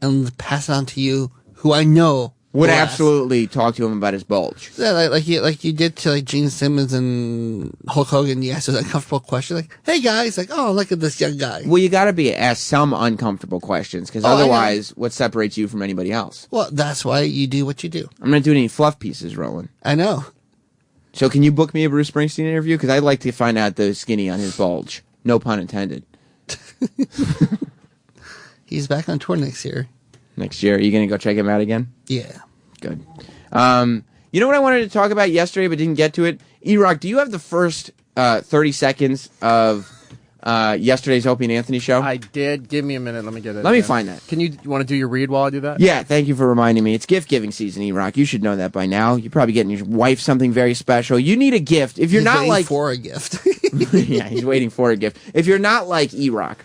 and pass it on to you, who I know
would absolutely talk to him about his bulge.
Yeah, like you did to Gene Simmons and Hulk Hogan. You asked those uncomfortable questions, like, "Hey guys," like, "Oh, look at this young guy."
Well, you got to be asked some uncomfortable questions because otherwise, what separates you from anybody else?
Well, that's why you do what you do.
I'm not doing any fluff pieces, Roland.
I know.
So, can you book me a Bruce Springsteen interview? Because I'd like to find out the skinny on his bulge. No pun intended.
He's back on tour next year.
Next year, are you going to go check him out again?
Yeah.
Good. You know what I wanted to talk about yesterday but didn't get to it? E-Rock, do you have the first 30 seconds of yesterday's Opie and Anthony show?
I did. Give me a minute. Let me get it.
Let me find that.
You want to do your read while I do that?
Yeah, thank you for reminding me. It's gift-giving season, E-Rock. You should know that by now. You're probably getting your wife something very special. You need a gift. If you're not like...
for a gift.
Yeah, he's waiting for a gift. If you're not like E-Rock,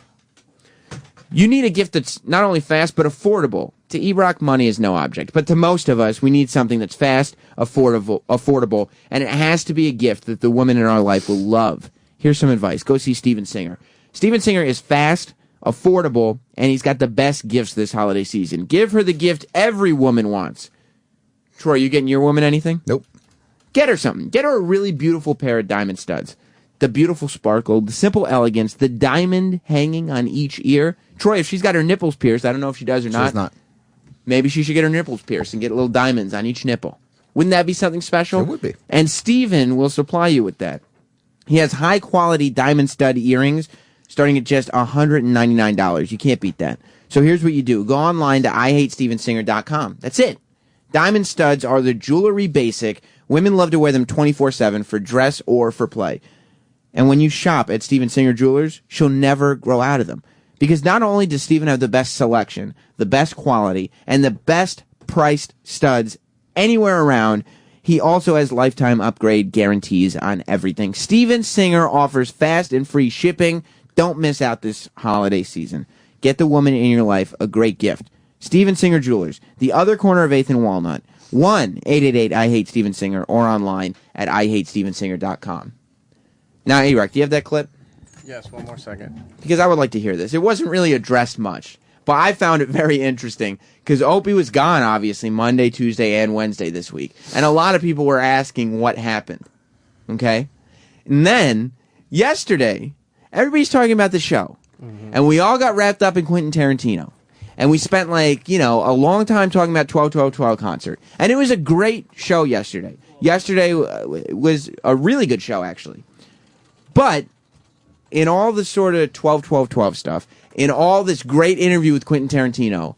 you need a gift that's not only fast, but affordable. To E-Rock, money is no object. But to most of us, we need something that's fast, affordable, and it has to be a gift that the woman in our life will love. Here's some advice. Go see Steven Singer. Steven Singer is fast, affordable, and he's got the best gifts this holiday season. Give her the gift every woman wants. Troy, you getting your woman anything?
Nope.
Get her something. Get her a really beautiful pair of diamond studs. The beautiful sparkle, the simple elegance, the diamond hanging on each ear. Troy, if she's got her nipples pierced, I don't know if she does or not.
She's not.
Maybe she should get her nipples pierced and get little diamonds on each nipple. Wouldn't that be something special?
It would be.
And Steven will supply you with that. He has high-quality diamond stud earrings starting at just $199. You can't beat that. So here's what you do. Go online to IHateStevenSinger.com. That's it. Diamond studs are the jewelry basic. Women love to wear them 24/7 for dress or for play. And when you shop at Steven Singer Jewelers, she'll never grow out of them. Because not only does Steven have the best selection, the best quality, and the best priced studs anywhere around, he also has lifetime upgrade guarantees on everything. Steven Singer offers fast and free shipping. Don't miss out this holiday season. Get the woman in your life a great gift. Steven Singer Jewelers, the other corner of 8th and Walnut. 1-888-I-HATE-STEVEN-SINGER or online at IHateStevenSinger.com. Now, A-Rock, do you have that clip?
Yes, one more second.
Because I would like to hear this. It wasn't really addressed much, but I found it very interesting because Opie was gone, obviously, Monday, Tuesday, and Wednesday this week. And a lot of people were asking what happened. Okay? And then, yesterday, everybody's talking about the show. Mm-hmm. And we all got wrapped up in Quentin Tarantino. And we spent, a long time talking about 12-12-12 concert. And it was a great show yesterday. Yesterday was a really good show, actually. But in all the sort of 12-12-12 stuff, in all this great interview with Quentin Tarantino,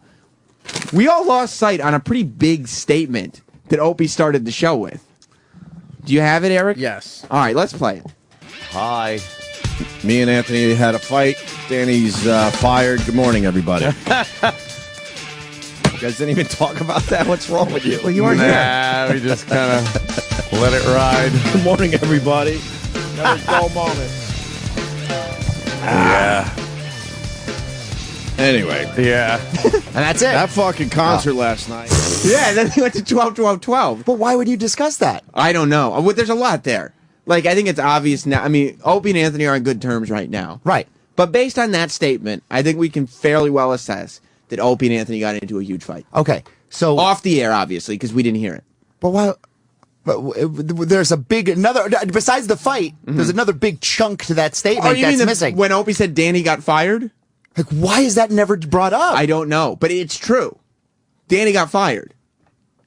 we all lost sight on a pretty big statement that Opie started the show with. Do you have it, Eric?
Yes.
All right, let's play it.
Hi. Me and Anthony had a fight. Danny's fired. Good morning, everybody. You guys didn't even talk about that? What's wrong with you?
Well, you weren't here.
Nah, we just kind of let it ride.
Good morning, everybody. Another dull moment.
Yeah.
Anyway.
Yeah.
And that's it.
That fucking concert last night.
Yeah, then he went to 12-12-12.
But why would you discuss that?
I don't know. Well, there's a lot there. I think it's obvious now. I mean, Opie and Anthony are on good terms right now.
Right.
But based on that statement, I think we can fairly well assess that Opie and Anthony got into a huge fight.
Okay. So
off the air, obviously, because we didn't hear it.
But why? But there's besides the fight, there's another big chunk to that statement that's missing.
When Opie said Danny got fired?
Why is that never brought up?
I don't know, but it's true. Danny got fired.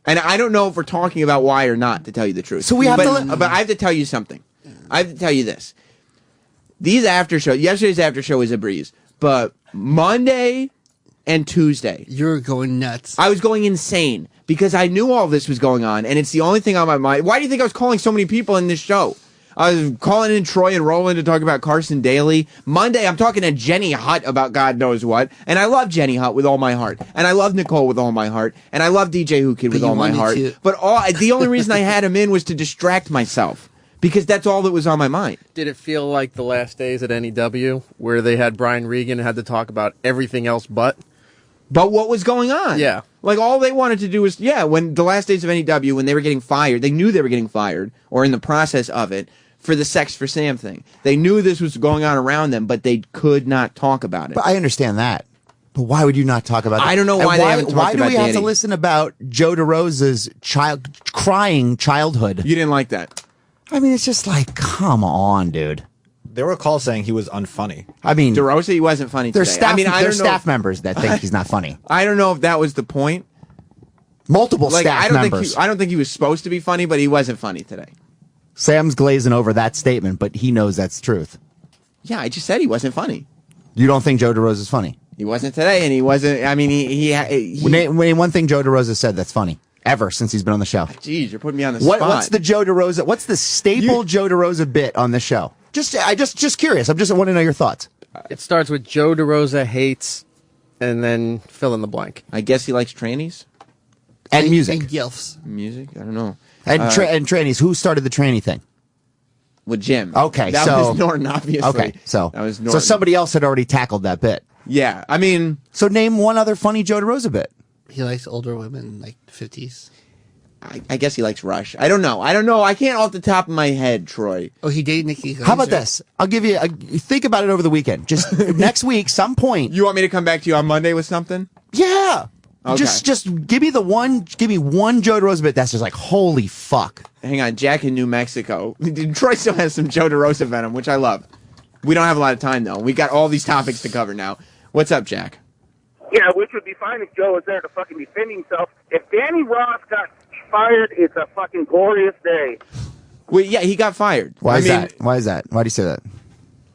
And I don't know if we're talking about why or not, to tell you the truth.
So we have
But I have to tell you something. I have to tell you this. These after shows, yesterday's after show was a breeze, but Monday, and Tuesday.
You're going nuts.
I was going insane because I knew all this was going on, and it's the only thing on my mind. Why do you think I was calling so many people in this show? I was calling in Troy and Roland to talk about Carson Daly. Monday, I'm talking to Jenny Hutt about God knows what. And I love Jenny Hutt with all my heart. And I love Nicole with all my heart. And I love DJ Who Kid with all my heart. But the only reason I had him in was to distract myself. Because that's all that was on my mind.
Did it feel like the last days at NEW where they had Brian Regan and had to talk about everything else but
what was going on?
Yeah.
Like, all they wanted to do was, when the last days of NEW, when they were getting fired, they knew they were getting fired, or in the process of it, for the Sex for Sam thing. They knew this was going on around them, but they could not talk about it.
But I understand that. But why would you not talk about that?
I don't know why they haven't talked
Why do
about
we have
Danny.
to listen about Joe DeRosa's crying childhood?
You didn't like that?
I mean, it's just like, come on, dude.
There were calls saying he was unfunny.
I mean,
DeRosa, he wasn't funny
there's
today.
staff,
I mean,
there's staff members that think he's not funny.
I don't know if that was the point.
Multiple staff members.
I don't think he was supposed to be funny, but he wasn't funny today.
Sam's glazing over that statement, but he knows that's truth.
Yeah, I just said he wasn't funny.
You don't think Joe DeRosa's funny?
He wasn't today, and he wasn't. I mean, he
Name one thing Joe DeRosa said that's funny ever since he's been on the show.
Jeez, you're putting me on the spot.
What's the Joe DeRosa? What's the staple Joe DeRosa bit on the show? Just curious. I want to know your thoughts.
It starts with Joe DeRosa hates, and then fill in the blank.
I guess he likes trannies
and music.
And gilfs.
Music. I don't know.
And trannies. Who started the tranny thing?
With Jim.
Okay,
that was Norton, obviously.
Okay, so
that was Norton.
So somebody else had already tackled that bit.
Yeah, I mean,
so name one other funny Joe DeRosa bit.
He likes older women, like 50s.
I guess he likes Rush. I don't know. I can't off the top of my head, Troy.
Oh, he dated Nikki Glaser.
How about this? I'll give you. Think about it over the weekend. Just next week, some point.
You want me to come back to you on Monday with something?
Yeah.
Okay.
Just give me one Joe DeRosa bit that's just like, holy fuck.
Hang on, Jack in New Mexico. Troy still has some Joe DeRosa venom, which I love. We don't have a lot of time though. We got all these topics to cover now. What's up, Jack?
Yeah, which would be fine if Joe was there to fucking defend himself. If Danny Ross got fired, it's a fucking glorious day.
Well, yeah, he got fired.
Why is that? Why do you say that?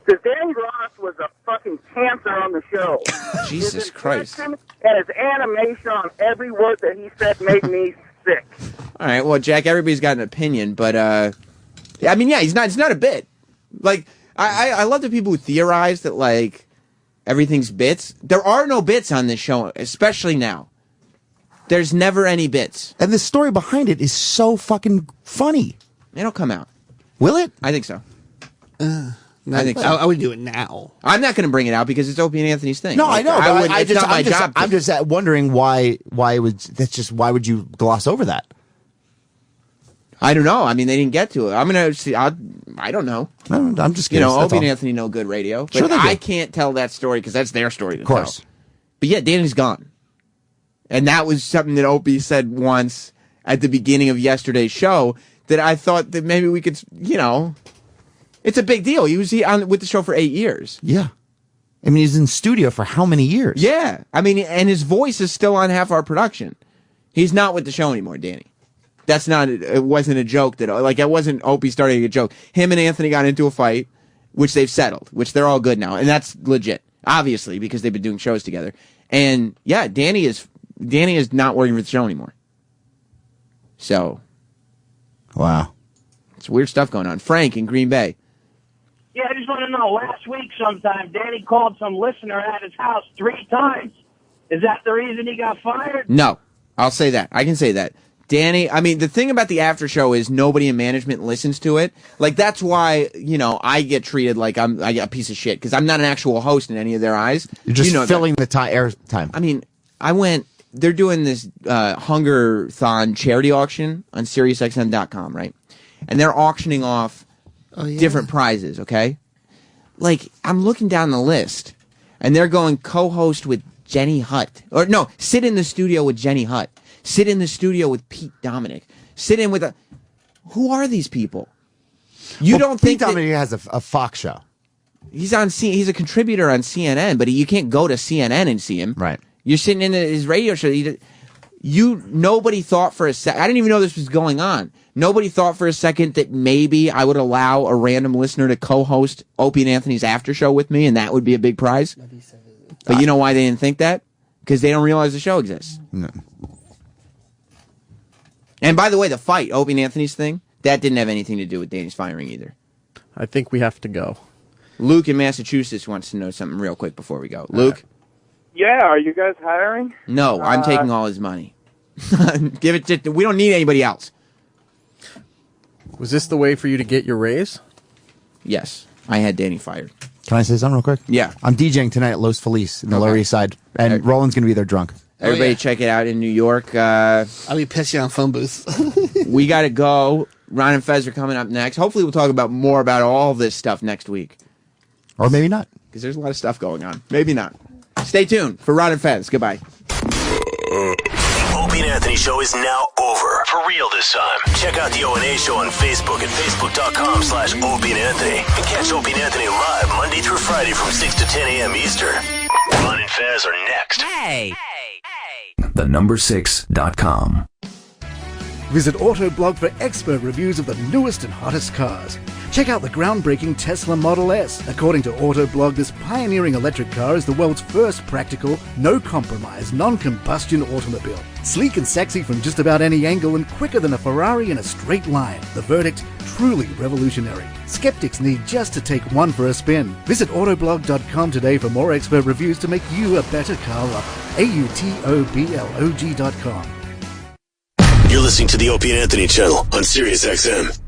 Because Danny Ross was a fucking cancer on the show.
Jesus Christ.
And his animation on every word that he said made me sick.
All right, well, Jack, everybody's got an opinion, but I mean, yeah, it's not a bit. Like, I love the people who theorize that like everything's bits. There are no bits on this show, especially now. There's never any bits.
And the story behind it is so fucking funny.
It'll come out.
Will it?
I think so.
I think so. I would do it now.
I'm not going to bring it out because it's Opie and Anthony's thing.
No, I know.
It's not my job.
I'm just wondering why would you gloss over that?
I don't know. I mean, they didn't get to it. I'm going to see. I don't know.
No, I'm just
kidding.
Opie
and Anthony know good radio. But
sure they do.
I can't tell that story because that's their story to
tell. Of course.
But yeah, Danny's gone. And that was something that Opie said once at the beginning of yesterday's show that I thought that maybe we could, it's a big deal. He was on with the show for 8 years.
Yeah. I mean, he's in studio for how many years?
Yeah. I mean, and his voice is still on half our production. He's not with the show anymore, Danny. It wasn't a joke it wasn't Opie starting a joke. Him and Anthony got into a fight, which they've settled, which they're all good now. And that's legit, obviously, because they've been doing shows together. And yeah, Danny is not working for the show anymore. So.
Wow.
It's weird stuff going on. Frank in Green Bay.
Yeah, I just want to know, last week sometime, Danny called some listener at his house 3 times. Is that the reason he got fired?
No. I'll say that. I can say that. Danny, I mean, the thing about the after show is nobody in management listens to it. Like, that's why, I get treated like I get a piece of shit, because I'm not an actual host in any of their eyes.
You're just filling the air time.
I mean, they're doing this Hunger-thon charity auction on SiriusXM.com, right? And they're auctioning off different prizes, okay? Like, I'm looking down the list, and they're going co-host with Jenny Hutt. Or, no, sit in the studio with Jenny Hutt. Sit in the studio with Pete Dominic. Sit in with Who are these people? You don't think
Pete Dominic has a Fox show?
He's a contributor on CNN, but you can't go to CNN and see him.
Right.
You're sitting in his radio show. Nobody thought for a second. I didn't even know this was going on. Nobody thought for a second that maybe I would allow a random listener to co-host Opie and Anthony's after show with me, and that would be a big prize. But you know why they didn't think that? because they don't realize the show exists.
No.
And by the way, the fight, Opie and Anthony's thing, that didn't have anything to do with Danny's firing either.
I think we have to go.
Luke in Massachusetts wants to know something real quick before we go. Luke?
Yeah, are you guys hiring?
No, I'm taking all his money. Give it to... We don't need anybody else.
Was this the way for you to get your raise?
Yes. I had Danny fired.
Can I say something real quick?
Yeah.
I'm DJing tonight at Los Feliz in the Lower East Side, and Roland's going to be there drunk.
Everybody check it out in New York.
I'll be pissing on phone booth.
We got to go. Ron and Fez are coming up next. Hopefully we'll talk about more about all this stuff next week.
Or maybe not.
Because there's a lot of stuff going on. Maybe not. Stay tuned for Ron and Fez. Goodbye.
Opie and Anthony show is now over. For real this time. Check out the O&A show on Facebook at facebook.com/Opie and Anthony. And catch Opie and Anthony live Monday through Friday from 6 to 10 a.m. Eastern. Ron and Fez are next.
Hey.
The6.com.
Visit Autoblog for expert reviews of the newest and hottest cars. Check out the groundbreaking Tesla Model S. According to Autoblog, this pioneering electric car is the world's first practical, no-compromise, non-combustion automobile. Sleek and sexy from just about any angle and quicker than a Ferrari in a straight line. The verdict, truly revolutionary. Skeptics need just to take one for a spin. Visit Autoblog.com today for more expert reviews to make you a better car lover. AUTOBLOG.com.
You're listening to the Opie and Anthony channel on Sirius XM.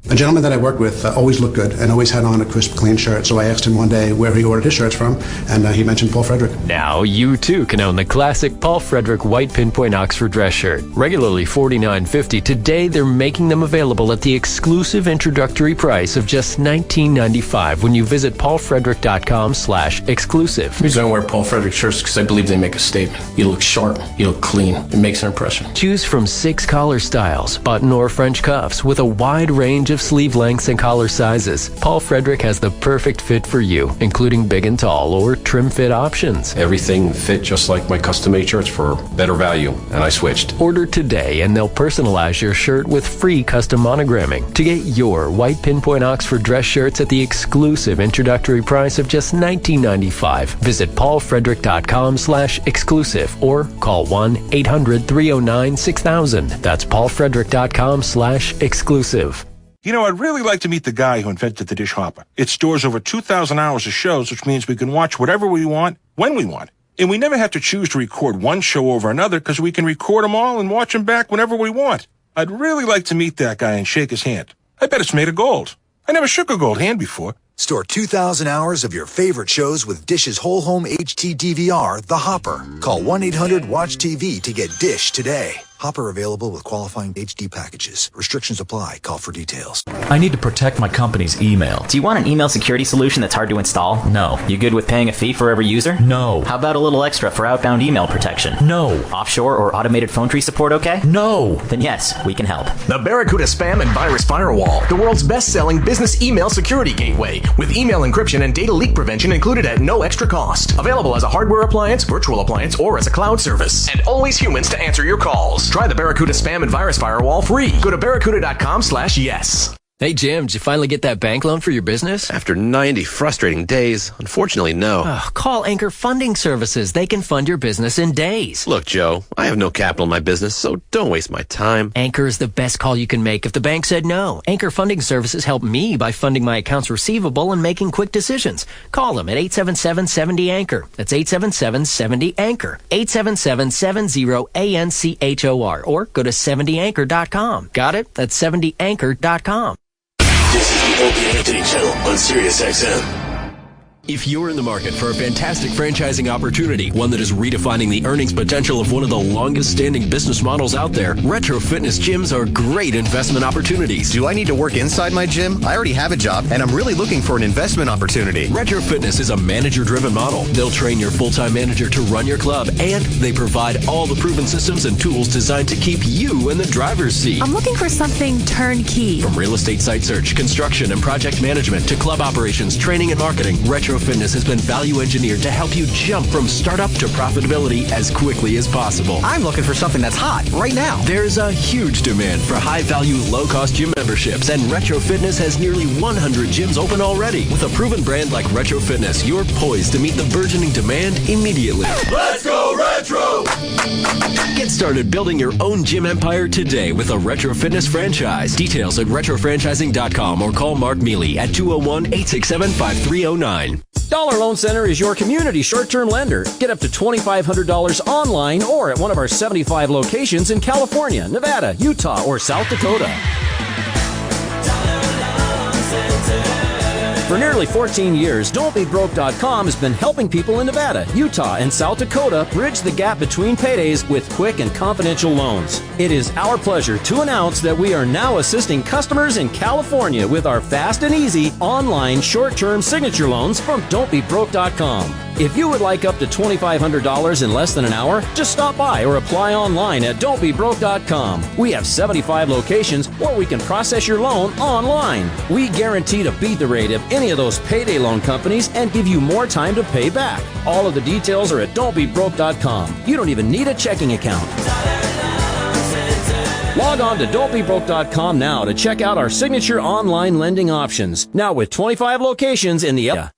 A gentleman that I worked with always looked good and always had on a crisp, clean shirt. So I asked him one day where he ordered his shirts from, and he mentioned Paul Frederick.
Now you too can own the classic Paul Frederick white pinpoint Oxford dress shirt. Regularly $49.50, today they're making them available at the exclusive introductory price of just $19.95 when you visit paulfrederick.com/exclusive.
The reason I wear Paul Frederick shirts is because I believe they make a statement. You look sharp, you look clean, it makes an impression.
Choose from 6 collar styles, button or French cuffs, with a wide range of sleeve lengths and collar sizes. Paul Frederick has the perfect fit for you, including big and tall or trim fit options.
Everything fit just like my custom-made shirts for better value, and I switched.
Order today and they'll personalize your shirt with free custom monogramming. To get your white pinpoint Oxford dress shirts at the exclusive introductory price of just $19.95, visit paulfrederick.com/exclusive or call 1-800-309-6000. That's paulfrederick.com/exclusive.
You know, I'd really like to meet the guy who invented the dish hopper. It stores over 2,000 hours of shows, which means we can watch whatever we want, when we want. And we never have to choose to record one show over another because we can record them all and watch them back whenever we want. I'd really like to meet that guy and shake his hand. I bet it's made of gold. I never shook a gold hand before.
Store 2,000 hours of your favorite shows with Dish's whole home HD DVR, The Hopper. Call 1-800-WATCH-TV to get Dish today. Hopper available with qualifying HD packages. Restrictions apply. Call for details.
I need to protect my company's email.
Do you want an email security solution that's hard to install?
No.
You good with paying a fee for every user?
No.
How about a little extra for outbound email protection?
No.
Offshore or automated phone tree support okay?
No.
Then yes, we can help.
The Barracuda Spam and Virus Firewall, the world's best-selling business email security gateway, with email encryption and data leak prevention included at no extra cost. Available as a hardware appliance, virtual appliance, or as a cloud service. And always humans to answer your calls. Try the Barracuda Spam and Virus Firewall free. Go to barracuda.com/yes.
Hey, Jim, did you finally get that bank loan for your business?
After 90 frustrating days, unfortunately, no.
Call Anchor Funding Services. They can fund your business in days.
Look, Joe, I have no capital in my business, so don't waste my time.
Anchor is the best call you can make if the bank said no. Anchor Funding Services help me by funding my accounts receivable and making quick decisions. Call them at 877-70-ANCHOR. That's 877-70-ANCHOR. 877-70-ANCHOR. Or go to 70anchor.com. Got it? That's 70anchor.com.
This is the Opie and Anthony channel on Sirius XM.
If you're in the market for a fantastic franchising opportunity, one that is redefining the earnings potential of one of the longest-standing business models out there, retro fitness gyms are great investment opportunities.
Do I need to work inside my gym? I already have a job, and I'm really looking for an investment opportunity.
Retro Fitness is a manager-driven model. They'll train your full-time manager to run your club, and they provide all the proven systems and tools designed to keep you in the driver's seat.
I'm looking for something turnkey.
From real estate site search, construction, and project management to club operations, training, and marketing, Retro Fitness has been value engineered to help you jump from startup to profitability as quickly as possible.
I'm looking for something that's hot right now.
There's a huge demand for high-value, low-cost gym memberships, and Retro Fitness has nearly 100 gyms open already. With a proven brand like Retro Fitness, you're poised to meet the burgeoning demand immediately.
Let's go
Get started building your own gym empire today with a Retro Fitness franchise. Details at retrofranchising.com or call Mark Mealy at 201-867-5309.
Dollar Loan Center is your community short-term lender. Get up to $2,500 online or at one of our 75 locations in California, Nevada, Utah, or South Dakota. For nearly 14 years, Don'tBeBroke.com has been helping people in Nevada, Utah, and South Dakota bridge the gap between paydays with quick and confidential loans. It is our pleasure to announce that we are now assisting customers in California with our fast and easy online short-term signature loans from Don'tBeBroke.com. If you would like up to $2,500 in less than an hour, just stop by or apply online at Don'tBeBroke.com. We have 75 locations where we can process your loan online. We guarantee to beat the rate of any of those payday loan companies and give you more time to pay back. All of the details are at Don'tBeBroke.com. You don't even need a checking account. Log on to Don'tBeBroke.com now to check out our signature online lending options. Now with 25 locations in the area.